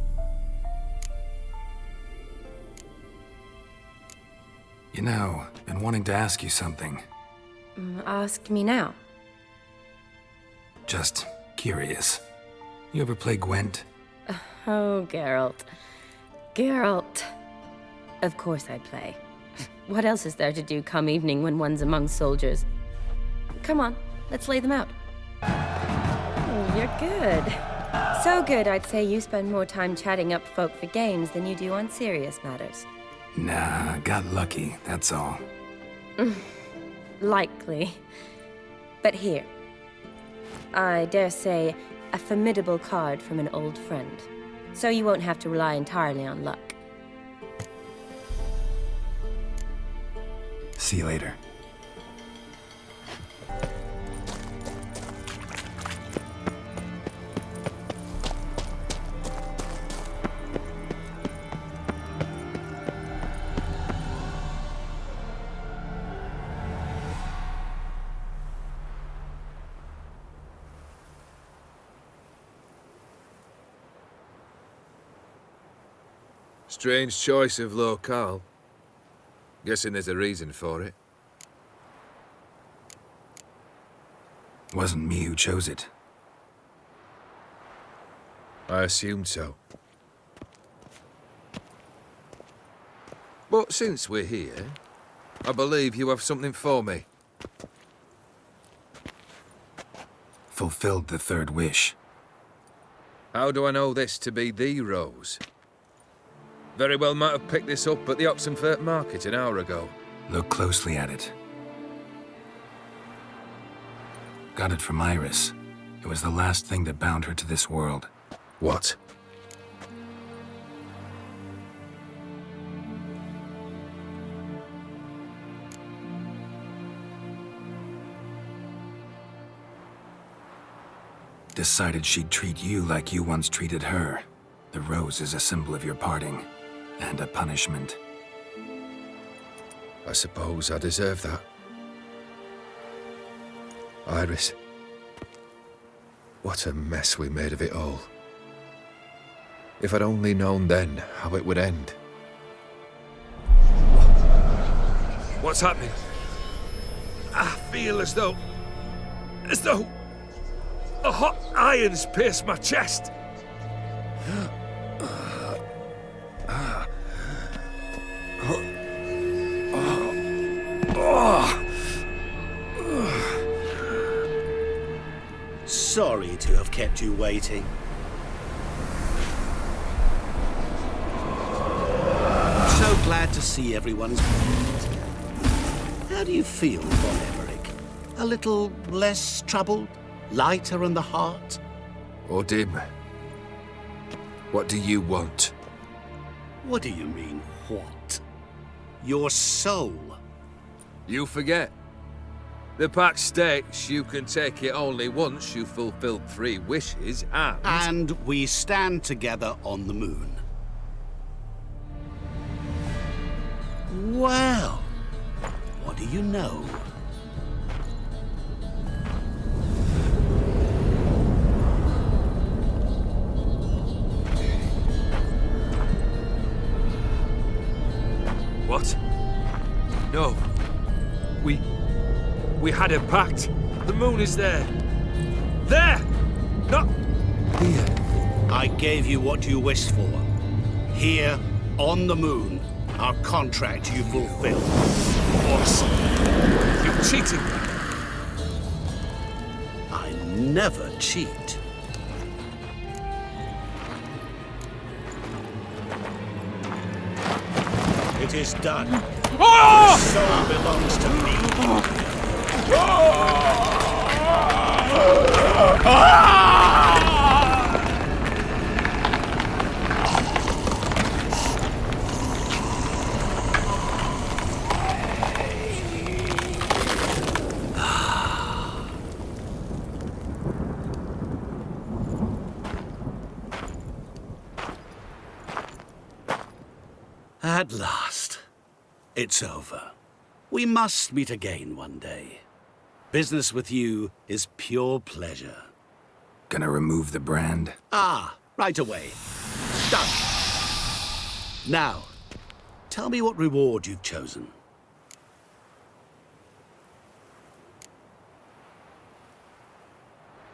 You know, been wanting to ask you something. Ask me now. Just curious. You ever play Gwent? Oh, Geralt. Geralt. Of course I play. What else is there to do come evening when one's among soldiers? Come on, let's lay them out. Oh, you're good. So good, I'd say you spend more time chatting up folk for games than you do on serious matters. Nah, got lucky, that's all. Likely. But here. I dare say, a formidable card from an old friend. So you won't have to rely entirely on luck. See you later. Strange choice of locale. Guessing there's a reason for it. Wasn't me who chose it. I assumed so. But since we're here, I believe you have something for me. Fulfilled the third wish. How do I know this to be the rose? Very well might have picked this up at the Oxenfurt market an hour ago. Look closely at it. Got it from Iris. It was the last thing that bound her to this world. What? Decided she'd treat you like you once treated her. The rose is a symbol of your parting. And a punishment. I suppose I deserve that. Iris. What a mess we made of it all. If I'd only known then how it would end. What's happening? I feel as though a hot iron's pierced my chest. Sorry to have kept you waiting. So glad to see everyone's moved. How do you feel, von Everec? A little less troubled? Lighter in the heart? O'Dimm, what do you want? What do you mean, what? Your soul. You forget. The pact states you can take it only once you've fulfilled 3 wishes, And we stand together on the moon. Well, what do you know? What? No. We had a pact. The moon is there. There! Not here. I gave you what you wished for. Here, on the moon, our contract you fulfilled. What? You cheated me. I never cheat. It is done. Your soul belongs to me. At last. It's over. We must meet again one day. Business with you is pure pleasure. Gonna remove the brand? Ah, right away. Done. Now, tell me what reward you've chosen.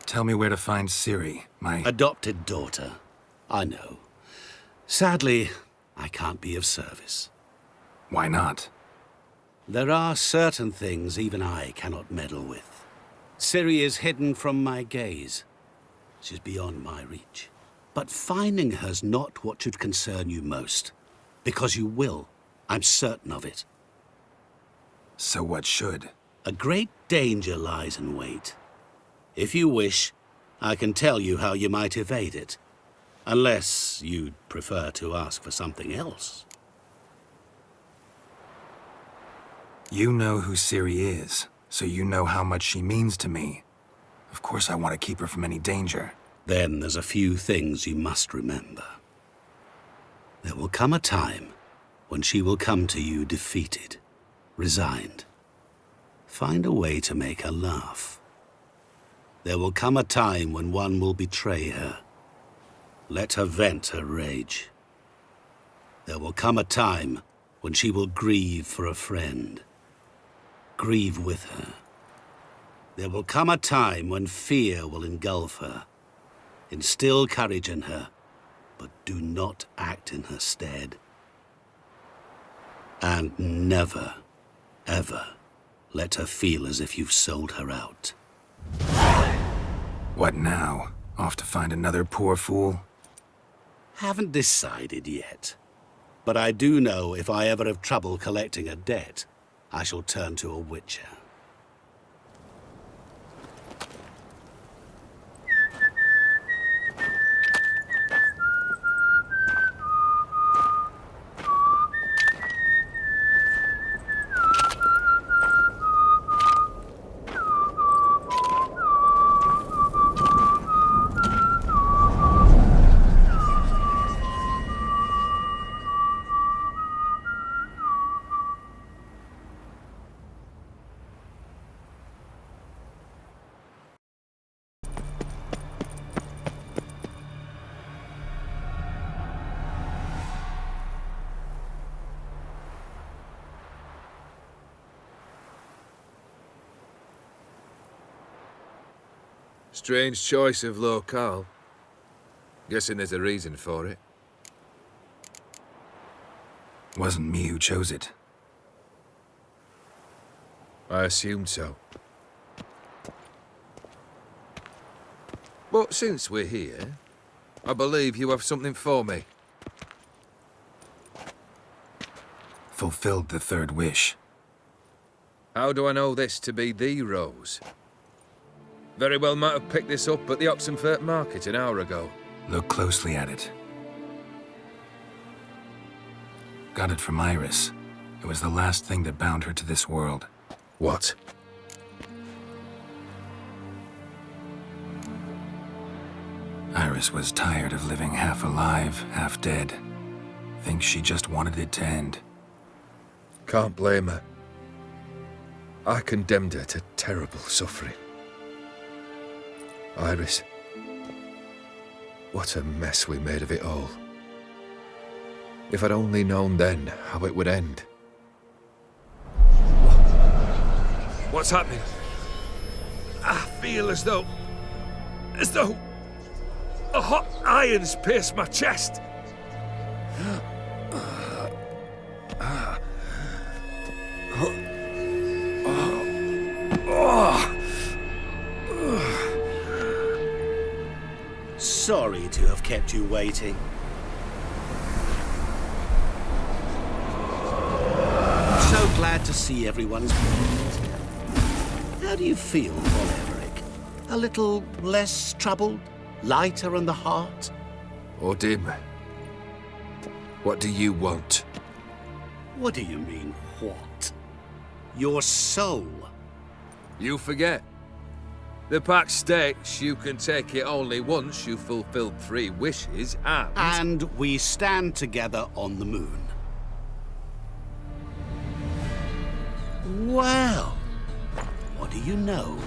Tell me where to find Ciri, my... adopted daughter. I know. Sadly, I can't be of service. Why not? There are certain things even I cannot meddle with. Ciri is hidden from my gaze. She's beyond my reach. But finding her's not what should concern you most. Because you will. I'm certain of it. So what should? A great danger lies in wait. If you wish, I can tell you how you might evade it. Unless you'd prefer to ask for something else. You know who Ciri is, so you know how much she means to me. Of course I want to keep her from any danger. Then there's a few things you must remember. There will come a time when she will come to you defeated, resigned. Find a way to make her laugh. There will come a time when one will betray her. Let her vent her rage. There will come a time when she will grieve for a friend. Grieve with her. There will come a time when fear will engulf her. Instill courage in her, but do not act in her stead. And never, ever let her feel as if you've sold her out. What now? Off to find another poor fool? Haven't decided yet. But I do know if I ever have trouble collecting a debt, I shall turn to a witcher. Strange choice of locale. Guessing there's a reason for it. Wasn't me who chose it. I assumed so. But since we're here, I believe you have something for me. Fulfilled the third wish. How do I know this to be the rose? Very well might have picked this up at the Oxenfurt market an hour ago. Look closely at it. Got it from Iris. It was the last thing that bound her to this world. What? Iris was tired of living half alive, half dead. Thinks she just wanted it to end. Can't blame her. I condemned her to terrible suffering. Iris. What a mess we made of it all. If I'd only known then how it would end. What's happening? I feel as though a hot iron's pierced my chest. Sorry to have kept you waiting. So glad to see everyone's pleased. How do you feel, von Everec? A little less troubled? Lighter in the heart? O'Dimm, what do you want? What do you mean, what? Your soul. You forget. The pact states you can take it only once you've fulfilled 3 wishes, And we stand together on the moon. Well, what do you know?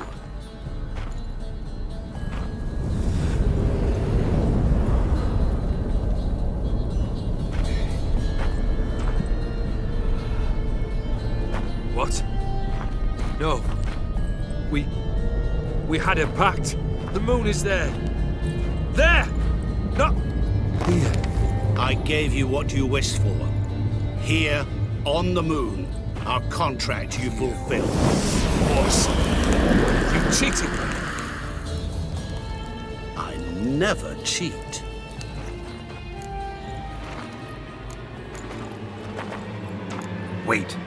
What? No. We had a pact. The moon is there. There! Not here. I gave you what you wished for. Here, on the moon, our contract you fulfilled. Boss, you cheated me. I never cheat. Wait.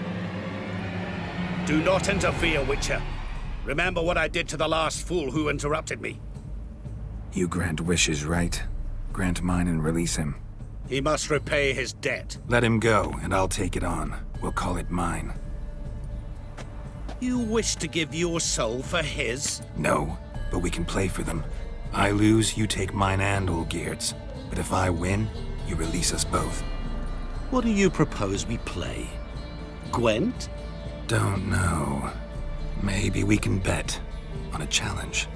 Do not interfere, Witcher. Remember what I did to the last fool who interrupted me. You grant wishes, right? Grant mine and release him. He must repay his debt. Let him go, and I'll take it on. We'll call it mine. You wish to give your soul for his? No, but we can play for them. I lose, you take mine and Olgierd's. But if I win, you release us both. What do you propose we play? Gwent? Don't know. Maybe we can bet on a challenge.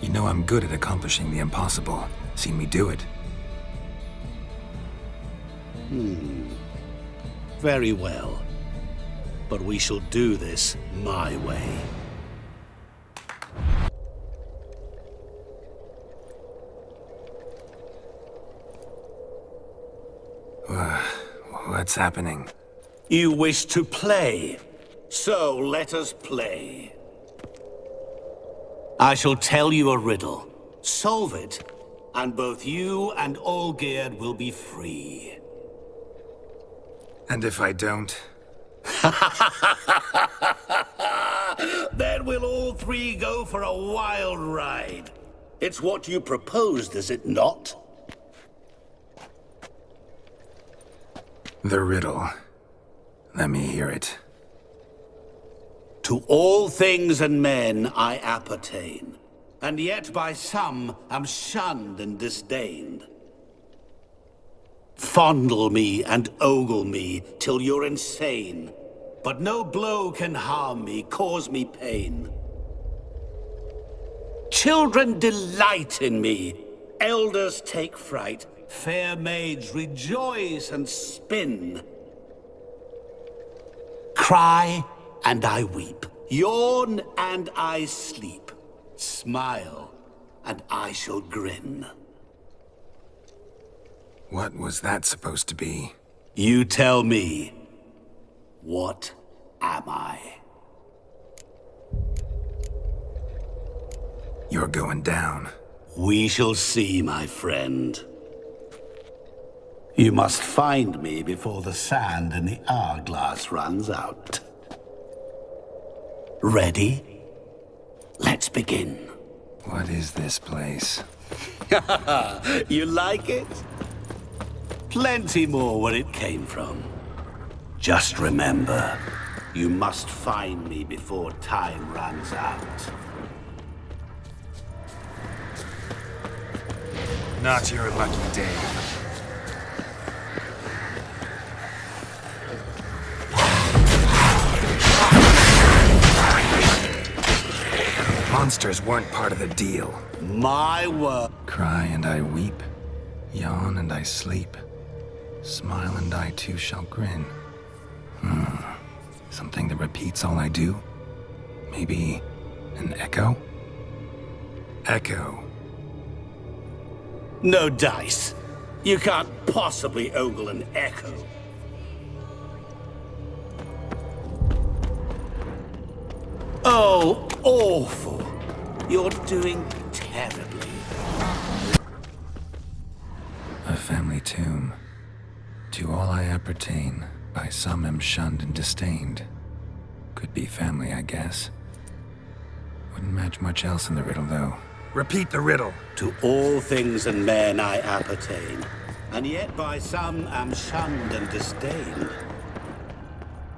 You know I'm good at accomplishing the impossible. Seen me do it. Very well. But we shall do this my way. What's happening? You wish to play, so let us play. I shall tell you a riddle. Solve it, and both you and Olgierd will be free. And if I don't? Then we'll all three go for a wild ride. It's what you proposed, is it not? The riddle. Let me hear it. To all things and men I appertain, and yet by some am shunned and disdained. Fondle me and ogle me till you're insane, but no blow can harm me, cause me pain. Children delight in me, elders take fright, fair maids rejoice and spin. Cry and I weep, yawn and I sleep, smile and I shall grin. What was that supposed to be? You tell me, what am I? You're going down. We shall see, my friend. You must find me before the sand in the hourglass runs out. Ready? Let's begin. What is this place? You like it? Plenty more where it came from. Just remember, you must find me before time runs out. Not your lucky day. Monsters weren't part of the deal. My word. Cry and I weep, yawn and I sleep, smile and I too shall grin. Something that repeats all I do? Maybe an echo? Echo. No dice. You can't possibly ogle an echo. Oh, awful. You're doing terribly. A family tomb. To all I appertain, by some am shunned and disdained. Could be family, I guess. Wouldn't match much else in the riddle, though. Repeat the riddle. To all things and men I appertain, and yet by some am shunned and disdained.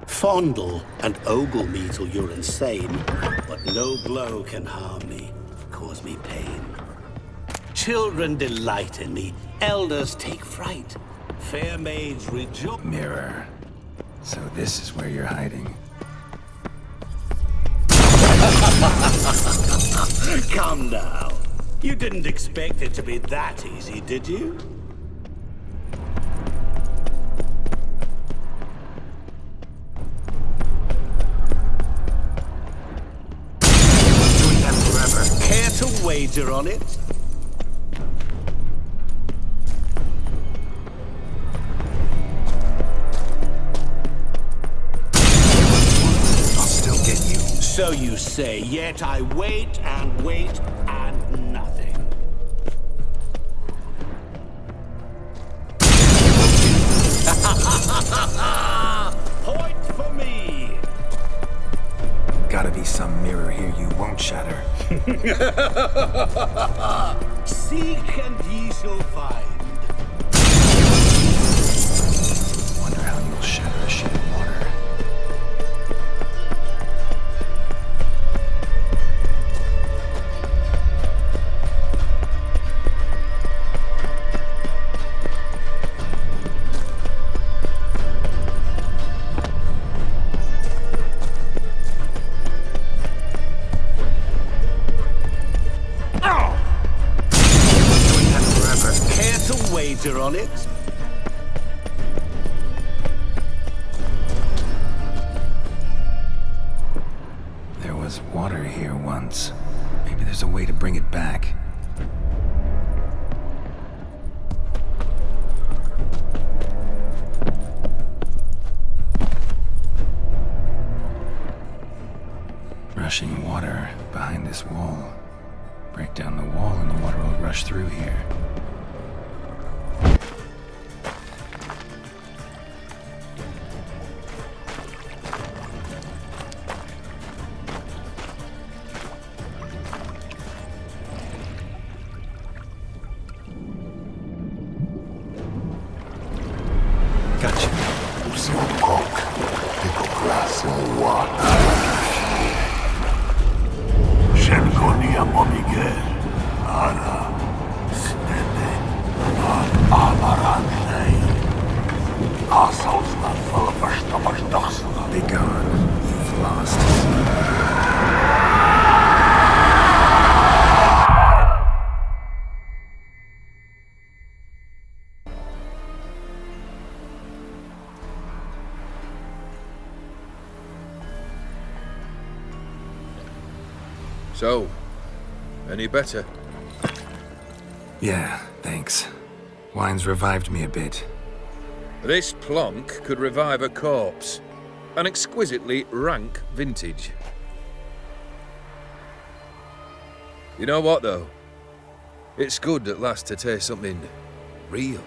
Fondle and ogle me till you're insane, but no blow can harm me, cause me pain. Children delight in me, elders take fright, fair maids rejoice. Mirror. So this is where you're hiding. Come now. You didn't expect it to be that easy, did you? Doing that forever. Care to wager on it? So you say, yet I wait and wait and nothing. Point for me! Gotta be some mirror here you won't shatter. Seek and ye shall find. Wonder how you'll shatter a ship of water. On it. There was water here once. Maybe there's a way to bring it back. Rushing water behind this wall. Break down the wall and the water will rush through here. So, any better? Yeah, thanks. Wine's revived me a bit. This plonk could revive a corpse. An exquisitely rank vintage. You know what, though? It's good at last to taste something real.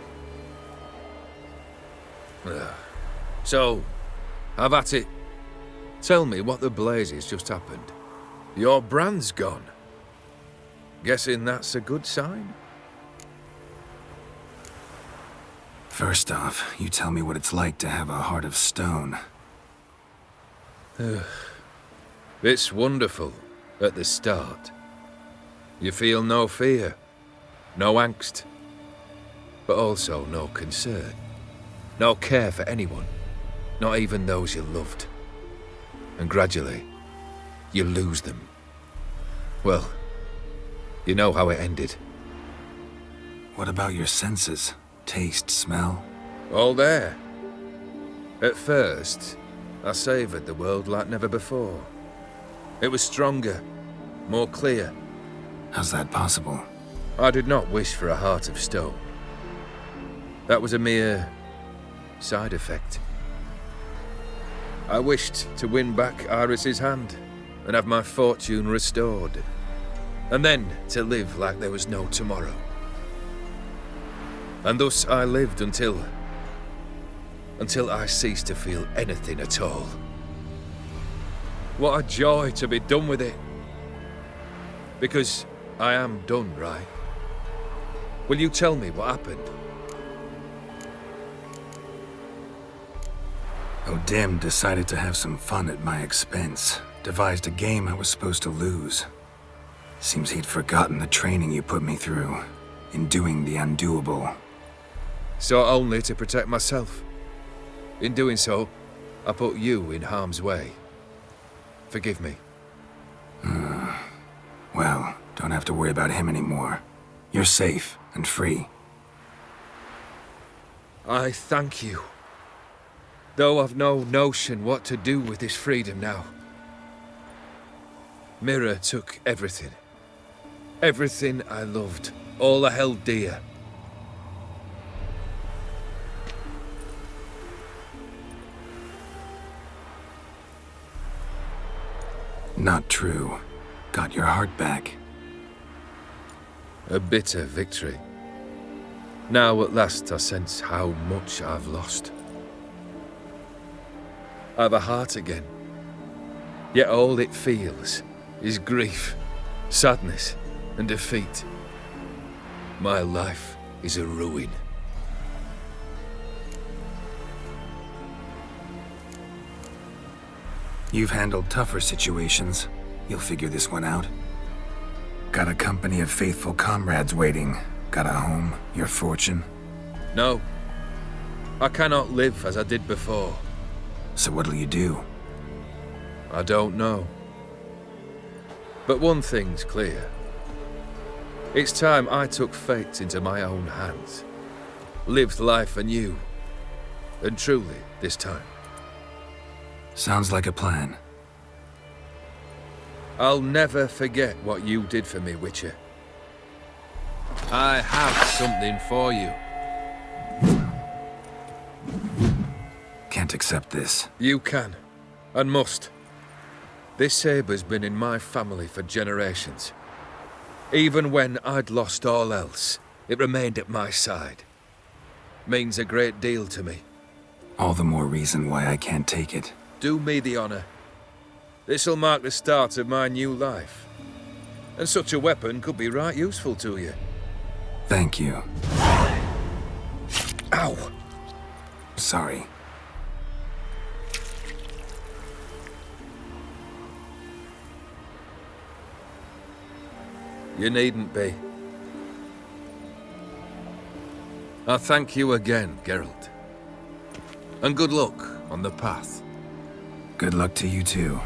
So, have at it. Tell me what the blazes just happened. Your brand's gone. Guessing that's a good sign? First off, you tell me what it's like to have a heart of stone. It's wonderful at the start. You feel no fear, no angst, but also no concern. No care for anyone, not even those you loved. And gradually, you lose them. Well, you know how it ended. What about your senses? Taste, smell? All there. At first, I savoured the world like never before. It was stronger, more clear. How's that possible? I did not wish for a heart of stone. That was a mere side effect. I wished to win back Iris's hand and have my fortune restored, and then to live like there was no tomorrow. And thus I lived until I ceased to feel anything at all. What a joy to be done with it. Because I am done, right? Will you tell me what happened? O'Dimm decided to have some fun at my expense. Devised a game I was supposed to lose. Seems he'd forgotten the training you put me through in doing the undoable. Sought only to protect myself. In doing so, I put you in harm's way. Forgive me. have to worry about him anymore. You're safe and free. I thank you. Though I've no notion what to do with this freedom now. Mira took everything. Everything I loved. All I held dear. Not true. Got your heart back. A bitter victory. Now at last I sense how much I've lost. I've a heart again. Yet all it feels is grief, sadness, and defeat. My life is a ruin. You've handled tougher situations. You'll figure this one out. Got a company of faithful comrades waiting. Got a home, your fortune. No. I cannot live as I did before. So what'll you do? I don't know. But one thing's clear. It's time I took fate into my own hands. Lived life anew. And truly, this time. Sounds like a plan. I'll never forget what you did for me, Witcher. I have something for you. Can't accept this. You can, and must. This sabre's been in my family for generations. Even when I'd lost all else, it remained at my side. Means a great deal to me. All the more reason why I can't take it. Do me the honor. This'll mark the start of my new life. And such a weapon could be right useful to you. Thank you. Ow! Sorry. You needn't be. I thank you again, Geralt. And good luck on the path. Good luck to you too.